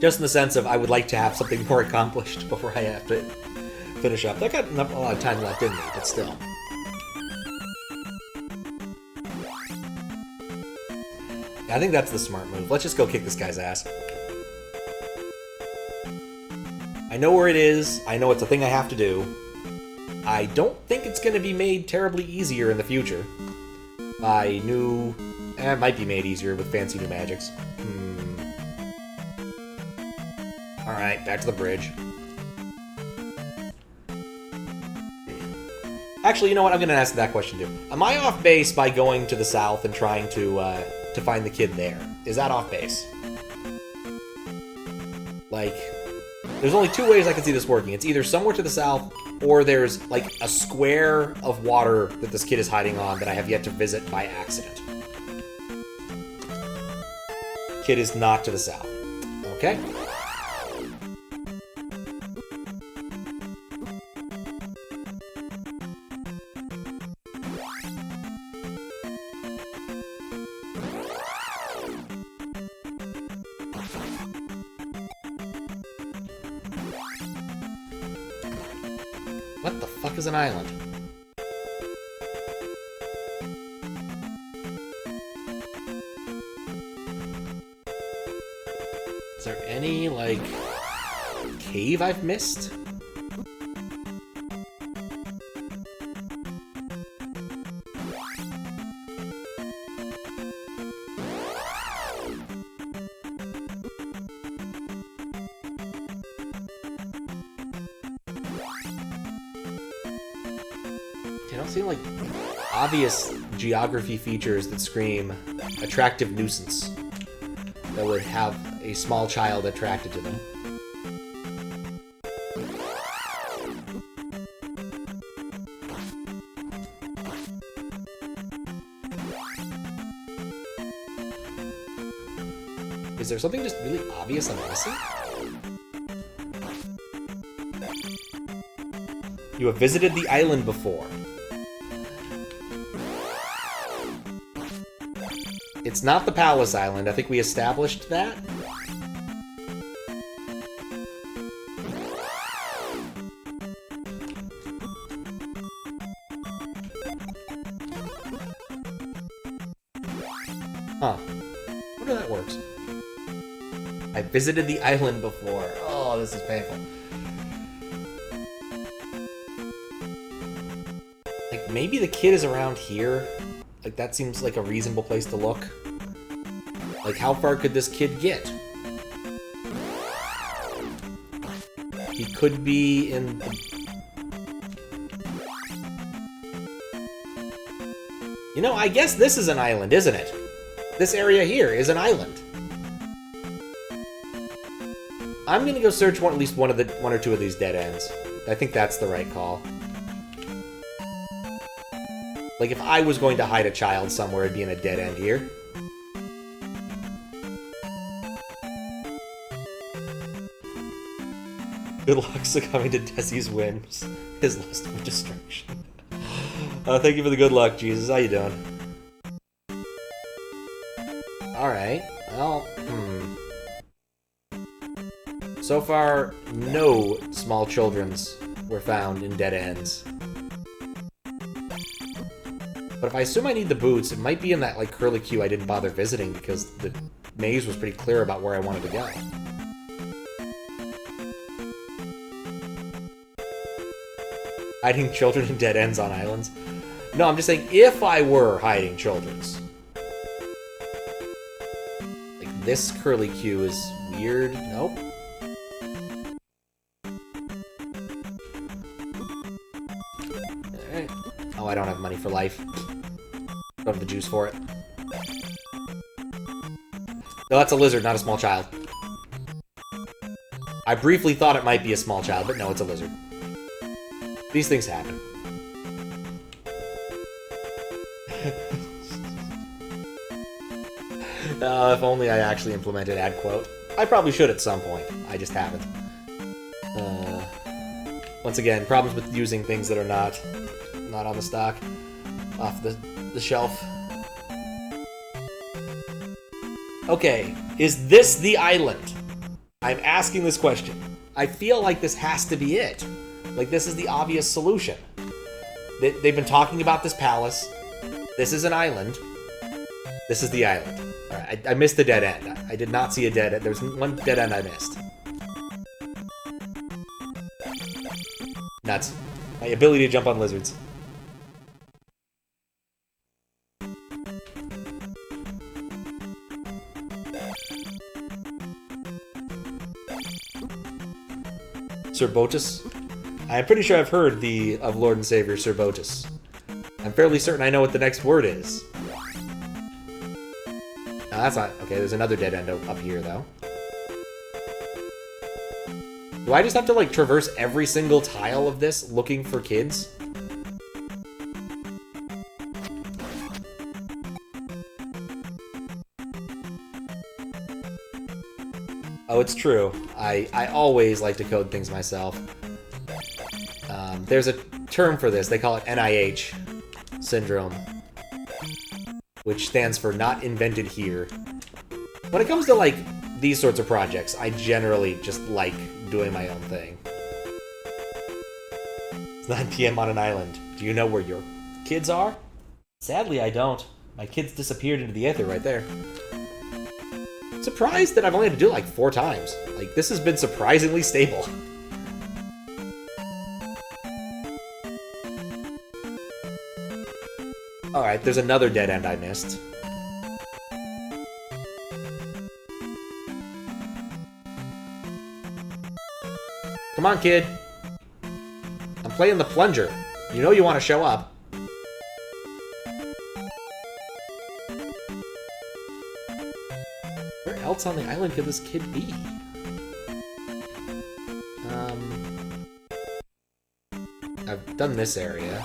Just in the sense of I would like to have something more accomplished before I have to finish up. I got a lot of time left in me, but still. I think that's the smart move. Let's just go kick this guy's ass. I know where it is. I know it's a thing I have to do. I don't think it's going to be made terribly easier in the future. By new... it might be made easier with fancy new magics. Alright, back to the bridge. Actually, you know what? I'm going to ask that question too. Am I off base by going to the south and trying to find the kid there? Is that off base? Like, There's only two ways I can see this working. It's either somewhere to the south, or there's, like, a square of water that this kid is hiding on that I have yet to visit by accident. Kid is not to the south. Okay. What the fuck is an island? Is there any, like, cave I've missed? They don't seem like obvious geography features that scream attractive nuisance that would have a small child attracted to them. Is there something just really obvious I'm missing? You have visited the island before. It's not the Palace Island. I think we established that. Huh. I wonder if that works. I visited the island before. Oh, this is painful. Like, maybe the kid is around here. Like, that seems like a reasonable place to look. Like, how far could this kid get? He could be in the... You know, I guess this is an island, isn't it? This area here is an island. I'm gonna go search at least one or two of these dead ends. I think that's the right call. Like, if I was going to hide a child somewhere, it'd be in a dead end here. Good luck succumbing to Desi's whims. His lust for destruction. Thank you for the good luck, Jesus. How you doing? Alright. Well, So far, no small children's were found in dead ends. But if I assume I need the boots, it might be in that, like, curly queue I didn't bother visiting because the maze was pretty clear about where I wanted to go. Hiding children in dead ends on islands? No, I'm just saying, if I were hiding children's. Like, this curly queue is weird. Nope. Alright. Oh, I don't have money for life. Don't have the juice for it. No, that's a lizard, not a small child. I briefly thought it might be a small child, but no, it's a lizard. These things happen. If only I actually implemented ad quote. I probably should at some point. I just haven't. Once again, problems with using things that are not on the stock, off the shelf. Okay, is this the island? I'm asking this question. I feel like this has to be it. Like, this is the obvious solution. They've been talking about this palace. This is an island. This is the island. Alright, I missed the dead end. I did not see a dead end. There's one dead end I missed. Nuts. My ability to jump on lizards. Sir Botus? I'm pretty sure I've heard of Lord and Savior Sir Botus. I'm fairly certain I know what the next word is. No, that's not... Okay, there's another dead end up here, though. Do I just have to, like, traverse every single tile of this looking for kids? Oh, it's true. I always like to code things myself. There's a term for this. They call it NIH syndrome, which stands for not invented here. When it comes to, like, these sorts of projects, I generally just like doing my own thing. It's 9 p.m. on an island. Do you know where your kids are? Sadly, I don't. My kids disappeared into the ether right there. Surprised that I've only had to do it like 4 times. Like, this has been surprisingly stable. Alright, there's another dead end I missed. Come on, kid. I'm playing the plunger. You know you want to show up. Where else on the island could this kid be? I've done this area.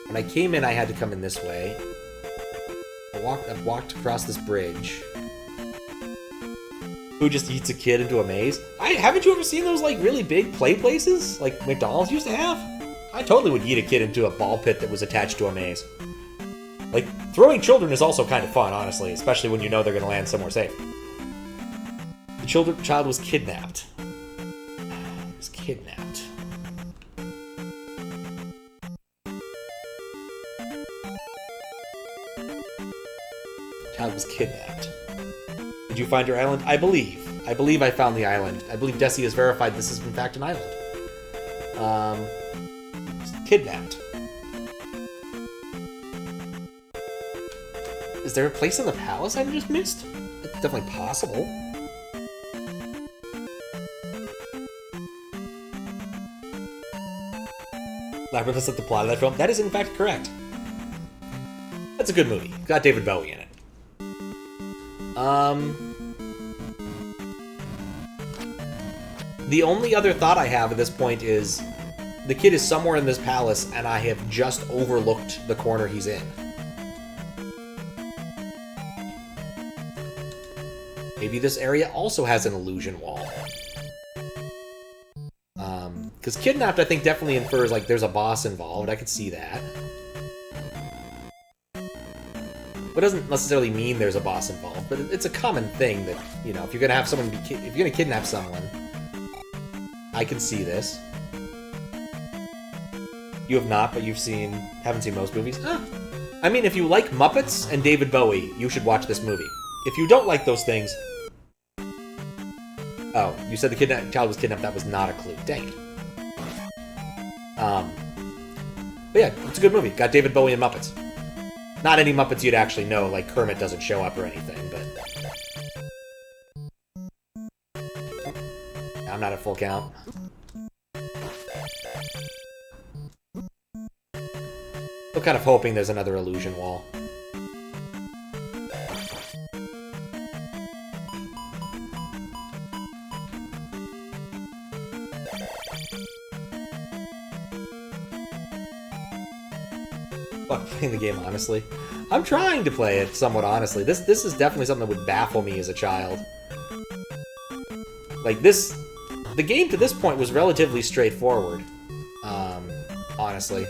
When I came in, I had to come in this way. I've walked across this bridge. Who just eats a kid into a maze? Haven't you ever seen those, like, really big play places? Like McDonald's used to have? I totally would eat a kid into a ball pit that was attached to a maze. Like, throwing children is also kind of fun, honestly, especially when you know they're going to land somewhere safe. The child was kidnapped. He was kidnapped. Child was kidnapped. Did you find your island? I believe. I believe I found the island. I believe Desi has verified this is in fact an island. Kidnapped. Is there a place in the palace I just missed? It's definitely possible. Labyrinth is at the plot of that film. That is in fact correct. That's a good movie. Got David Bowie in it. The only other thought I have at this point is the kid is somewhere in this palace and I have just overlooked the corner he's in. Maybe this area also has an illusion wall. Because kidnapped, I think, definitely infers, like, there's a boss involved. I could see that. But it doesn't necessarily mean there's a boss involved. But it's a common thing that, you know, if you're gonna have someone if you're gonna kidnap someone, I can see this. You have not, but haven't seen most movies. I mean, if you like Muppets and David Bowie, you should watch this movie. If you don't like those things... Oh, you said the child was kidnapped. That was not a clue. Dang it. But yeah, it's a good movie. Got David Bowie and Muppets. Not any Muppets you'd actually know, like Kermit doesn't show up or anything, but... I'm not at full count. I'm kind of hoping there's another illusion wall. Fuck playing the game honestly. I'm trying to play it somewhat honestly. This is definitely something that would baffle me as a child. Like this, the game to this point was relatively straightforward. Honestly.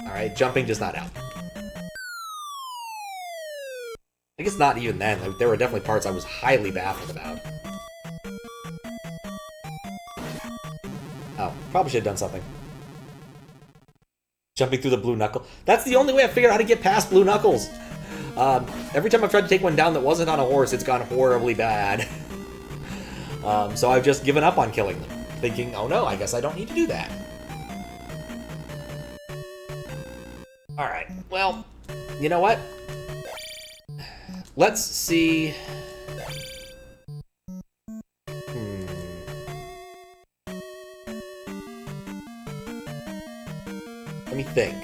Alright, jumping does not help. I guess not even then. Like, there were definitely parts I was highly baffled about. Oh, probably should have done something. Jumping through the blue knuckle. That's the only way I figured out how to get past blue knuckles. Every time I've tried to take one down that wasn't on a horse, it's gone horribly bad. So I've just given up on killing them, thinking, oh no, I guess I don't need to do that. Alright, well, you know what? Let's see... Let me think.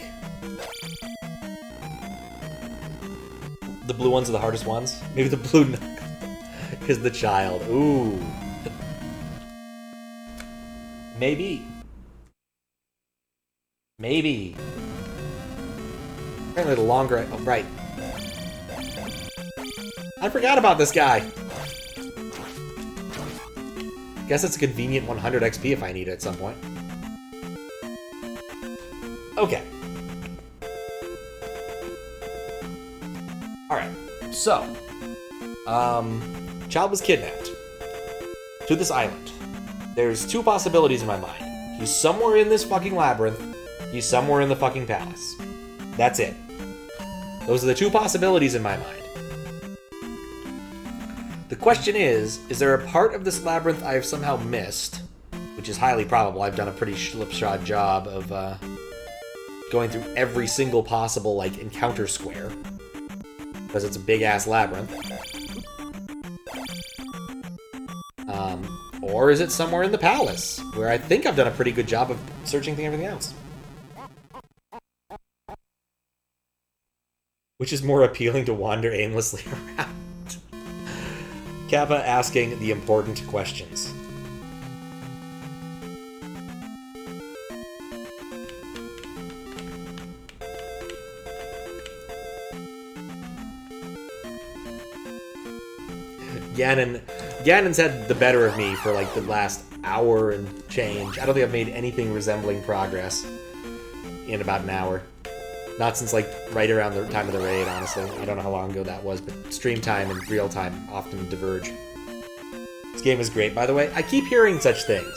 The blue ones are the hardest ones? Maybe the blue knuckle. is the child. Ooh. Maybe. Maybe. Apparently the longer oh, right. I forgot about this guy. Guess it's a convenient 100 XP if I need it at some point. Okay. Alright, so. Child was kidnapped to this island. There's two possibilities in my mind. He's somewhere in this fucking labyrinth. He's somewhere in the fucking palace. That's it. Those are the two possibilities in my mind. The question is there a part of this labyrinth I have somehow missed? Which is highly probable. I've done a pretty slipshod job of going through every single possible, like, encounter square. Because it's a big-ass labyrinth. Or is it somewhere in the palace, where I think I've done a pretty good job of searching through everything else? Which is more appealing to wander aimlessly around? Kappa asking the important questions. Ganon's had the better of me for like the last hour and change. I don't think I've made anything resembling progress in about an hour. Not since like right around the time of the raid, honestly. I don't know how long ago that was, but stream time and real time often diverge. This game is great, by the way. I keep hearing such things.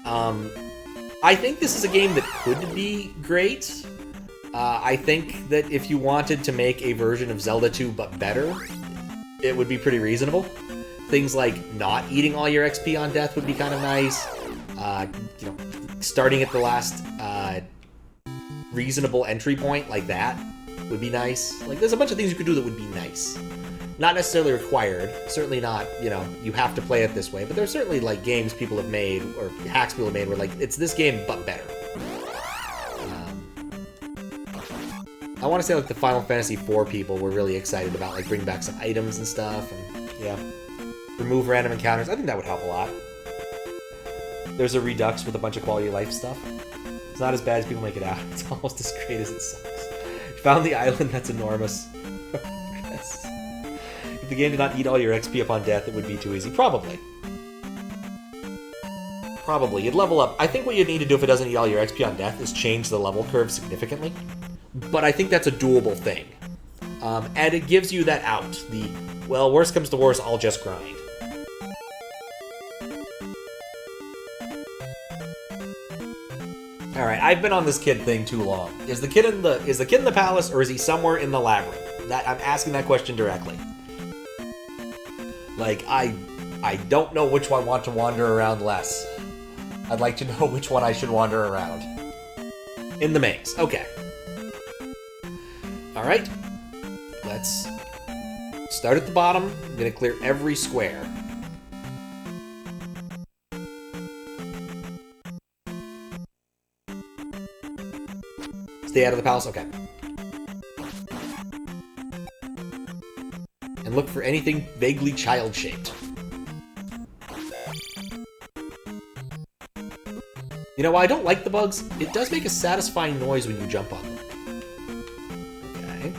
I think this is a game that could be great. I think that if you wanted to make a version of Zelda 2 but better, it would be pretty reasonable. Things like not eating all your XP on death would be kind of nice. You know, starting at the last reasonable entry point like that would be nice. Like, there's a bunch of things you could do that would be nice. Not necessarily required. Certainly not, you know, you have to play it this way. But there's certainly, like, games people have made, or hacks people have made, where, like, it's this game but better. I want to say, like, the Final Fantasy IV people were really excited about, like, bringing back some items and stuff, and, yeah. Remove random encounters. I think that would help a lot. There's a Redux with a bunch of quality of life stuff. It's not as bad as people make it out. It's almost as great as it sucks. You found the island, that's enormous. Yes. If the game did not eat all your XP upon death, it would be too easy. Probably. Probably. You'd level up. I think what you'd need to do if it doesn't eat all your XP on death is change the level curve significantly. But I think that's a doable thing. And it gives you that out. The, well, worst comes to worst, I'll just grind. Alright, I've been on this kid thing too long. Is the kid in the palace, or is he somewhere in the labyrinth? That I'm asking that question directly. Like, I don't know which one I want to wander around less. I'd like to know which one I should wander around. In the maze. Okay. Alright. Let's start at the bottom. I'm gonna clear every square. Stay out of the palace? Okay. And look for anything vaguely child-shaped. You know, while I don't like the bugs, it does make a satisfying noise when you jump on them. Okay.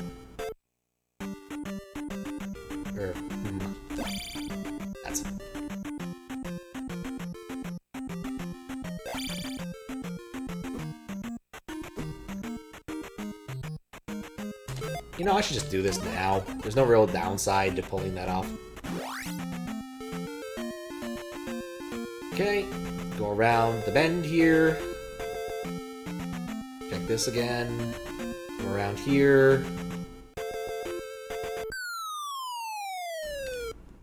That's... You know, I should just do this now. There's no real downside to pulling that off. Okay, go around the bend here. Check this again. Go around here.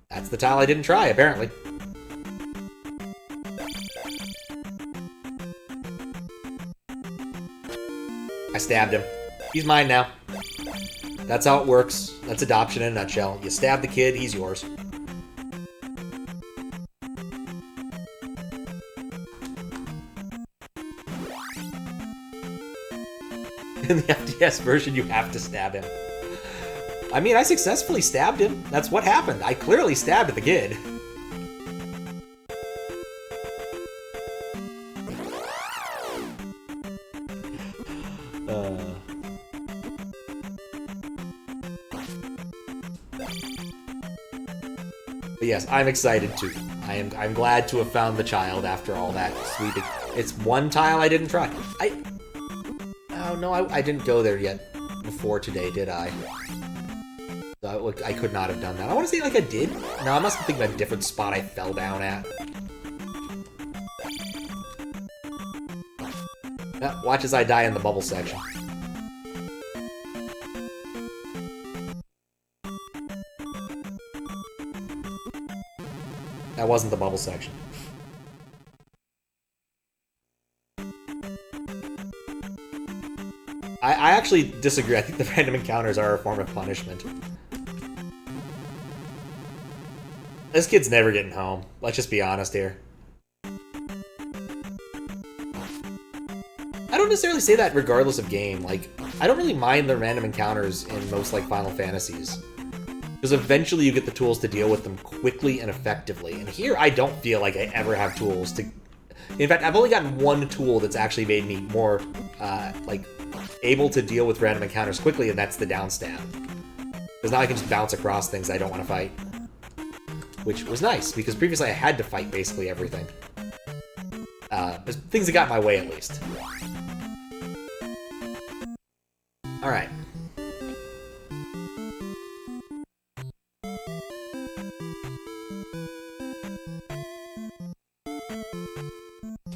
That's the tile I didn't try, apparently. I stabbed him. He's mine now. That's how it works. That's adoption in a nutshell. You stab the kid, he's yours. In the FDS version, you have to stab him. I mean, I successfully stabbed him. That's what happened. I clearly stabbed the kid. But yes, I'm excited too. I'm glad to have found the child after all that sweeping. It's one tile I didn't try. Oh no, I didn't go there yet before today, did I? So I could not have done that. I want to say like I did. No, I must have thinking of a different spot I fell down at. Watch as I die in the bubble section. That wasn't the bubble section. I actually disagree. I think the random encounters are a form of punishment. This kid's never getting home. Let's just be honest here. I don't necessarily say that regardless of game. Like, I don't really mind the random encounters in most, like, Final Fantasies. Because eventually you get the tools to deal with them quickly and effectively. And here, I don't feel like I ever have tools to... In fact, I've only gotten one tool that's actually made me more, like, able to deal with random encounters quickly, and that's the down stab. Because now I can just bounce across things I don't want to fight. Which was nice, because previously I had to fight basically everything. There's things that got in my way, at least. Alright.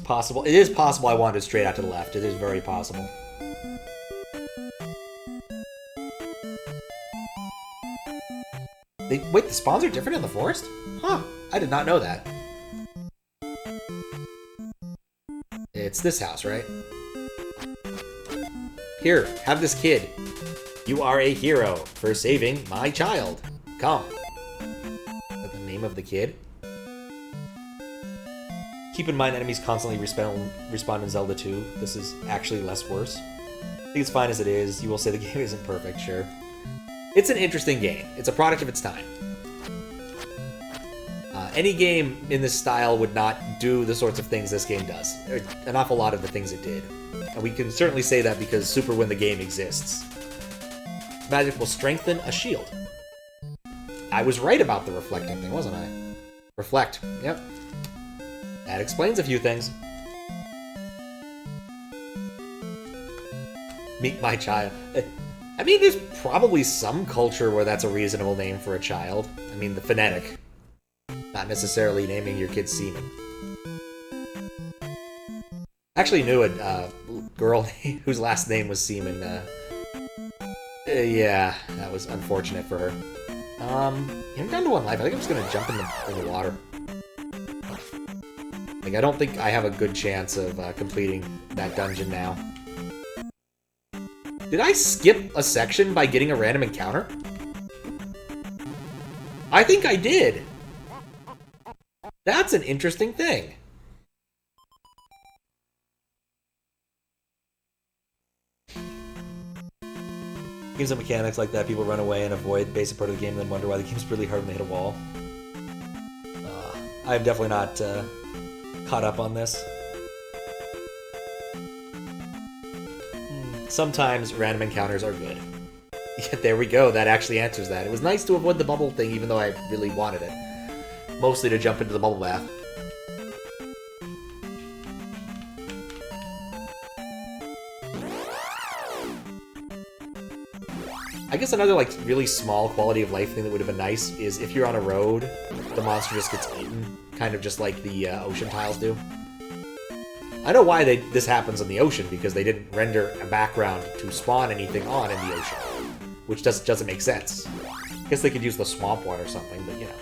Possible. It is possible I wandered straight out to the left. It is very possible. Wait, the spawns are different in the forest? Huh. I did not know that. It's this house, right? Here, have this kid. You are a hero for saving my child. Come. Is that the name of the kid? Keep in mind, enemies constantly respawn in Zelda 2. This is actually less worse. I think it's fine as it is. You will say the game isn't perfect, sure. It's an interesting game. It's a product of its time. Any game in this style would not do the sorts of things this game does. An awful lot of the things it did. And we can certainly say that because Super when the game exists. Magic will strengthen a shield. I was right about the reflecting thing, wasn't I? Reflect. Yep. That explains a few things. Meet my child. I mean, there's probably some culture where that's a reasonable name for a child. I mean, the phonetic. Not necessarily naming your kid Seaman. Actually knew a girl whose last name was Seaman. Yeah, that was unfortunate for her. I'm down to one life. I think I'm just gonna jump in the water. Like, I don't think I have a good chance of completing that dungeon now. Did I skip a section by getting a random encounter? I think I did. That's an interesting thing. Games and mechanics like that, people run away and avoid basic part of the game and then wonder why the game's really hard when they hit a wall. I'm definitely not caught up on this. Sometimes random encounters are good. Yeah, there we go, that actually answers that. It was nice to avoid the bubble thing even though I really wanted it. Mostly to jump into the bubble bath. I guess another, like, really small quality of life thing that would have been nice is if you're on a road, the monster just gets eaten, kind of just like the ocean tiles do. I know why this happens in the ocean, because they didn't render a background to spawn anything on in the ocean, which doesn't make sense. I guess they could use the swamp water or something, but you know.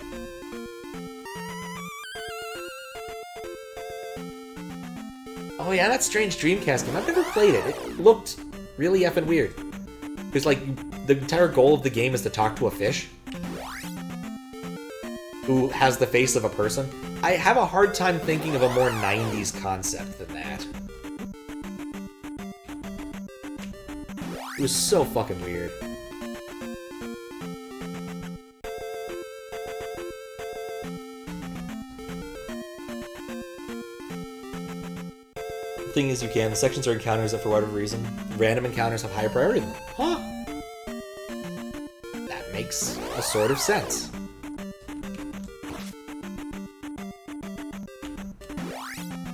Oh yeah, that strange Dreamcast game. I've never played it. It looked really effing weird. Because, like, the entire goal of the game is to talk to a fish who has the face of a person. I have a hard time thinking of a more 90s concept than that. It was so fucking weird. thing is you can. The sections are encounters that, for whatever reason, random encounters have higher priority than them. Huh. That makes a sort of sense.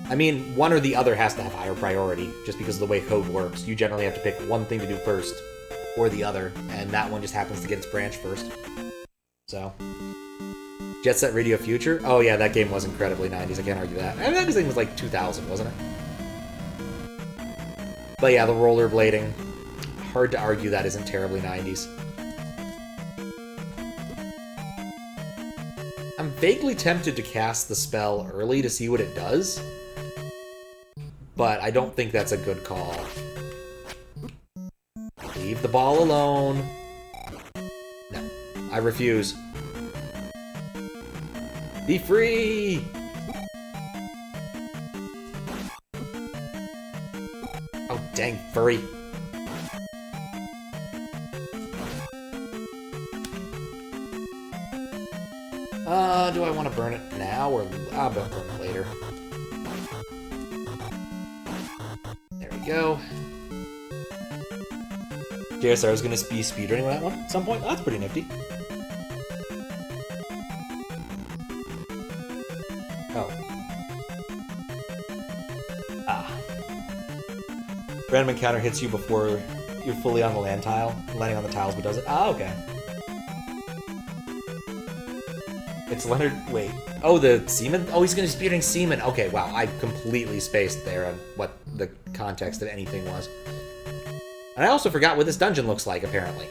I mean, one or the other has to have higher priority, just because of the way code works. You generally have to pick one thing to do first, or the other, and that one just happens to get its branch first. So, Jet Set Radio Future? Oh yeah, that game was incredibly 90s, I can't argue that. I mean, that thing was like 2000, wasn't it? But yeah, the rollerblading. Hard to argue that isn't terribly 90s. I'm vaguely tempted to cast the spell early to see what it does, but I don't think that's a good call. Leave the ball alone. No, I refuse. Be free! Oh, dang, furry. Do I want to burn it now, or I'll burn it later? There we go. JSR was going to be speedrunning that one at some point. Oh, that's pretty nifty. Oh. Ah. Random encounter hits you before you're fully on the land tile. Landing on the tiles, but does it? Ah, okay. It's Leonard... Wait. Oh, the Seaman? Oh, he's going to be speedrunning Seaman. Okay, wow. I completely spaced there on what the context of anything was. And I also forgot what this dungeon looks like, apparently.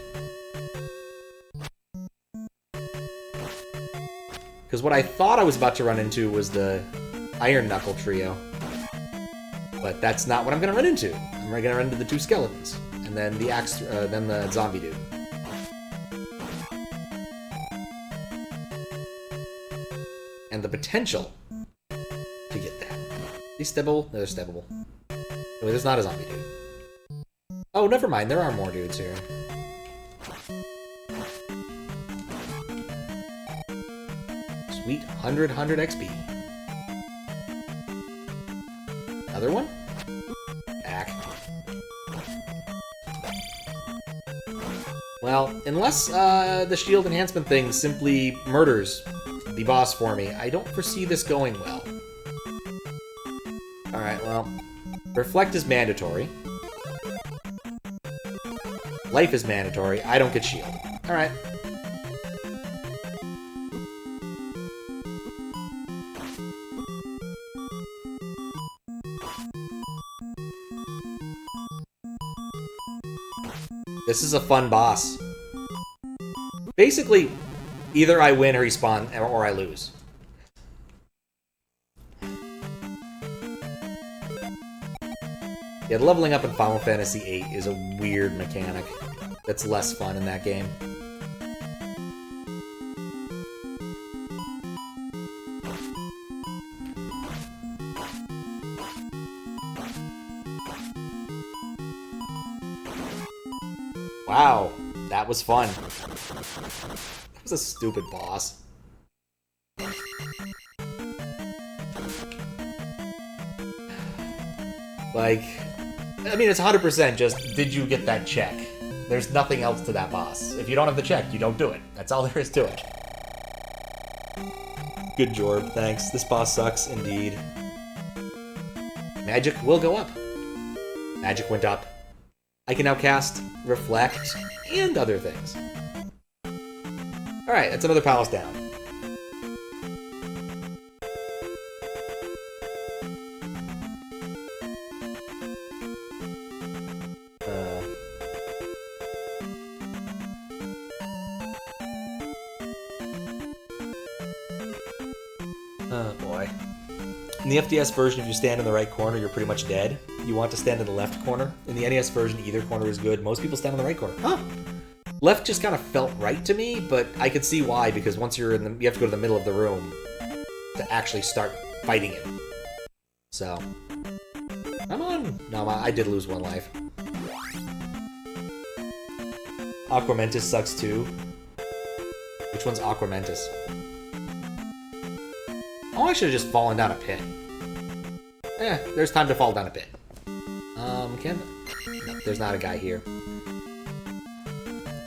Because what I thought I was about to run into was the Iron Knuckle trio. But that's not what I'm going to run into. I'm going to run into the two skeletons. And then the axe... then the zombie dude. And the potential to get that. Are these steppable? No, they're steppable. Wait, there's not a zombie dude. Oh, never mind. There are more dudes here. Sweet 100 XP. Another one? Back. Well, unless the shield enhancement thing simply murders the boss for me, I don't foresee this going well. Alright, well, Reflect is mandatory. Life is mandatory. I don't get shield. Alright. This is a fun boss. Basically, either I win or respawn, or I lose. Yeah, leveling up in Final Fantasy VIII is a weird mechanic that's less fun in that game. Wow, that was fun. That was a stupid boss. Like, I mean, it's 100% just, did you get that check? There's nothing else to that boss. If you don't have the check, you don't do it. That's all there is to it. Good Jorb, thanks. This boss sucks, indeed. Magic will go up. Magic went up. I can now cast Reflect and other things. Alright, that's another palace down. Oh boy. In the FDS version, if you stand in the right corner, you're pretty much dead. You want to stand in the left corner. In the NES version, either corner is good. Most people stand in the right corner. Huh. Left just kind of felt right to me, but I could see why, because once you're in the... you have to go to the middle of the room to actually start fighting it. So... come on! No, I did lose one life. Aquamentus sucks too. Which one's Aquamentus? Oh, I should have just fallen down a pit. There's time to fall down a pit. No, there's not a guy here.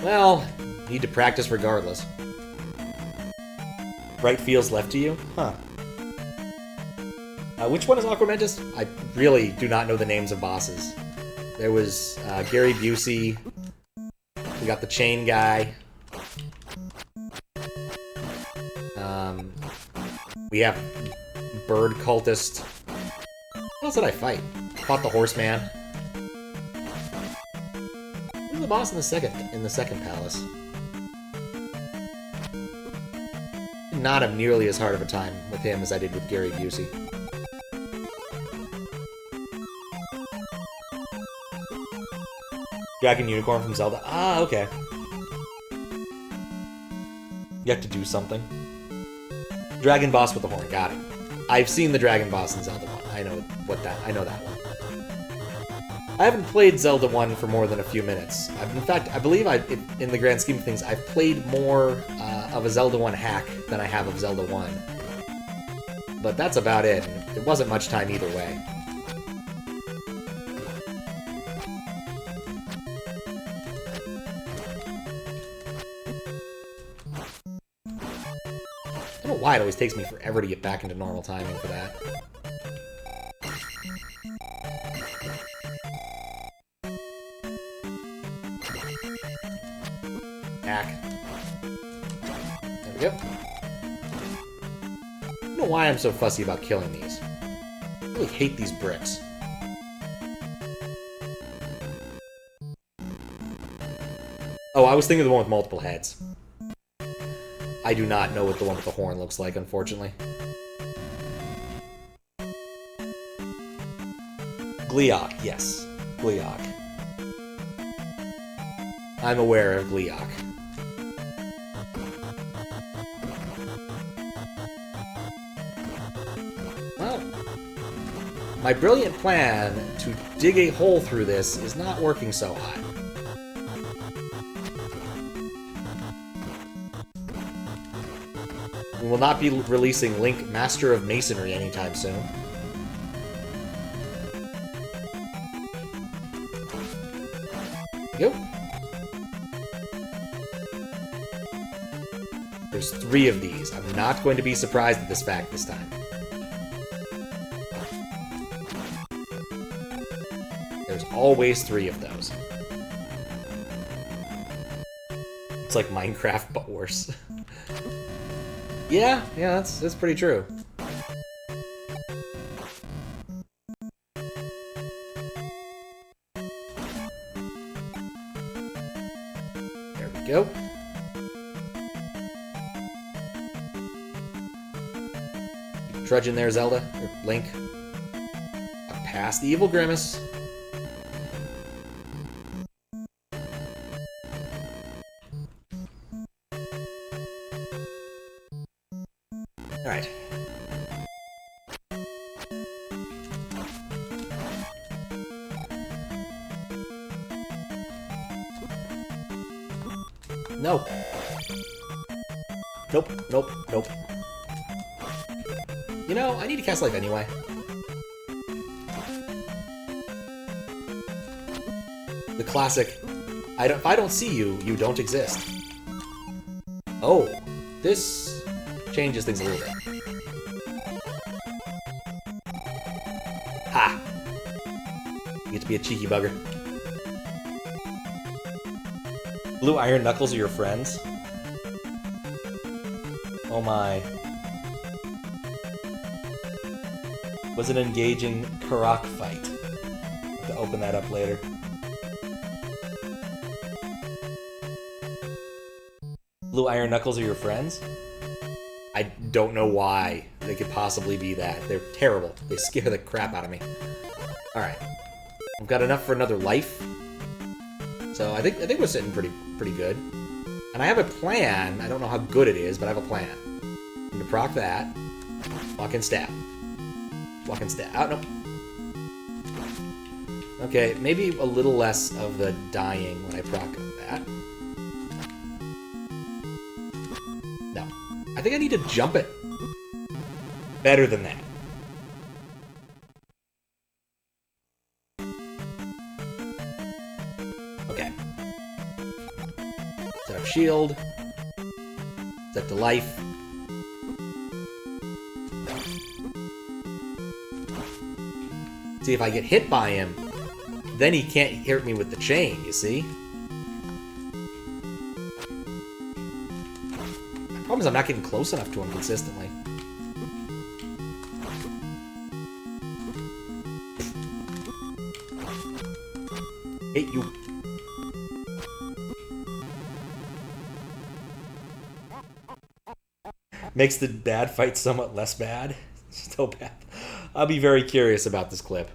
Well, need to practice regardless. Bright fields left to you? Huh. Which one is Aquamentus? I really do not know the names of bosses. There was Gary Busey. We got the chain guy. We have Bird Cultist. What else did I fight? Fought the Horseman. Who's the boss in the second palace? Did not have nearly as hard of a time with him as I did with Gary Busey. Dragon Unicorn from Zelda. Ah, okay. You have to do something. Dragon boss with the horn. Got it. I've seen the dragon boss in Zelda 1. I know that one. I haven't played Zelda 1 for more than a few minutes. In fact, I believe in the grand scheme of things, I've played more of a Zelda 1 hack than I have of Zelda 1. But that's about it. It wasn't much time either way. I don't know why it always takes me forever to get back into normal timing for that. Hack. There we go. I don't know why I'm so fussy about killing these. I really hate these bricks. Oh, I was thinking of the one with multiple heads. I do not know what the one with the horn looks like, unfortunately. Gleeok, yes. Gleeok. I'm aware of Gleeok. Well, my brilliant plan to dig a hole through this is not working so hot. We will not be releasing Link Master of Masonry anytime soon. Yep. There's 3 of these. I'm not going to be surprised at this fact this time. There's always 3 of those. It's like Minecraft, but worse. Yeah, that's pretty true. There we go. Trudging there, Zelda, or Link. Past the evil grimace. Alright. No. Nope, nope, nope. You know, I need to cast life anyway. The classic, if I don't see you, you don't exist. Oh, this changes things a little bit. Ha! You get to be a cheeky bugger. Blue Iron Knuckles are your friends? Oh my. Was an engaging Karak fight. I'll have to open that up later. Blue Iron Knuckles are your friends? I don't know why they could possibly be that. They're terrible. They scare the crap out of me. Alright. I've got enough for another life. So I think we're sitting pretty good. And I have a plan. I don't know how good it is, but I have a plan. I'm gonna proc that. Walk and stab. Walk and stab. Oh, nope. Okay, maybe a little less of the dying when I proc that. No. I think I need to jump it. Better than that. off shield. Set to life. See, if I get hit by him, then he can't hit me with the chain, you see? The problem is I'm not getting close enough to him consistently. Hate you. Makes the bad fight somewhat less bad. Still bad. I'll be very curious about this clip.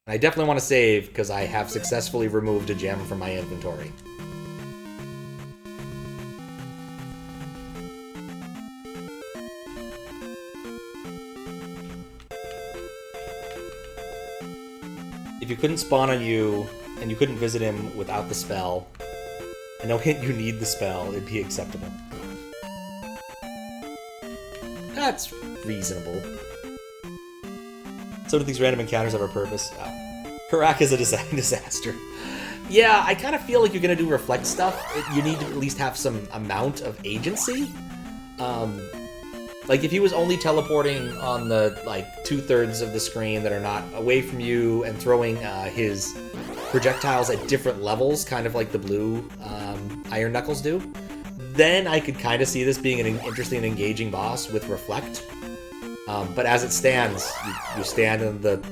I definitely want to save because I have successfully removed a gem from my inventory. If you couldn't spawn on you and you couldn't visit him without the spell, I know you need the spell, it'd be acceptable. That's reasonable. So do these random encounters have a purpose? Karak is a disaster. Yeah, I kind of feel like you're going to do reflect stuff. You need to at least have some amount of agency. Like, if he was only teleporting on the, like, 2/3 of the screen that are not away from you and throwing his projectiles at different levels, kind of like the blue Iron Knuckles do, then I could kind of see this being an interesting and engaging boss with reflect. But as it stands, you stand in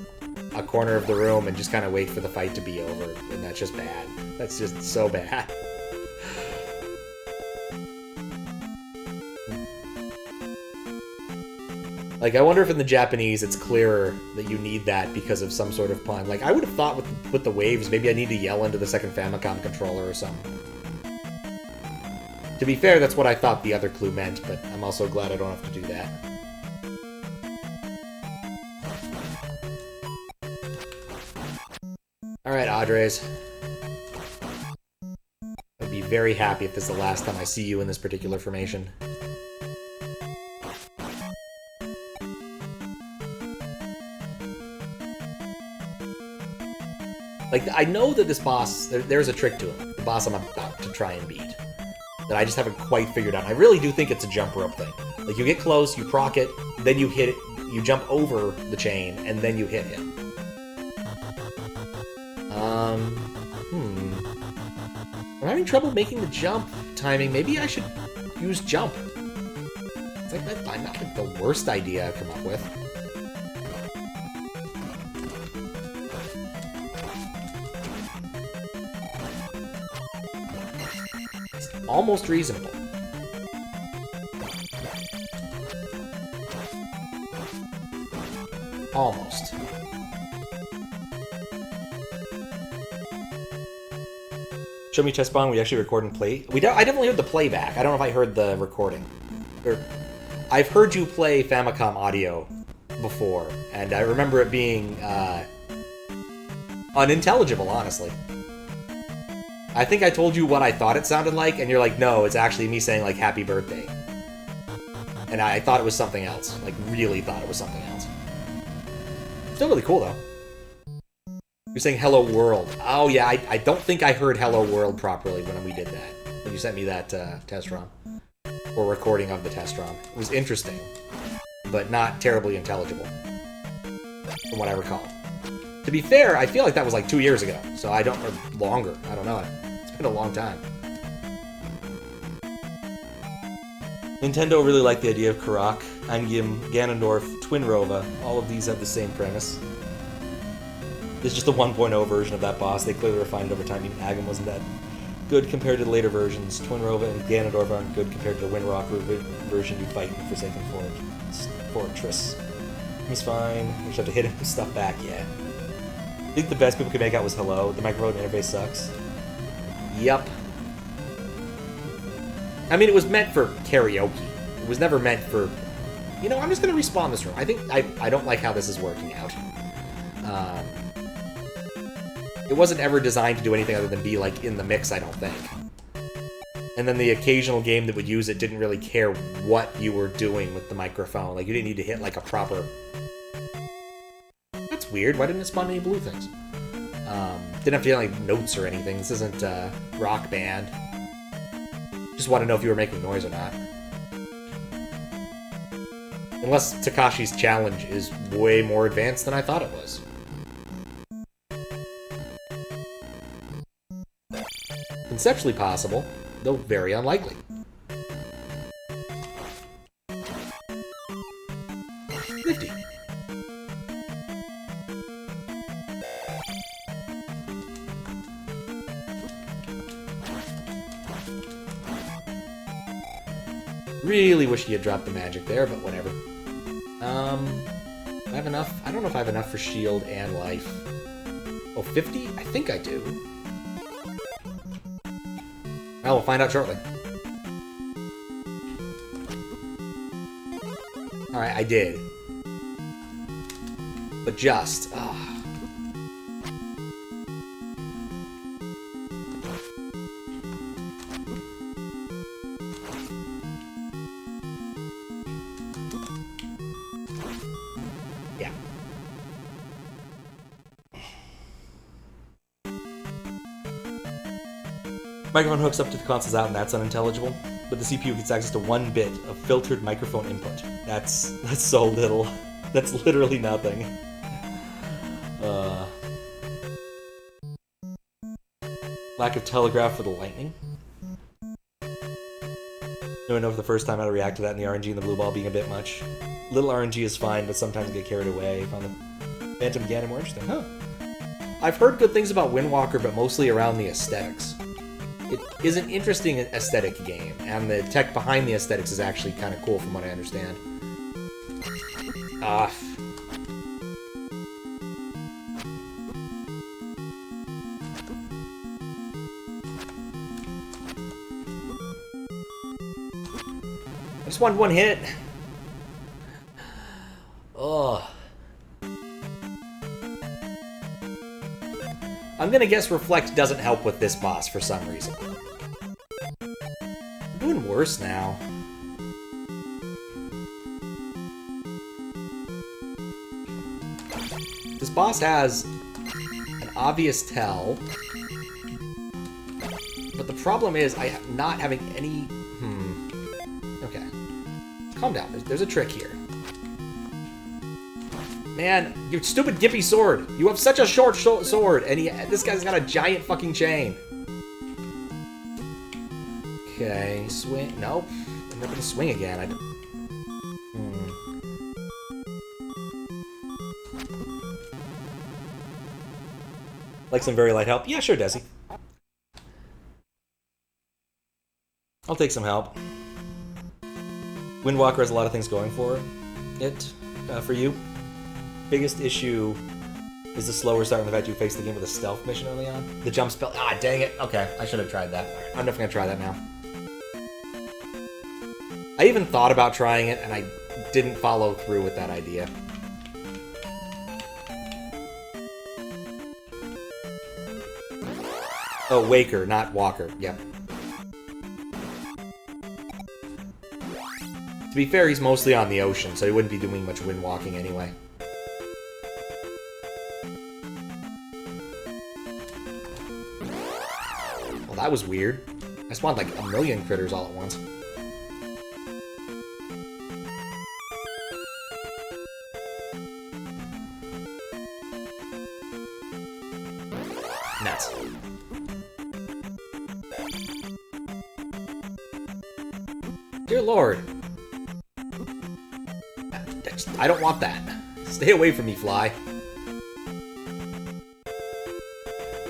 a corner of the room and just kind of wait for the fight to be over, and that's just bad. That's just so bad. Like, I wonder if in the Japanese it's clearer that you need that because of some sort of pun. Like, I would have thought with the waves, maybe I need to yell into the second Famicom controller or something. To be fair, that's what I thought the other clue meant, but I'm also glad I don't have to do that. Alright, Adres. I'd be very happy if this is the last time I see you in this particular formation. Like, I know that this boss, there's a trick to him, the boss I'm about to try and beat, that I just haven't quite figured out. I really do think it's a jump rope thing. Like, you get close, you proc it, then you hit it, you jump over the chain, and then you hit him. I'm having trouble making the jump timing. Maybe I should use jump. It's like, I'm not like the worst idea I've come up with. Almost reasonable. Almost. Show me chest spawn. We actually record and play. I definitely heard the playback. I don't know if I heard the recording. I've heard you play Famicom audio before, and I remember it being unintelligible, honestly. I think I told you what I thought it sounded like, and you're like, no, it's actually me saying, like, happy birthday. And I thought it was something else. Like, really thought it was something else. Still really cool, though. You're saying hello world. Oh, yeah, I don't think I heard hello world properly when we did that. When you sent me that test ROM. Or recording of the test ROM. It was interesting, but not terribly intelligible. From what I recall. To be fair, I feel like that was like 2 years ago, so I don't, or longer, I don't know. It's been a long time. Nintendo really liked the idea of Karak, Angim, Ganondorf, Twinrova. All of these have the same premise. It's just a 1.0 version of that boss. They clearly refined it over time. Even Agam wasn't that good compared to the later versions. Twinrova and Ganondorf aren't good compared to the Windrock version you fight in Forsaken Fortress. He's fine. You just have to hit him and stuff back, yeah. I think the best people could make out was hello. The microphone interface sucks. Yup. I mean, it was meant for karaoke. It was never meant for... You know, I'm just going to respawn this room. I think I don't like how this is working out. It wasn't ever designed to do anything other than be, like, in the mix, I don't think. And then the occasional game that would use it didn't really care what you were doing with the microphone. Like, you didn't need to hit, like, a proper... That's weird. Why didn't it spawn any blue things? Didn't have to get like notes or anything. This isn't Rock Band. Just want to know if you were making noise or not. Unless Takashi's challenge is way more advanced than I thought it was. Conceptually possible, though very unlikely. Nifty. Really wish he had dropped the magic there, but whatever. I have enough. I don't know if I have enough for shield and life. Oh, 50? I think I do. Well, we'll find out shortly. Alright, I did. But just. Yeah. Microphone hooks up to the console's out, and that's unintelligible. But the CPU gets access to 1 bit of filtered microphone input. That's so little. That's literally nothing. Lack of telegraph for the lightning. No one knows the first time how to react to that, and the RNG and the blue ball being a bit much. Little RNG is fine, but sometimes get carried away. Found the Phantom Ganon more interesting. Huh. I've heard good things about Wind Walker, but mostly around the aesthetics. It is an interesting aesthetic game, and the tech behind the aesthetics is actually kind of cool from what I understand. I just wanted one hit. Ugh. I'm gonna guess Reflect doesn't help with this boss for some reason. I'm doing worse now. This boss has an obvious tell, but the problem is I am not having any... Okay. Calm down. There's a trick here. Man, you stupid Gippy sword! You have such a short sword, and this guy's got a giant fucking chain. Okay, swing. Nope. I'm not gonna swing again. Like some very light help? Yeah, sure, Desi. I'll take some help. Windwalker has a lot of things going for it. For you. Biggest issue is the slower start and the fact you face the game with a stealth mission early on. The jump spell. Ah, dang it. Okay, I should have tried that. Right, I'm definitely gonna try that now. I even thought about trying it, and I didn't follow through with that idea. Oh, Waker, not Walker. Yep. To be fair, he's mostly on the ocean, so he wouldn't be doing much wind walking anyway. Well, that was weird. I spawned like a million critters all at once. Nuts. Dear Lord. I don't want that. Stay away from me, fly.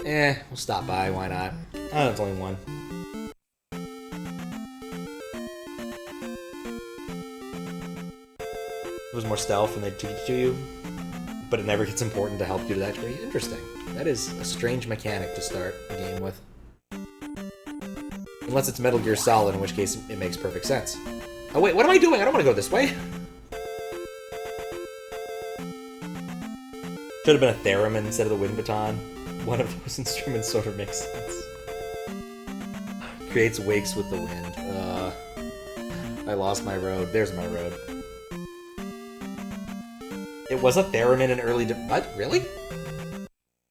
We'll stop by, why not? Oh, it's only one. It was more stealth and they teach you, but it never gets important to help you to that degree. Interesting. That is a strange mechanic to start a game with. Unless it's Metal Gear Solid, in which case it makes perfect sense. Oh wait, what am I doing? I don't want to go this way. Should have been a theremin instead of the wind baton. One of those instruments sort of makes sense. Creates wakes with the wind. I lost my road. There's my road. It was a theremin in early... What? Really?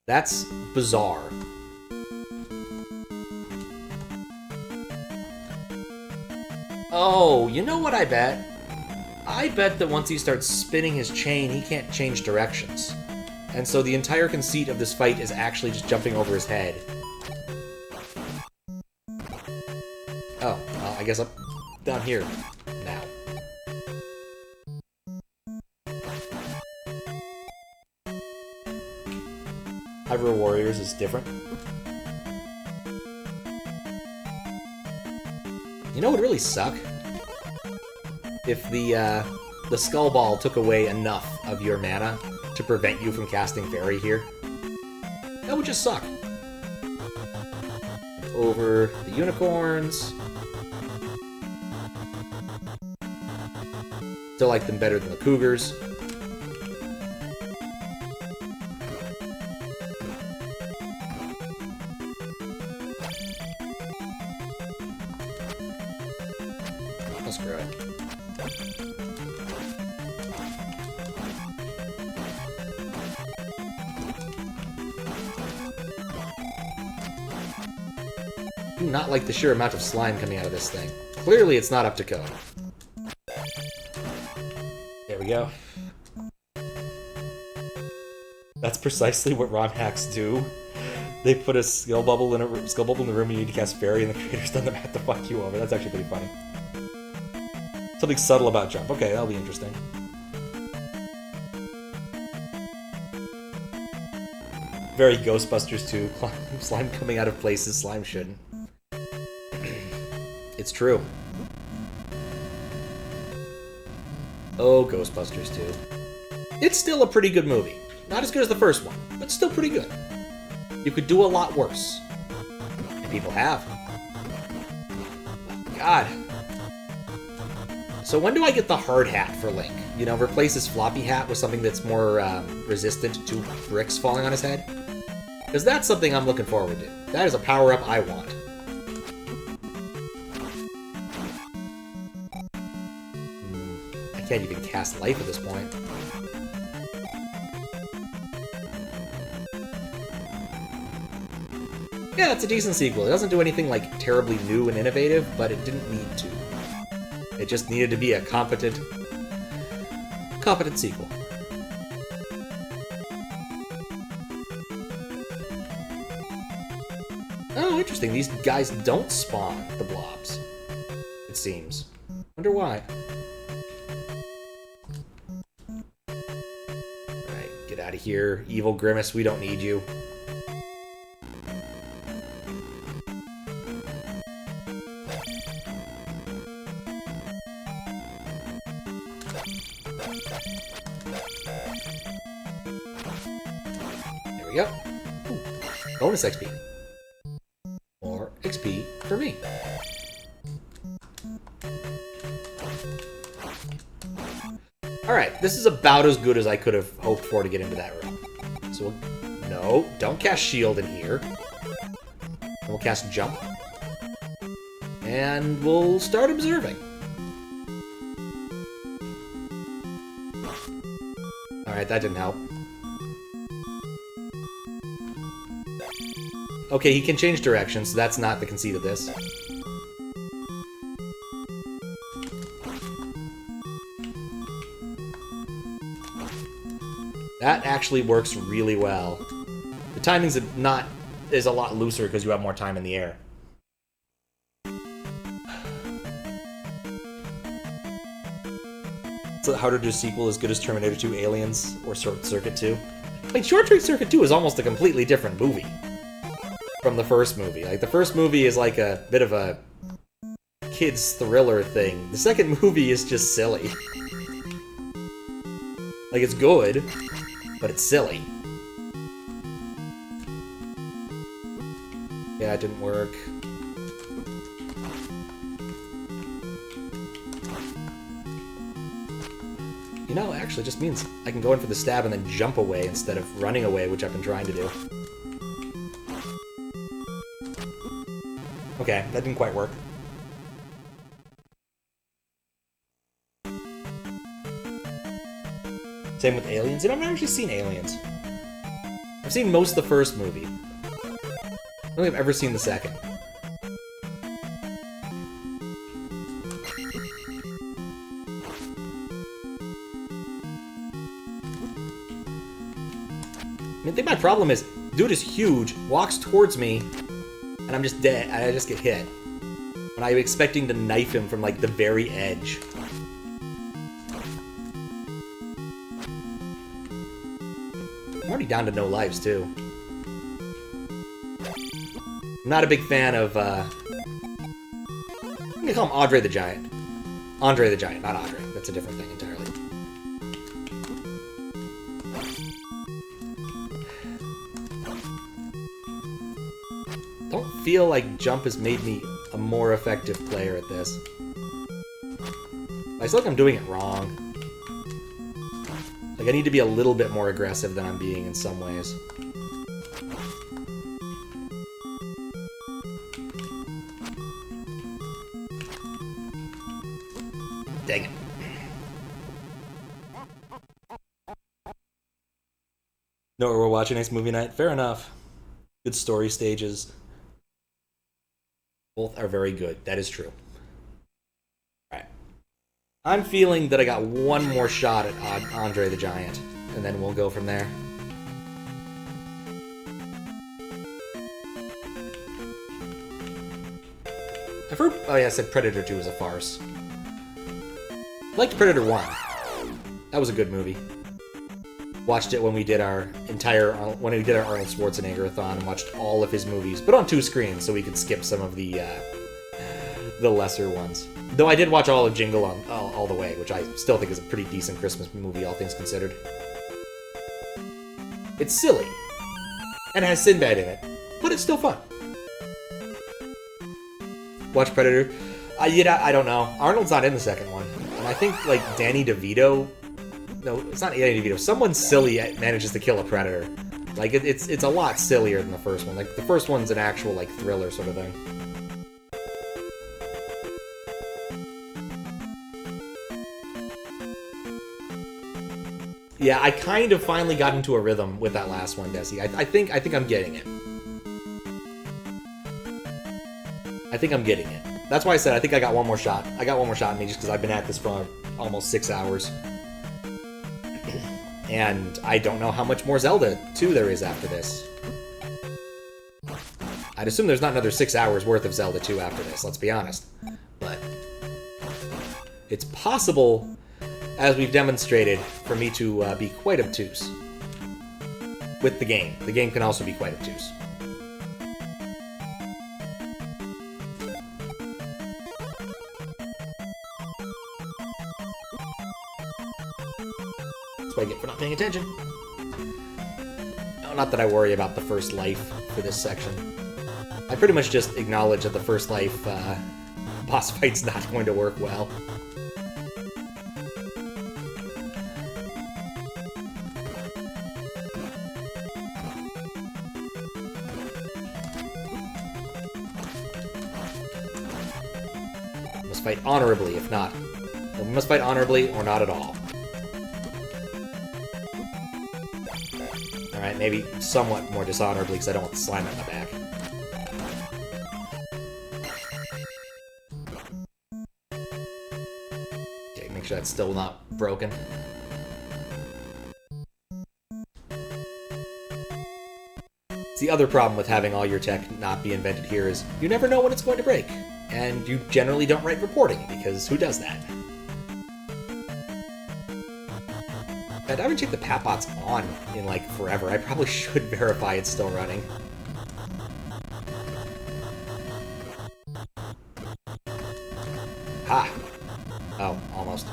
That's bizarre. Oh, you know what I bet? I bet that once he starts spinning his chain, he can't change directions. And so the entire conceit of this fight is actually just jumping over his head. Oh, well, I guess I'm down here now. Hyrule Warriors is different. You know what would really suck? If the Skull Ball took away enough of your mana to prevent you from casting Fairy here. That would just suck. Over the Unicorns. Still like them better than the Cougars. Oh, screw it. I do not like the sheer amount of slime coming out of this thing. Clearly it's not up to code. There we go. That's precisely what ROM hacks do. They put a skill bubble in the room and you need to cast Fairy and the creator's done the math to fuck you over. That's actually pretty funny. Something subtle about jump. Okay, that'll be interesting. Very Ghostbusters 2. Slime coming out of places slime shouldn't. It's true. Oh, Ghostbusters 2. It's still a pretty good movie. Not as good as the first one, but still pretty good. You could do a lot worse. And people have. God. So when do I get the hard hat for Link? You know, replace his floppy hat with something that's more resistant to bricks falling on his head? Because that's something I'm looking forward to. That is a power-up I want. I can't even cast life at this point. Yeah, it's a decent sequel. It doesn't do anything, like, terribly new and innovative, but it didn't need to. It just needed to be a competent sequel. Oh, interesting. These guys don't spawn the blobs, it seems. Wonder why. Alright, get out of here. Evil Grimace, we don't need you. There we go. Ooh, bonus XP. More XP for me. Alright, this is about as good as I could have hoped for to get into that room. So, no, don't cast Shield in here. We'll cast Jump. And we'll start observing. Alright, that didn't help. Okay, he can change direction, so that's not the conceit of this. That actually works really well. The timing's is a lot looser because you have more time in the air. So harder to do sequel as good as Terminator 2 Aliens or Short Circuit 2. I mean, Short Circuit 2 is almost a completely different movie from the first movie. Like, the first movie is like a bit of a kid's thriller thing. The second movie is just silly. Like, it's good, but it's silly. Yeah, it didn't work. You know, actually, it just means I can go in for the stab and then jump away instead of running away, which I've been trying to do. Okay, that didn't quite work. Same with Aliens. You know, I've never actually seen Aliens. I've seen most of the first movie. I don't think I've ever seen the second. I think my problem is, dude is huge, walks towards me, and I'm just dead. I just get hit. When I'm expecting to knife him from, like, the very edge. I'm already down to no lives, too. I'm not a big fan of, I'm gonna call him Andre the Giant. Andre the Giant, not Andre. That's a different thing entirely. Don't feel like jump has made me a more effective player at this. I feel like I'm doing it wrong. Like, I need to be a little bit more aggressive than I'm being in some ways. Dang it. No, we're watching next movie night. Fair enough. Good story stages. Both are very good. That is true. Alright. I'm feeling that I got one more shot at Andre the Giant, and then we'll go from there. I've heard... Oh yeah, I said Predator 2 was a farce. I liked Predator 1. That was a good movie. Watched it when we did our Arnold Schwarzenegger-a-thon and watched all of his movies, but on 2 screens so we could skip some of the lesser ones. Though I did watch all of Jingle all the way, which I still think is a pretty decent Christmas movie, all things considered. It's silly, and it has Sinbad in it, but it's still fun. Watch Predator. I don't know. Arnold's not in the second one, and I think like Danny DeVito. No, it's not Danny DeVito. Someone silly manages to kill a predator. Like, it's a lot sillier than the first one. Like, the first one's an actual, like, thriller sort of thing. Yeah, I kind of finally got into a rhythm with that last one, Desi. I think I'm getting it. I think I'm getting it. That's why I said I think I got one more shot. I got one more shot in me just because I've been at this for almost 6 hours. And I don't know how much more Zelda 2 there is after this. I'd assume there's not another 6 hours worth of Zelda 2 after this, let's be honest. But it's possible, as we've demonstrated, for me to be quite obtuse with the game. The game can also be quite obtuse. That's what I get for not paying attention. No, not that I worry about the first life for this section. I pretty much just acknowledge that the first life boss fight's not going to work well. Must fight honorably, if not. We must fight honorably or not at all. Alright, maybe somewhat more dishonorably because I don't want the slime at my back. Okay, make sure that's still not broken. It's the other problem with having all your tech not be invented here is you never know when it's going to break. And you generally don't write reporting, because who does that? I haven't checked the Papot's on in, like, forever. I probably should verify it's still running. Ha! Oh, almost.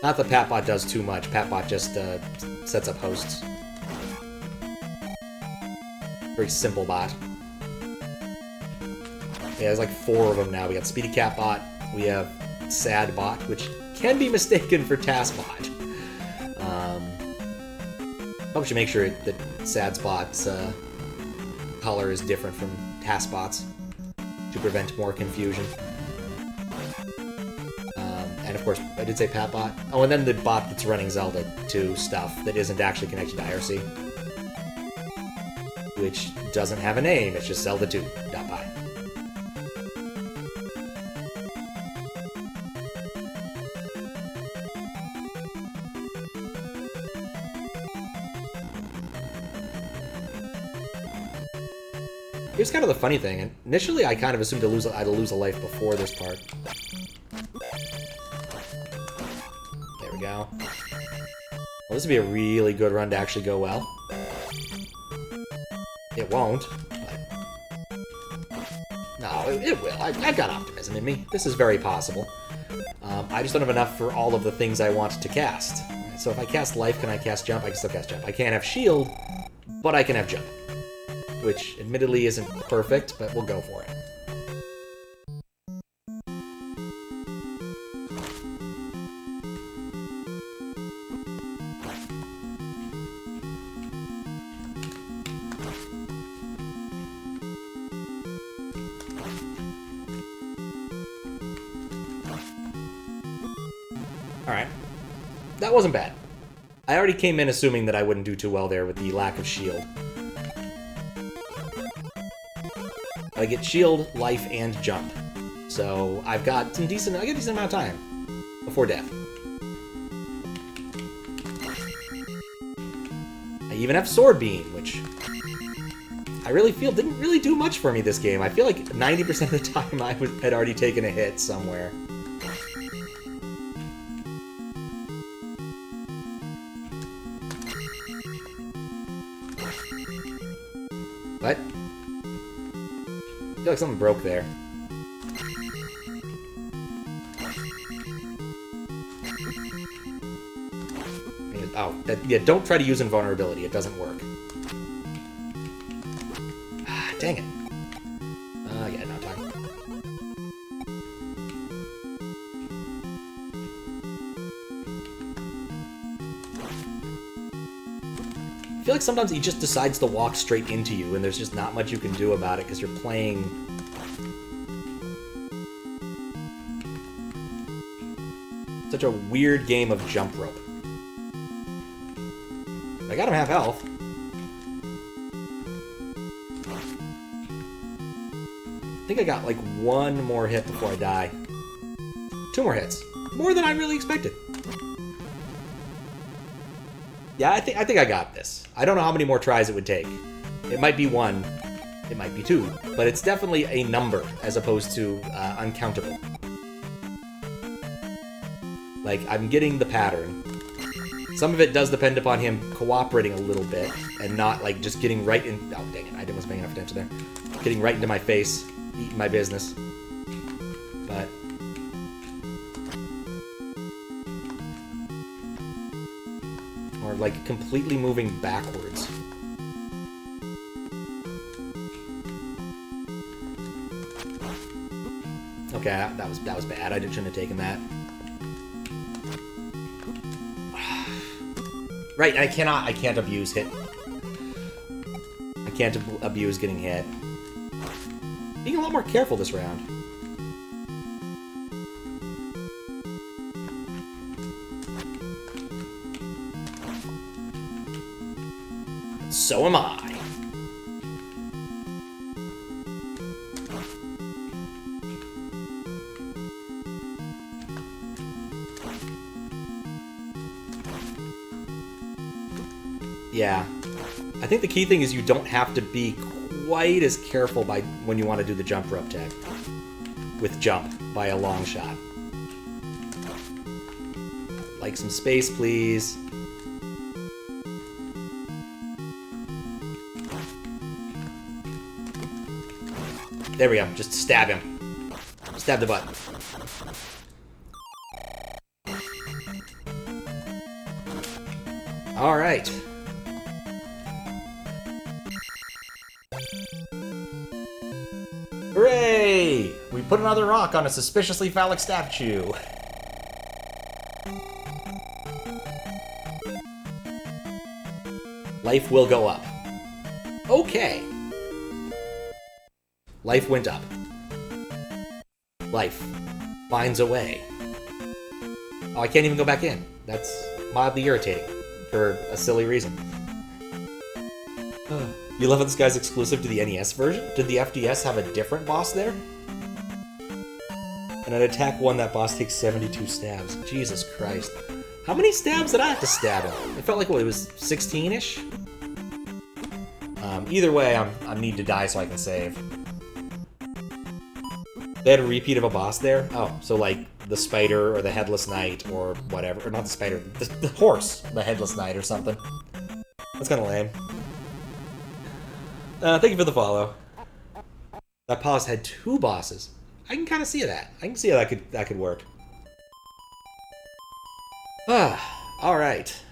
Not that Papot does too much. Papot just sets up hosts. Very simple bot. Yeah, there's like 4 of them now. We got Speedy Cat Bot, we have Sad Bot, which can be mistaken for Task Bot. Probably should make sure that Sad Bot's color is different from Task Bot's to prevent more confusion. And And of course, I did say Patbot. Oh, and then the bot that's running Zelda 2 stuff that isn't actually connected to IRC. Which doesn't have a name, it's just Zelda2.py. Here's kind of the funny thing. Initially, I kind of assumed I'd lose a life before this part. There we go. Well, this would be a really good run to actually go well. It won't, but... No, it will. I've got optimism in me. This is very possible. I just don't have enough for all of the things I want to cast. So if I cast Life, can I cast Jump? I can still cast Jump. I can't have Shield, but I can have Jump. Which, admittedly, isn't perfect, but we'll go for it. Alright. That wasn't bad. I already came in assuming that I wouldn't do too well there with the lack of shield. I get shield, life, and jump. So I've got some decent, I get a decent amount of time before death. I even have Sword Beam, which I really feel didn't really do much for me this game. I feel like 90% of the time I had already taken a hit somewhere. What? I feel like something broke there. Oh, yeah, don't try to use invulnerability. It doesn't work. Ah, dang it. Yeah, no time. I feel like sometimes he just decides to walk straight into you, and there's just not much you can do about it because you're playing... such a weird game of jump rope. I got him half health. I think I got like one more hit before I die. 2 more hits. More than I really expected. Yeah, I think I got this. I don't know how many more tries it would take. It might be 1, it might be 2, but it's definitely a number as opposed to uncountable. Like, I'm getting the pattern. Some of it does depend upon him cooperating a little bit and not, like, just getting right in... Oh, dang it, I wasn't paying enough attention there. Getting right into my face, eating my business. But... or, like, completely moving backwards. Okay, that was bad. I shouldn't have taken that. Right, I can't abuse hit. I can't abuse getting hit. Being a lot more careful this round. So am I. Yeah. I think the key thing is you don't have to be quite as careful when you want to do the jump rope tag. With jump, by a long shot. Like some space, please. There we go. Just stab him. Stab the button. All right. Hooray! We put another rock on a suspiciously phallic statue. Life will go up. Okay. Life went up. Life finds a way. Oh, I can't even go back in. That's mildly irritating for a silly reason. You love how this guy's exclusive to the NES version? Did the FDS have a different boss there? And at attack 1, that boss takes 72 stabs. Jesus Christ. How many stabs did I have to stab him? It felt like, what, it was 16-ish? Either way, I need to die so I can save. They had a repeat of a boss there? Oh, so like the spider or the headless knight or whatever. Or not the spider, the horse, the headless knight or something. That's kind of lame. Thank you for the follow. That pause had 2 bosses. I can kind of see that. I can see how that could work. All right.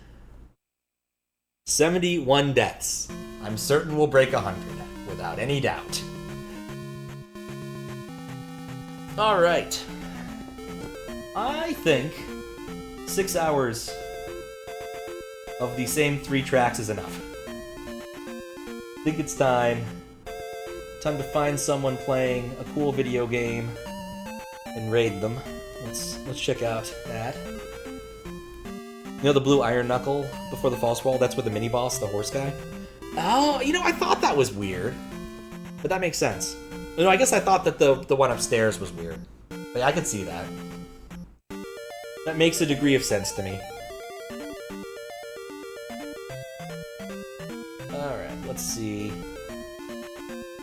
71 deaths. I'm certain we'll break 100, without any doubt. All right. I think 6 hours of the same 3 tracks is enough. I think it's time to find someone playing a cool video game and raid them. Let's check out that. You know the blue iron knuckle before the false wall? That's with the mini boss, the horse guy. Oh, you know, I thought that was weird, but that makes sense. You know, I guess I thought that the one upstairs was weird, but I could see that. That makes a degree of sense to me. All right, let's see.